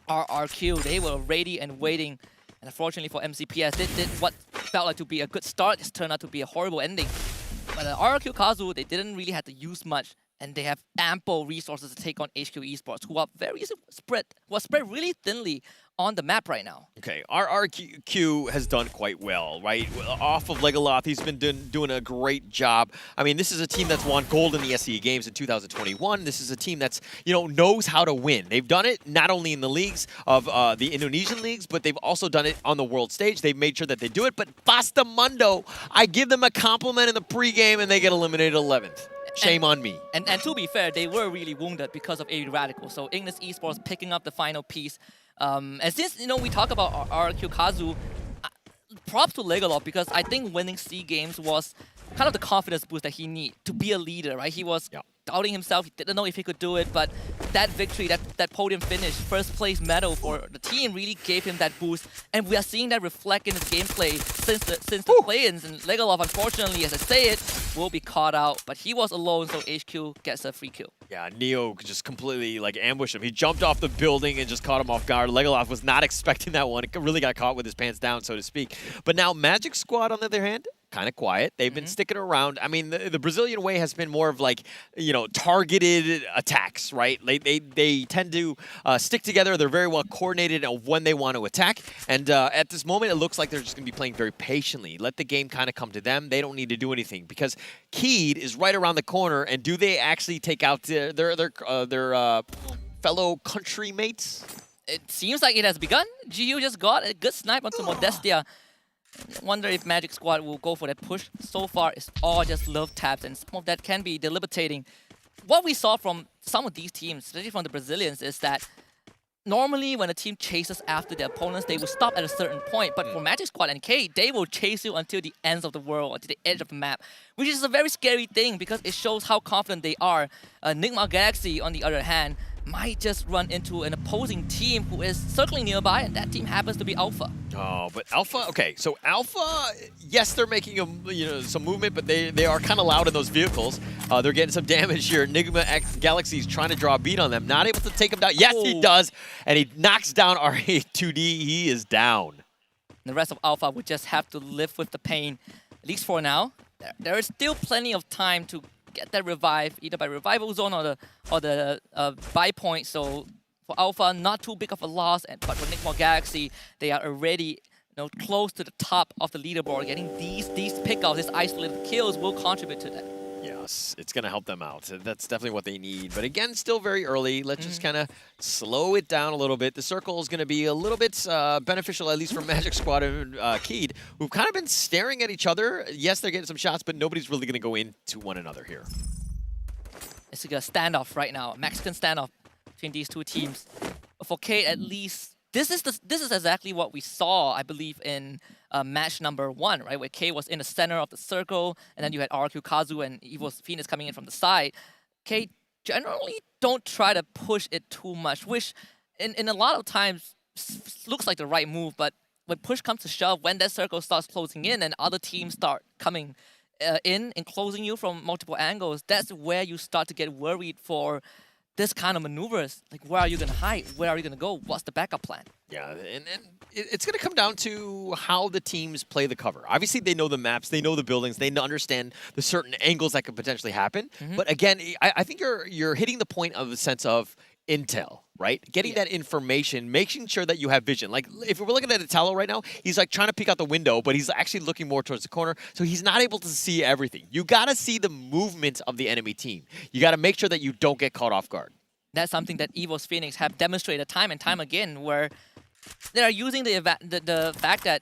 RRQ, they were ready and waiting. And unfortunately for MCPS, they did what felt like to be a good start. This turned out to be a horrible ending. But RRQ Kazu, they didn't really have to use much, and they have ample resources to take on HQ Esports, who are spread really thinly on the map right now. Okay, RRQ has done quite well, right? Off of Legoloth, he's been doing a great job. I mean, this is a team that's won gold in the SCE Games in 2021. This is a team that's, knows how to win. They've done it not only in the leagues of the Indonesian leagues, but they've also done it on the world stage. They've made sure that they do it. But Vasto Mundo, I give them a compliment in the pregame, and they get eliminated 11th. Shame on me. And to be fair, they were really wounded because of AB Radical. So Ignis Esports picking up the final piece. And since, we talk about RRQ Kazu, props to Legoloth, because I think winning SEA Games was kind of the confidence boost that he needed to be a leader, right? He was doubting himself, he didn't know if he could do it, but that victory, that podium finish, first place medal for the team really gave him that boost. And we are seeing that reflect in his gameplay since the play-ins. And Legoloth, unfortunately, as I say it, will be caught out, but he was alone, so HQ gets a free kill. Yeah, Neo just completely ambushed him. He jumped off the building and just caught him off guard. Legoloth was not expecting that one. It really got caught with his pants down, so to speak. But now Magic Squad, on the other hand, kind of quiet. They've been sticking around. I mean, the Brazilian way has been more of targeted attacks, right? They tend to stick together. They're very well coordinated on when they want to attack. And at this moment, it looks like they're just going to be playing very patiently. Let the game kind of come to them. They don't need to do anything because Keed is right around the corner. And do they actually take out their fellow country mates? It seems like it has begun. GU just got a good snipe onto Modestia. Wonder if Magic Squad will go for that push. So far, it's all just love taps, and some of that can be debilitating. What we saw from some of these teams, especially from the Brazilians, is that normally when a team chases after their opponents, they will stop at a certain point. But for Magic Squad and K, they will chase you until the ends of the world, until the edge of the map, which is a very scary thing because it shows how confident they are. Nigma Galaxy, on the other hand, might just run into an opposing team who is circling nearby, and that team happens to be Alpha. Oh, but Alpha, okay, so Alpha, yes, they're making some movement, but they are kind of loud in those vehicles. They're getting some damage here. Enigma Galaxy's trying to draw a beat on them, not able to take him down. Yes, he does, and he knocks down RA2D. He is down. The rest of Alpha would just have to live with the pain, at least for now. There is still plenty of time to get that revive, either by revival zone or the buy point. So for Alpha, not too big of a loss, but for Nickmore Galaxy, they are already close to the top of the leaderboard, getting these pickups, these isolated kills will contribute to that. Yes, it's going to help them out. That's definitely what they need. But again, still very early. Let's just kind of slow it down a little bit. The circle is going to be a little bit beneficial, at least for Magic Squad and Keed, who've kind of been staring at each other. Yes, they're getting some shots, but nobody's really going to go into one another here. It's like a standoff right now, a Mexican standoff between these two teams. For Kate, at least, this is exactly what we saw, I believe, in match number 1, right? Where Kate was in the center of the circle, and then you had RQ Kazu and Evil Phoenix coming in from the side. Kate generally don't try to push it too much, which in a lot of times looks like the right move, but when push comes to shove, when that circle starts closing in and other teams start coming in and closing you from multiple angles, that's where you start to get worried for this kind of maneuvers. Like, where are you going to hide? Where are you going to go? What's the backup plan? Yeah, and it's going to come down to how the teams play the cover. Obviously, they know the maps, they know the buildings, they understand the certain angles that could potentially happen. But again, I think you're hitting the point of the sense of intel, right? Getting that information, making sure that you have vision. Like, if we're looking at Italo right now, he's like trying to peek out the window, but he's actually looking more towards the corner, so he's not able to see everything. You got to see the movement of the enemy team. You got to make sure that you don't get caught off guard. That's something that Evo's Phoenix have demonstrated time and time again, where they are using the fact that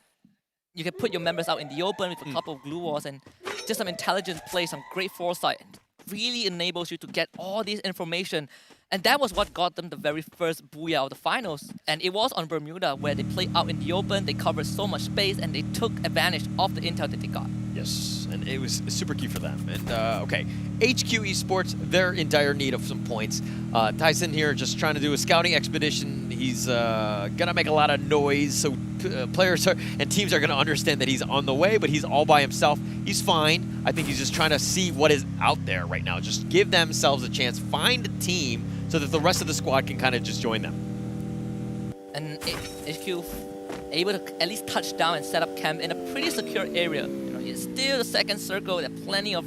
you can put your members out in the open with a couple of glue walls and just some intelligent play, some great foresight. Really enables you to get all this information. And that was what got them the very first booyah of the finals. And it was on Bermuda, where they played out in the open, they covered so much space, and they took advantage of the intel that they got. Yes, and it was super key for them. And okay, HQ Esports, they're in dire need of some points. Tyson here just trying to do a scouting expedition. He's gonna make a lot of noise, so players and teams are gonna understand that he's on the way, but he's all by himself. He's fine. I think he's just trying to see what is out there right now. Just give themselves a chance, find a team so that the rest of the squad can kind of just join them. And HQ able to at least touch down and set up camp in a pretty secure area. It's still the second circle. There are plenty of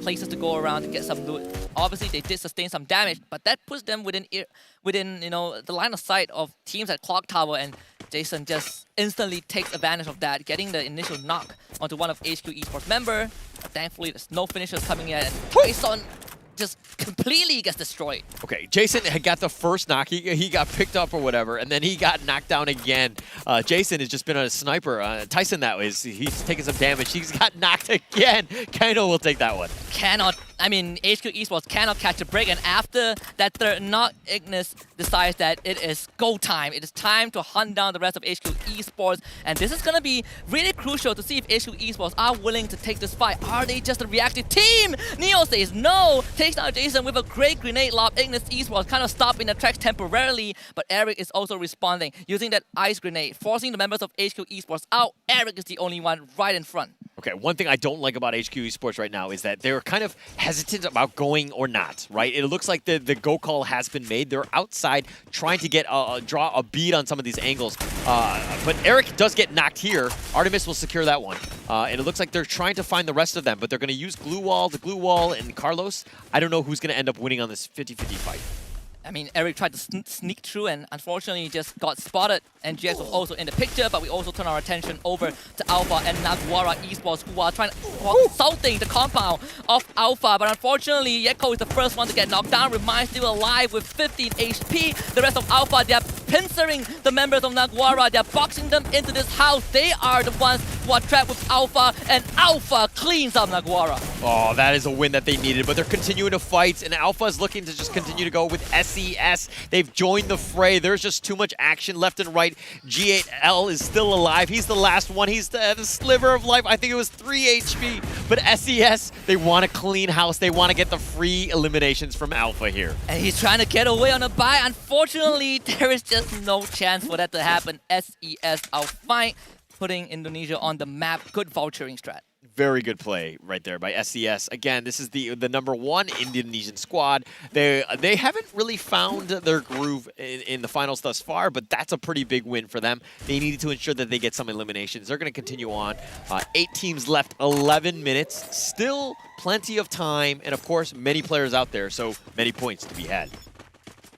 places to go around to get some loot. Obviously, they did sustain some damage, but that puts them within the line of sight of teams at Clock Tower, and Jason just instantly takes advantage of that, getting the initial knock onto one of HQ Esports member. Thankfully, there's no finishers coming in, and Jason just completely gets destroyed. Okay, Jason had got the first knock. He got picked up or whatever, and then he got knocked down again. Jason has just been a sniper. Tyson, that was, he's taking some damage. He's got knocked again. Kano will take that one. HQ Esports cannot catch a break, and after that third knock, Ignis decides that it is go time. It is time to hunt down the rest of HQ Esports, and this is going to be really crucial to see if HQ Esports are willing to take this fight. Are they just a reactive team? Neo says no, takes down Jason with a great grenade lob. Ignis Esports kind of stopping the tracks temporarily, but Eric is also responding, using that ice grenade, forcing the members of HQ Esports out. Eric is the only one right in front. Okay, one thing I don't like about HQ Esports right now is that they're kind of hesitant about going or not, right? It looks like the go call has been made. They're outside trying to get draw a bead on some of these angles. But Eric does get knocked here. Artemis will secure that one. And it looks like they're trying to find the rest of them, but they're going to use the glue wall, and Carlos. I don't know who's going to end up winning on this 50-50 fight. Eric tried to sneak through and unfortunately just got spotted, and GX was also in the picture, but we also turn our attention over to Alpha and Naguara Esports, who are assaulting the compound of Alpha, but unfortunately Yeko is the first one to get knocked down. Remind still alive with 15 HP. The rest of Alpha, they are pincering the members of Naguara, they are boxing them into this house. They are the ones who are trapped with Alpha, and Alpha cleans up Naguara. Oh, that is a win that they needed, but they're continuing to fight, and Alpha is looking to just continue to go with SES. They've joined the fray. There's just too much action left and right. G8L is still alive. He's the last one. He's the sliver of life. I think it was 3 HP, but SES, they want a clean house. They want to get the free eliminations from Alpha here. And he's trying to get away on a buy. Unfortunately, there is just no chance for that to happen. SES out fine, putting Indonesia on the map. Good vulturing strat. Very good play right there by SES. Again, this is the #1 Indonesian squad. They haven't really found their groove in the finals thus far, but that's a pretty big win for them. They needed to ensure that they get some eliminations. They're going to continue on. 8 teams left, 11 minutes. Still plenty of time, and of course, many players out there, so many points to be had.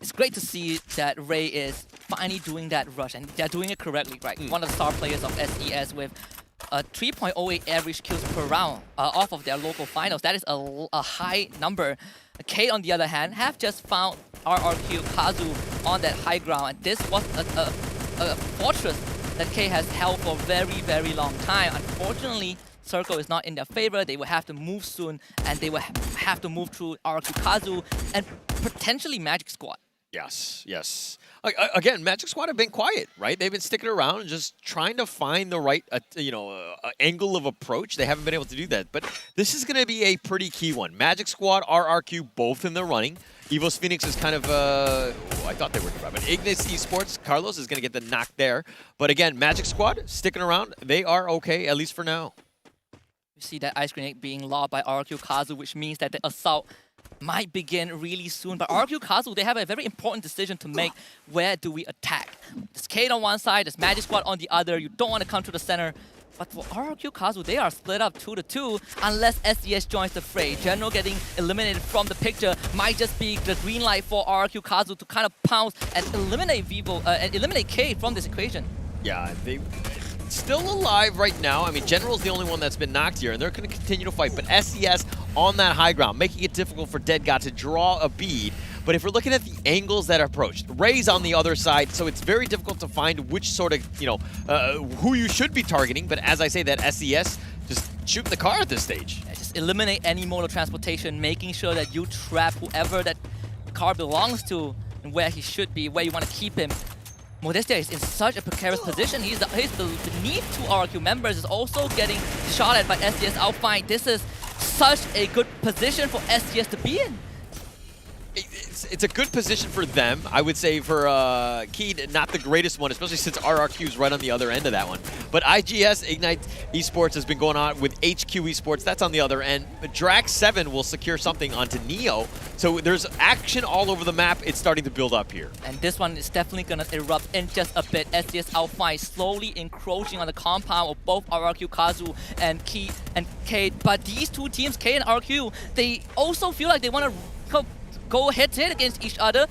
it's great to see that Ray is finally doing that rush, and they're doing it correctly, right? One of the star players of SES with a 3.08 average kills per round off of their local finals. That is a high number. Kate, on the other hand, have just found RRQ Kazu on that high ground, and this was a fortress that Kate has held for a very, very long time. Unfortunately, Circle is not in their favor. They will have to move soon, and they will have to move through RRQ Kazu and potentially Magic Squad. Yes. Again, Magic Squad have been quiet, right? They've been sticking around and just trying to find the right, angle of approach. They haven't been able to do that, but this is going to be a pretty key one. Magic Squad, RRQ, both in the running. Evos Phoenix is kind of, I thought they were but Ignis Esports, Carlos is going to get the knock there. But again, Magic Squad sticking around. They are okay, at least for now. You see that ice grenade being lobbed by RRQ Kazu, which means that the assault might begin really soon. But RRQ Kazu, they have a very important decision to make. Where do we attack? There's Kate on one side, there's Magic Squad on the other. You don't want to come to the center. But for RRQ Kazu, they are split up 2-2 unless SES joins the fray. General getting eliminated from the picture might just be the green light for RRQ Kazu to kind of pounce and eliminate Vivo and eliminate Kate from this equation. Yeah, they still alive right now. I mean, General's the only one that's been knocked here, and they're going to continue to fight. But SES on that high ground, making it difficult for Dead God to draw a bead. But if we're looking at the angles that are approached, Ray's on the other side, so it's very difficult to find which sort of, who you should be targeting. But as I say, that SES just shooting the car at this stage. Yeah, just eliminate any mode of transportation, making sure that you trap whoever that car belongs to and where he should be, where you want to keep him. Modestia is in such a precarious position. He's beneath two RRQ members, is also getting shot at by SES Outfight. This is such a good position for SES to be in. It's a good position for them. I would say for Keed, not the greatest one, especially since RRQ is right on the other end of that one. But IGS, Ignite Esports, has been going on with HQ Esports. That's on the other end. But Drax7 will secure something onto Neo. So there's action all over the map. It's starting to build up here. And this one is definitely going to erupt in just a bit. SES Outfight slowly encroaching on the compound of both RRQ Kazu and Kate. But these two teams, Kate and RRQ, they also feel like they want to go head-to-head against each other.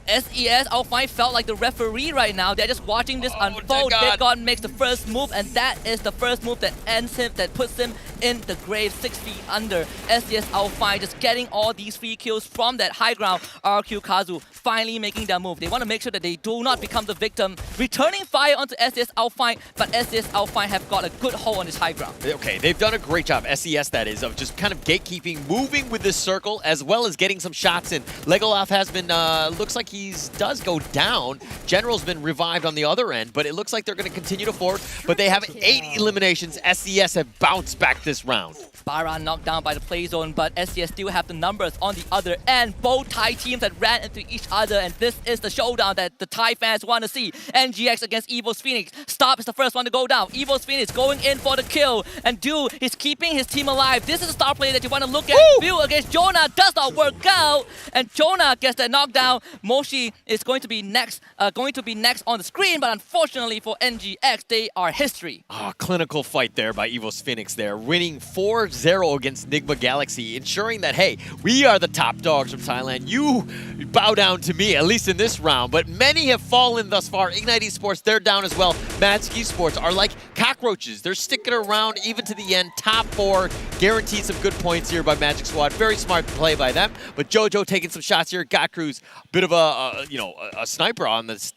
SES Outfight felt like the referee right now. They're just watching this unfold. Dead God makes the first move, and that is the first move that ends him, that puts him in the grave 6 feet under. SES Outfight just getting all these free kills from that high ground. RRQ Kazu finally making their move. They want to make sure that they do not become the victim. Returning fire onto SES Outfight, but SES Outfight have got a good hold on this high ground. Okay, they've done a great job, SES that is, of just kind of gatekeeping, moving with this circle, as well as getting some shots in. Legolaf has been, looks like he does go down. General's been revived on the other end, but it looks like they're going to continue to forward. But they have 8 eliminations. SES have bounced back this round. Bara knocked down by the play zone, but SES still have the numbers on the other end. Both Thai teams that ran into each other, and this is the showdown that the Thai fans want to see. NGX against Evos Phoenix. Stop is the first one to go down. Evos Phoenix going in for the kill, and Du is keeping his team alive. This is a star player that you want to look at. Bill against Jonah does not work out, and Jonah gets that knockdown. Moshi is going to be next on the screen, but unfortunately for NGX, they are history. Clinical fight there by Evos Phoenix there, winning 4-0 against Nigma Galaxy, ensuring that, hey, we are the top dogs from Thailand. You bow down to me, at least in this round. But many have fallen thus far. Ignite Esports, they're down as well. Magic Esports are like cockroaches. They're sticking around even to the end. Top 4, guaranteed some good points here by Magic Squad. Very smart play by them. But Jojo taking some shots here. Got Cruz, bit of a sniper on this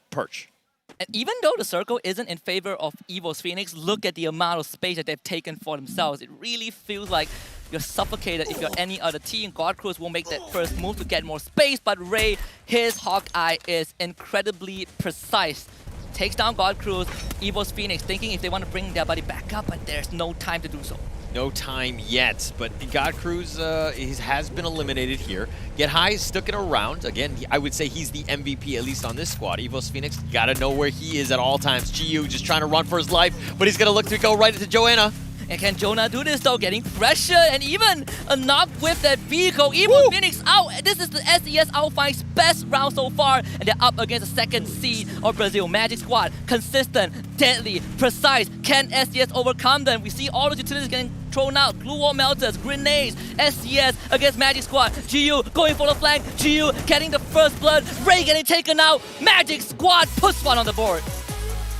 perch. And even though the circle isn't in favor of Evos Phoenix, look at the amount of space that they've taken for themselves. It really feels like you're suffocated if you're any other team. God Cruz will make that first move to get more space, but Ray, his Hawkeye is incredibly precise. Takes down God Cruz, Evos Phoenix thinking if they want to bring their buddy back up, but there's no time to do so. No time yet, but God Cruz has been eliminated here. Get High is sticking around. Again, I would say he's the MVP, at least on this squad. Evos Phoenix, got to know where he is at all times. GU just trying to run for his life, but he's going to look to go right into Joanna. And can Jonah do this though? Getting pressure and even a knock with that vehicle. Evos Phoenix out. This is the SES Outfight's best round so far. And they're up against the second seed of Brazil. Magic Squad, consistent, deadly, precise. Can SES overcome them? We see all the utilities getting thrown out, glue wall melters, grenades, SCS against Magic Squad, GU going for the flank, GU getting the first blood, Ray getting taken out, Magic Squad puts one on the board.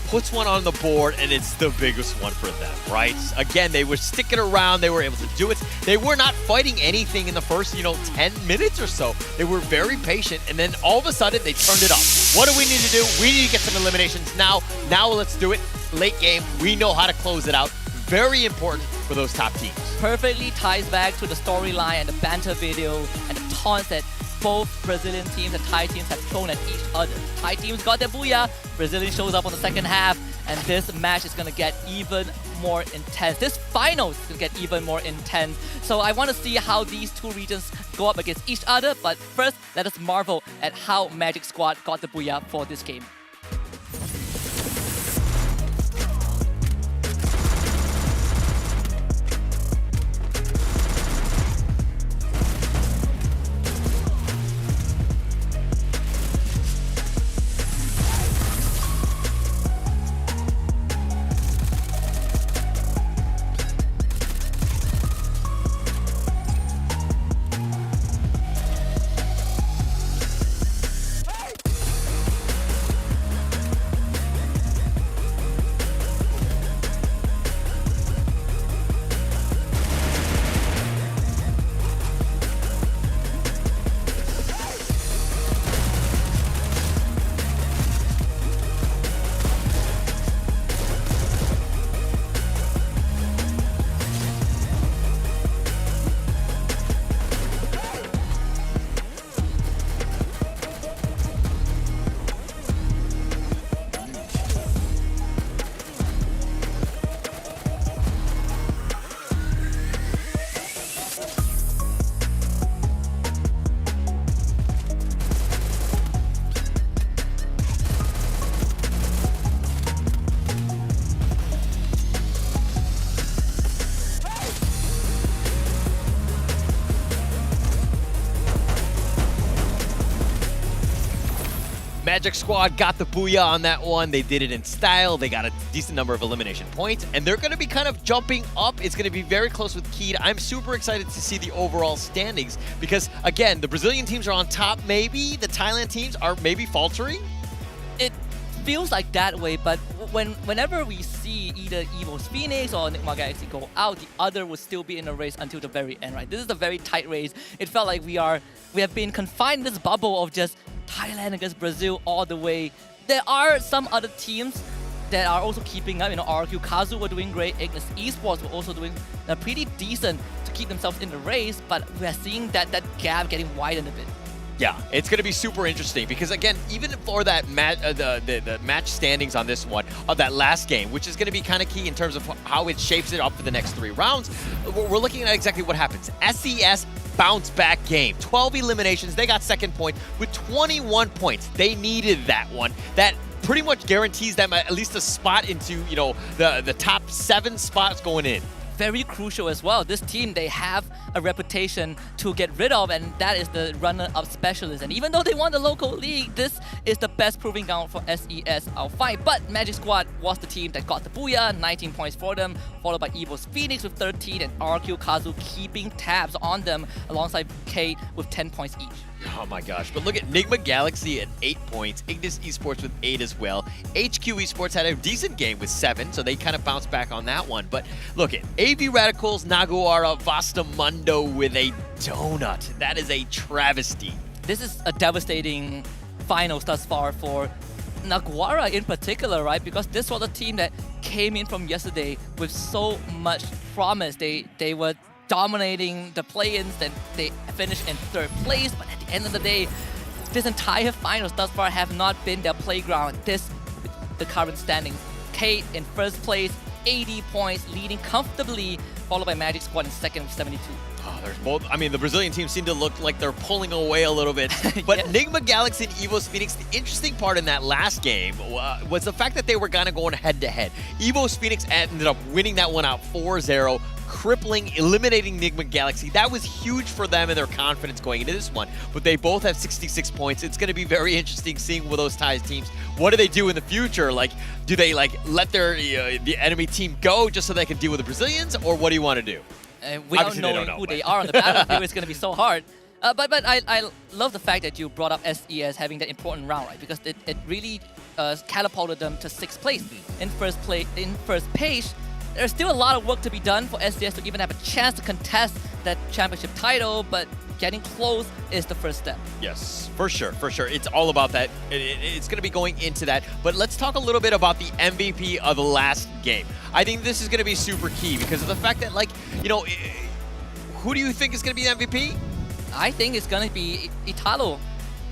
Puts one on the board, and it's the biggest one for them, right? Again, they were sticking around. They were able to do it. They were not fighting anything in the first, 10 minutes or so. They were very patient, and then all of a sudden, they turned it up. What do we need to do? We need to get some eliminations now. Now let's do it. Late game, we know how to close it out. Very important for those top teams. Perfectly ties back to the storyline and the banter video and the taunts that both Brazilian teams and Thai teams have thrown at each other. Thai teams got their booyah, Brazilian shows up on the second half, and this match is going to get even more intense. This final is going to get even more intense. So I want to see how these two regions go up against each other, but first, let us marvel at how Magic Squad got the booyah for this game. Magic Squad got the booyah on that one. They did it in style. They got a decent number of elimination points, and they're going to be kind of jumping up. It's going to be very close with Keed. I'm super excited to see the overall standings because, again, the Brazilian teams are on top maybe. The Thailand teams are maybe faltering. It feels like that way, but whenever we see either Evo's Phoenix or Nigma Galaxy go out, the other will still be in the race until the very end, right? This is a very tight race. It felt like we have been confined in this bubble of just Thailand against Brazil all the way. There are some other teams that are also keeping up. RQ Kazu were doing great. Ignis Esports were also doing pretty decent to keep themselves in the race, but we are seeing that gap getting widened a bit. Yeah, it's going to be super interesting because, again, even for that the match standings on this one, of that last game, which is going to be kind of key in terms of how it shapes it up for the next 3 rounds, we're looking at exactly what happens. SES bounce back game. 12 eliminations. They got second point with 21 points. They needed that one. That pretty much guarantees them at least a spot into, the top 7 spots going in. Very crucial as well. This team, they have a reputation to get rid of, and that is the runner-up specialist. And even though they won the local league, this is the best proving ground for SES Alpha. But Magic Squad was the team that got the booyah, 19 points for them, followed by Evo's Phoenix with 13, and RQ Kazu keeping tabs on them alongside Kate with 10 points each. Oh my gosh, but look at Nigma Galaxy at 8 points, Ignis Esports with 8 as well. HQ Esports had a decent game with 7, so they kind of bounced back on that one. But look at AV Radicals, Naguara, Vastamundo with a donut. That is a travesty. This is a devastating finals thus far for Naguara in particular, right? Because this was a team that came in from yesterday with so much promise. They were dominating the play-ins, then they finished in 3rd place, but at the end of the day, this entire finals thus far have not been their playground. This, the current standings. Kate in 1st place, 80 points, leading comfortably, followed by Magic Squad in 2nd with 72. Oh, there's both. I mean, the Brazilian team seem to look like they're pulling away a little bit. But yes. Nigma Galaxy and Evo's Phoenix, the interesting part in that last game was the fact that they were kind of going head-to-head. Evo's Phoenix ended up winning that one out 4-0. crippling, eliminating Enigma Galaxy. That was huge for them and their confidence going into this one. But they both have 66 points. It's going to be very interesting seeing with those ties teams. What do they do in the future? Like, do they like let their the enemy team go just so they can deal with the Brazilians, or what do you want to do? Without knowing who they are on the battlefield, it's going to be so hard. But I love the fact that you brought up SES having that important round, right? Because it really catapulted them to 6th place. In first page, there's still a lot of work to be done for SES to even have a chance to contest that championship title, but getting close is the first step. Yes, for sure, for sure. It's all about that. It's going to be going into that. But let's talk a little bit about the MVP of the last game. I think this is going to be super key because of the fact that, like, you know, who do you think is going to be the MVP? I think it's going to be Italo.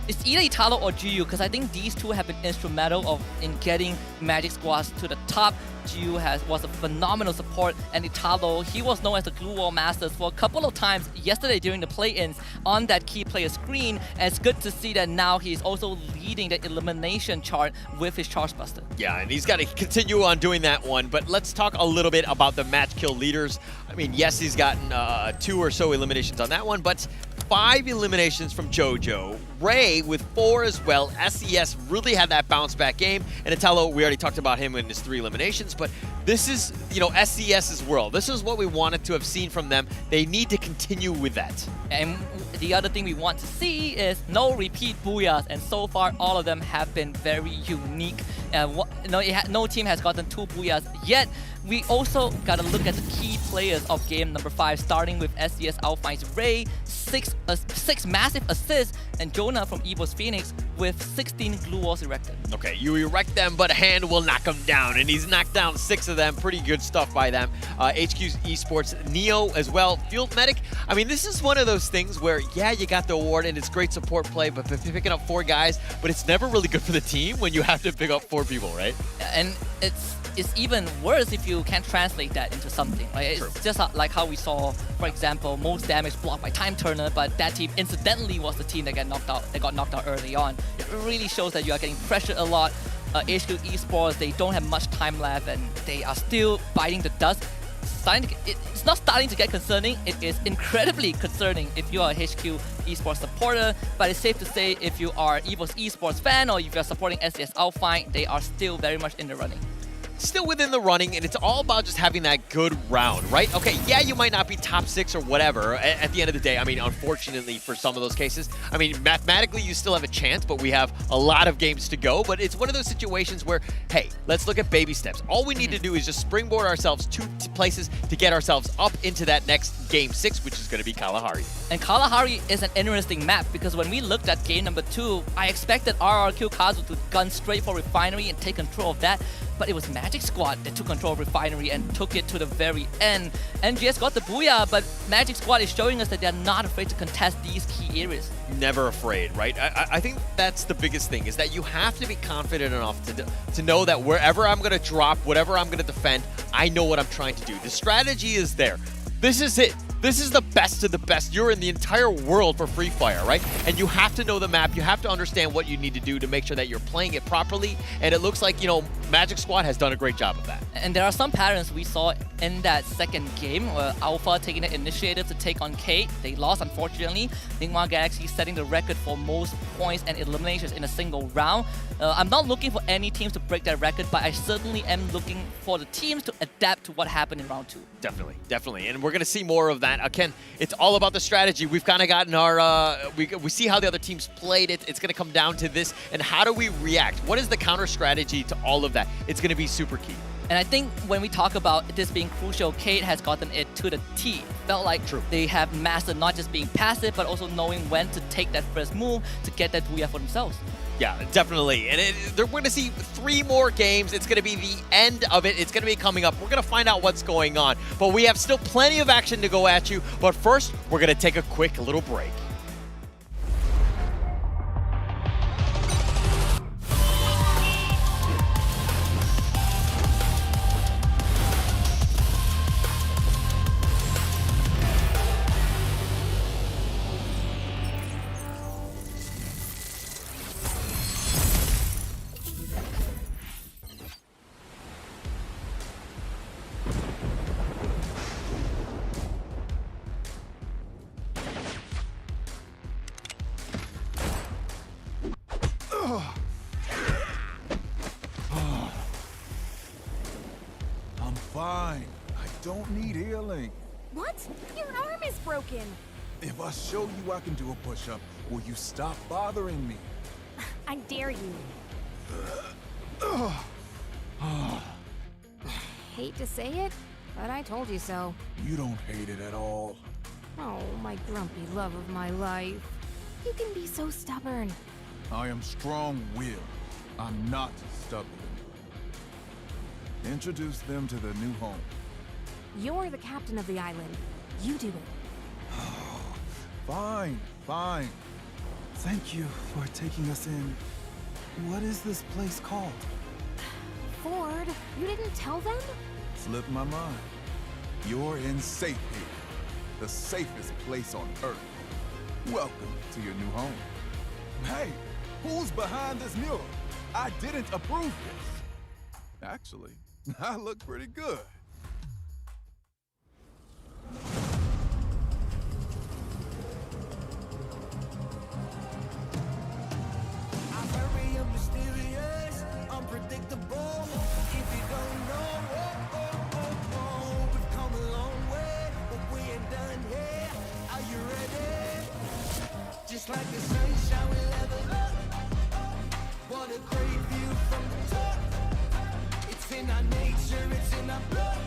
It's either Italo or Gyu, because I think these two have been instrumental in getting Magic Squads to the top. Gyu was a phenomenal support, and Italo, he was known as the Glue Wall Masters for a couple of times yesterday during the play-ins on that key player screen, and it's good to see that now he's also leading the elimination chart with his Charge Buster. Yeah, and he's got to continue on doing that one, but let's talk a little bit about the match kill leaders. I mean, yes, he's gotten 2 or so eliminations on that one, but 5 eliminations from JoJo. Ray with 4 as well. SES really had that bounce back game. And Italo, we already talked about him in his 3 eliminations, but this is, you know, SES's world. This is what we wanted to have seen from them. They need to continue with that. And the other thing we want to see is no repeat Booyahs, and so far all of them have been very unique. No team has gotten 2 Booyahs yet. We also got to look at the key players of game number 5, starting with SES Alphine's Ray, 6 massive assists, and Jonah from EVO's Phoenix with 16 glue walls erected. Okay, you erect them, but a hand will knock them down, and he's knocked down 6 of them. Pretty good stuff by them. HQ's Esports, Neo as well, Field Medic. I mean, this is one of those things where, yeah, you got the award, and it's great support play, but picking up 4 guys, but it's never really good for the team when you have to pick up 4 people, right? And it's even worse if you can't translate that into something. Right? It's just like how we saw, for example, most damage blocked by Time Turner, but that team incidentally was the team that got knocked out. They got knocked out early on. It really shows that you are getting pressured a lot. HQ Esports, they don't have much time left, and they are still biting the dust. It's not starting to get concerning. It is incredibly concerning if you are a HQ Esports supporter, but it's safe to say if you are EVO's Esports fan or if you're supporting SES Alpine, they are still very much in the running. Still within the running, and it's all about just having that good round, right? Okay, yeah, you might not be top 6 or whatever at the end of the day. I mean, unfortunately for some of those cases, I mean, mathematically you still have a chance, but we have a lot of games to go. But it's one of those situations where, hey, let's look at baby steps. All we need to do is just springboard ourselves 2 places to get ourselves up into that next game 6, which is going to be Kalahari. And Kalahari is an interesting map because when we looked at game number 2, I expected RRQ Kazu to gun straight for Refinery and take control of that. But it was Magic Squad that took control of Refinery and took it to the very end. NGS got the Booyah, but Magic Squad is showing us that they're not afraid to contest these key areas. Never afraid, right? I think that's the biggest thing, is that you have to be confident enough to know that wherever I'm going to drop, whatever I'm going to defend, I know what I'm trying to do. The strategy is there. This is it. This is the best of the best. You're in the entire world for Free Fire, right? And you have to know the map. You have to understand what you need to do to make sure that you're playing it properly. And it looks like, you know, Magic Squad has done a great job of that. And there are some patterns we saw in that second game where Alpha taking the initiative to take on Kate. They lost, unfortunately. Ningma Galaxy setting the record for most points and eliminations in a single round. I'm not looking for any teams to break that record, but I certainly am looking for the teams to adapt to what happened in round 2. Definitely, definitely. And we're going to see more of that. Again, it's all about the strategy. We've kind of gotten our, we see how the other teams played it. It's going to come down to this. And how do we react? What is the counter strategy to all of that? It's going to be super key. And I think when we talk about this being crucial, Kate has gotten it to the T. It felt like they have mastered not just being passive, but also knowing when to take that first move to get that Booyah for themselves. Yeah, definitely. And we're going to see 3 more games. It's going to be the end of it. It's going to be coming up. We're going to find out what's going on. But we have still plenty of action to go at you. But first, we're going to take a quick little break. fine. I don't need healing. What? Your arm is broken. If I show you I can do a push-up, will you stop bothering me? I dare you. Hate to say it, but I told you so. You don't hate it at all. Oh, my grumpy love of my life. You can be so stubborn. I am strong-willed. I'm not stubborn. Introduce them to their new home. You're the captain of the island. You do it. Fine, fine. Thank you for taking us in. What is this place called? Ford, you didn't tell them? Slipped my mind. You're in safe here. The safest place on Earth. Welcome to your new home. Hey, who's behind this mural? I didn't approve this. Actually, I look pretty good. I'm very mysterious, unpredictable. If you don't know, we've come a long way, but we ain't done here. Are you ready? Just like the sunshine, we level up. What a great view from the top. It's in our nature, it's in our blood.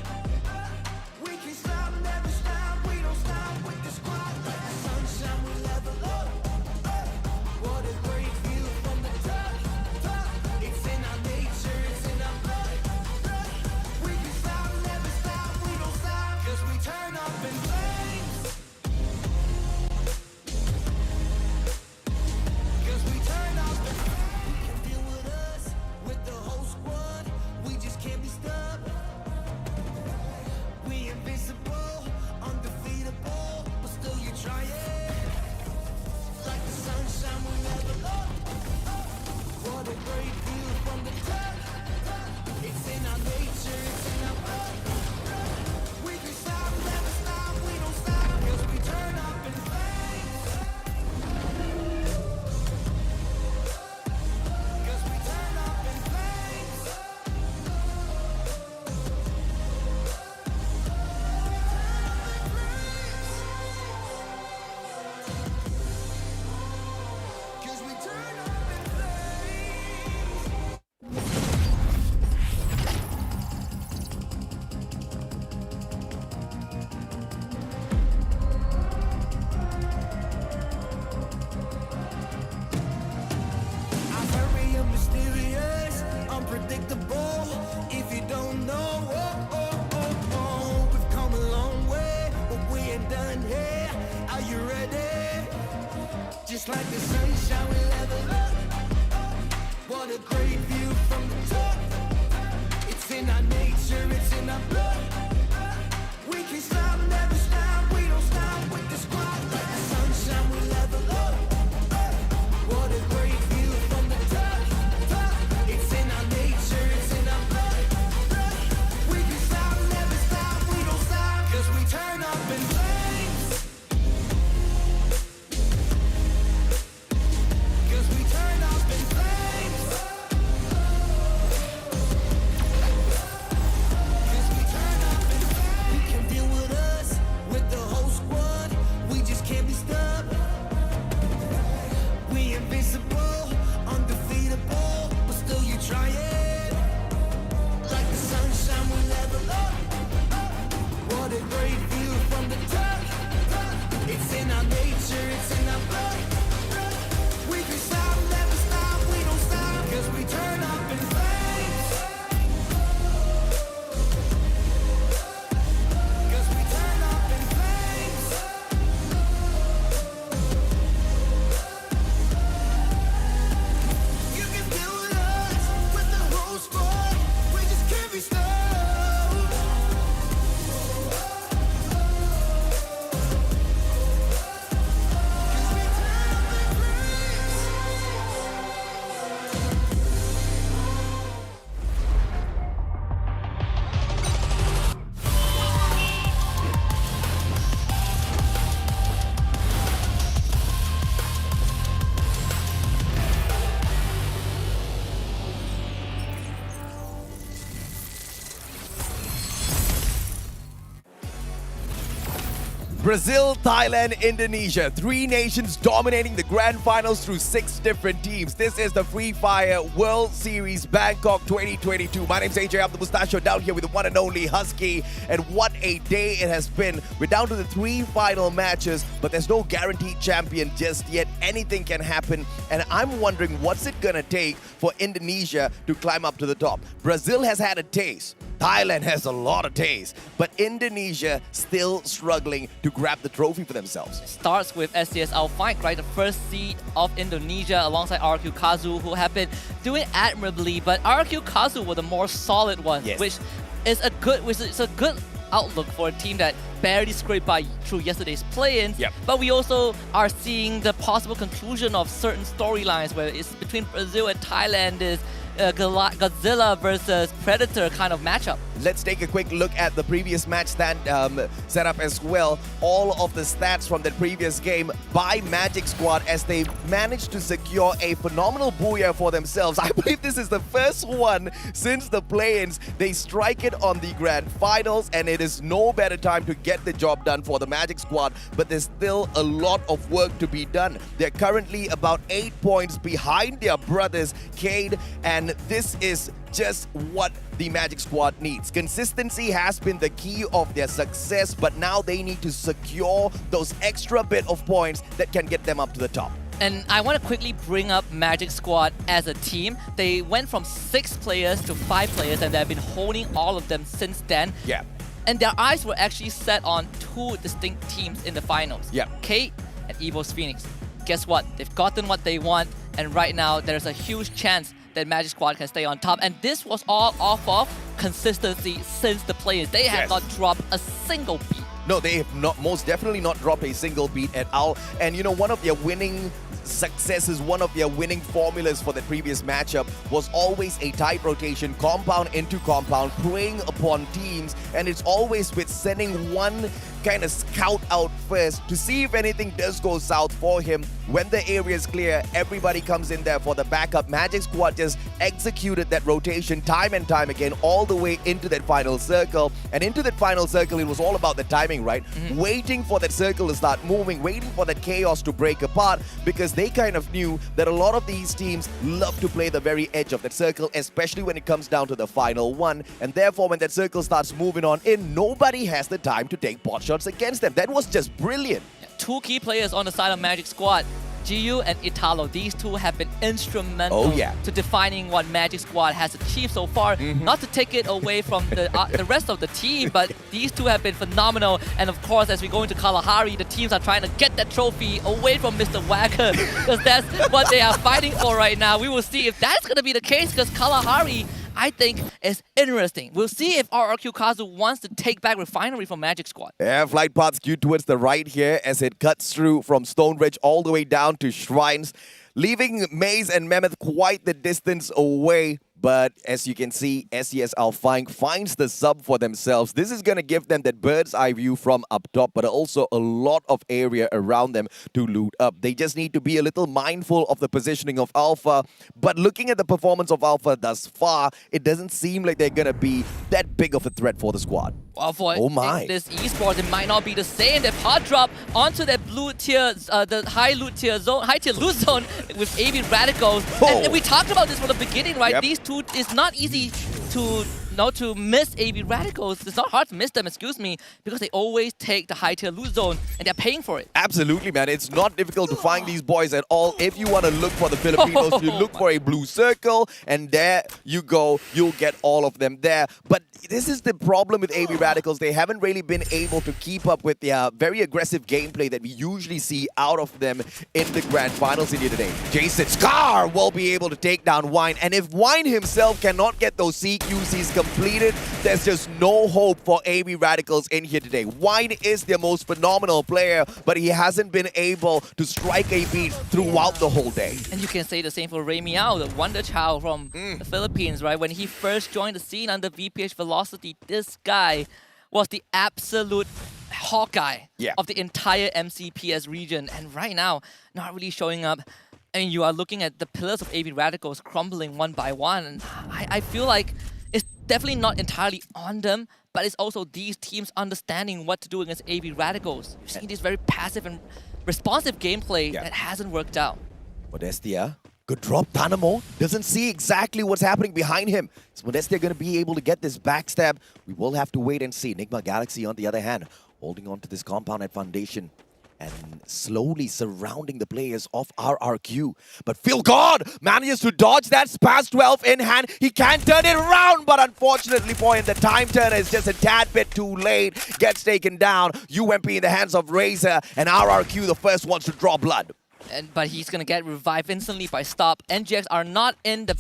Brazil, Thailand, Indonesia. 3 nations dominating the grand finals through 6 different teams. This is the Free Fire World Series Bangkok 2022. My name's AJ, I'm the Mustachio, down here with the one and only Husky. And what a day it has been. We're down to the 3 final matches, but there's no guaranteed champion just yet. Anything can happen. And I'm wondering what's it gonna take for Indonesia to climb up to the top. Brazil has had a taste. Thailand has a lot of taste, but Indonesia still struggling to grab the trophy for themselves. Starts with SCS Alpine, right? The first seed of Indonesia alongside RQ Kazu, who have been doing admirably, but RQ Kazu were the more solid one, which is a good outlook for a team that barely scraped by through yesterday's play-ins. But we also are seeing the possible conclusion of certain storylines where it's between Brazil and Thailand is Godzilla versus Predator kind of matchup. Let's take a quick look at the previous match setup as well. All of the stats from that previous game by Magic Squad as they managed to secure a phenomenal booyah for themselves. I believe this is the first one since the play-ins. They strike it on the grand finals, and it is no better time to get the job done for the Magic Squad, but there's still a lot of work to be done. They're currently about 8 points behind their brothers, Cade, and this is just what the Magic Squad needs. Consistency has been the key of their success, but now they need to secure those extra bit of points that can get them up to the top. And I want to quickly bring up Magic Squad as a team. They went from 6 players to 5 players, and they've been holding all of them since then. And their eyes were actually set on 2 distinct teams in the finals. Kate and Evo's Phoenix. Guess what? They've gotten what they want, and right now there's a huge chance that Magic Squad can stay on top. And this was all off of consistency since the play-ins. They have not dropped a single beat. No, they have not, most definitely not dropped a single beat at all. And you know, one of their winning successes, one of their winning formulas for the previous matchup was always a tight rotation, compound into compound, preying upon teams, and it's always with sending one kind of scout out first to see if anything does go south for him. When the area is clear, everybody comes in there for the backup. Magic Squad just executed that rotation time and time again, all the way into that final circle. And into that final circle, it was all about the timing, right? Waiting for that circle to start moving, waiting for that chaos to break apart, because they kind of knew that a lot of these teams love to play the very edge of that circle, especially when it comes down to the final one. And therefore, when that circle starts moving on in, nobody has the time to take pot shots against them. That was just brilliant. 2 key players on the side of Magic Squad, GU and Italo. These 2 have been instrumental to defining what Magic Squad has achieved so far. Not to take it away from the rest of the team, but these 2 have been phenomenal. And of course, as we go into Kalahari, the teams are trying to get that trophy away from Mr. Wagger, because that's what they are fighting for right now. We will see if that's going to be the case, because Kalahari, I think, is interesting. We'll see if RRQ Kazu wants to take back Refinery from Magic Squad. Yeah, flight path skewed towards the right here as it cuts through from Stonebridge all the way down to Shrines, leaving Maze and Mammoth quite the distance away. But as you can see, SES Alfine finds the sub for themselves. This is going to give them that bird's eye view from up top, but also a lot of area around them to loot up. They just need to be a little mindful of the positioning of Alpha. But looking at the performance of Alpha thus far, it doesn't seem like they're going to be that big of a threat for the squad. Well, for this esports, it might not be the same. They've hard drop onto that blue tier, the high tier loot zone with AB Radicals. And we talked about this from the beginning, right? These 2, it's not easy to miss AB Radicals. It's not hard to miss them, excuse me, because they always take the high tier loot zone and they're paying for it. Absolutely, man. It's not difficult to find these boys at all. If you want to look for the Filipinos, you look for a blue circle, and there you go. You'll get all of them there. But this is the problem with AB Radicals. They haven't really been able to keep up with the very aggressive gameplay that we usually see out of them in the grand finals in here today. Jason Scar will be able to take down Wine, and if Wine himself cannot get those CQCs completed, there's just no hope for AB Radicals in here today. Wine is their most phenomenal player, but he hasn't been able to strike a beat throughout the whole day. And you can say the same for Ray Miao, the wonder child from the Philippines, right? When he first joined the scene under VPH Velocity, this guy was the absolute Hawkeye of the entire MCPS region. And right now, not really showing up. I mean, you are looking at the pillars of AB Radicals crumbling one by one. And I feel like it's definitely not entirely on them, but it's also these teams understanding what to do against AV Radicals. You're seeing this very passive and responsive gameplay that hasn't worked out. Modestia, good drop. Dynamo doesn't see exactly what's happening behind him. Is Modestia going to be able to get this backstab? We will have to wait and see. Enigma Galaxy, on the other hand, holding on to this compound at Foundation and slowly surrounding the players of RRQ. But Phil God manages to dodge that Spaz 12 in hand. He can turn it around, but unfortunately for him, the time turner is just a tad bit too late. Gets taken down. UMP in the hands of Razor, and RRQ the first ones to draw blood. But he's going to get revived instantly by Stop. NGX are not in the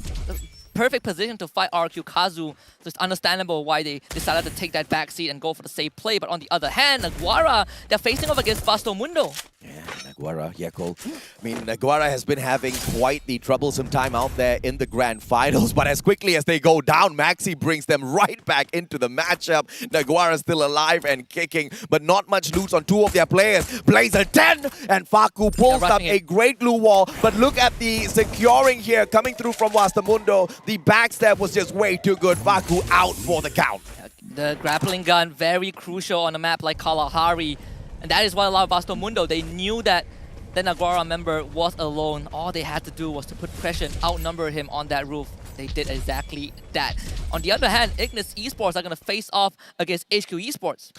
perfect position to fight RQ Kazu, so it's understandable why they decided to take that backseat and go for the safe play. But on the other hand, Naguara, they're facing off against Vasto Mundo. Naguara, Cole. I mean, Naguara has been having quite the troublesome time out there in the grand finals, but as quickly as they go down, Maxi brings them right back into the matchup. Naguara still alive and kicking, but not much loot on two of their players. Blazer 10 and Faku pulls up a great glue wall, but look at the securing here coming through from Vastamundo. The backstab was just way too good. Faku out for the count. The grappling gun, very crucial on a map like Kalahari. And that is what allowed Vasto Mundo. They knew that the Naguara member was alone. All they had to do was to put pressure and outnumber him on that roof. They did exactly that. On the other hand, Ignis Esports are going to face off against HQ Esports.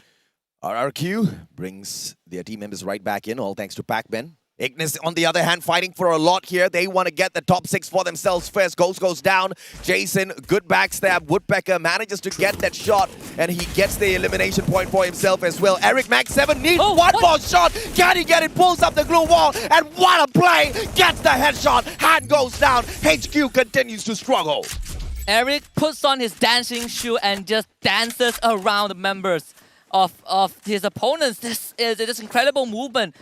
RRQ brings their team members right back in, all thanks to Pac-Man. Ignis, on the other hand, fighting for a lot here. They want to get the top 6 for themselves first. Ghost goes down. Jason, good backstab. Woodpecker manages to get that shot, and he gets the elimination point for himself as well. Eric Max 7 needs one more shot. Can he get it? Pulls up the glue wall, and what a play! Gets the headshot. Hand goes down. HQ continues to struggle. Eric puts on his dancing shoe and just dances around the members of his opponents. This is this incredible movement.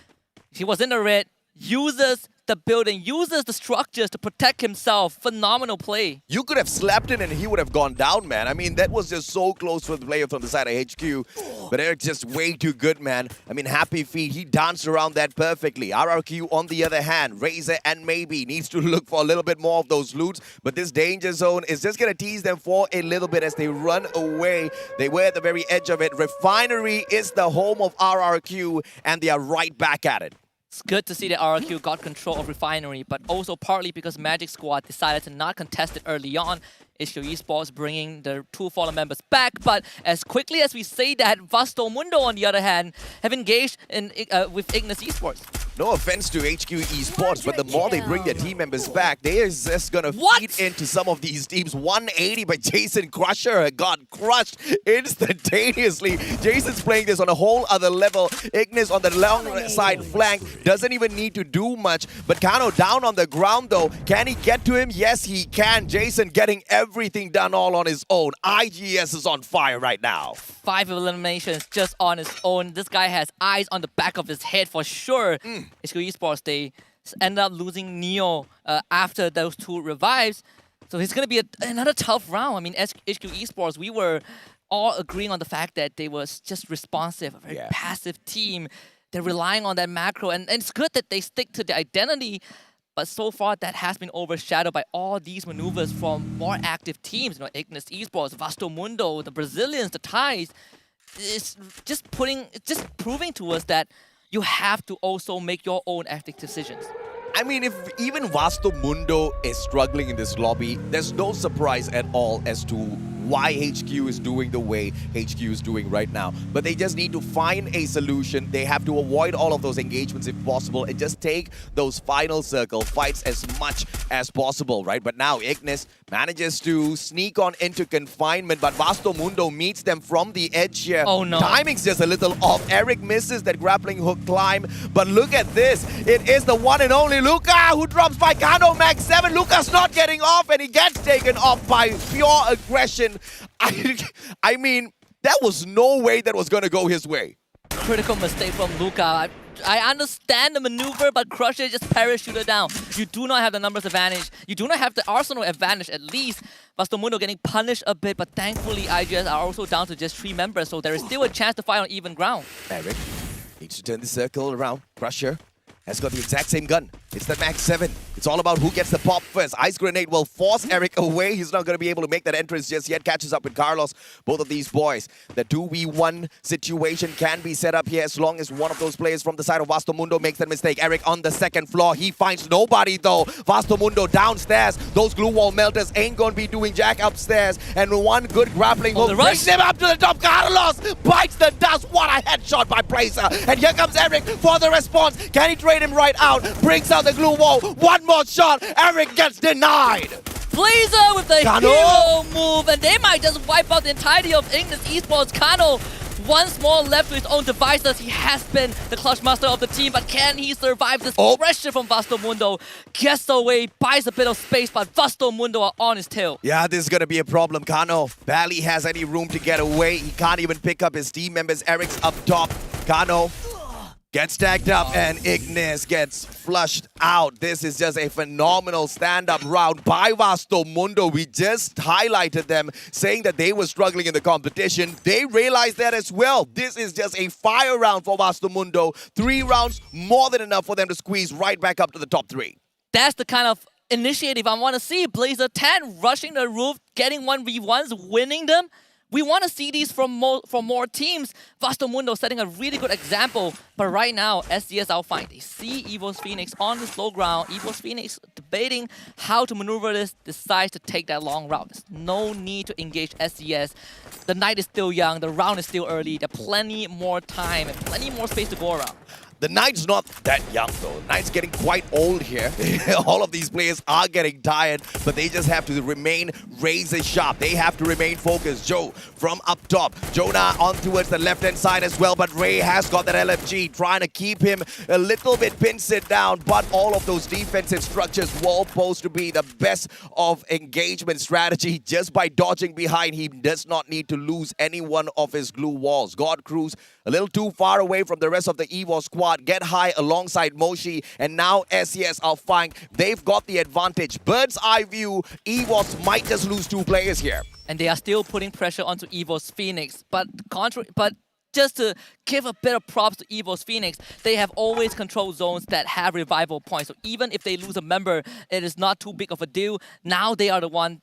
He was in the red, uses the building, uses the structures to protect himself. Phenomenal play. You could have slapped it and he would have gone down, man. I mean, that was just so close for the player from the side of HQ. But Eric's just way too good, man. I mean, happy feet. He danced around that perfectly. RRQ, on the other hand, Razor and Maybe needs to look for a little bit more of those loots. But this danger zone is just going to tease them for a little bit as they run away. They were at the very edge of it. Refinery is the home of RRQ, and they are right back at it. It's good to see that RRQ got control of Refinery, but also partly because Magic Squad decided to not contest it early on. HQ Esports bringing the two fallen members back, but as quickly as we say that, Vasto Mundo, on the other hand, have engaged in with Ignis Esports. No offense to HQ Esports, but the more they bring their team members back, they are just going to feed into some of these teams. 180 by Jason Crusher got crushed instantaneously. Jason's playing this on a whole other level. Ignis on the long side flank doesn't even need to do much. But Kano down on the ground though. Can he get to him? Yes, he can. Jason getting everything done all on his own. IGS is on fire right now. 5 eliminations just on his own. This guy has eyes on the back of his head for sure. HQ Esports, they ended up losing Neo after those 2 revives. So it's going to be another tough round. I mean, HQ Esports, we were all agreeing on the fact that they were just responsive, a very passive team. They're relying on that macro, and it's good that they stick to the identity. But so far, that has been overshadowed by all these maneuvers from more active teams. You know, Ignis Esports, Vasto Mundo, the Brazilians, the Thais. It's just proving to us that you have to also make your own active decisions. I mean, if even Vasto Mundo is struggling in this lobby, there's no surprise at all as to why HQ is doing the way HQ is doing right now. But they just need to find a solution. They have to avoid all of those engagements if possible and just take those final circle fights as much as possible, right? But now Ignis manages to sneak on into confinement, but Vasto Mundo meets them from the edge here. Oh no. Timing's just a little off. Eric misses that grappling hook climb, but look at this. It is the one and only Luca who drops by Kano Max 7. Luca's not getting off and he gets taken off by pure aggression. I mean, that was no way that was going to go his way. Critical mistake from Luca. I understand the maneuver, but Crusher just parachuted down. You do not have the numbers advantage. You do not have the arsenal advantage, at least. Vasto Mundo getting punished a bit, but thankfully IGS are also down to just 3 members, so there is still a chance to fight on even ground. Eric needs to turn the circle around. Crusher has got the exact same gun. It's the Max 7. It's all about who gets the pop first. Ice Grenade will force Eric away. He's not going to be able to make that entrance just yet. Catches up with Carlos. Both of these boys. The 2v1 situation can be set up here as long as one of those players from the side of Vastomundo makes that mistake. Eric on the second floor. He finds nobody though. Vastomundo downstairs. Those glue wall melters ain't going to be doing jack upstairs. And one good grappling hook brings him up to the top. Carlos bites the dust. What a headshot by Blazer. And here comes Eric for the response. Can he trade him right out? Brings out the glue wall. One more shot. Eric gets denied. Blazer with the Kano. hero move, and they might just wipe out the entirety of Ignis Esports. Kano, once more left to his own devices. He has been the clutch master of the team, but can he survive this pressure from Vastomundo? Gets away, buys a bit of space, but Vastomundo are on his tail. Yeah, this is going to be a problem. Kano barely has any room to get away. He can't even pick up his team members. Eric's up top. Kano gets tagged up and Ignis gets flushed out. This is just a phenomenal stand-up round by Vastomundo. We just highlighted them saying that they were struggling in the competition. They realized that as well. This is just a fire round for Vastomundo. 3 rounds, more than enough for them to squeeze right back up to the top 3. That's the kind of initiative I want to see. Blazer 10 rushing the roof, getting 1v1s, winning them. We want to see these from more teams. Vastomundo setting a really good example. But right now, SCS outfight. They see EVOS Phoenix on the slow ground. EVOS Phoenix debating how to maneuver this, decides to take that long route. There's no need to engage SCS. The night is still young. The round is still early. There's plenty more time and plenty more space to go around. The Knight's not that young though. The Knight's getting quite old here. All of these players are getting tired, but they just have to remain razor sharp. They have to remain focused. Joe from up top. Jonah on towards the left-hand side as well, but Ray has got that LFG, trying to keep him a little bit pin sit down, but all of those defensive structures were supposed to be the best of engagement strategy. Just by dodging behind, he does not need to lose any one of his glue walls. God Cruz a little too far away from the rest of the EVOS squad. Get high alongside Moshi, and now SCS are fine. They've got the advantage. Bird's eye view, EVOS might just lose 2 players here. And they are still putting pressure onto EVOS Phoenix. But just to give a bit of props to EVOS Phoenix, they have always controlled zones that have revival points. So even if they lose a member, it is not too big of a deal. Now they are the one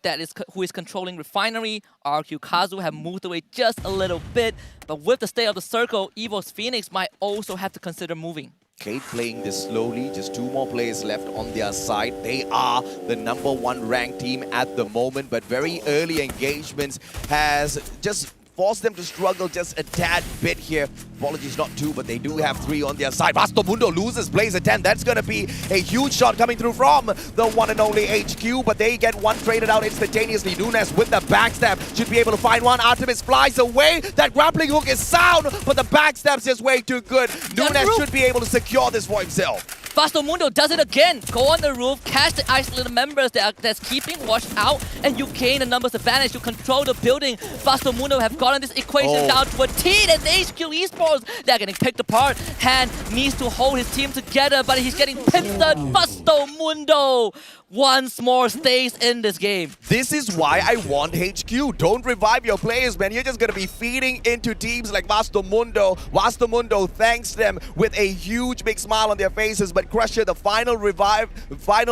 who is controlling Refinery. RQ Kazu have moved away just a little bit. But with the state of the circle, EVOS Phoenix might also have to consider moving. Kate playing this slowly, just 2 more players left on their side. They are the #1 ranked team at the moment, but very early engagements has just forced them to struggle just a tad bit here. Apologies, not 2, but they do have 3 on their side. Vastomundo loses Blazer 10. That's going to be a huge shot coming through from the one and only HQ, but they get one traded out instantaneously. Nunes with the backstab should be able to find one. Artemis flies away. That grappling hook is sound, but the backstab's just way too good. Nunes should be able to secure this for himself. Vastomundo does it again. Go on the roof, catch the isolated members that's keeping watch out, and you gain the numbers advantage. You control the building. Vastomundo have gotten this equation down to a T, and HQ Esports, they're getting picked apart. Han needs to hold his team together, but he's getting pincered. Vastomundo once more stays in this game. This is why I want HQ. Don't revive your players, man. You're just going to be feeding into teams like Vastomundo. Vastomundo thanks them with a huge big smile on their faces, but Crusher, the final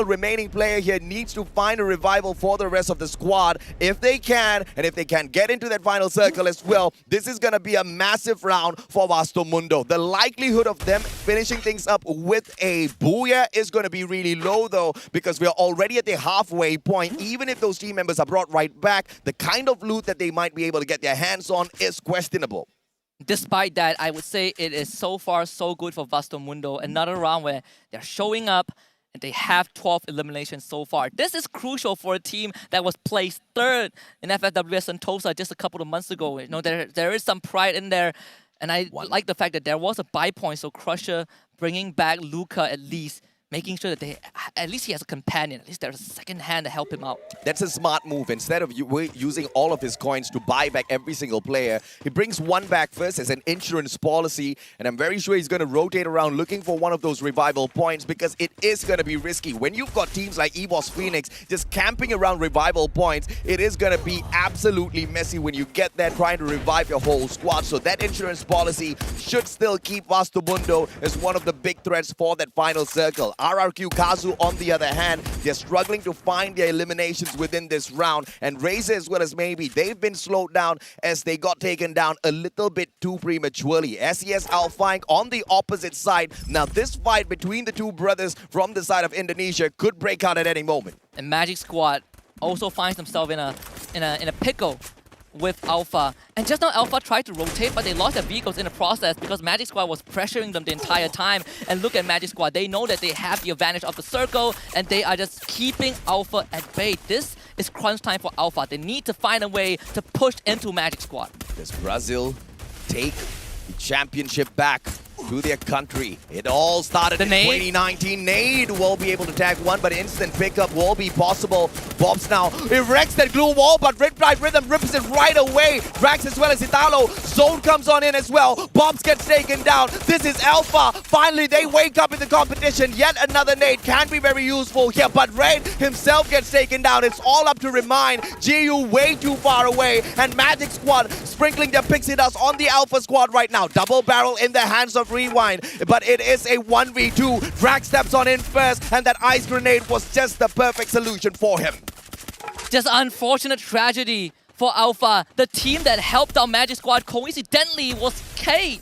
remaining player here, needs to find a revival for the rest of the squad if they can, and if they can get into that final circle as well. This is going to be a massive round for Vastomundo. The likelihood of them finishing things up with a booyah is going to be really low though, because we are already at the halfway point. Even if those team members are brought right back, the kind of loot that they might be able to get their hands on is questionable. Despite that, I would say it is so far so good for Vastomundo. Another round where they're showing up and they have 12 eliminations so far. This is crucial for a team that was placed 3rd in FFWS Sentosa just a couple of months ago. You know, there is some pride in there, and I like the fact that there was a buy point, so Crusher bringing back Luca at least, making sure that at least he has a companion. At least there's a second hand to help him out. That's a smart move. Instead of using all of his coins to buy back every single player, he brings one back first as an insurance policy, and I'm very sure he's going to rotate around looking for one of those revival points, because it is going to be risky. When you've got teams like EVOS Phoenix just camping around revival points, it is going to be absolutely messy when you get there trying to revive your whole squad. So that insurance policy should still keep Vastomundo as one of the big threats for that final circle. RRQ Kazu, on the other hand, they're struggling to find their eliminations within this round. And Razor as well as Maybe, they've been slowed down as they got taken down a little bit too prematurely. SES Alpine on the opposite side. Now this fight between the two brothers from the side of Indonesia could break out at any moment. And Magic Squad also finds themselves in a pickle with Alpha. And just now Alpha tried to rotate, but they lost their vehicles in the process because Magic Squad was pressuring them the entire time. And look at Magic Squad. They know that they have the advantage of the circle, and they are just keeping Alpha at bay. This is crunch time for Alpha. They need to find a way to push into Magic Squad. Does Brazil take the championship back to their country? It all started in 2019. Nade will be able to tag one, but instant pickup will be possible. Bobs now erects that glue wall, but Riptide Rhythm rips it right away. Drax as well as Italo. Zone comes on in as well. Bobs gets taken down. This is Alpha. Finally, they wake up in the competition. Yet another nade can be very useful here, but Raid himself gets taken down. It's all up to Remind. GU way too far away, and Magic Squad sprinkling their pixie dust on the Alpha squad right now. Double barrel in the hands of Rewind, but it is a 1v2. Drax steps on in first, and that ice grenade was just the perfect solution for him. Just unfortunate tragedy for Alpha. The team that helped out Magic Squad coincidentally was K.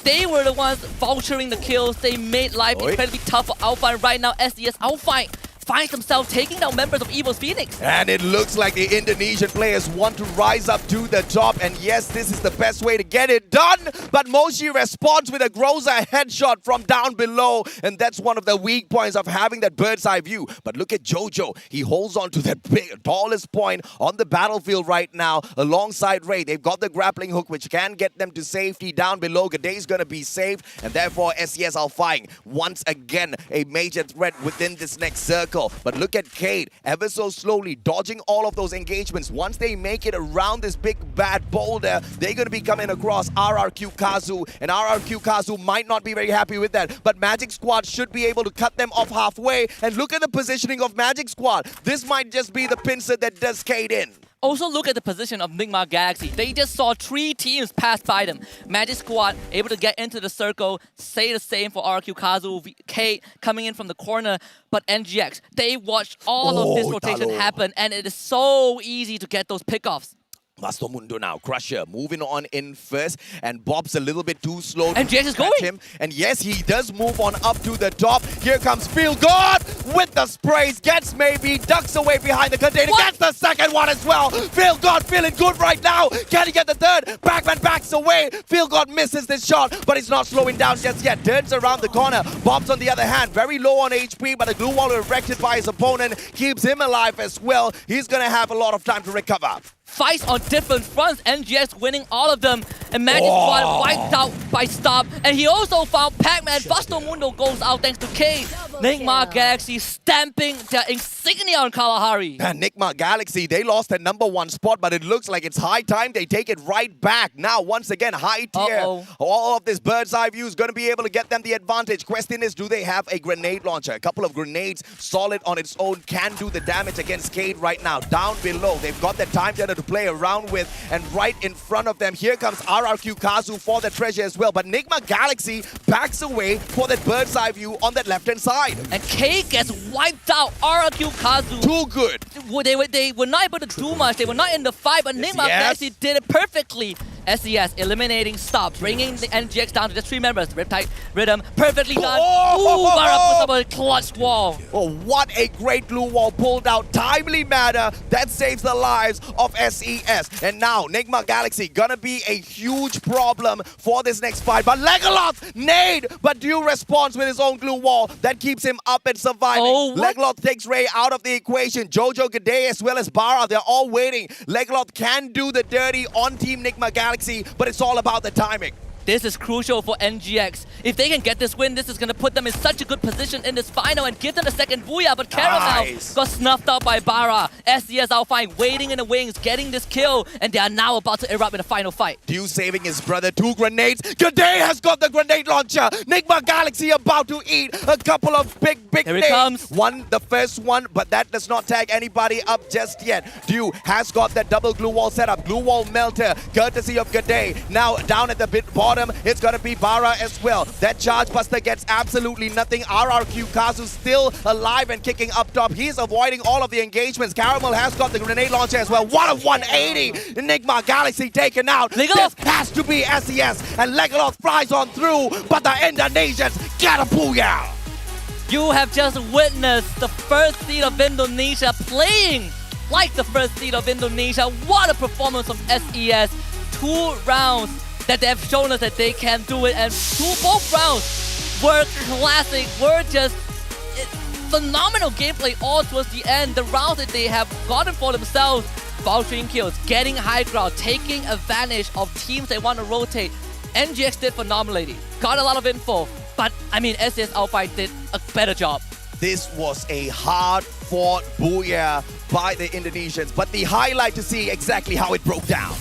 They were the ones vouchering the kills. They made life incredibly tough for Alpha, and right now SES Alpha finds themselves taking down members of Evo's Phoenix. And it looks like the Indonesian players want to rise up to the top. And yes, this is the best way to get it done. But Moshi responds with a Groza headshot from down below. And that's one of the weak points of having that bird's eye view. But look at Jojo. He holds on to that tallest point on the battlefield right now alongside Ray. They've got the grappling hook, which can get them to safety down below. Gaday's going to be safe. And therefore, SES Alpine once again a major threat within this next circle. But look at Cade, ever so slowly dodging all of those engagements. Once they make it around this big bad boulder, they're going to be coming across RRQ Kazu, and RRQ Kazu might not be very happy with that. But Magic Squad should be able to cut them off halfway. And look at the positioning of Magic Squad. This might just be the pincer that does Cade in. Also look at the position of Nigma Galaxy. They just saw 3 teams pass by them. Magic Squad able to get into the circle. Say the same for RQ Kazu, Kate coming in from the corner. But NGX, they watched all of this rotation happen, and it is so easy to get those pickoffs. Masto Mundo now, Crusher moving on in first, and Bob's a little bit too slow and to is going. him. And yes, he does move on up to the top. Here comes Feel Good with the sprays, gets maybe, ducks away behind the container, gets the second one as well. Feel Good feeling good right now. Can he get the third? Backman backs away. Feel Good misses this shot, but he's not slowing down just yet. Turns around the corner. Bob's on the other hand, very low on HP, but a glue wall erected by his opponent keeps him alive as well. He's gonna have a lot of time to recover. Fights on different fronts, NGX winning all of them, and Magic Squad wiped out by Stop, and he also found Pac-Man. Busto Mundo goes out thanks to K. Nigma Galaxy stamping their insignia on Kalahari. And Nigma Galaxy, they lost their #1 spot, but it looks like it's high time they take it right back. Now, once again, high tier. All of this bird's eye view is going to be able to get them the advantage. Question is, do they have a grenade launcher? A couple of grenades, solid on its own, can do the damage against Cade right now. Down below, they've got the time turner to play around with, and right in front of them, here comes RRQ Kazu for the treasure as well. But Nigma Galaxy backs away for that bird's eye view on that left-hand side. And K gets wiped out. RRQ Kazu. Too good. They were not able to do much. They were not in the fight, but Nigma Galaxy did it perfectly. SES eliminating Stop, bringing the NGX down to just 3 members. Riptide Rhythm, perfectly done. Ooh, Barra puts up a clutch wall. Oh, what a great glue wall pulled out. Timely manner that saves the lives of SES. And now, Nigma Galaxy gonna be a huge problem for this next fight. But Legolas, nade, but due response with his own glue wall. That keeps him up and surviving. Legolas takes Ray out of the equation. Jojo, Gade, as well as Barra, they're all waiting. Legolas can do the dirty on Team Nigma Galaxy, but it's all about the timing. This is crucial for NGX. If they can get this win, this is going to put them in such a good position in this final and give them the second booyah. But Caramel got snuffed out by Barra. SES Alpine waiting in the wings, getting this kill, and they are now about to erupt in the final fight. Dew saving his brother, 2 grenades. Gade has got the grenade launcher. Nigma Galaxy about to eat a couple of big Here it comes. One, the first one, but that does not tag anybody up just yet. Dew has got that double glue wall set up. Glue wall melter, courtesy of Gade. Now down at the bottom bottom, it's going to be Bara as well. That Charge Buster gets absolutely nothing. RRQ Kazu still alive and kicking up top. He's avoiding all of the engagements. Caramel has got the grenade launcher as well. What a 180! Enigma Galaxy taken out. This has to be SES, and Legolas flies on through, but the Indonesians get a booyah! You have just witnessed the first seed of Indonesia playing like the first seed of Indonesia. What a performance from SES. 2 rounds that they have shown us that they can do it, and both rounds were classic, were just phenomenal gameplay all towards the end. The rounds that they have gotten for themselves, vouchering kills, getting high ground, taking advantage of teams they want to rotate. NGX did phenomenally, got a lot of info, but I mean SES Alpine did a better job. This was a hard-fought booyah by the Indonesians, but the highlight to see exactly how it broke down.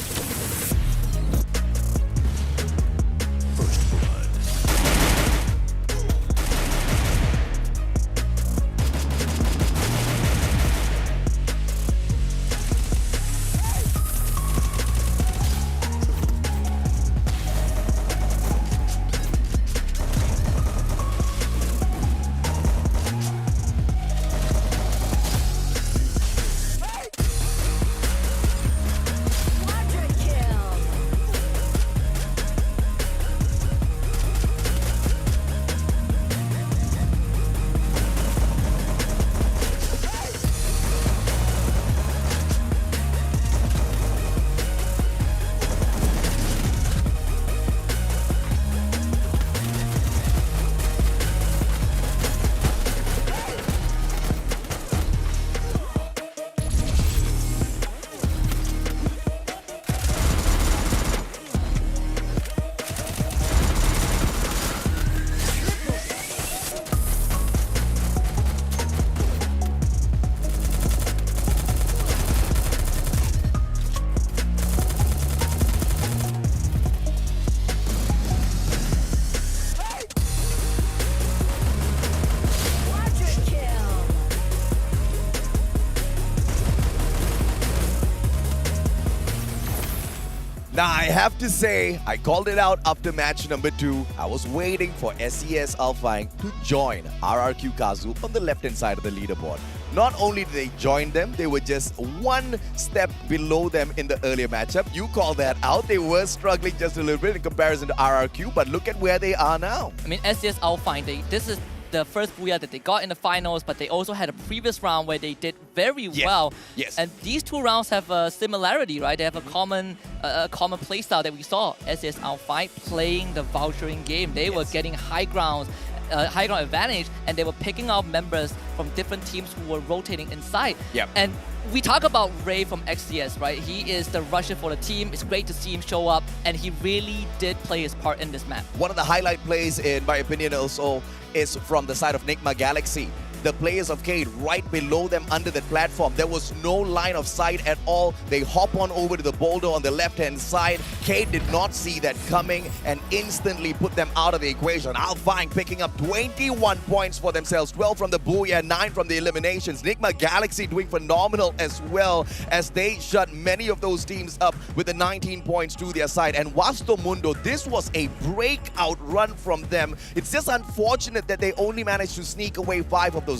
Now, I have to say, I called it out after match number 2. I was waiting for SES Alpine to join RRQ Kazu on the left-hand side of the leaderboard. Not only did they join them, they were just 1 step below them in the earlier matchup. You called that out. They were struggling just a little bit in comparison to RRQ, but look at where they are now. I mean, SES Alpine, this is the first booyah that they got in the finals, but they also had a previous round where they did very well. Yes. And these 2 rounds have a similarity, right? They have a common playstyle that we saw. SES Alpine playing the vouchering game. They were getting high ground advantage, and they were picking out members from different teams who were rotating inside. Yep. And we talk about Ray from XCS, right? He is the rusher for the team. It's great to see him show up, and he really did play his part in this map. One of the highlight plays, in my opinion, also is from the side of Enigma Galaxy. The players of Cade right below them under the platform. There was no line of sight at all. They hop on over to the boulder on the left-hand side. Cade did not see that coming and instantly put them out of the equation. Alpine picking up 21 points for themselves. 12 from the booyah, 9 from the eliminations. Enigma Galaxy doing phenomenal as well as they shut many of those teams up with the 19 points to their side. And Vasto Mundo, this was a breakout run from them. It's just unfortunate that they only managed to sneak away 5 of those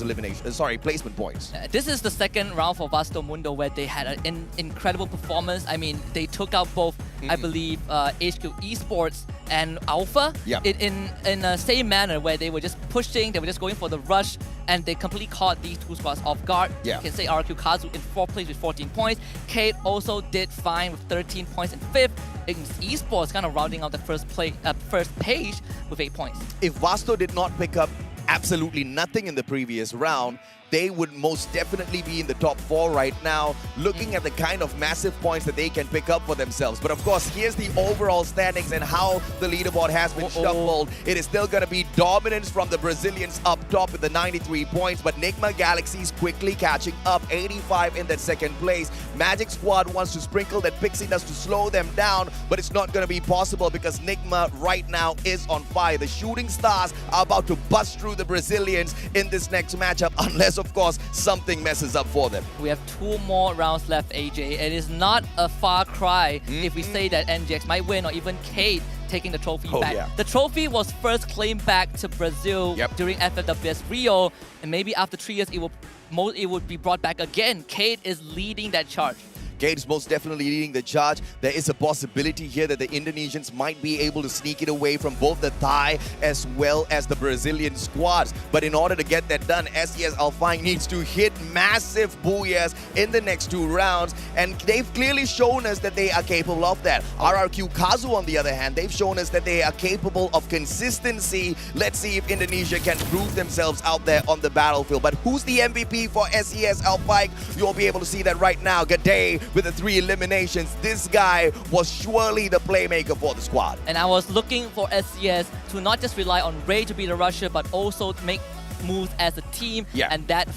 placement points. This is the second round for Vasto Mundo where they had an incredible performance. I mean, they took out both, I believe, HQ Esports and Alpha in the same manner, where they were just pushing, they were just going for the rush, and they completely caught these 2 squads off guard. You can say RQ Kazu in 4th place with 14 points. Cade also did fine with 13 points in 5th. Esports kind of rounding out the first page with 8 points. If Vasto did not pick up absolutely nothing in the previous round, they would most definitely be in the top 4 right now, looking at the kind of massive points that they can pick up for themselves. But of course, here's the overall standings and how the leaderboard has been shuffled. It is still going to be dominance from the Brazilians up top with the 93 points, but Enigma Galaxy's quickly catching up, 85 in that 2nd place. Magic Squad wants to sprinkle that pixie dust to slow them down, but it's not going to be possible because Enigma right now is on fire. The Shooting Stars are about to bust through the Brazilians in this next matchup, unless of course something messes up for them. We have 2 more rounds left, AJ. It is not a far cry if we say that NGX might win, or even Cade taking the trophy Oh, back. yeah. The trophy was first claimed back to Brazil during FFWS Rio, and maybe after 3 years it would be brought back again. Kate is leading that charge. Kate is most definitely leading the charge. There is a possibility here that the Indonesians might be able to sneak it away from both the Thai as well as the Brazilian squads. But in order to get that done, SES Alpine needs to hit massive booyahs in the next 2 rounds. And they've clearly shown us that they are capable of that. RRQ Kazu, on the other hand, they've shown us that they are capable of consistency. Let's see if Indonesia can prove themselves out there on the battlefield. But who's the MVP for SES Alpine? You'll be able to see that right now. G'day with the 3 eliminations. This guy was surely the playmaker for the squad. And I was looking for SCS to not just rely on Ray to be the rusher, but also to make moves as a team. And that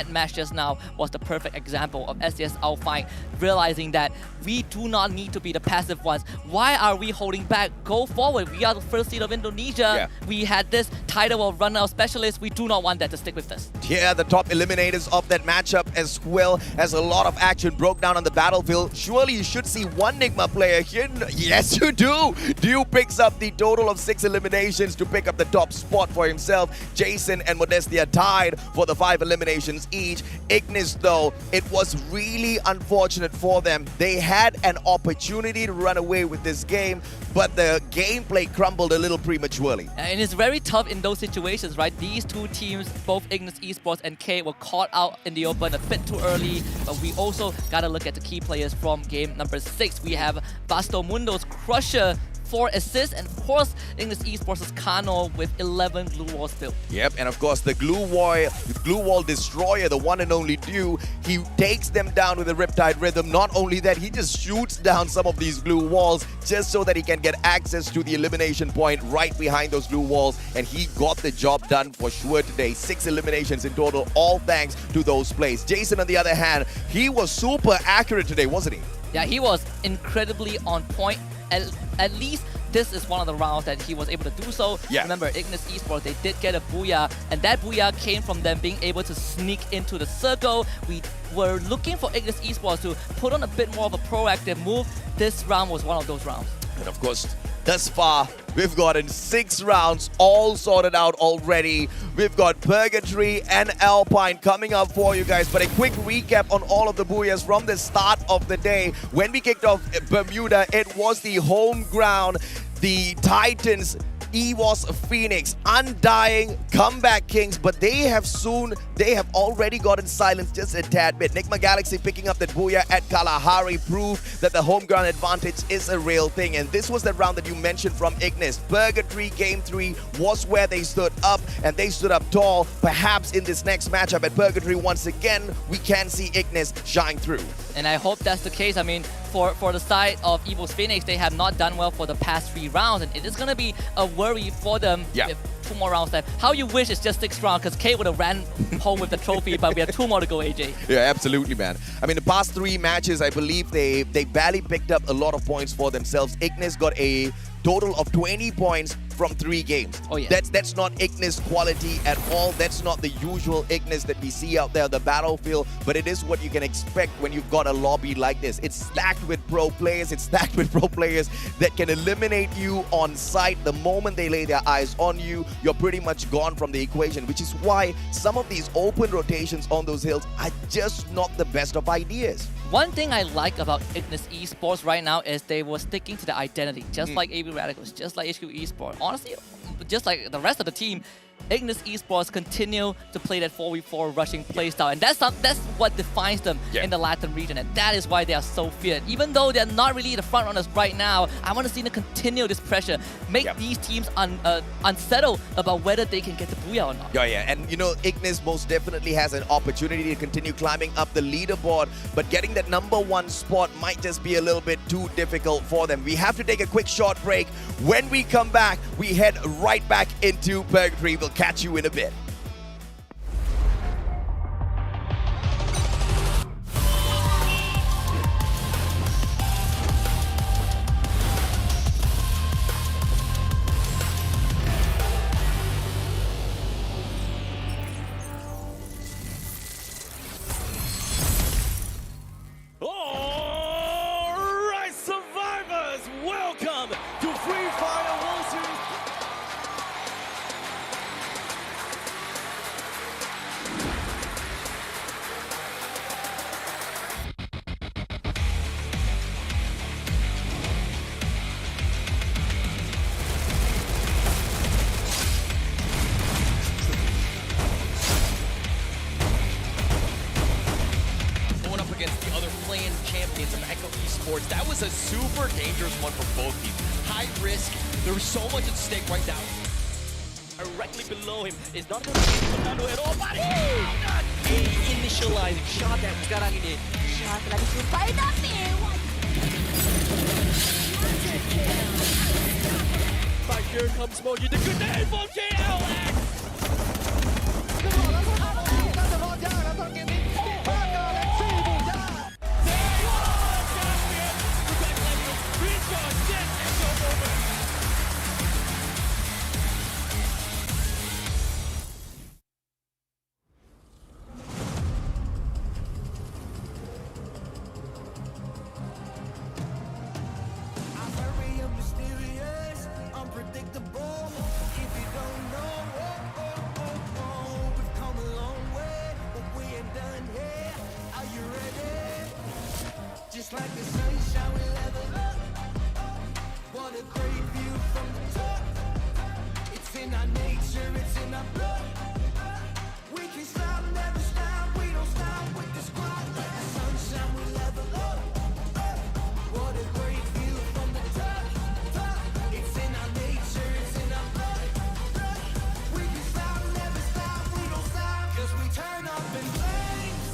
match just now was the perfect example of SCS Alpine realizing that we do not need to be the passive ones. Why are we holding back? Go forward. We are the first seed of Indonesia. We had this title of runner-up specialist. We do not want that to stick with us. Yeah, the top eliminators of that matchup, as well as a lot of action broke down on the battlefield. Surely you should see one Nigma player here. Yes, you do. Dew picks up the total of 6 eliminations to pick up the top spot for himself. Jason and Modestia tied for the 5 eliminations each. Ignis, though, it was really unfortunate for them. They had an opportunity to run away with this game, but the gameplay crumbled a little prematurely. And it's very tough in those situations, right? These 2 teams, both Ignis Esports and K, were caught out in the open a bit too early, but we also gotta look at the key players from game number 6. We have Basto Mundo's Crusher, 4 assists, and of course, Ignis Esports' Kano with 11 glue walls built. Yep, and of course the glue wall destroyer, the one and only Dew, he takes them down with a Riptide Rhythm. Not only that, he just shoots down some of these glue walls just so that he can get access to the elimination point right behind those glue walls, and he got the job done for sure today. 6 eliminations in total, all thanks to those plays. Jason, on the other hand, he was super accurate today, wasn't he? Yeah, he was incredibly on point. At least this is one of the rounds that he was able to do so. Remember, Ignis Esports, they did get a booyah, and that booyah came from them being able to sneak into the circle. We were looking for Ignis Esports to put on a bit more of a proactive move. This round was one of those rounds. And of course, thus far, we've gotten 6 rounds all sorted out already. We've got Purgatory and Alpine coming up for you guys. But a quick recap on all of the booyahs from the start of the day. When we kicked off Bermuda, it was the home ground, the Titans, EWOS Phoenix, Undying, Comeback Kings, but they have already gotten silenced just a tad bit. Nigma Galaxy picking up that booyah at Kalahari proved that the home ground advantage is a real thing, and this was the round that you mentioned from Ignis. Purgatory Game 3 was where they stood up, and they stood up tall. Perhaps in this next matchup at Purgatory once again, we can see Ignis shine through. And I hope that's the case. I mean, for the side of EWOS Phoenix, they have not done well for the past 3 rounds, and it is going to be a worry for them with 2 more rounds left. How you wish it's just 6 rounds, because Kate would have ran home with the trophy, but we have 2 more to go, AJ. Yeah, absolutely, man. I mean, the past 3 matches, I believe they barely picked up a lot of points for themselves. Ignis got a total of 20 points from 3 games. Oh, yeah. That's not Ignis quality at all. That's not the usual Ignis that we see out there on the battlefield, but it is what you can expect when you've got a lobby like this. It's stacked with pro players. It's stacked with pro players that can eliminate you on sight. The moment they lay their eyes on you, you're pretty much gone from the equation, which is why some of these open rotations on those hills are just not the best of ideas. One thing I like about Ignis Esports right now is they were sticking to the identity, just like AB Radicals, just like HQ Esports. Honestly, just like the rest of the team, Ignis Esports continue to play that 4v4 rushing playstyle, and that's what defines them in the Latin region, and that is why they are so feared. Even though they're not really the front runners right now, I want to see them continue this pressure, make these teams unsettled about whether they can get the booyah or not. Yeah, and you know, Ignis most definitely has an opportunity to continue climbing up the leaderboard, but getting that #1 spot might just be a little bit too difficult for them. We have to take a quick short break. When we come back, we head right back into Purgatory. We'll catch you in a bit. Alright, survivors, welcome to Free Fire a super dangerous one for both teams. High risk. There's so much at stake right now. Directly below him is not going to be Fernando at all. But initializing shot yang sekarang ini. Shot telah dijumpai tapi But here comes Moji, the good name from JLX. Just like the sunshine, we level up. What a great view from the top. It's in our nature, it's in our blood. We can stop, never stop. We don't stop with the squad. Like the sunshine, we level up. What a great view from the top. It's in our nature, it's in our blood. We can stop, never stop. We don't stop. 'Cause we turn up in flames.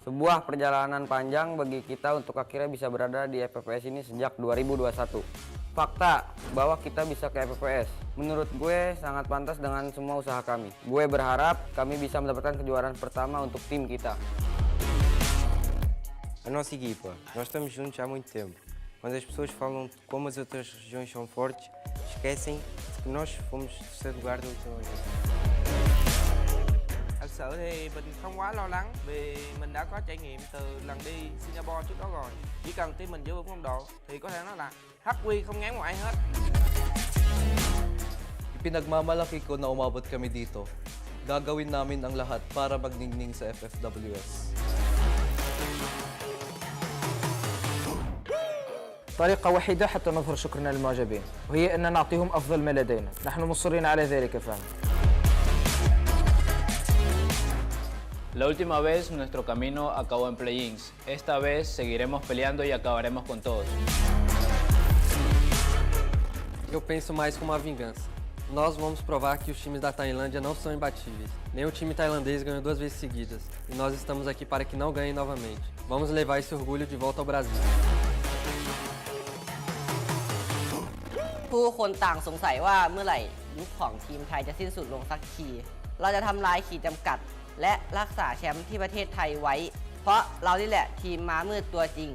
Sebuah perjalanan panjang bagi kita untuk akhirnya bisa berada di FFWS ini sejak 2021. Fakta bahwa kita bisa ke FFWS, menurut gue sangat pantas dengan semua usaha kami. Gue berharap kami bisa mendapatkan kejuaraan pertama untuk tim kita. A nossa equipa, nós estamos juntos há muito tempo. Quando as pessoas falam de como as outras regiões são fortes, esquecem que nós fomos terceiro lugar da última vez. Thật sự thì mình không quá lo lắng vì mình đã có trải nghiệm từ lần đi Singapore trước đó rồi. Chỉ cần team mình giữ vững phong độ thì có thể nói là HQ không ngán một ai hết. Ipinagmamalaki ko na umabot kami dito. Gagawin namin ang lahat para magningning sa FFWS. طريقة وحيدة حتى نظهر شكرنا للمعجبين، وهي أن نعطيهم أفضل ما لدينا. نحن مصرين على ذلك فهم. La última vez nuestro camino acabó en play-ins. Esta vez seguiremos peleando y acabaremos con todos. Eu penso mais como uma vingança. Nós vamos provar que os times da Tailândia não são imbatíveis. Nenhum time tailandês ganhou 2 vezes seguidas. E nós estamos aqui para que não ganhem novamente. Vamos levar esse orgulho de volta ao Brasil. ผู้คนต่างสงสัยว่าเมื่อไหร่ยุคของทีมไทยจะสิ้นสุดลงสักที เราจะทำลายขีดจำกัด และรักษาแชมป์ที่ประเทศไทยไว้ เพราะเรานี่แหละทีมม้ามืดตัวจริง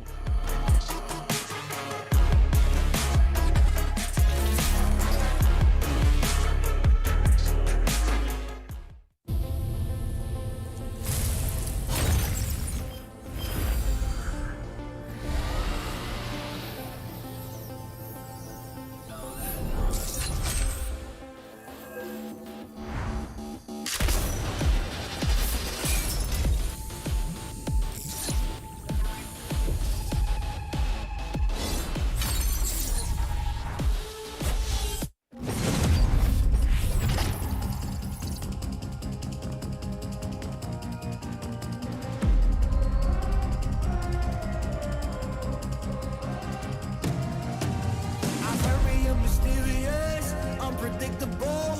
I'm very mysterious, unpredictable.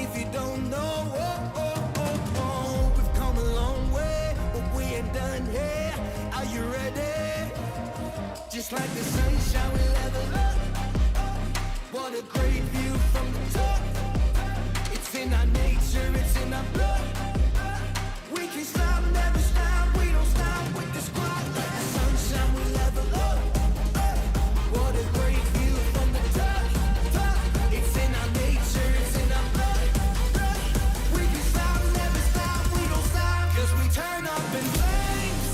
If you don't know, we've come a long way, but we ain't done here. Are you ready? Just like the sunshine, we level up. What a great view from the top. It's in our nature, it's in our blood. We can stop, never stop. We don't stop with the squad. Like the sunshine, we level up. What a great view from the top. It's in our nature, it's in our blood. We can stop, never stop. We don't stop. 'Cause we turn up in flames.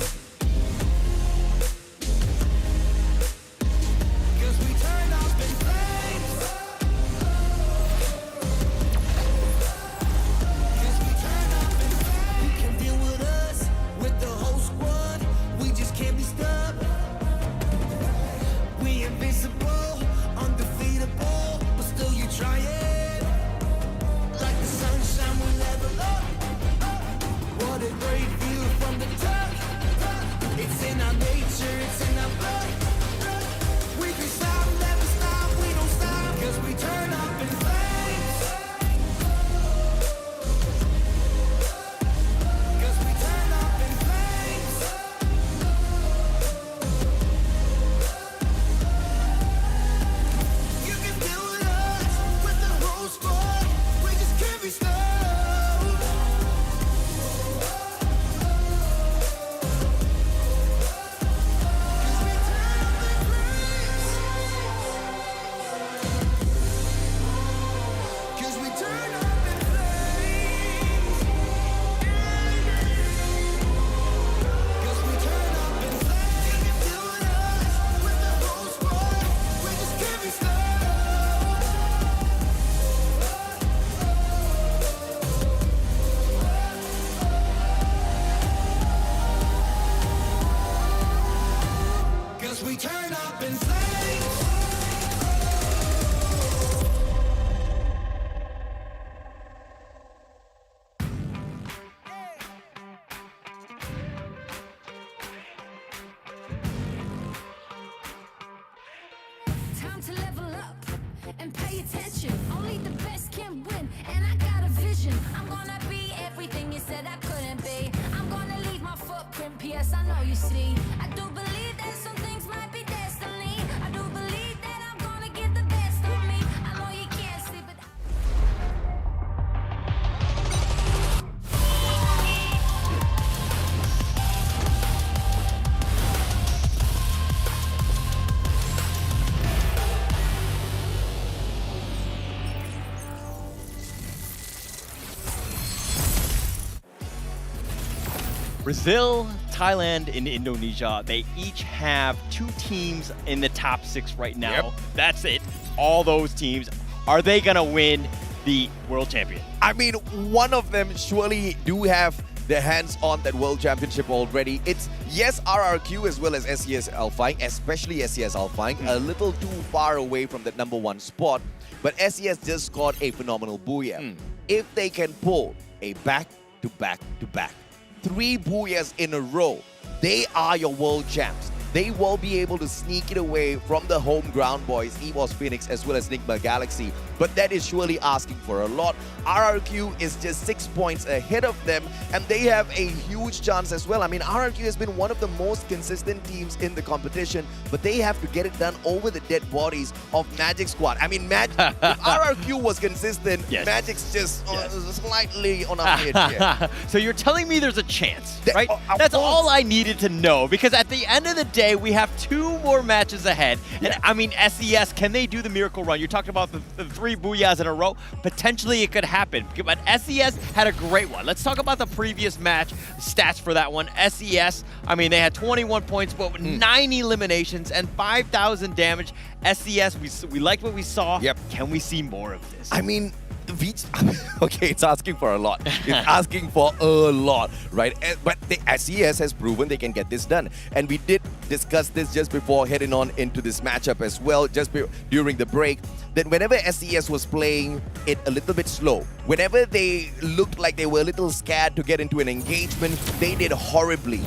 'Cause we turn up in flames. 'Cause we turn up in flames. You can deal with us, with the whole squad. We just can't be stopped. We invincible, undefeatable, but still you try it. Like the sunshine, we level up. What a great view from the top. It's in our nature, it's in our blood. We can stop, never stop, we don't stop. 'Cause we turn up in flames. 'Cause we turn up in flames. You can deal with us, with the whole squad. We just can't be stopped. 'Cause we turn up in flames. 'Cause we turn up in flames. You can deal with us, with the whole squad. We just can't be stopped. 'Cause we turn up in flames. Time to level up and pay attention. Only the best can win, and I got a vision. I'm gonna be everything you said I couldn't be. I'm gonna leave my footprint, P.S. I know you see. I do believe that some things might be destiny. I do believe that I'm gonna give the best of me. I know you can't see, but Brazil, Thailand, and Indonesia, they each have 2 teams in the top 6 right now. Yep. That's it. All those teams. Are they going to win the world champion? I mean, one of them surely do have their hands on that world championship already. It's, yes, RRQ as well as SES Alpine, especially SES Alpine, a little too far away from that #1 spot. But SES just scored a phenomenal booyah. If they can pull a back-to-back-to-back 3 booyahs in a row, they are your world champs. They will be able to sneak it away from the home ground boys, EVOS Phoenix as well as Nigma Galaxy. But that is surely asking for a lot. RRQ is just 6 points ahead of them, and they have a huge chance as well. I mean, RRQ has been one of the most consistent teams in the competition, but they have to get it done over the dead bodies of Magic Squad. I mean, if RRQ was consistent, Magic's just slightly on a higher tier. So you're telling me there's a chance, right? That's all I needed to know, because at the end of the day, we have 2 more matches ahead. And I mean, SES, can they do the miracle run? You're talking about the 3 booyahs in a row. Potentially it could happen, but SES had a great one. Let's talk about the previous match stats for that one. SES, I mean, they had 21 points, but with 9 eliminations and 5,000 damage. SES, we liked what we saw. Can we see more of this? I mean, okay, it's asking for a lot. It's asking for a lot, right? But the SES has proven they can get this done. And we did discuss this just before heading on into this matchup as well, just during the break, that whenever SES was playing it a little bit slow, whenever they looked like they were a little scared to get into an engagement, they did horribly.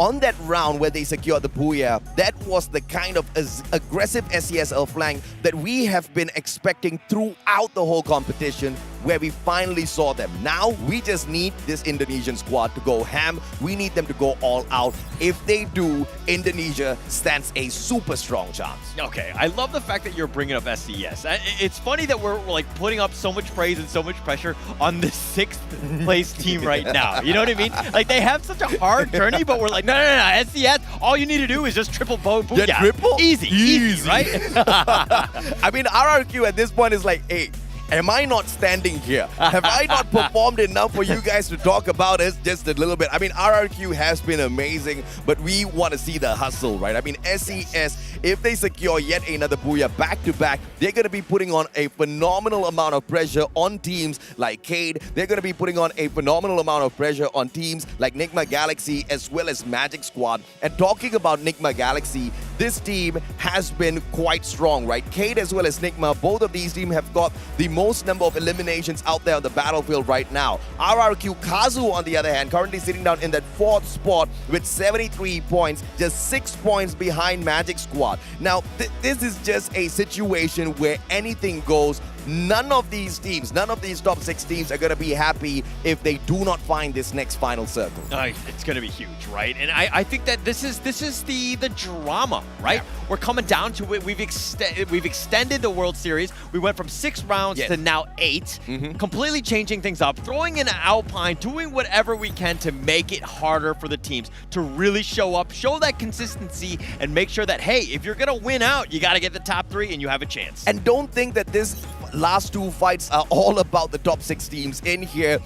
On that round where they secured the booyah, that was the kind of aggressive SESL flank that we have been expecting throughout the whole competition, where we finally saw them. Now, we just need this Indonesian squad to go ham. We need them to go all out. If they do, Indonesia stands a super strong chance. Okay, I love the fact that you're bringing up SES. It's funny that we're like putting up so much praise and so much pressure on the 6th place team right now. You know what I mean? Like, they have such a hard journey, but we're like, no, SES, all you need to do is just triple booyah. Yeah, triple? Easy, right? I mean, RRQ at this point is like, hey, am I not standing here? Have I not performed enough for you guys to talk about it just a little bit? I mean, RRQ has been amazing, but we want to see the hustle, right? I mean, SES, if they secure yet another booyah back-to-back, they're going to be putting on a phenomenal amount of pressure on teams like Cade. They're going to be putting on a phenomenal amount of pressure on teams like Nigma Galaxy as well as Magic Squad. And talking about Nigma Galaxy, this team has been quite strong, right? Cade as well as Nigma, both of these teams have got the most number of eliminations out there on the battlefield right now. RRQ Kazu, on the other hand, currently sitting down in that 4th spot with 73 points, just 6 points behind Magic Squad. Now, this is just a situation where anything goes. None of these teams, none of these top 6 teams are going to be happy if they do not find this next final circle. It's going to be huge, right? And I think that this is the drama, right? We're coming down to it. We've extended the World Series. We went from 6 rounds to now 8, completely changing things up, throwing in an Alpine, doing whatever we can to make it harder for the teams to really show up, show that consistency, and make sure that, hey, if you're going to win out, you got to get the top 3 and you have a chance. And don't think that this last 2 fights are all about the top 6 teams in here.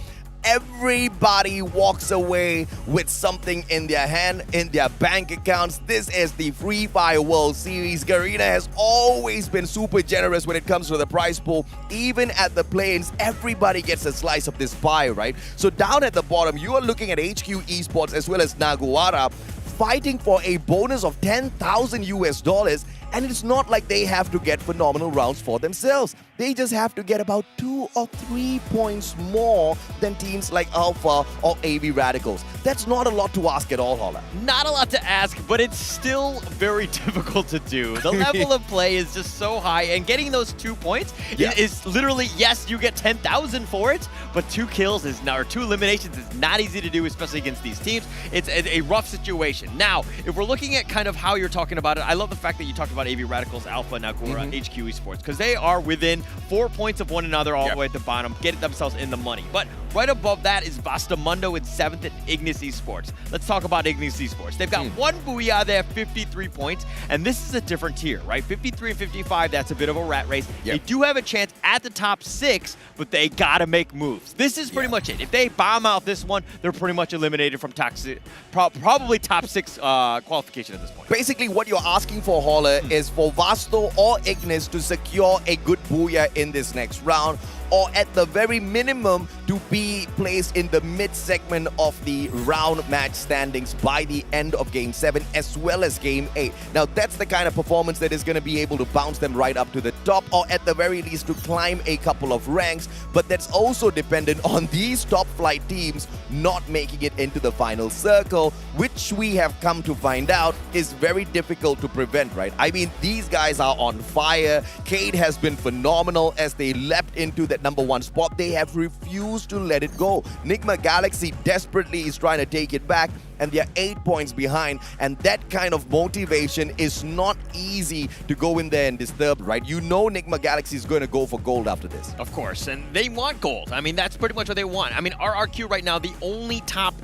Everybody walks away with something in their hand, in their bank accounts. This is the Free Fire World Series. Garena has always been super generous when it comes to the prize pool. Even at the play-ins, everybody gets a slice of this pie, right? So down at the bottom, you are looking at HQ Esports as well as Naguara fighting for a bonus of $10,000 And it's not like they have to get phenomenal rounds for themselves. They just have to get about 2 or 3 points more than teams like Alpha or AV Radicals. That's not a lot to ask at all, Holla. Not a lot to ask, but it's still very difficult to do. The level of play is just so high, and getting those 2 points is literally, yes, you get 10,000 for it, but 2 kills is not, or 2 eliminations is not easy to do, especially against these teams. It's a rough situation. Now, if we're looking at kind of how you're talking about it, I love the fact that you talked about AV Radicals, Alpha, Naguara, HQ Esports, because they are within 4 points of one another all the way at the bottom, getting themselves in the money. But right above that is Bastamundo in 7th and Ignis Esports. Let's talk about Ignis Esports. They've got 1 Booyah, they have 53 points, and this is a different tier, right? 53 and 55, that's a bit of a rat race. They do have a chance at the top 6, but they gotta make moves. This is pretty much it. If they bomb out this one, they're pretty much eliminated from probably top 6 qualification at this point. Basically, what you're asking for, Holler, is for Vasto or Ignis to secure a good Booyah in this next round. or at the very minimum to be placed in the mid-segment of the round match standings by the end of Game 7 as well as Game 8. Now, that's the kind of performance that is going to be able to bounce them right up to the top, or at the very least to climb a couple of ranks. But that's also dependent on these top flight teams not making it into the final circle, which we have come to find out is very difficult to prevent, right? I mean, these guys are on fire. Cade has been phenomenal as they leapt into that #1 spot. They have refused to let it go. Nigma Galaxy desperately is trying to take it back, and they're 8 points behind, and that kind of motivation is not easy to go in there and disturb, right? You know Nigma Galaxy is going to go for gold after this. Of course, and they want gold. I mean, that's pretty much what they want. I mean, RRQ right now, the only top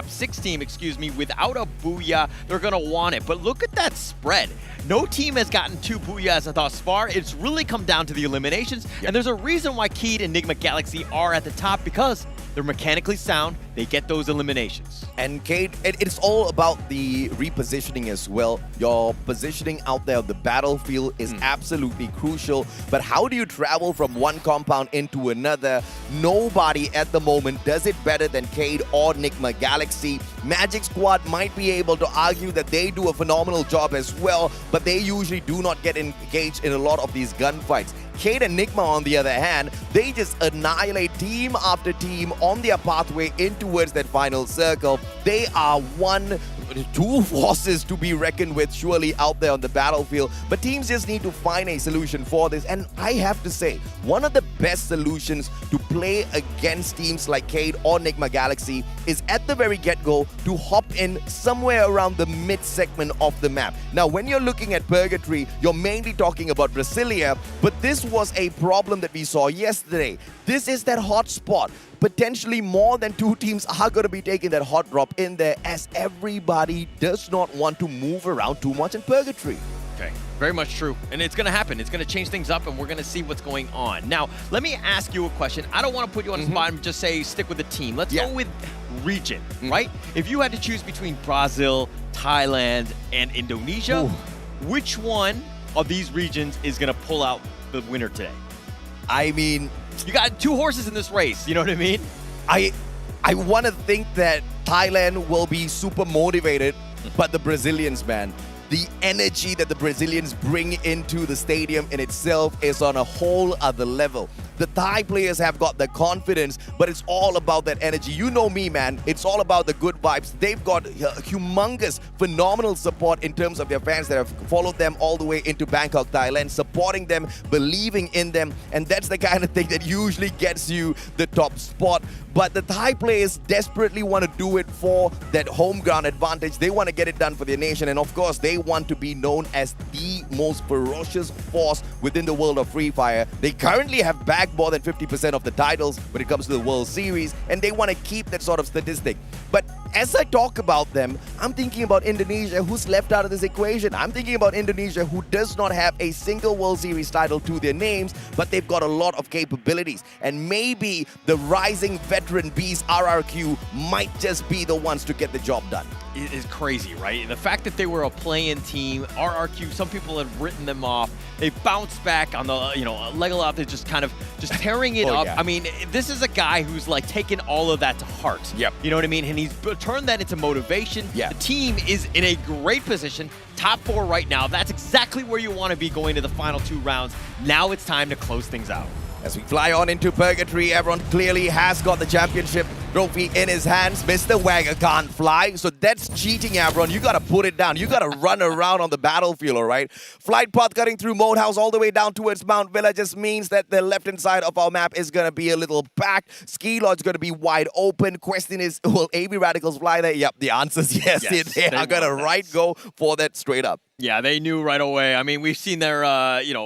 6 team, excuse me, without a Booyah, they're going to want it. But look at that spread. No team has gotten 2 Booyahs thus far. It's really come down to the eliminations, and there's a reason why Keed and Nigma Galaxy are at the top, because they're mechanically sound. They get those eliminations. And Cade, it's all about the repositioning as well. Your positioning out there on the battlefield is absolutely crucial. But how do you travel from one compound into another? Nobody at the moment does it better than Cade or Nigma Galaxy. Magic Squad might be able to argue that they do a phenomenal job as well, but they usually do not get engaged in a lot of these gunfights. Cade and Nigma, on the other hand, they just annihilate team after team on their pathway in towards that final circle. They are two forces to be reckoned with surely out there on the battlefield, but teams just need to find a solution for this. And I have to say, one of the best solutions to play against teams like Cade or Nigma Galaxy is at the very get-go to hop in somewhere around the mid-segment of the map. Now, when you're looking at Purgatory, you're mainly talking about Brasilia, but this was a problem that we saw yesterday. This is that hot spot. Potentially more than 2 teams are going to be taking that hot drop in there, as everybody does not want to move around too much in Purgatory. Okay, very much true. And it's going to happen. It's going to change things up, and we're going to see what's going on. Now, let me ask you a question. I don't want to put you on the spot and just say stick with the team. Let's go with region, right? If you had to choose between Brazil, Thailand, and Indonesia, which one of these regions is going to pull out the winner today? I mean, you got 2 horses in this race. You know what I mean? I want to think that Thailand will be super motivated, but the Brazilians, man, the energy that the Brazilians bring into the stadium in itself is on a whole other level. The Thai players have got the confidence, but it's all about that energy. You know me, man. It's all about the good vibes. They've got humongous, phenomenal support in terms of their fans that have followed them all the way into Bangkok, Thailand, supporting them, believing in them, and that's the kind of thing that usually gets you the top spot. But the Thai players desperately want to do it for that home ground advantage. They want to get it done for their nation, and of course, they want to be known as the most ferocious force within the world of Free Fire. They currently have bagged more than 50% of the titles when it comes to the World Series, and they want to keep that sort of statistic. But as I talk about them, I'm thinking about Indonesia, who's left out of this equation. I'm thinking about Indonesia, who does not have a single World Series title to their names, but they've got a lot of capabilities. And maybe the rising veteran beast RRQ might just be the ones to get the job done. It is crazy, right? The fact that they were a play-in team, RRQ, some people have written them off. They bounced back on the, level out. They're just kind of tearing it up. Yeah. I mean, this is a guy who's like taken all of that to heart. Yep. You know what I mean? And he's turned that into motivation. Yeah. The team is in a great position. Top 4 right now. That's exactly where you want to be going to the final 2 rounds. Now it's time to close things out. As we fly on into Purgatory, everyone clearly has got the championship trophy in his hands. Mr. Wagger can't fly, so that's cheating, everyone. You gotta put it down. You gotta run around on the battlefield, all right? Flight path cutting through Mode House all the way down towards Mount Villa just means that the left-hand side of our map is gonna be a little packed. Ski Lodge's gonna be wide open. Question is, will AB Radicals fly there? Yep, the answer is yes. They are gonna go for that straight up. Yeah, they knew right away. I mean, we've seen their,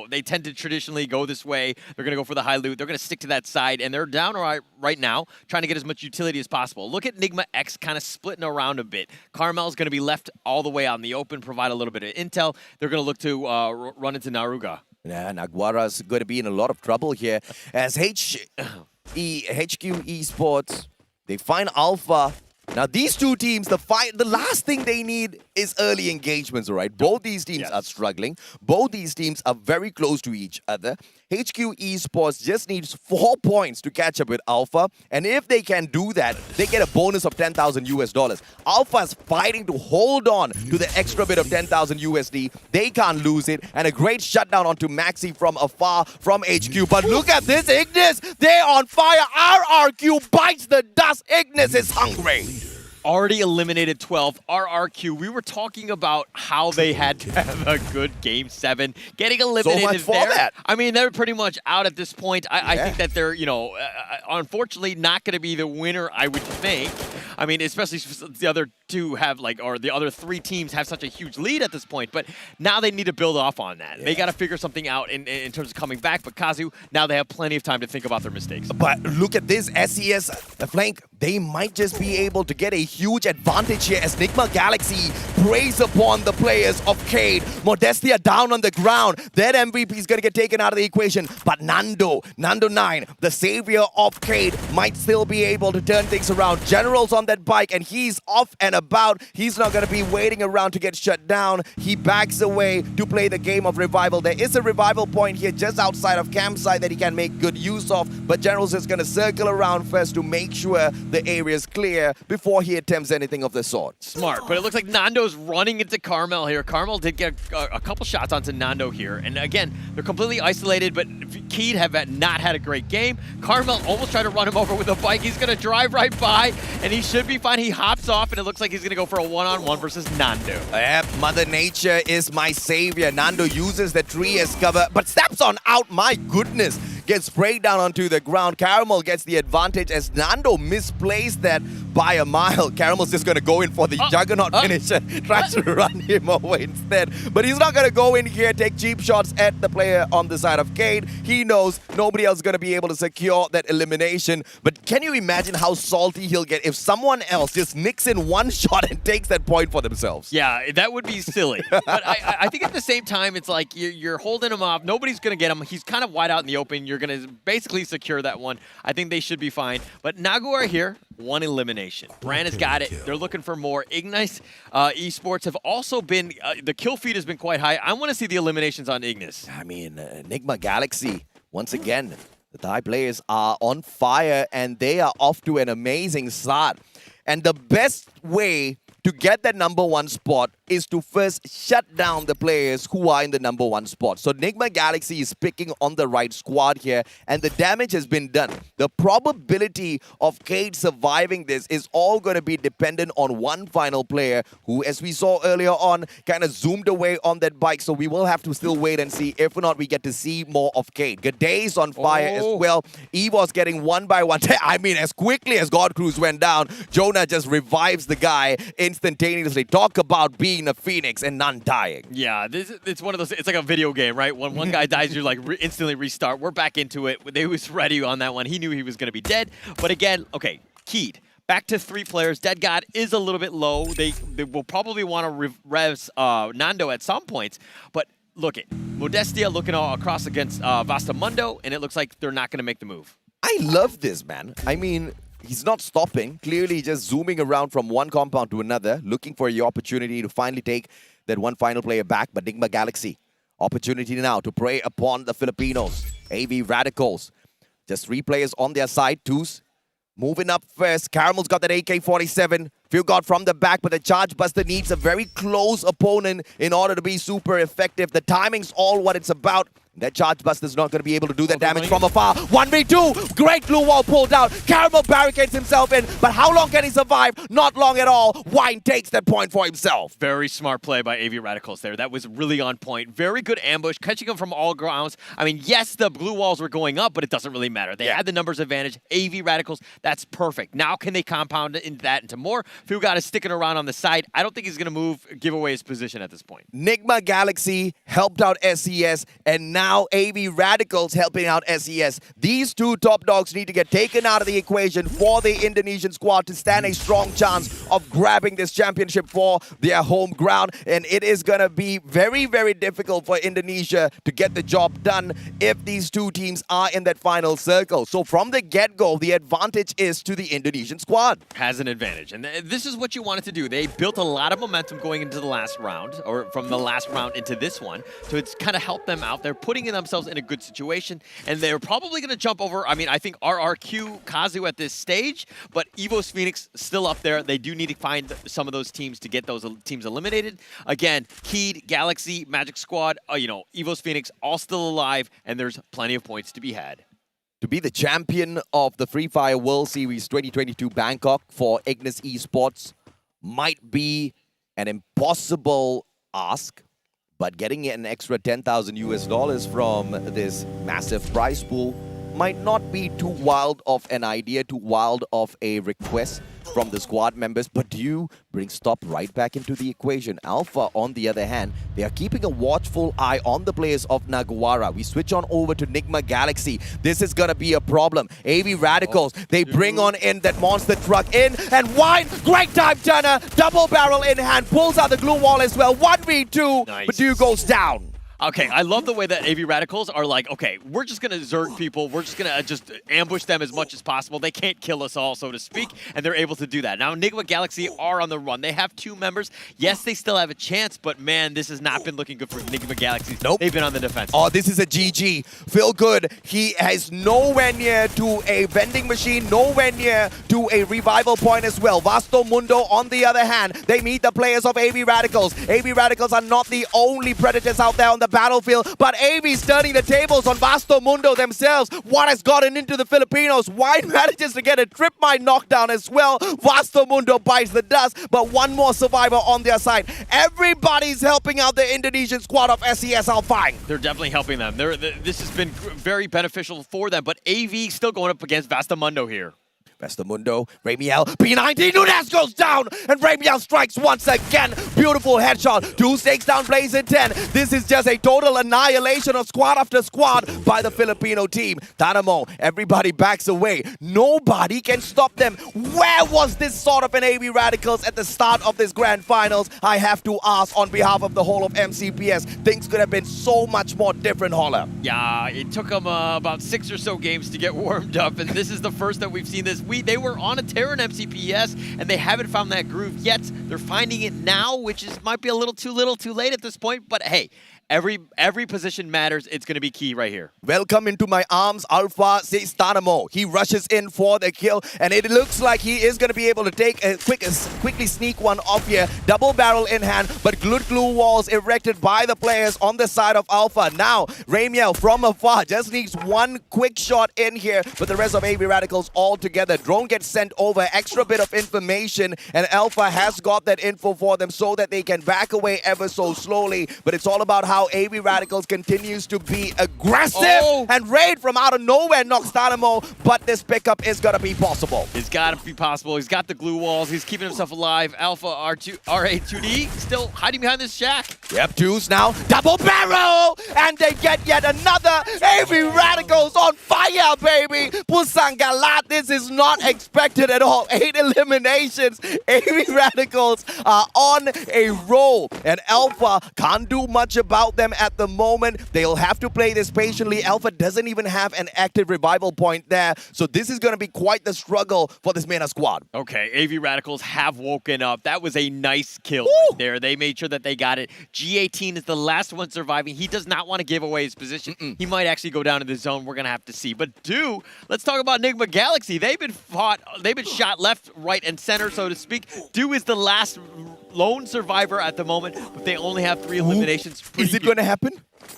they tend to traditionally go this way. They're going to go for the high loot. They're going to stick to that side, and they're down right now, trying to get as much utility as possible. Look at Nigma X kind of splitting around a bit. Carmel's going to be left all the way out in the open, provide a little bit of intel. They're going to look to run into Naruga. Yeah, Naguara's going to be in a lot of trouble here as HQ Esports, they find Alpha. Now, these 2 teams, the last thing they need is early engagements, all right? Both these teams are struggling. Both these teams are very close to each other. HQ Esports just needs 4 points to catch up with Alpha. And if they can do that, they get a bonus of 10,000 US dollars. Alpha's fighting to hold on to the extra bit of 10,000 USD. They can't lose it. And a great shutdown onto Maxi from afar from HQ. But look at this, Ignis! They're on fire! RRQ bites the dust! Ignis is hungry! Already eliminated 12. RRQ, we were talking about how they had to have a good Game 7. Getting eliminated So much for there. that. I mean, they're pretty much out at this point. I think that they're, you know, unfortunately not going to be the winner, I would think. I mean, especially since the other two have, like, or the other 3 teams have such a huge lead at this point. But now they need to build off on that. They got to figure something out in terms of coming back. But Kazu, now they have plenty of time to think about their mistakes. But look at this, SES, the flank, they might just be able to get a huge advantage here as Nigma Galaxy preys upon the players of Cade. Modestia down on the ground. Their MVP is going to get taken out of the equation. But Nando 9, the savior of Cade, might still be able to turn things around. General's on that bike and he's off and about. He's not going to be waiting around to get shut down. He backs away to play the game of revival. There is a revival point here just outside of campsite that he can make good use of. But General's just going to circle around first to make sure the area is clear before he attempts anything of the sort. Smart, but it looks like Nando's running into Carmel here. Carmel did get a couple shots onto Nando here. And again, they're completely isolated, but Keed have not had a great game. Carmel almost tried to run him over with a bike. He's going to drive right by, and he should be fine. He hops off, and it looks like he's going to go for a one-on-one versus Nando. Yep, Mother Nature is my savior. Nando uses the tree as cover, but steps on out. My goodness. Gets sprayed down onto the ground. Caramel gets the advantage as Nando misplaced that by a mile. Caramel's just going to go in for the Juggernaut finisher. Tries to run him over instead. But he's not going to go in here, take cheap shots at the player on the side of Cade. He knows nobody else is going to be able to secure that elimination. But can you imagine how salty he'll get if someone else just nicks in one shot and takes that point for themselves? Yeah, that would be silly. But I think at the same time, it's like you're holding him off. Nobody's going to get him. He's kind of wide out in the open. You're going to basically secure that one. I think they should be fine. But Naguar here, 1 elimination. Brand has got it. They're looking for more. Ignis Esports have also been, the kill feed has been quite high. I want to see the eliminations on Ignis. I mean, Enigma Galaxy, once again, the Thai players are on fire and they are off to an amazing start. And the best way to get that #1 spot is to first shut down the players who are in the #1 spot. So Nigma Galaxy is picking on the right squad here, and the damage has been done. The probability of Cade surviving this is all going to be dependent on one final player who, as we saw earlier on, kind of zoomed away on that bike. So we will have to still wait and see if or not we get to see more of Cade. G'day is on fire as well. Evo's getting one by one. I mean, as quickly as God Cruz went down, Jonah just revives the guy instantaneously. Talk about being a phoenix and none dying. Yeah, it's one of those, it's like a video game, right? When one guy dies, you like instantly restart. We're back into it. They was ready on that one. He knew he was going to be dead. But again, okay, Keed. Back to 3 players. Dead God is a little bit low. They will probably want to res Nando at some points. But look at Modestia looking all across against Vastamundo, and it looks like they're not going to make the move. I love this, man. I mean, he's not stopping. Clearly just zooming around from one compound to another, looking for the opportunity to finally take that one final player back. But Nigma Galaxy, opportunity now to prey upon the Filipinos. AV Radicals. Just 3 players on their side. Twos moving up first. Caramel's got that AK-47. Few got from the back, but the Charge Buster needs a very close opponent in order to be super effective. The timing's all what it's about. That Charge Buster's not going to be able to do that damage from afar. 1v2. Great blue wall pulled out. Caramel barricades himself in, but how long can he survive? Not long at all. Wine takes that point for himself. Very smart play by AV Radicals there. That was really on point. Very good ambush, catching him from all grounds. I mean, yes, the blue walls were going up, but it doesn't really matter. They had the numbers advantage. AV Radicals, that's perfect. Now can they compound into more? Fugata is sticking around on the side. I don't think he's going to move, give away his position at this point. Nigma Galaxy helped out SES, and now AV Radicals helping out SES. These 2 top dogs need to get taken out of the equation for the Indonesian squad to stand a strong chance of grabbing this championship for their home ground. And it is going to be very, very difficult for Indonesia to get the job done if these two teams are in that final circle. So from the get-go, the advantage is to the Indonesian squad. Has an advantage. And this is what you wanted to do. They built a lot of momentum going into the last round, or from the last round into this one. So it's kind of helped them out. They're putting themselves in a good situation, and they're probably going to jump over, I mean, I think RRQ, Kazu at this stage, but EVOS Phoenix still up there. They do need to find some of those teams to get those teams eliminated. Again, Keed, Galaxy, Magic Squad, EVOS Phoenix, all still alive, and there's plenty of points to be had. To be the champion of the Free Fire World Series 2022 Bangkok for Ignis Esports might be an impossible ask, but getting an extra $10,000 from this massive prize pool might not be too wild of an idea, too wild of a request from the squad members, but you bring Stop right back into the equation. Alpha, on the other hand, they are keeping a watchful eye on the players of Naguara. We switch on over to Nigma Galaxy. This is gonna be a problem. AV Radicals, they bring on in that monster truck in, and Wine, great time turner, double barrel in hand, pulls out the glue wall as well, 1v2, nice. But Dew goes down. Okay, I love the way that AV Radicals are like, okay, we're just going to Zerg people. We're just going to just ambush them as much as possible. They can't kill us all, so to speak, and they're able to do that. Now, Enigma Galaxy are on the run. They have 2 members. Yes, they still have a chance, but man, this has not been looking good for Enigma Galaxy. Nope. They've been on the defense. Oh, this is a GG. Feel good. He has nowhere near to a vending machine, nowhere near to a revival point as well. Vasto Mundo, on the other hand, they meet the players of AV Radicals. AV Radicals are not the only predators out there on the battlefield, but AV's turning the tables on Vasto Mundo themselves. What has gotten into the Filipinos? Wine manages to get a trip mine knockdown as well. Vasto Mundo bites the dust, but one more survivor on their side. Everybody's helping out the Indonesian squad of SES Alpine. They're definitely helping them. This has been very beneficial for them, but AV still going up against Vastamundo here. Vastamundo, Ramiel, P90, Nunes goes down, and Ramiel strikes once again. Beautiful headshot, 2 stakes down, plays in 10. This is just a total annihilation of squad after squad by the Filipino team. Tanamo, everybody backs away. Nobody can stop them. Where was this sort of an AV Radicals at the start of this grand finals? I have to ask on behalf of the whole of MCPS. Things could have been so much more different, Holler. Yeah, it took them about 6 or so games to get warmed up, and this is the first that we've seen this. They were on a tear in MCPS, and they haven't found that groove yet. They're finding it now, which might be a little too late at this point, but hey, every position matters. It's going to be key right here. Welcome into my arms, Alpha, says Tanamo. He rushes in for the kill, and it looks like he is going to be able to take a quickly sneak one off here. Double barrel in hand, but glue walls erected by the players on the side of Alpha. Now, Ramiel from afar just needs one quick shot in here, but the rest of AV Radicals all together. Drone gets sent over, extra bit of information, and Alpha has got that info for them so that they can back away ever so slowly, but it's all about how AV Radicals continues to be aggressive, and Raid from out of nowhere knocks Tanamo, but this pickup is going to be possible. It's got to be possible. He's got the glue walls. He's keeping himself alive. Alpha RA2D still hiding behind this shack. Yep, 2s now. Double barrel! And they get yet another AV Radicals on fire, baby! Pusang Galat, this is not expected at all. 8 eliminations. AV Radicals are on a roll, and Alpha can't do much about them at the moment. They'll have to play this patiently. Alpha doesn't even have an active revival point there, so this is going to be quite the struggle for this MENA squad. Okay, AV Radicals have woken up. That was a nice kill right there. They made sure that they got it. G18 is the last one surviving. He does not want to give away his position. He might actually go down to the zone. We're going to have to see. But let's talk about Enigma Galaxy. They've been shot left, right, and center, so to speak. is the last lone survivor at the moment, but they only have 3 eliminations. Is it going to happen?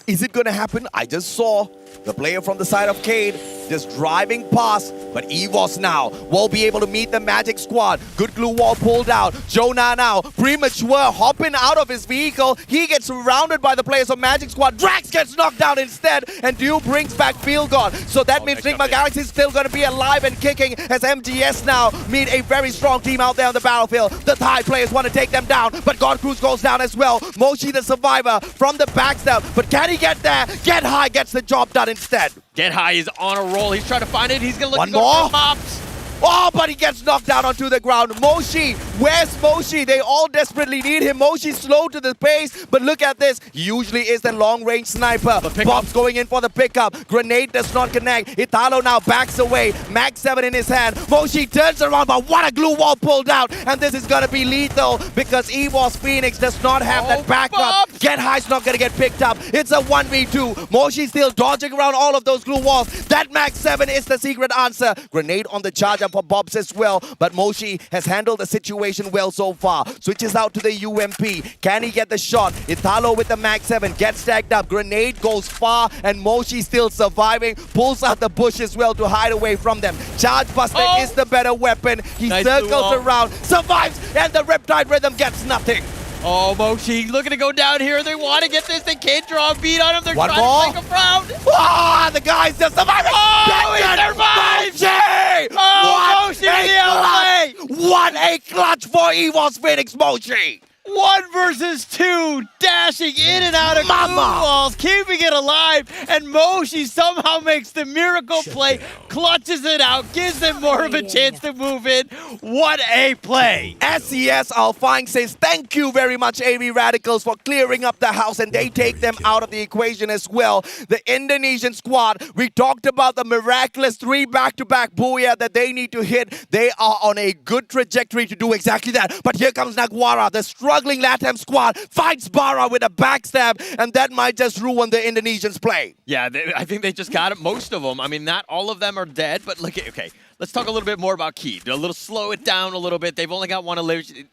Is it going to happen? I just saw the player from the side of Cade just driving past, but EVOS now will be able to meet the Magic squad. Good glue wall pulled out. Jonah now, premature, hopping out of his vehicle. He gets surrounded by the players of Magic squad. Drax gets knocked down instead, and Dew brings back Field God. So that means Enigma Galaxy is still going to be alive and kicking as MGS now meet a very strong team out there on the battlefield. The Thai players want to take them down, but God Cruz goes down as well. Moshi the survivor from the backstab, but can he get there? Get High gets the job done instead. Get High is on a roll. He's trying to find it. He's going to look one to go more. for mops. Oh, but he gets knocked down onto the ground. Moshi Where's Moshi? They all desperately need him. Moshi's slow to the pace, but look at this. He usually is the long-range sniper. Bob's going in for the pickup. Grenade does not connect. Italo now backs away. Mag 7 in his hand. Moshi turns around, but what a glue wall pulled out. And this is going to be lethal because EVOS Phoenix does not have that backup. Get High's not going to get picked up. It's a 1v2. Moshi still dodging around all of those glue walls. That Mag 7 is the secret answer. Grenade on the charge up for Bobs as well, but Moshi has handled the situation well so far. Switches out to the UMP. Can he get the shot? Italo with the Mag 7 gets stacked up. Grenade goes far, and Moshi still surviving. Pulls out the bush as well to hide away from them. Charge Buster is the better weapon. He circles around, survives, and the Riptide Rhythm gets nothing. Oh, Moshi looking to go down here. They want to get this. They can't draw a beat on him. They're trying to make a round. Ah, the guy's just surviving. Oh, he survives! Moshi! Oh, Moshi in the outplay! What a clutch for EVOS Phoenix, Moshi! 1 versus 2, dashing in and out of glue walls, keeping it alive, and Moshi somehow makes the miracle play, clutches it out, gives them more of a chance to move in. What a play! SES Alfine says thank you very much, AV Radicals, for clearing up the house, and they take them out of the equation as well. The Indonesian squad, we talked about the miraculous 3 back-to-back booyah that they need to hit. They are on a good trajectory to do exactly that. But here comes Naguara, the struggling LATAM squad, fights Bara with a backstab, and that might just ruin the Indonesians' play. Yeah, I think they just got it, most of them. I mean, not all of them are dead, but look at, okay, let's talk a little bit more about Key. Slow it down a little bit. They've only got 1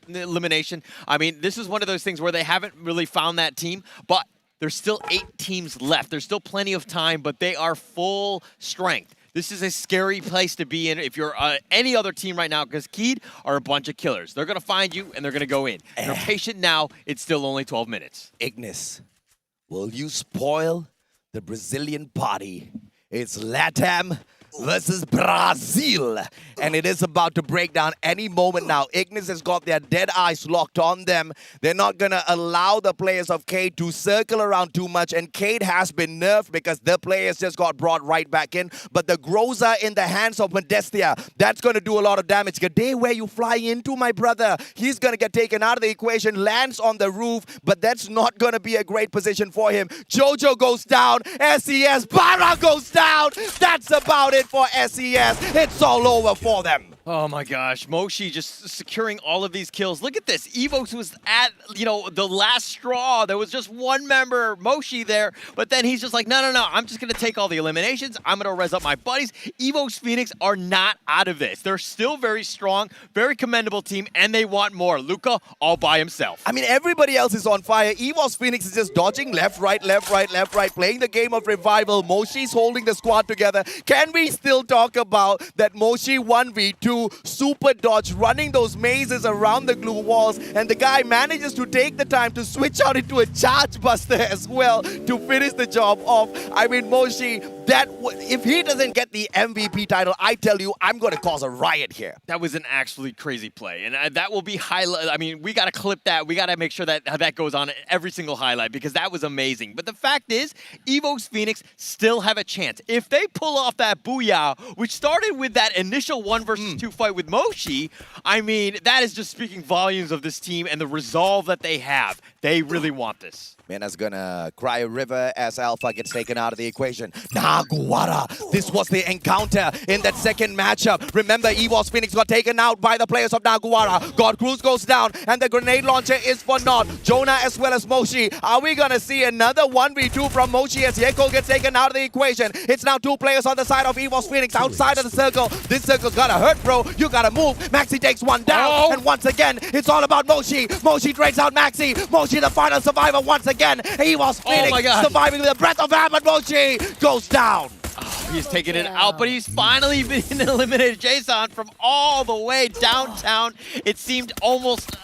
elimination. I mean, this is one of those things where they haven't really found that team, but there's still 8 teams left. There's still plenty of time, but they are full strength. This is a scary place to be in if you're any other team right now, because Keed are a bunch of killers. They're going to find you, and they're going to go in. You're patient now. It's still only 12 minutes. Ignis, will you spoil the Brazilian party? It's LATAM versus Brazil, and it is about to break down any moment now. Ignis has got their dead eyes locked on them. They're not going to allow the players of Cade to circle around too much, and Cade has been nerfed because the players just got brought right back in. But the Groza in the hands of Modestia, that's going to do a lot of damage. Gade, where you fly into, my brother? He's going to get taken out of the equation, lands on the roof, but that's not going to be a great position for him. Jojo goes down, SES, Bara goes down. That's about it for SES. It's all over for them. Oh my gosh, Moshi just securing all of these kills. Look at this. EVOS was at, the last straw. There was just 1 member, Moshi, there. But then he's just like, no. I'm just going to take all the eliminations. I'm going to res up my buddies. EVOS Phoenix are not out of this. They're still very strong, very commendable team, and they want more. Luca all by himself. I mean, everybody else is on fire. EVOS Phoenix is just dodging left, right, playing the game of revival. Moshi's holding the squad together. Can we still talk about that Moshi 1v2 super dodge, running those mazes around the glue walls, and the guy manages to take the time to switch out into a charge buster as well to finish the job off. I mean, Moshi, if he doesn't get the MVP title, I tell you, I'm going to cause a riot here. That was an actually crazy play, and that will be highlight. I mean, we got to clip that. We got to make sure that that goes on every single highlight, because that was amazing. But the fact is, EVOS Phoenix still have a chance. If they pull off that booyah, which started with that initial 1 versus 2 fight with Moshi, I mean, that is just speaking volumes of this team and the resolve that they have. They really want this. Mena's gonna cry a river as Alpha gets taken out of the equation. Naguara, this was the encounter in that second matchup. Remember, EVOS Phoenix got taken out by the players of Naguara. God Cruz goes down, and the grenade launcher is for naught. Jonah as well as Moshi. Are we gonna see another 1v2 from Moshi as Yeko gets taken out of the equation? It's now 2 players on the side of EVOS Phoenix outside of the circle. This circle's gotta hurt, bro. You gotta move. Maxi takes 1 down, and once again, it's all about Moshi. Moshi drags out Maxi. Moshi, the final survivor, once again. EVOS Phoenix surviving with a breath of air, but Mochi goes down. Oh, he's taking it out, but he's finally been eliminated. Jason from all the way downtown. It seemed almost,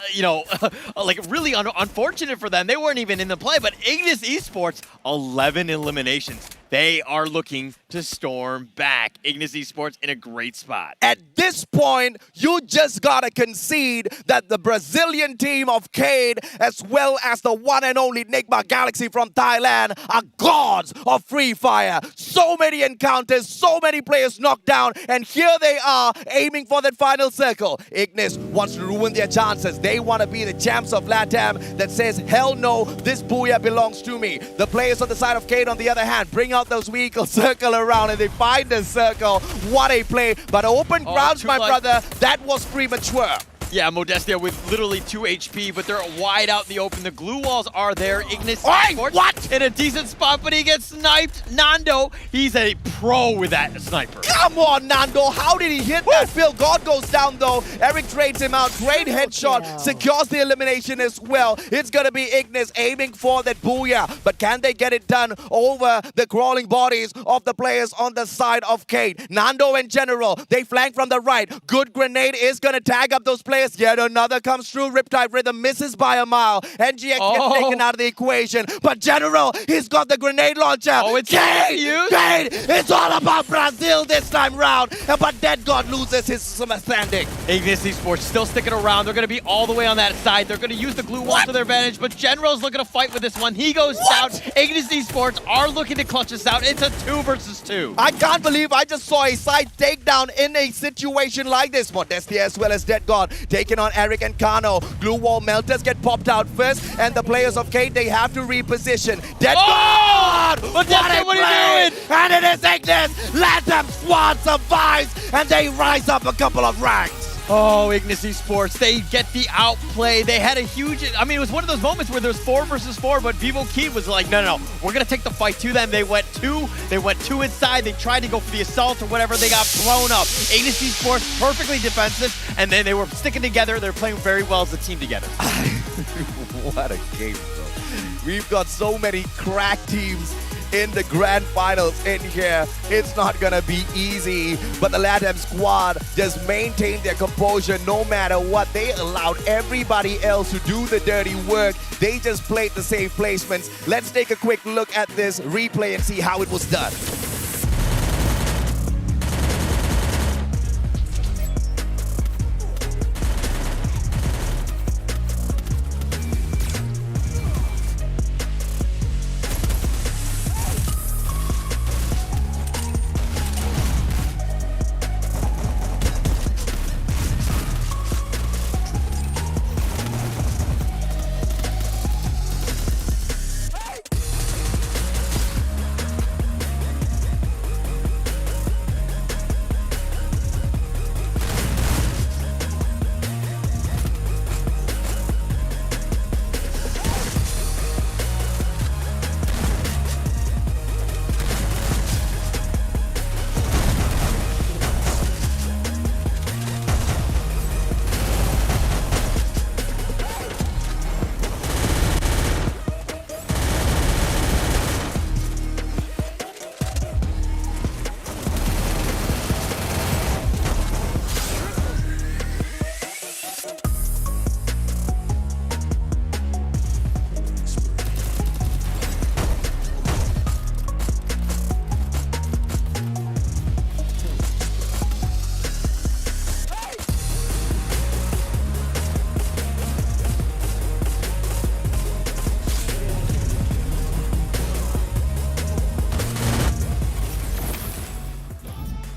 like really unfortunate for them. They weren't even in the play, but Ignis Esports, 11 eliminations. they are looking to storm back. Ignis Esports in a great spot. At this point, you just gotta concede that the Brazilian team of Cade, as well as the one and only Nigma Galaxy from Thailand, are gods of Free Fire. So many encounters, so many players knocked down, and here they are aiming for that final circle. Ignis wants to ruin their chances. They want to be the champs of LATAM that says, hell no, this Booyah belongs to me. The players on the side of Cade, on the other hand, bring out those vehicles, circle around, and they find the circle. What a play. But open grounds, my brother, that was premature. Yeah, Modestia with literally 2 HP, but they're wide out in the open. The glue walls are there. Ignis Oi, Esports what? in a decent spot, but he gets sniped. Nando, he's a pro with that sniper. Come on, Nando. How did he hit that? Phil God goes down, though. Eric trades him out. Great headshot. Secures the elimination as well. It's going to be Ignis aiming for that Booyah. But can they get it done over the crawling bodies of the players on the side of Cade? Nando and General, they flank from the right. Good grenade is going to tag up those players. Yet another comes through. Riptide Rhythm misses by a mile. NGX gets taken out of the equation. But General, he's got the grenade launcher. Oh, it's Cade! used. Cade! It's all about Brazil this time round. But Dead God loses his standing. Ignis Esports still sticking around. They're going to be all the way on that side. They're going to use the glue wall to their advantage, but General's looking to fight with this one. He goes down. Ignis Esports are looking to clutch this out. It's a 2 versus 2. I can't believe I just saw a side takedown in a situation like this. Modestia as well as Dead God taking on Eric and Kano. Glue wall melters get popped out first, and the players of Cade, they have to reposition. Dead God! Modestia, what are you doing? And it is Ignis! LATAM squad survives, and they rise up a couple of ranks. Oh, Ignis Esports, they get the outplay. They had a huge, I mean, it was one of those moments where there's 4 versus 4, but Vivo Key was like, no, we're going to take the fight to them. They went two inside. They tried to go for the assault or whatever. They got blown up. Ignis Esports, perfectly defensive, and then they were sticking together. They're playing very well as a team together. What a game, bro. We've got so many crack teams in the grand finals in here. It's not gonna be easy, but the LATAM squad just maintained their composure no matter what. They allowed everybody else to do the dirty work. They just played the safe placements. Let's take a quick look at this replay and see how it was done.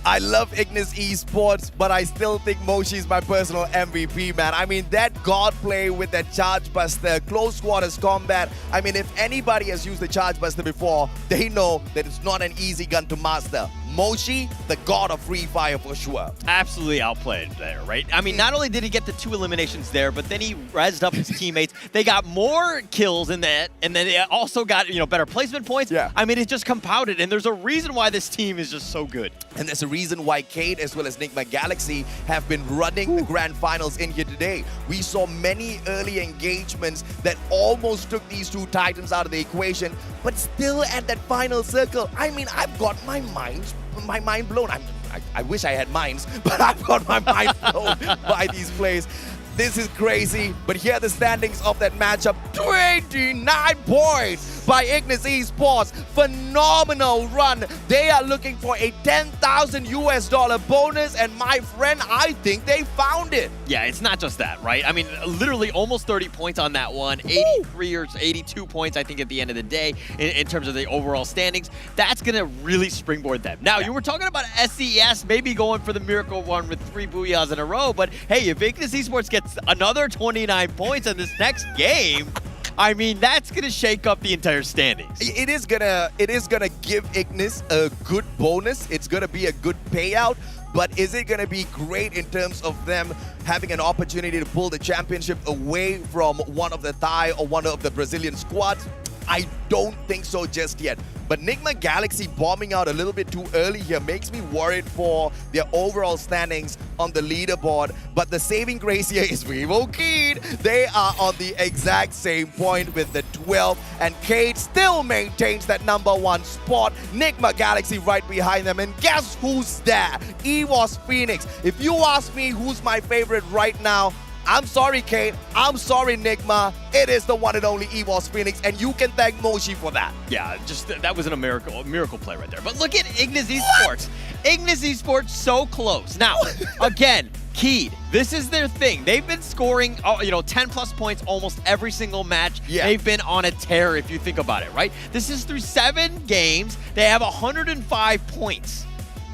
I love Ignis Esports, but I still think Moshi's my personal MVP, man. I mean, that God play with that Charge Buster, close quarters combat. I mean, if anybody has used the Charge Buster before, they know that it's not an easy gun to master. Moshi, the god of Free Fire for sure. Absolutely outplayed there, right? I mean, not only did he get the 2 eliminations there, but then he rezzed up his teammates. They got more kills in that, and then they also got, better placement points. Yeah. I mean, it just compounded, and there's a reason why this team is just so good. And there's a reason why Cade as well as Nigma Galaxy have been running the grand finals in here today. We saw many early engagements that almost took these 2 titans out of the equation, but still at that final circle, I mean, I've got my mind blown. I wish I had minds, but I've got my mind blown by these plays. This is crazy, but here are the standings of that matchup. 29 points by Ignis Esports. Phenomenal run. They are looking for a $10,000 bonus, and my friend, I think they found it. Yeah, it's not just that, right? I mean, literally almost 30 points on that one. 83 or 82 points, I think, at the end of the day, in terms of the overall standings. That's going to really springboard them. Now, you were talking about SES maybe going for the miracle run with 3 booyahs in a row, but hey, if Ignis Esports gets another 29 points in this next game, I mean, that's gonna shake up the entire standings. It is gonna give Ignis a good bonus. It's gonna be a good payout. But is it going to be great in terms of them having an opportunity to pull the championship away from one of the Thai or one of the Brazilian squads? I don't think so just yet. But Nigma Galaxy bombing out a little bit too early here makes me worried for their overall standings on the leaderboard. But the saving grace here is Vivo Kid. They are on the exact same point with the 12. And Cade still maintains that #1 spot. Nigma Galaxy right behind them. And guess who's there? EVOS Phoenix. If you ask me who's my favorite right now, I'm sorry, Kate. I'm sorry, Nigma. It is the one and only EVOS Phoenix, and you can thank Moshi for that. Yeah, just that was a miracle play right there. But look at Ignis Esports. Ignis Esports so close. Now, again, Keed, this is their thing. They've been scoring, 10 plus points almost every single match. Yeah. They've been on a tear if you think about it, right? This is through 7 games. They have 105 points.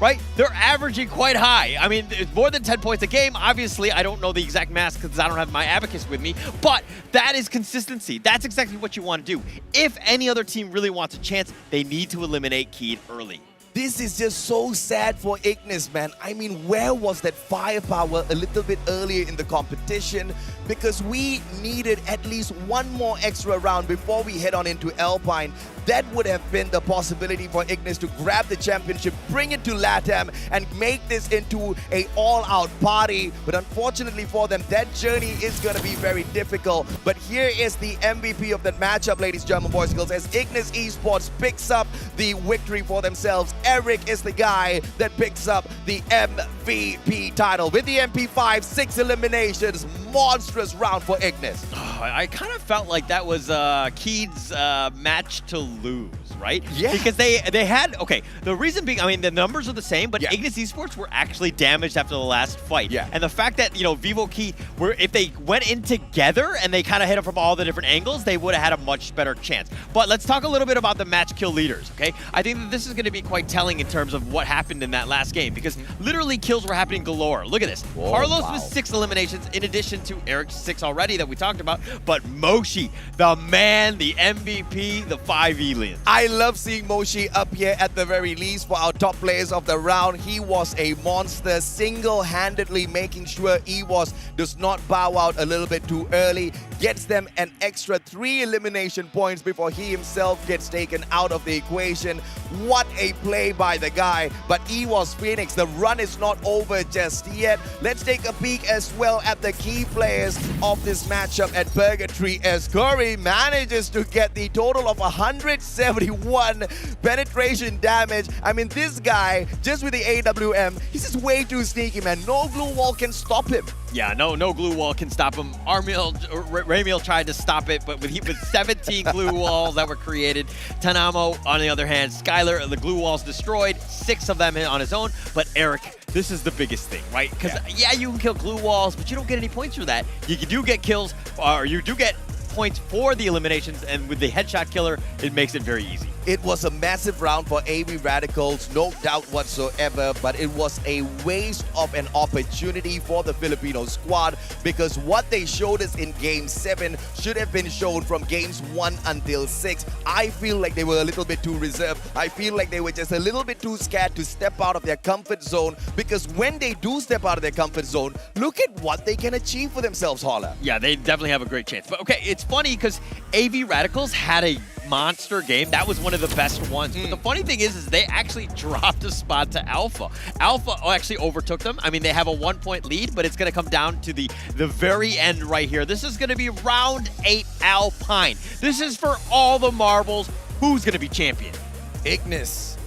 Right? They're averaging quite high. I mean, it's more than 10 points a game. Obviously, I don't know the exact math because I don't have my abacus with me, but that is consistency. That's exactly what you want to do. If any other team really wants a chance, they need to eliminate Keed early. This is just so sad for Ignis, man. I mean, where was that firepower a little bit earlier in the competition? Because we needed at least one more extra round before we head on into Alpine. That would have been the possibility for Ignis to grab the championship, bring it to LATAM, and make this into a all-out party. But unfortunately for them, that journey is going to be very difficult. But here is the MVP of that matchup, ladies, gentlemen, boys, and girls, as Ignis Esports picks up the victory for themselves. Eric is the guy that picks up the MVP title. With the MP5, 6 eliminations, monstrous round for Ignis. I kind of felt like that was Keed's match to lose, right? Yeah. Because they had, the reason being, I mean, the numbers are the same, but Ignis Esports were actually damaged after the last fight. Yeah. And the fact that, Vivo Keed, if they went in together and they kind of hit them from all the different angles, they would have had a much better chance. But let's talk a little bit about the match kill leaders, okay? I think that this is going to be quite telling in terms of what happened in that last game, because literally kills were happening galore. Look at this. Whoa, Carlos wow. with 6 eliminations, in addition to Eric's 6 already that we talked about, but Moshi, the man, the MVP, the 5 aliens. I love seeing Moshi up here at the very least for our top players of the round. He was a monster, single-handedly making sure EVOS does not bow out a little bit too early, gets them an extra 3 elimination points before he himself gets taken out of the equation. What a play by the guy. But EVOS Phoenix, the run is not over just yet. Let's take a peek as well at the key players of this matchup at Purgatory, as Curry manages to get the total of 171 penetration damage. I mean, this guy, just with the AWM, he's just way too sneaky, man. No glue wall can stop him. Yeah, no glue wall can stop him. Ramiel tried to stop it, but with 17 glue walls that were created. Tanamo, on the other hand, Skylar, the glue walls destroyed, 6 of them on his own. But Eric, this is the biggest thing, right? Because you can kill glue walls, but you don't get any points for that. You do get kills, or you do get points for the eliminations, and with the headshot killer, it makes it very easy. It was a massive round for AV Radicals, no doubt whatsoever, but it was a waste of an opportunity for the Filipino squad, because what they showed us in Game 7 should have been shown from Games 1 until 6. I feel like they were a little bit too reserved. I feel like they were just a little bit too scared to step out of their comfort zone, because when they do step out of their comfort zone, look at what they can achieve for themselves, Holla. Yeah, they definitely have a great chance. But okay, it's funny because AV Radicals had a monster game. That was one of the best ones. But the funny thing is they actually dropped a spot to Alpha. Alpha actually overtook them. I mean, they have a 1-point lead, but it's going to come down to the very end right here. This is going to be round 8 Alpine. This is for all the marbles. Who's going to be champion? Ignis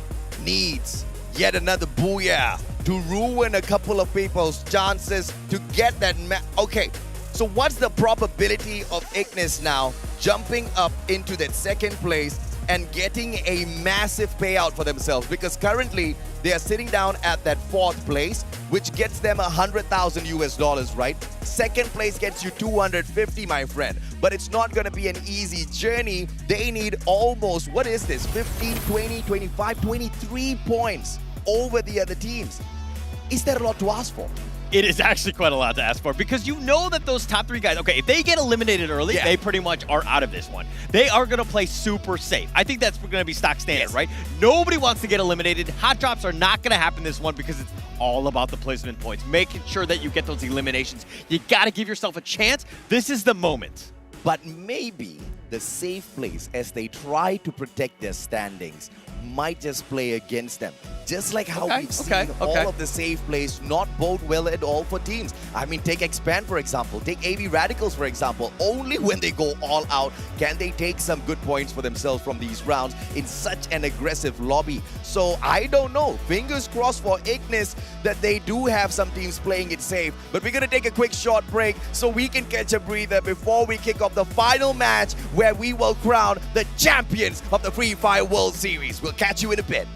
needs yet another booyah to ruin a couple of people's chances to get that Okay, So what's the probability of Ignis now jumping up into that second place and getting a massive payout for themselves? Because currently they are sitting down at that 4th place, which gets them $100,000 right? Second place gets you 250, my friend. But it's not going to be an easy journey. They need almost, what is this, 15, 20, 25, 23 points over the other teams. Is that a lot to ask for? It is actually quite a lot to ask for, because you know that those top 3 guys, okay, if they get eliminated early, they pretty much are out of this one. They are going to play super safe. I think that's going to be stock standard, right? Nobody wants to get eliminated. Hot drops are not going to happen this one because it's all about the placement points, making sure that you get those eliminations. You got to give yourself a chance. This is the moment. But maybe the safe place, as they try to protect their standings, might just play against them. Just like how we've seen all of the safe plays not bode well at all for teams. I mean, take Expand, for example. Take AV Radicals, for example. Only when they go all out can they take some good points for themselves from these rounds in such an aggressive lobby. So I don't know. Fingers crossed for Ignis that they do have some teams playing it safe. But we're going to take a quick short break so we can catch a breather before we kick off the final match where we will crown the champions of the Free Fire World Series. We'll catch you in a bit.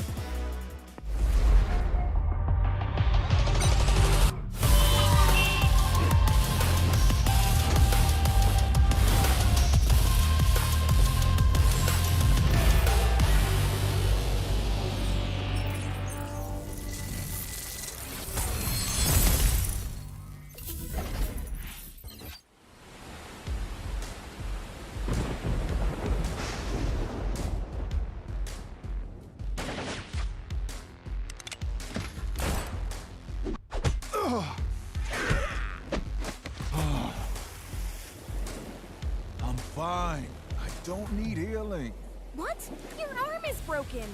I'm fine. I don't need healing. What? Your arm is broken.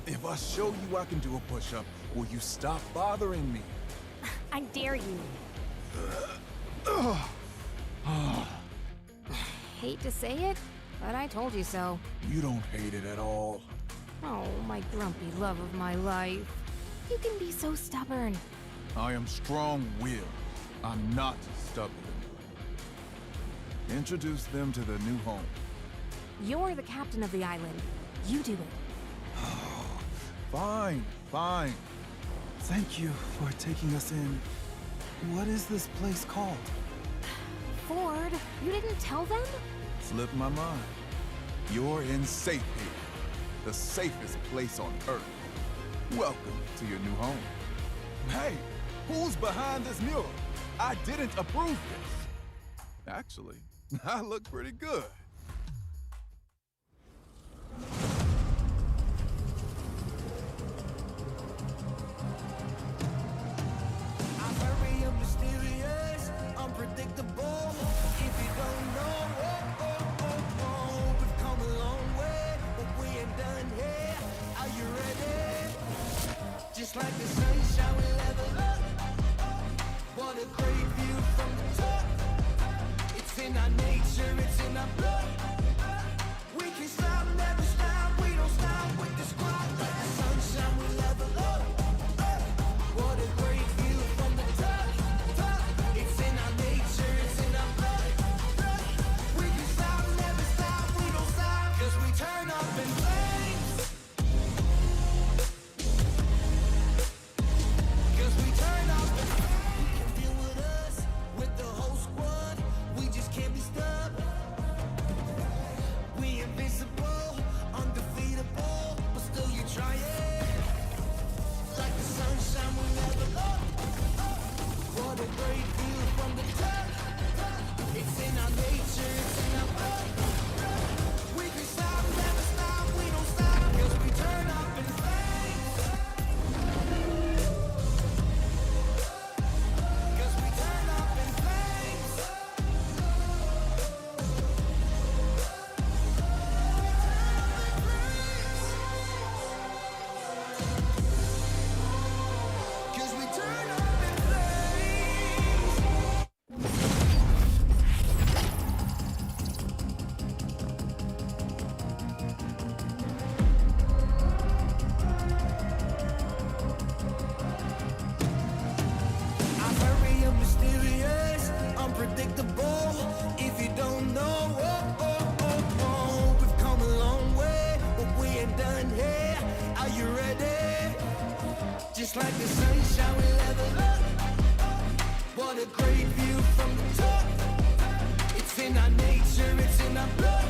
If I show you I can do a push-up, will you stop bothering me? I dare you. Hate to say it, but I told you so. You don't hate it at all. Oh, my grumpy love of my life. You can be so stubborn. I am strong-willed. I'm not stubborn. Introduce them to their new home. You're the captain of the island. You do it. Fine, fine. Thank you for taking us in. What is this place called? Ford, you didn't tell them? Slipped my mind. You're in safe here. The safest place on Earth. Welcome to your new home. Hey, who's behind this mural? I didn't approve this. Actually, I look pretty good. I'm very mysterious, unpredictable. If you don't know, we've come a long way, but we ain't done here. Are you ready? Just like the sunshine, we level up. What a great view from the top. It's in our nature, it's in our blood. We can stop, never stop. We don't stop with the squad. Like the sunshine, we level up. What a great view from the top. It's in our nature, it's in our blood. We can stop, never stop. We don't stop, 'cause we turn up in flames. 'Cause we turn up in flames. You can deal with us, with the whole squad. We just can't be stopped. We invincible, undefeatable, but still you try it. Like the sunshine, we never up. What a great view from the top. It's in our nature, it's in our blood. We can stop, never stop, we don't stop, 'cause we turn up in flames. 'Cause we turn up in flames. Cause we turn up in flames. I'm very mysterious, unpredictable. like the sunshine, we level up. What a great view from the top. It's in our nature, it's in our blood.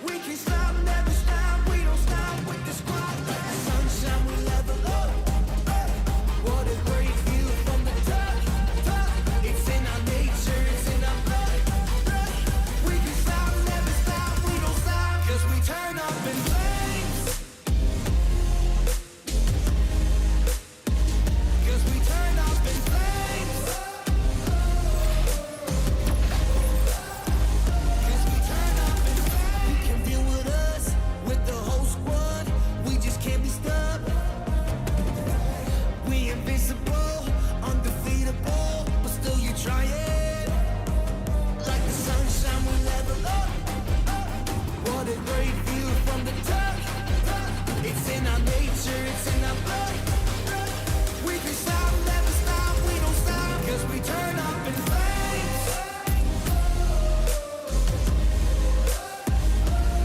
We can stop, never stop, we don't stop with the squad. Like the sunshine, we level up. What a great view from the top. It's in our nature, it's in our blood. We can stop, never stop, we don't stop, 'cause we turn up in flames. 'Cause we turn up in flames. 'Cause we turn up in flames. You can deal with us, with the whole squad. We just can't be stopped. We invincible, undefeatable, but still you try it. Like the sunshine, we level up. What a great view from the top. It's in our nature, it's in our blood. We can stop, never stop, we don't stop, 'cause we turn up in flames.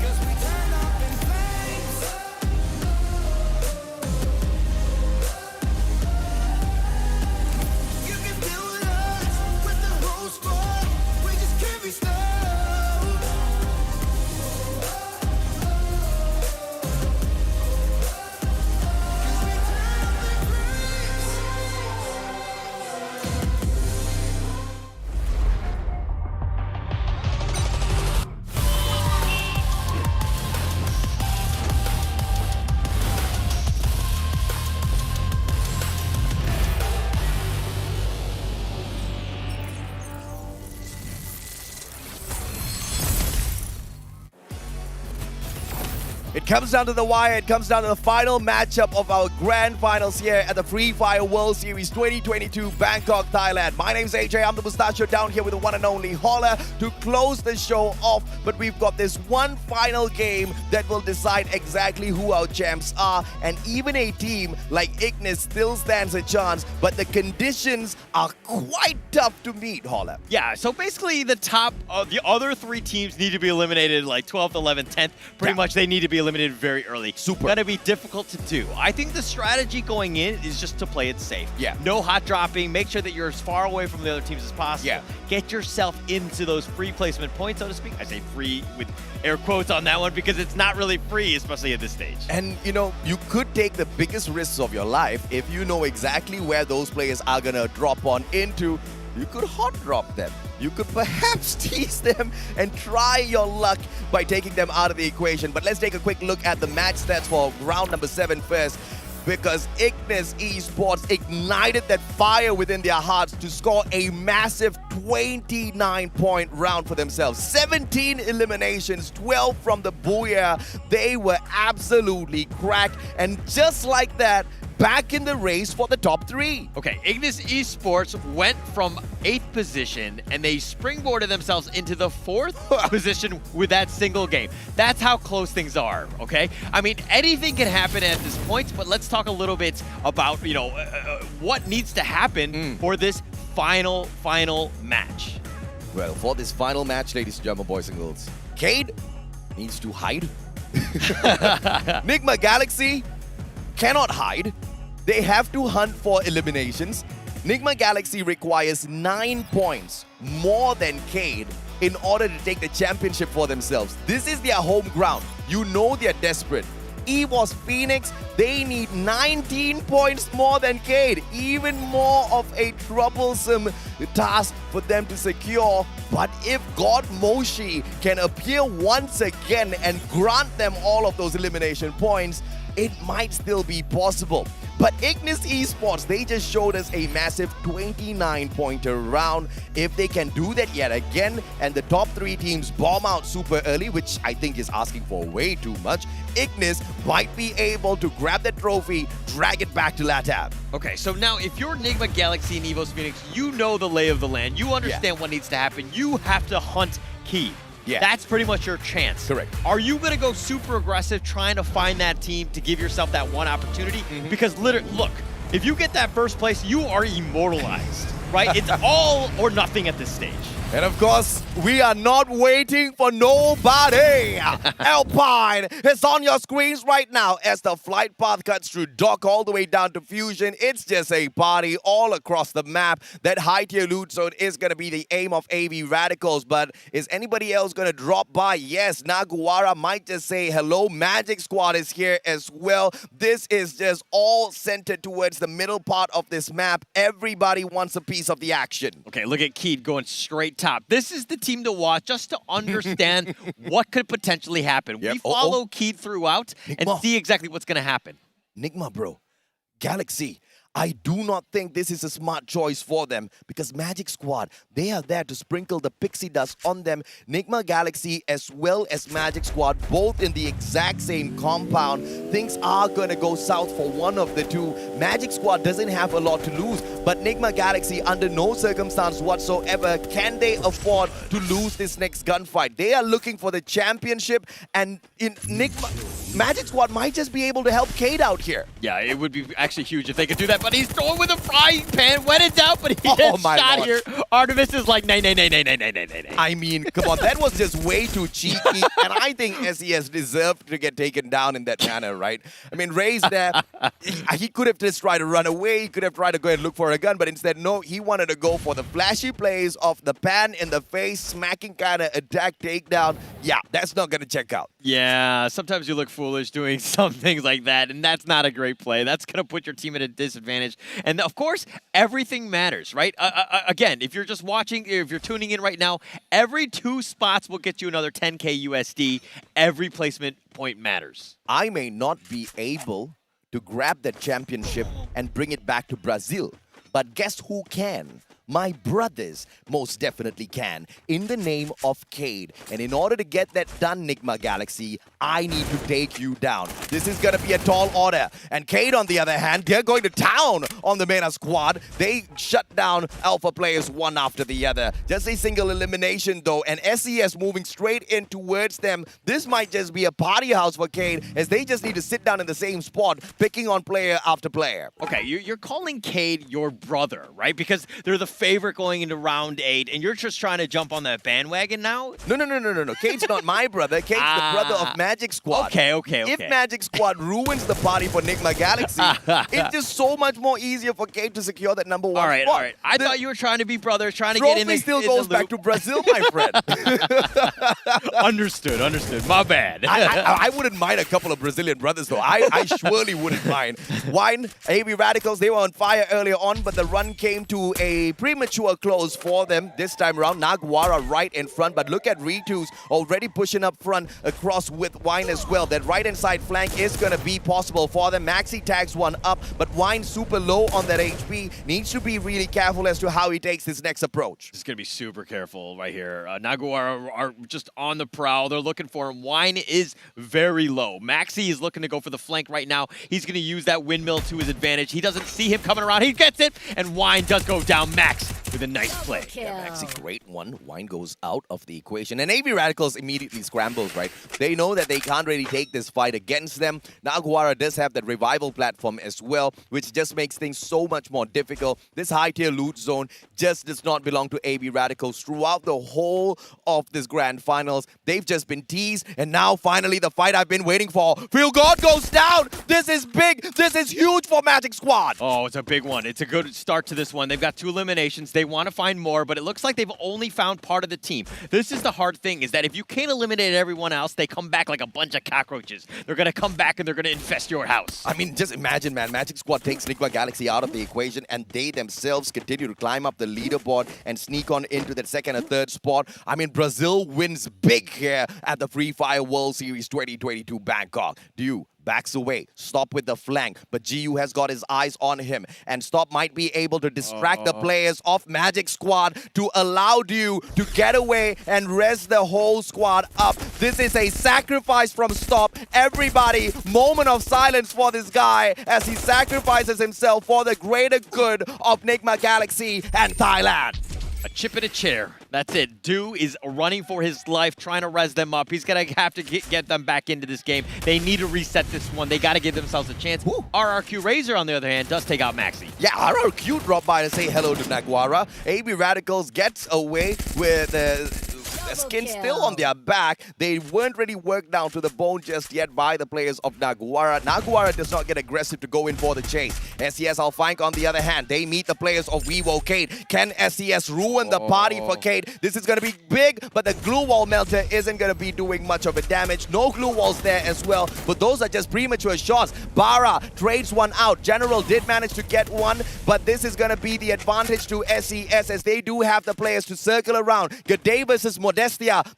'Cause we turn up in flames. You can deal with us, with the whole squad. We just can't be stopped. It comes down to the wire. It comes down to the final matchup of our grand finals here at the Free Fire World Series 2022 Bangkok, Thailand. My name's AJ. I'm the Mustachio down here with the one and only Holler to close the show off. But we've got this one final game that will decide exactly who our champs are. And even a team like Ignis still stands a chance. But the conditions are quite tough to meet, Holler. Yeah, so basically the top of the other three teams need to be eliminated like 12th, 11th, 10th. Pretty much they need to be eliminated very early. Super. Gonna be difficult to do. I think the strategy going in is just to play it safe. Yeah. No hot dropping. Make sure that you're as far away from the other teams as possible. Yeah. Get yourself into those free placement points, so to speak. I say free with air quotes on that one because it's not really free, especially at this stage. And, you know, you could take the biggest risks of your life if you know exactly where those players are going to drop on into. You could hot drop them. You could perhaps tease them and try your luck by taking them out of the equation. But let's take a quick look at the match stats for round number 7 first, because Ignis Esports ignited that fire within their hearts to score a massive 29-point round for themselves. 17 eliminations, 12 from the Booyah. They were absolutely cracked. And just like that, back in the race for the top 3. Okay, Ignis Esports went from 8th position and they springboarded themselves into the 4th position with that single game. That's how close things are, okay? I mean, anything can happen at this point, but let's talk a little bit about, you know, what needs to happen for this final match. Well, for this final match, ladies and gentlemen, boys and girls, Cade needs to hide. Nigma Galaxy cannot hide. They have to hunt for eliminations. Nigma Galaxy requires 9 points more than Cade in order to take the championship for themselves. This is their home ground. You know they're desperate. EVOS Phoenix, they need 19 points more than Cade. Even more of a troublesome task for them to secure. But if God Moshi can appear once again and grant them all of those elimination points, it might still be possible. But Ignis Esports, they just showed us a massive 29-pointer round. If they can do that yet again, and the top 3 teams bomb out super early, which I think is asking for way too much, Ignis might be able to grab the trophy, drag it back to LATAM. Okay, so now if you're Nigma Galaxy and EVOS Phoenix, you know the lay of the land. You understand what needs to happen. You have to hunt key. Yeah. That's pretty much your chance. Correct. Are you going to go super aggressive trying to find that team to give yourself that one opportunity? Because literally, look, if you get that first place, you are immortalized. right? It's all or nothing at this stage. And of course, we are not waiting for nobody. Alpine is on your screens right now as the flight path cuts through dock all the way down to Fusion. It's just a party all across the map. That high-tier loot zone is going to be the aim of AV Radicals, but is anybody else going to drop by? Yes, Naguara might just say hello. Magic Squad is here as well. This is just all centered towards the middle part of this map. Everybody wants a piece of the action. Okay, look at Keed going straight top. This is the team to watch just to understand what could potentially happen. Yep. We follow Keed throughout and see exactly what's going to happen. Nigma, bro. Galaxy. I do not think this is a smart choice for them because Magic Squad, they are there to sprinkle the pixie dust on them. Nigma Galaxy as well as Magic Squad, both in the exact same compound. Things are going to go south for one of the two. Magic Squad doesn't have a lot to lose, but Nigma Galaxy, under no circumstance whatsoever, can they afford to lose this next gunfight. They are looking for the championship, and in Magic Squad might just be able to help Cade out here. Yeah, it would be actually huge if they could do that, but he's throwing with a frying pan when in doubt, but he gets shot here. Artemis is like, nay. I mean, come on, that was just way too cheeky, and I think SES deserved to get taken down in that manner, right? I mean, Ray's there. He could have just tried to run away. He could have tried to go and look for a gun, but instead, no, he wanted to go for the flashy plays of the pan in the face, smacking kind of attack takedown. Yeah, that's not going to check out. Yeah, sometimes you look foolish doing some things like that, and that's not a great play. That's going to put your team at a disadvantage. And of course, everything matters, right? Again, if you're just watching, if you're tuning in right now, every 2 spots will get you another 10K USD. Every placement point matters. I may not be able to grab that championship and bring it back to Brazil, but guess who can? My brothers most definitely can, in the name of Cade. And in order to get that done, Nigma Galaxy, I need to take you down. This is going to be a tall order. And Cade, on the other hand, they're going to town on the Mena squad. They shut down Alpha players one after the other. Just a single elimination, though, and SES moving straight in towards them. This might just be a party house for Cade, as they just need to sit down in the same spot, picking on player after player. Okay, you're calling Cade your brother, right? Because they're the favorite going into round 8, and you're just trying to jump on that bandwagon now? No. Cade's not my brother. Cade's the brother of Magic Squad. Okay. If Magic Squad ruins the party for Nigma Galaxy, it's just so much more easier for Cade to secure that number 1 spot. All right. I thought you were trying to be brothers, trying to get in the still goes back to Brazil, my friend. Understood. My bad. I wouldn't mind a couple of Brazilian brothers, though. I surely wouldn't mind. Wine, AV Radicals, they were on fire earlier on, but the run came to a premature close for them this time around. Naguara right in front, but look at Ritu's already pushing up front across with Wine as well. That right-hand side flank is going to be possible for them. Maxi tags one up, but Wine super low on that HP. Needs to be really careful as to how he takes this next approach. He's going to be super careful right here. Naguara are just on the prowl. They're looking for him. Wine is very low. Maxi is looking to go for the flank right now. He's going to use that windmill to his advantage. He doesn't see him coming around. He gets it, and Wine does go down. Max with a nice play. Yeah, Maxi, great one. Wine goes out of the equation. And AV Radicals immediately scrambles, right? They know that they can't really take this fight against them. Naguara does have that revival platform as well, which just makes things so much more difficult. This high-tier loot zone just does not belong to AV Radicals. Throughout the whole of this grand finals, they've just been teased, and now finally the fight I've been waiting for. Phil God goes down! This is big! This is huge for Magic Squad! Oh, it's a big one. It's a good start to this one. They've got 2 eliminations. They want to find more, but it looks like they've only found part of the team. This is the hard thing, is that if you can't eliminate everyone else, they come back like a bunch of cockroaches. They're going to come back and they're going to infest your house. I mean, just imagine, man. Magic Squad takes Nigma Galaxy out of the equation, and they themselves continue to climb up the leaderboard and sneak on into that 2nd or 3rd spot. I mean, Brazil wins big here at the Free Fire World Series 2022 Bangkok. Backs away, Stop with the flank, but GU has got his eyes on him, and Stop might be able to distract the players of Magic Squad to allow Dew to get away and res the whole squad up. This is a sacrifice from Stop. Everybody, moment of silence for this guy as he sacrifices himself for the greater good of Nigma Galaxy and Thailand. A chip in a chair. That's it. Do is running for his life, trying to res them up. He's going to have to get them back into this game. They need to reset this one. They got to give themselves a chance. RRQ Razor, on the other hand, does take out Maxi. Yeah, RRQ dropped by to say hello to Naguara. AB Radicals gets away with skin still on their back. They weren't really worked down to the bone just yet by the players of Naguara. Naguara does not get aggressive to go in for the chase. SES Alphank, on the other hand, they meet the players of Weevo Cade. Can SES ruin the party for Cade? This is going to be big, but the glue wall melter isn't going to be doing much of a damage. No glue walls there as well, but those are just premature shots. Bara trades one out. General did manage to get one, but this is going to be the advantage to SES as they do have the players to circle around. G'day versus Modestia.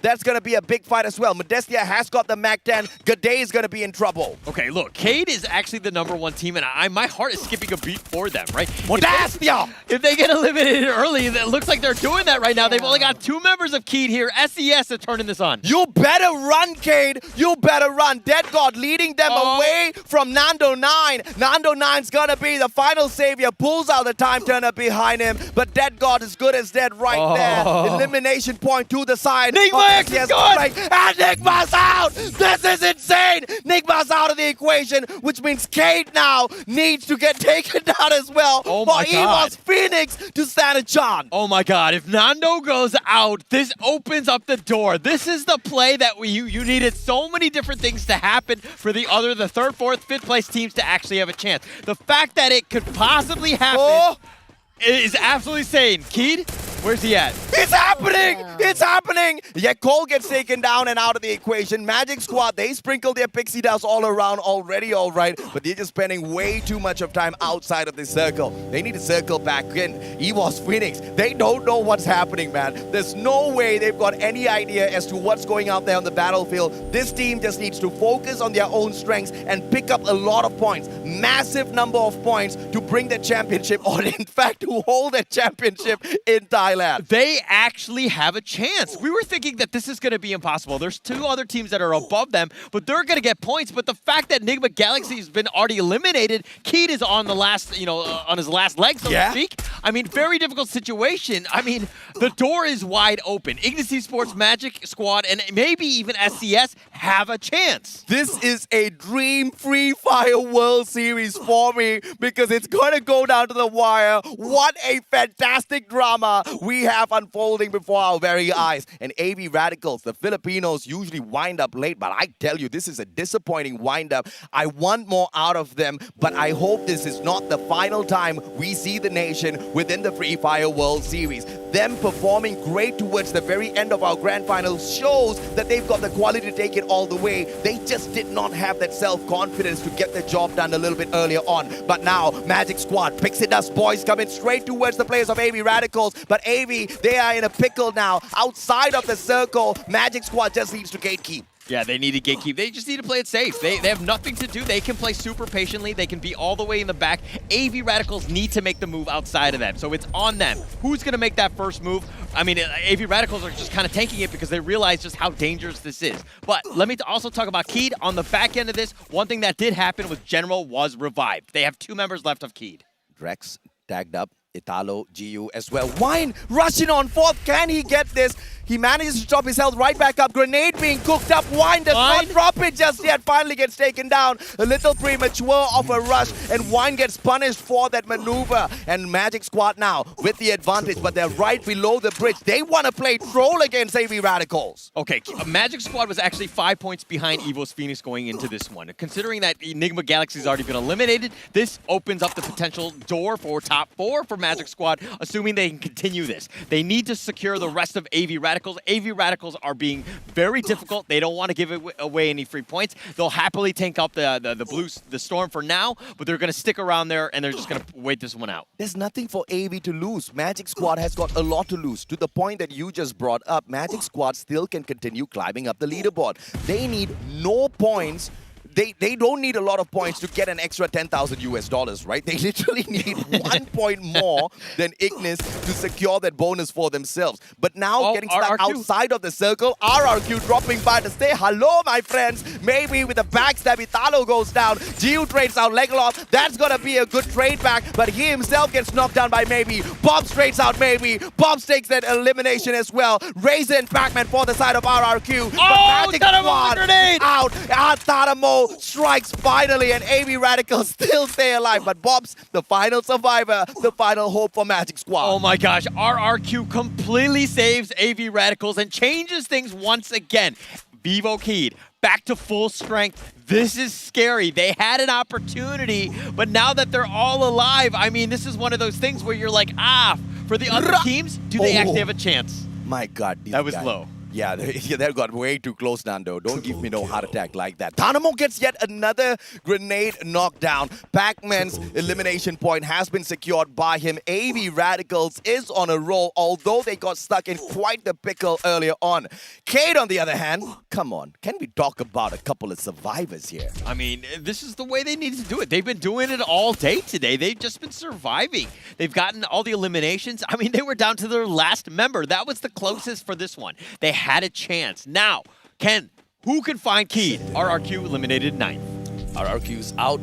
That's going to be a big fight as well. Modestia has got the MAC-10. G'day is going to be in trouble. Okay, look, Cade is actually the #1 team, and my heart is skipping a beat for them, right? Modestia! If they get eliminated early, it looks like they're doing that right now. They've only got 2 members of Cade here. SES are turning this on. You better run, Cade. You better run. Dead God leading them away from Nando 9. Nando 9's going to be the final savior. Pulls out the time turner behind him, but Dead God is good as dead right there. Elimination point to the side. Nigma is good! And Nigma's out! This is insane! Nigma's out of the equation, which means Cade now needs to get taken down as well Oh for my God. Evos Phoenix to stand a chance. Oh my God, if Nando goes out, this opens up the door. This is the play that you needed so many different things to happen for the 3rd, 4th, 5th place teams to actually have a chance. The fact that it could possibly happen is absolutely insane. Keed, where's he at? It's happening! It's happening! Yeah, Cole gets taken down and out of the equation. Magic Squad, they sprinkle their pixie dust all around already, all right, but they're just spending way too much of time outside of the circle. They need to circle back in. Evos Phoenix, they don't know what's happening, man. There's no way they've got any idea as to what's going out there on the battlefield. This team just needs to focus on their own strengths and pick up a lot of points. Massive number of points to bring the championship, or in fact, to hold the championship in Thailand. They actually have a chance. We were thinking that this is going to be impossible. There's 2 other teams that are above them, but they're going to get points. But the fact that Nigma Galaxy has been already eliminated, Keed is on the last, on his last leg, so to speak. I mean, very difficult situation. I mean, the door is wide open. Ignis Esports, Magic Squad, and maybe even SCS have a chance. This is a dream Free Fire World Series for me because it's going to go down to the wire. What a fantastic drama we have unfolding before our very eyes. And AV Radicals, the Filipinos, usually wind up late, but I tell you, this is a disappointing wind-up. I want more out of them, but I hope this is not the final time we see the nation within the Free Fire World Series. Them performing great towards the very end of our grand finals shows that they've got the quality to take it all the way. They just did not have that self-confidence to get the job done a little bit earlier on. But now, Magic Squad, Pixie Dust Boys coming straight towards the players of AV Radicals. But AV, they are in a pickle now. Outside of the circle, Magic Squad just needs to gatekeep. Yeah, they need to gatekeep. They just need to play it safe. They have nothing to do. They can play super patiently. They can be all the way in the back. AV Radicals need to make the move outside of them. So it's on them. Who's going to make that first move? I mean, AV Radicals are just kind of tanking it because they realize just how dangerous this is. But let me also talk about Keed. On the back end of this, one thing that did happen was General was revived. They have 2 members left of Keed. Drex tagged up. Italo, GU as well. Wine rushing on 4th. Can he get this? He manages to drop his health right back up. Grenade being cooked up. Wine does not drop it just yet. Finally gets taken down. A little premature of a rush. And Wine gets punished for that maneuver. And Magic Squad now with the advantage. But they're right below the bridge. They want to play troll against AV Radicals. Okay, Magic Squad was actually 5 points behind Evos Phoenix going into this one. Considering that Enigma Galaxy's already been eliminated, this opens up the potential door for top 4 for Magic Squad, assuming they can continue this. They need to secure the rest of AV Radicals. AV Radicals are being very difficult. They don't want to give away any free points. They'll happily tank up the Storm for now, but they're going to stick around there and they're just going to wait this one out. There's nothing for AV to lose. Magic Squad has got a lot to lose. To the point that you just brought up, Magic Squad still can continue climbing up the leaderboard. They need no points. they don't need a lot of points to get an extra $10,000 right? They literally need 1 point more than Ignis to secure that bonus for themselves. But now getting stuck outside of the circle, RRQ dropping by to say hello, my friends. Maybe with a backstab, Italo goes down. Gio trades out Legolas. That's gonna be a good trade back, but he himself gets knocked down by Maybe. Bobs trades out Maybe. Bobs takes that elimination as well. Razor and Pac-Man for the side of RRQ. But Magic Squad out. Taramo strikes finally, and AB Radicals still stay alive. But Bob's the final survivor, the final hope for Magic Squad. Oh my gosh, RRQ completely saves AV Radicals and changes things once again. Vivo Keyed back to full strength. This is scary. They had an opportunity, but now that they're all alive, I mean, this is one of those things where you're like, for the other teams, do they actually have a chance? My God. That was low. Yeah, they got way too close, Nando. Don't give me no heart attack like that. Tanamo gets yet another grenade knockdown. Pac-Man's elimination point has been secured by him. AV Radicals is on a roll, although they got stuck in quite the pickle earlier on. Cade, on the other hand, come on. Can we talk about a couple of survivors here? I mean, this is the way they need to do it. They've been doing it all day today. They've just been surviving. They've gotten all the eliminations. I mean, they were down to their last member. That was the closest for this one. They had a chance. Now, who can find Keyed? RRQ eliminated 9th. RRQ's out.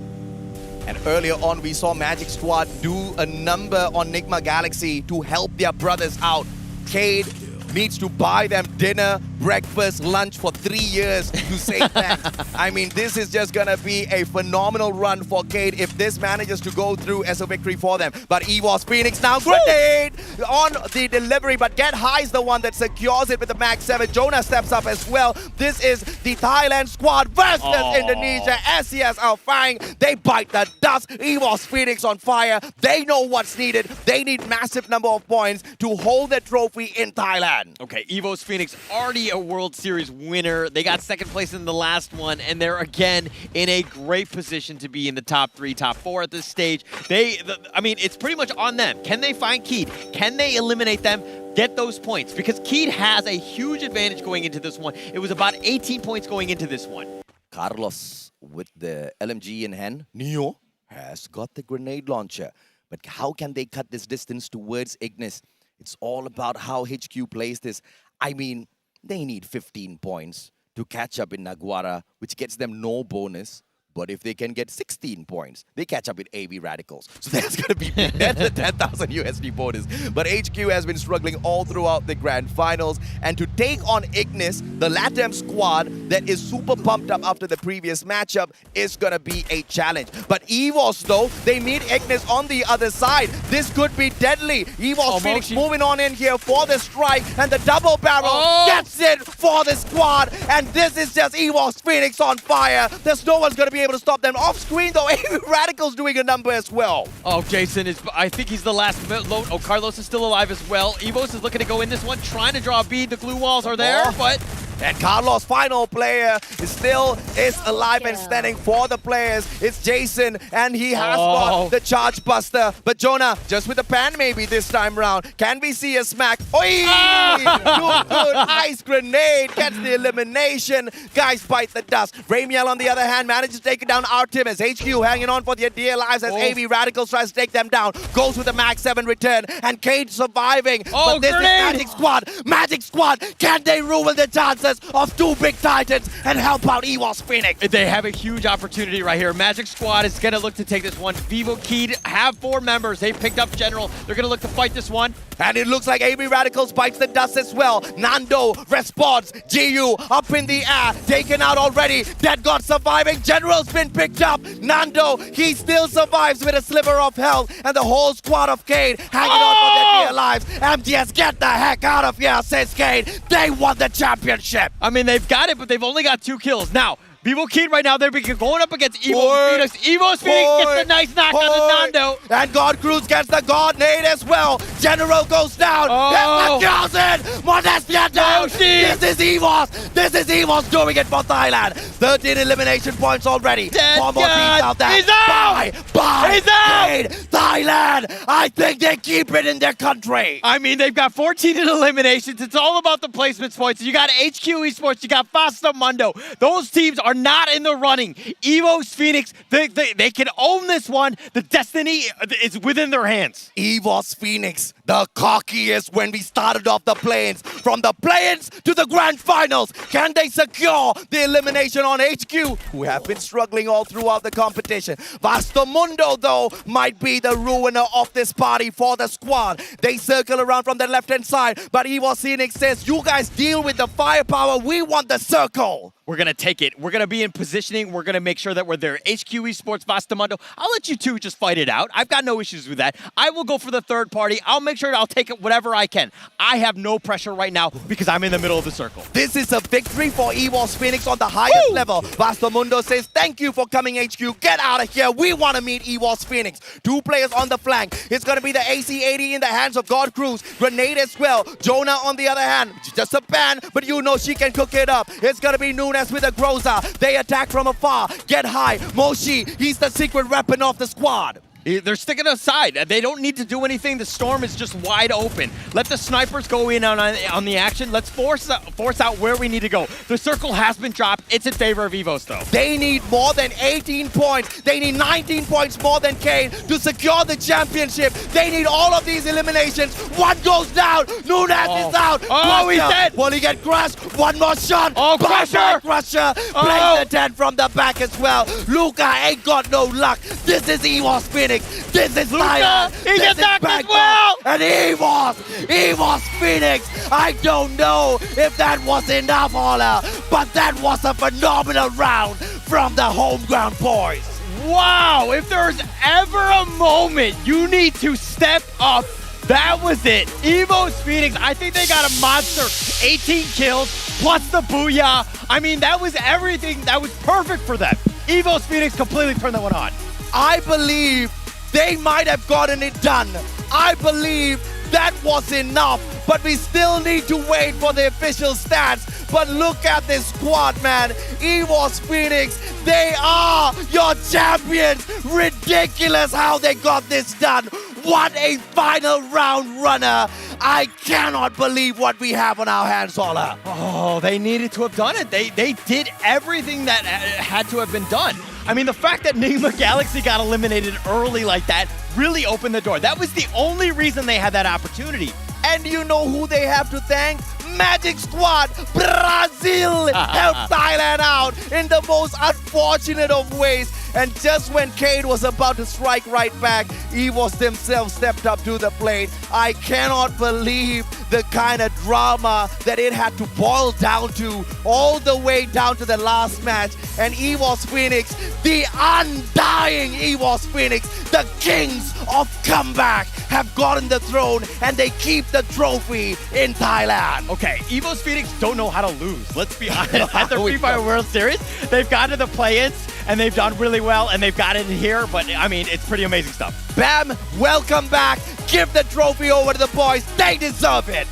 And earlier on, we saw Magic Squad do a number on Nigma Galaxy to help their brothers out. Cade needs to buy them dinner, breakfast, lunch for 3 years to say thanks. I mean, this is just gonna be a phenomenal run for Cade if this manages to go through as a victory for them. But EVOS Phoenix now grenade on the delivery, but Get High is the one that secures it with the Max 7. Jonah steps up as well. This is the Thailand squad versus Indonesia. SCS are firing. They bite the dust. EVOS Phoenix on fire. They know what's needed. They need massive number of points to hold the trophy in Thailand. Okay, EVOS Phoenix already a World Series winner. They got second place in the last one, and they're again in a great position to be in the top 3, top 4 at this stage. I mean, it's pretty much on them. Can they find Keyed? Can they eliminate them? Get those points, because Keyed has a huge advantage going into this one. It was about 18 points going into this one. Carlos with the LMG in hand. Neo has got the grenade launcher. But how can they cut this distance towards Ignis? It's all about how HQ plays this. I mean, they need 15 points to catch up in Naguara, which gets them no bonus. But if they can get 16 points, they catch up with AV Radicals. So that's going to be that's a 10,000 USD bonus. But HQ has been struggling all throughout the grand finals. And to take on Ignis, the LATAM squad that is super pumped up after the previous matchup, is going to be a challenge. But EVOS, though, they meet Ignis on the other side. This could be deadly. EVOS Phoenix moving on in here for the strike. And the double barrel gets it for the squad. And this is just EVOS Phoenix on fire. There's no one's going to be able to stop them. Off screen though, Radical's doing a number as well. Oh, Jason is, I think he's the last load. Oh, Carlos is still alive as well. EVOS is looking to go in this one, trying to draw a bead. The glue walls are there, but... And Carlos, final player, is alive and standing for the players. It's Jason, and he has got the charge buster. But Jonah, just with the pan maybe this time round. Can we see a smack? Oi! Good ice grenade gets the elimination. Guys bite the dust. Ramiel, on the other hand, manages to take it down Artemis. HQ hanging on for their dear lives as AV Radicals tries to take them down. Goes with the Max 7 return, and Cade surviving. But this is Magic Squad. Magic Squad, can they ruin the chances of 2 big titans and help out EVOS Phoenix? They have a huge opportunity right here. Magic Squad is going to look to take this one. Vivo Keyed have 4 members. They picked up General. They're going to look to fight this one. And it looks like AB Radicals bites the dust as well. Nando responds. GU up in the air. Taken out already. Dead God surviving. General's been picked up. Nando, he still survives with a sliver of health. And the whole squad of Cade hanging on for their dear lives. MTS, get the heck out of here, says Cade. They won the championship. I mean, they've got it, but they've only got 2 kills. Now, Vivo Keyed right now, they're going up against EVOS Phoenix. EVOS Phoenix gets the nice knock on the Nando. And God Cruz gets the God Nade as well. General goes down. There's the one espion down. This is EVOS. This is EVOS doing it for Thailand. 13 elimination points already. Four more teams out there. He's out. Bye. He's out. Thailand. I think they keep it in their country. I mean, they've got 14 in eliminations. It's all about the placements points. You got HQ Esports, you got Fasta Mundo. Those teams are not in the running. Evo's Phoenix, they can own this one. The destiny is within their hands. EVOS Phoenix, the cockiest when we started off the play-ins. From the play-ins to the grand finals, can they secure the elimination on HQ, who have been struggling all throughout the competition? Fasta Mundo, though, might be the ruiner of this party for the squad. They circle around from the left-hand side, but EVOS Phoenix says, you guys deal with the firepower, we want the circle. We're going to take it. We're going to be in positioning. We're going to make sure that we're there. HQ Esports, Fasta Mundo. I'll let you two just fight it out. I've got no issues with that. I will go for the third party. I'll make sure I'll take it whatever I can. I have no pressure right now because I'm in the middle of the circle. This is a victory for EVOS Phoenix on the highest level. Fasta Mundo says, thank you for coming, HQ. Get out of here. We want to meet EVOS Phoenix. Two players on the flank. It's going to be the AC-80 in the hands of God Cruz. Grenade as well. Jonah on the other hand. Just a ban, but you know she can cook it up. It's going to be Nunes with a Groza. They attack from afar. Get high. Moshi, he's the secret weapon of the squad. They're sticking aside. They don't need to do anything. The storm is just wide open. Let the snipers go in on the action. Let's force out where we need to go. The circle has been dropped. It's in favor of EVOS, though. They need more than 18 points. They need 19 points more than Kane to secure the championship. They need all of these eliminations. One goes down. Nunes is out. Oh, he's dead. Will he get crushed? One more shot. Oh, Crusher. Crusher. Plays the 10 from the back as well. Luca ain't got no luck. This is EVOS Phoenix. This is Thailand. He gets knocked as well. And EVOS Phoenix. I don't know if that was enough, Ola, but that was a phenomenal round from the home ground boys. Wow, if there's ever a moment you need to step up, that was it. EVOS Phoenix, I think they got a monster. 18 kills plus the booyah. I mean, that was everything. That was perfect for them. EVOS Phoenix completely turned that one on. I believe they might have gotten it done. I believe that was enough, but we still need to wait for the official stats. But look at this squad, man. EVOS Phoenix, they are your champions. Ridiculous how they got this done. What a final round runner. I cannot believe what we have on our hands, Ola. Oh, they needed to have done it. They did everything that had to have been done. I mean, the fact that Nigma Galaxy got eliminated early like that really opened the door. That was the only reason they had that opportunity. And you know who they have to thank? Magic Squad Brazil helped Thailand out in the most unfortunate of ways. And just when Cade was about to strike right back, EVOS themselves stepped up to the plate. I cannot believe the kind of drama that it had to boil down to, all the way down to the last match. And EVOS Phoenix, the undying EVOS Phoenix, the kings of comeback, have gotten the throne and they keep the trophy in Thailand. Okay, EVOS Phoenix don't know how to lose. Let's be honest. At the Free Fire World Series, they've got to the play-ins and they've done really well and they've got it in here, but I mean, it's pretty amazing stuff. Bam, welcome back. Give the trophy over to the boys. They deserve it.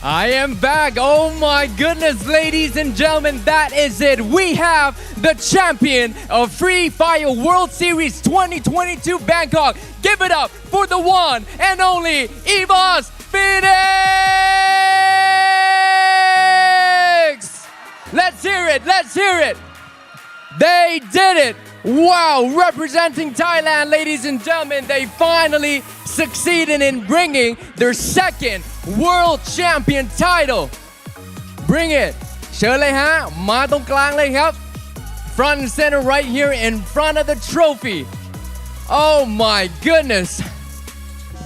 I am back. Oh my goodness, ladies and gentlemen, that is it. We have the champion of Free Fire World Series 2022 Bangkok. Give it up for the one and only EVOS Phoenix! Let's hear it. Let's hear it. They did it. Wow, representing Thailand, ladies and gentlemen, they finally succeeded in bringing their second world champion title. Bring it. เชิญเลยฮะ มาตรงกลางเลยครับ Front and center right here in front of the trophy. Oh my goodness.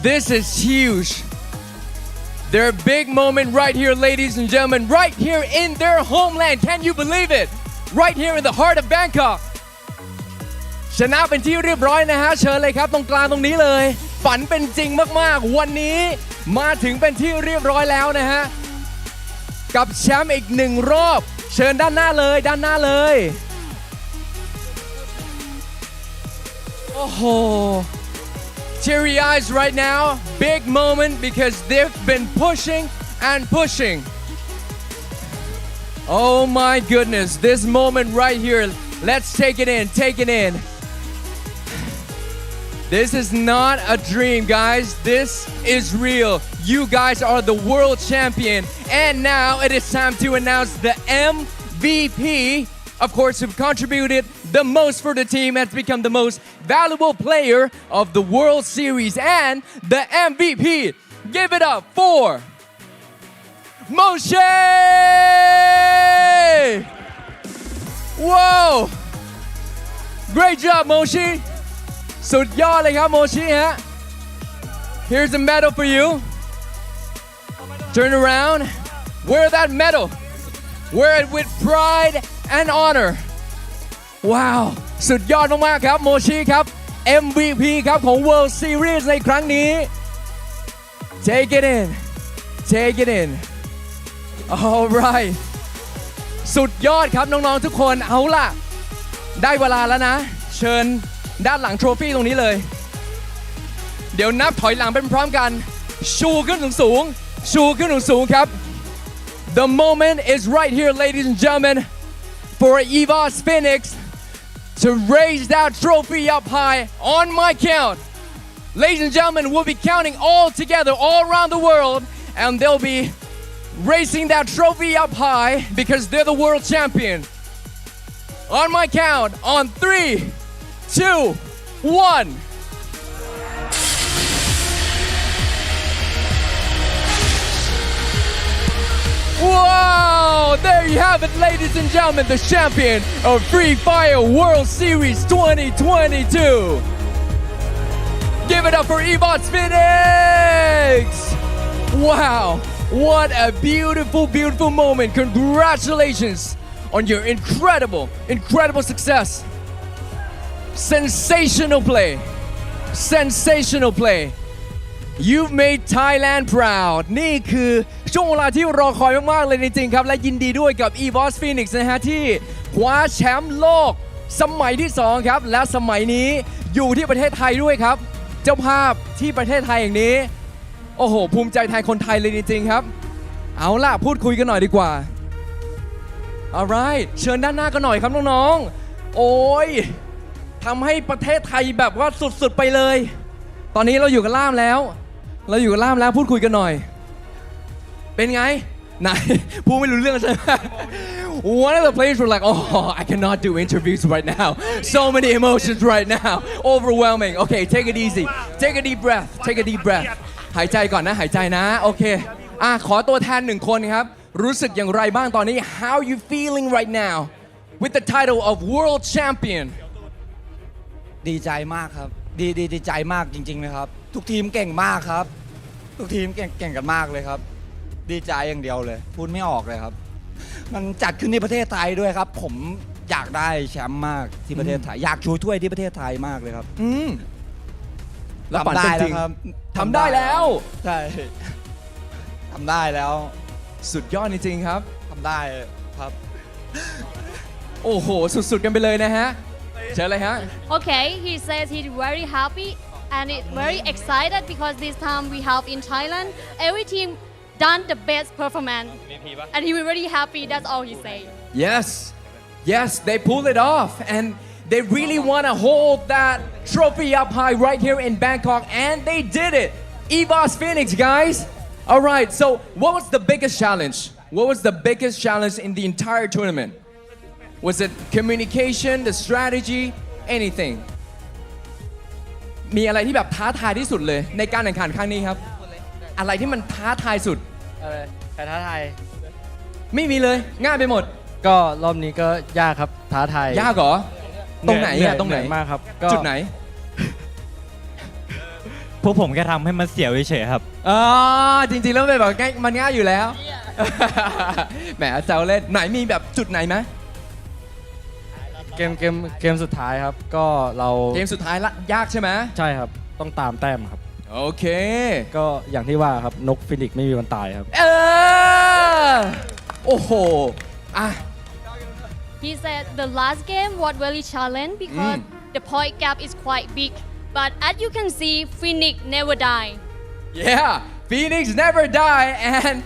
This is huge. Their big moment right here, ladies and gentlemen, right here in their homeland. Can you believe it? Right here in the heart of Bangkok. ชนะเป็นที่เรียบร้อยนะฮะเชิญเลยครับตรงกลางตรงนี้เลยฝันเป็นจริงมากๆวันนี้มาถึงเป็นที่เรียบร้อยแล้วนะฮะกับแชมป์อีกหนึ่งรอบเชิญด้านหน้าเลยด้านหน้าเลยโอ้โห teary eyes right now big moment because they've been pushing and pushing. Oh my goodness, this moment right here. Let's take it in, take it in. This is not a dream, guys. This is real. You guys are the world champion. And now it is time to announce the MVP. Of course, who contributed the most for the team, has become the most valuable player of the World Series. And the MVP, give it up for Moshe! Whoa! Great job, Moshe! สุดยอดเลยครับโมชิฮะ Here's a medal for you. Turn around. Wear that medal. Wear it with pride and honor. Wow. สุดยอดมากๆครับโมชิครับ MVP ครับของ World Series ในครั้งนี้ Take it in. Take it in. All right. สุดยอดครับน้องๆทุกคนเอาล่ะได้เวลาแล้วนะเชิญด้านหลังโทรฟี่ตรงนี้เลยเดี๋ยวนับถอยหลังเป็นพร้อมกันชูขึ้นสูงๆชูขึ้นสูงๆครับ The moment is right here ladies and gentlemen for EVOS Phoenix to raise that trophy up high on my count. Ladies and gentlemen, we'll be counting all together all around the world and they'll be raising that trophy up high because they're the world champion. On my count, on 3, 2, 1. Wow! There you have it, ladies and gentlemen, the champion of Free Fire World Series 2022. Give it up for EVOS Phoenix! Wow! What a beautiful, beautiful moment. Congratulations on your incredible, incredible success. Sensational play. Sensational play. You've made Thailand proud. นี่คือช่วงเวลาที่รอคอยมากๆเลยจริงๆครับและยินดีด้วยกับ EVOS Phoenix นะฮะที่คว้าแชมป์โลกสมัยที่2ครับและสมัยนี้อยู่ที่ประเทศไทยด้วยครับเจ้าภาพที่ประเทศไทยอย่างนี้โอ้โหภูมิใจแทนคนไทยเลยจริงๆครับเอาล่ะพูดคุยกันหน่อยดีกว่า Alright เชิญด้านหน้ากันหน่อยครับน้องๆโอ้ยทำให้ประเทศไทยแบบว่าสุดๆไปเลยตอนนี้เราอยู่กับล่ามแล้วพูดคุยกันหน่อยเป็นไงไหนพูดไม่รู้เรื่องใช่ไหม One of the players were like, oh, I cannot do interviews right now. So many emotions right now. Overwhelming. Okay, take it easy. Take a deep breath. Take a deep breath. หายใจก่อนนะหายใจนะโอเคขอตัวแทน1คนครับรู้สึกอย่างไรบ้างตอนนี้ How you feeling right now with the title of World Champion ดีใจมากครับดีใจมากจริงๆนะครับทุกทีมเก่งมากครับทุกทีมเก่งกันมากเลยครับดีใจอย่างเดียวเลยพูดไม่ออกเลยครับมันจัดขึ้นที่ประเทศไทยด้วยครับผมอยากได้แชมป์มากที่ประเทศไทยอยากชูถ้วยที่ประเทศไทยมากเลยครับแล้วทำได้แล้วครับทำได้แล้วใช่ทำได้แล้วสุดยอดจริงๆครับทำได้ครับโอ้โหสุดๆกันไปเลยนะฮะเชิญเลยฮะ Okay, he says he's very happy and very excited because this time we have in Thailand every team done the best performance and he was very happy. That's all he said. Yes, they pulled it off and they really want to hold that trophy up high right here in Bangkok and they did it. EVOS Phoenix, guys. All right, so what was the biggest challenge? What was the biggest challenge in the entire tournament? Was it communication, the strategy, anything? มีอะไรที่แบบท้าทายที่สุดเลยในการแข่งขันครั้งนี้ครับอะไรที่มันท้าทายสุดอะไรใครท้าทายไม่มีเลยง่ายไปหมดก็รอบนี้ก็ยากครับท้าทายยากเหรอตรงไหนอะตรงไหนมากครับจุดไหนพวกผมแค่ทำให้มันเสียวเฉยๆครับจริงๆแล้วแบบมันง่ายอยู่แล้วแหมแซวเล่นไหนมีแบบจุดไหนไหมเกมสุดท้ายครับก็เราเกมสุดท้ายละยากใช่ไหมใช่ครับต้องตามแต้มครับโอเคก็อย่างที่ว่าครับนกฟินิกซ์ไม่มีวันตายครับโอ้โหHe said the last game was really challenging because the point gap is quite big but as you can see Phoenix never die Yeah Phoenix never die and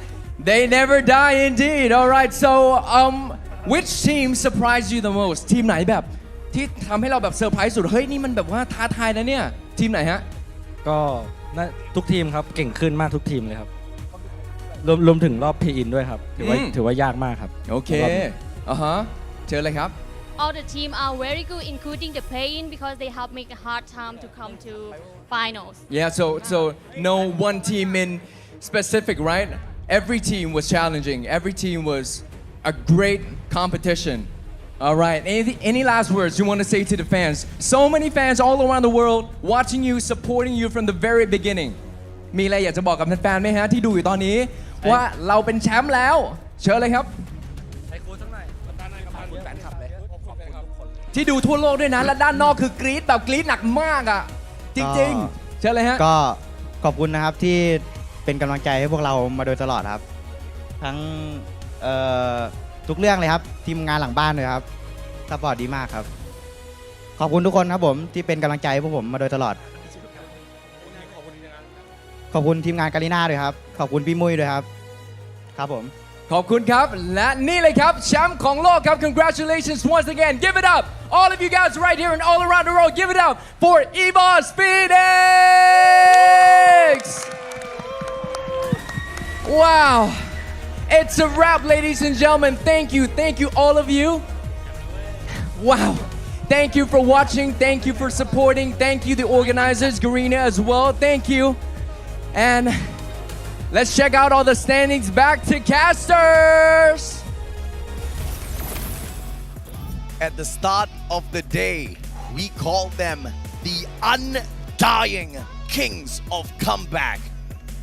They never die indeed. All right, so which team surprised you the most? ทีมไหนแบบที่ทำให้เราแบบเซอร์ไพรส์สุดเฮ้ยนี่มันแบบว่าท้าทายนะเนี่ยทีมไหนฮะ ก็ทุกทีมครับเก่งขึ้นมากทุกทีมเลยครับรวมถึงรอบ P-in ด้วยครับถือว่ายากมากครับ โอเคเชิญเลยครับ All the team are very good, including the play-in, because they have make a hard time to come to finals. Yeah, so no one team in specific, right? Every team was challenging. Every team was a great competition. All right. Any last words you want to say to the fans? So many fans all around the world watching you, supporting you from the very beginning. มีอะไรอยากจะบอกกับแฟนๆไหมฮะที่ดูอยู่ตอนนี้ว่าเราเป็นแชมป์แล้วเชิญเลยครับที่ดูทั่วโลกด้วยนะและด้านนอกคือกรี๊ดแบบกรี๊ดหนักมากอ่ะจริงๆเชิญเลยฮะก็ขอบคุณนะครับที่เป็นกำลังใจให้พวกเรามาโดยตลอดครับทั้งทุกเรื่องเลยครับทีมงานหลังบ้านเลยครับซัพพอร์ตดีมากครับขอบคุณทุกคนครับผมที่เป็นกำลังใจให้พวกผมมาโดยตลอดขอบคุณทีมงานการีน่าด้วยครับขอบคุณพี่มุ้ยด้วยครับครับผมขอบคุณครับและนี่เลยครับแชมป์ของโลกครับ congratulations once again give it up all of you guys right here and all around the world give it up for EVOS Phoenix wow it's a wrap ladies and gentlemen thank you all of you wow thank you for watching thank you for supporting thank you the organizers Garena as well thank you and let's check out all the standings back to casters. At the start of the day, we call them the undying kings of comeback.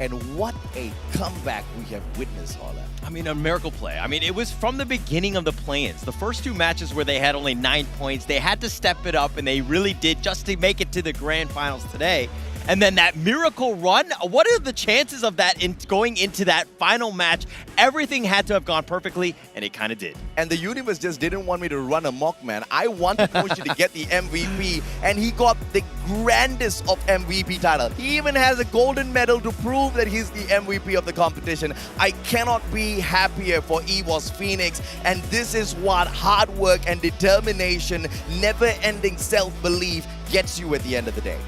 And what a comeback we have witnessed, Holla. I mean, a miracle play. I mean, it was from the beginning of the play-ins. The first two matches where they had only 9 points, they had to step it up, and they really did just to make it to the grand finals today. And then that miracle run, what are the chances of that in going into that final match? Everything had to have gone perfectly, and it kind of did. And the universe just didn't want me to run amok, man. I wanted Moshi to get the MVP, and he got the grandest of MVP title. He even has a golden medal to prove that he's the MVP of the competition. I cannot be happier for EVOS Phoenix, and this is what hard work and determination, never-ending self-belief gets you at the end of the day.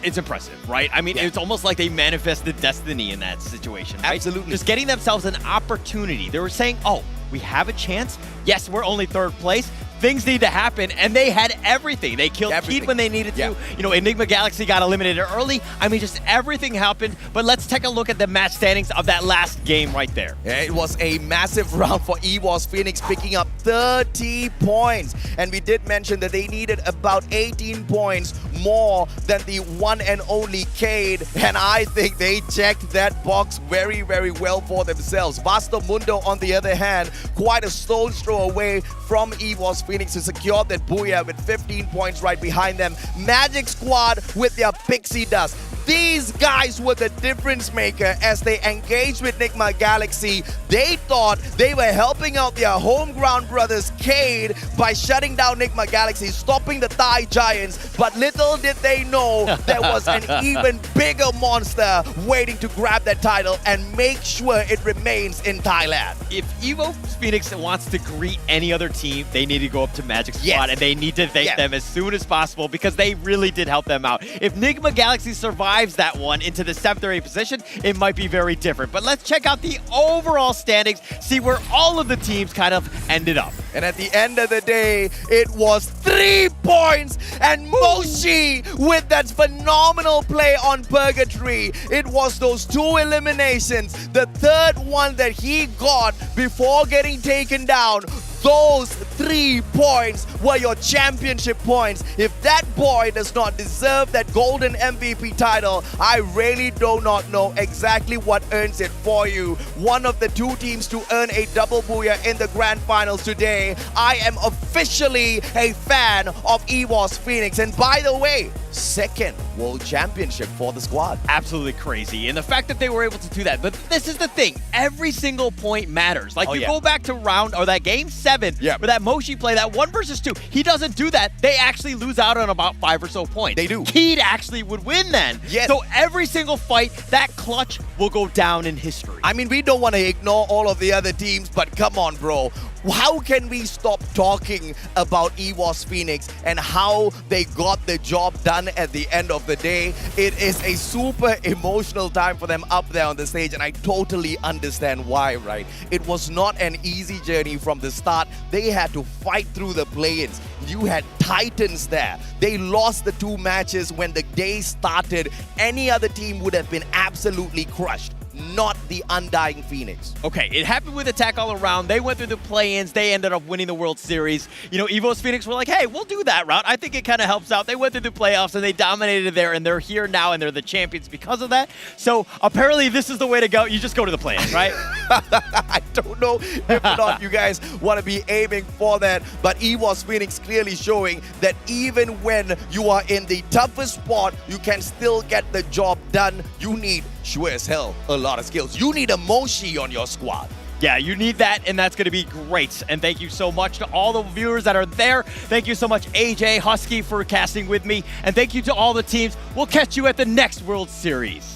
It's impressive, right? I mean, it's almost like they manifested destiny in that situation, right? Absolutely. Just getting themselves an opportunity. They were saying, oh, we have a chance. Yes, we're only third place. Things need to happen, and they had everything. They killed Keith when they needed to. You know, Enigma Galaxy got eliminated early. I mean, just everything happened. But let's take a look at the match standings of that last game right there. Yeah, it was a massive round for EVOS Phoenix, picking up 30 points. And we did mention that they needed about 18 points more than the one and only Cade. And I think they checked that box very, very well for themselves. Vasto Mundo, on the other hand, quite a stone's throw away from EVOS Phoenix to secure that booyah with 15 points right behind them. Magic Squad with their pixie dust. These guys were the difference maker as they engaged with Enigma Galaxy. They thought they were helping out their home ground brothers Cade by shutting down Enigma Galaxy, stopping the Thai Giants. But little did they know there was an even bigger monster waiting to grab that title and make sure it remains in Thailand. If EVOS Phoenix wants to greet any other team, they need to go up to Magic Squad and they need to thank them as soon as possible because they really did help them out. If Enigma Galaxy survives that one into the 7th or 8th position, it might be very different. But let's check out the overall standings, see where all of the teams kind of ended up. And at the end of the day, it was 3 points and Moshi with that phenomenal play on Purgatory. It was those 2 eliminations, the 3rd one that he got before getting taken down. Those 3 points were your championship points. If that boy does not deserve that golden MVP title, I really do not know exactly what earns it for you. One of the 2 teams to earn a double booyah in the grand finals today. I am officially a fan of EVOS Phoenix. And by the way, second World Championship for the squad. Absolutely crazy. And the fact that they were able to do that. But this is the thing. Every single point matters. Like, go back to that game 7, where that Moshi play, that 1 versus 2, he doesn't do that. They actually lose out on about 5 or so points. They do. Keed actually would win then. Yes. So every single fight, that clutch will go down in history. I mean, we don't want to ignore all of the other teams, but come on, bro. How can we stop talking about EWOS Phoenix and how they got the job done at the end of the day? It is a super emotional time for them up there on the stage, and I totally understand why, right? It was not an easy journey from the start. They had to fight through the play-ins. You had Titans there. They lost the 2 matches when the day started. Any other team would have been absolutely crushed. Not the Undying Phoenix. Okay, it happened with Attack All Around. They went through the play-ins. They ended up winning the World Series. You know, EVOS Phoenix were like, hey, we'll do that route. I think it kind of helps out. They went through the playoffs and they dominated there, and they're here now, and they're the champions because of that. So apparently this is the way to go. You just go to the play-ins, right? I don't know if or not you guys want to be aiming for that, but EWOS Phoenix clearly showing that even when you are in the toughest spot, you can still get the job done. You need, sure as hell, a lot of skills. You need a Moshi on your squad. Yeah, you need that, and that's going to be great. And thank you so much to all the viewers that are there. Thank you so much, AJ Husky, for casting with me. And thank you to all the teams. We'll catch you at the next World Series.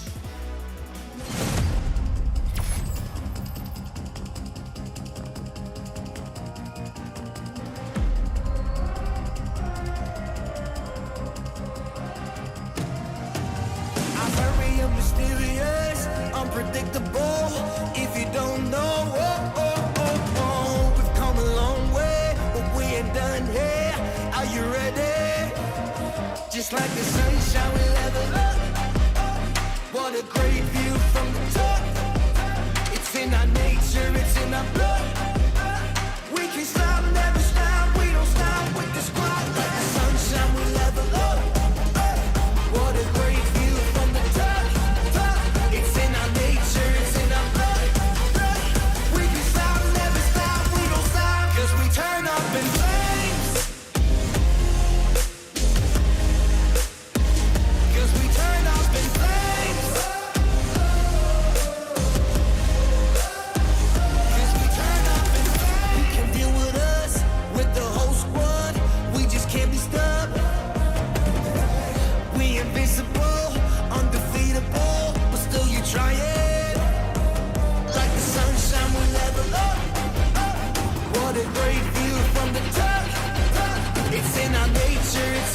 Very mysterious, unpredictable. If you don't know, we've come a long way, but we ain't done here. Are you ready? Just like the sunshine, we level up. What a great view from the top. It's in our nature, it's in our blood. We can stop, never stop. We don't stop with the squad. Like the sunshine, we level up. What a great view from the top. It's in our nature, it's in our blood. We can stop, never stop, we don't stop. 'Cause we turn up in flames. 'Cause we turn up in flames. 'Cause we turn up in flames. You can deal with us, with the whole squad. We just can't be stopped. We invincible, undefeatable, but still you try it. Like the sunshine, we level up. What a great view from the top. It's in our nature, it's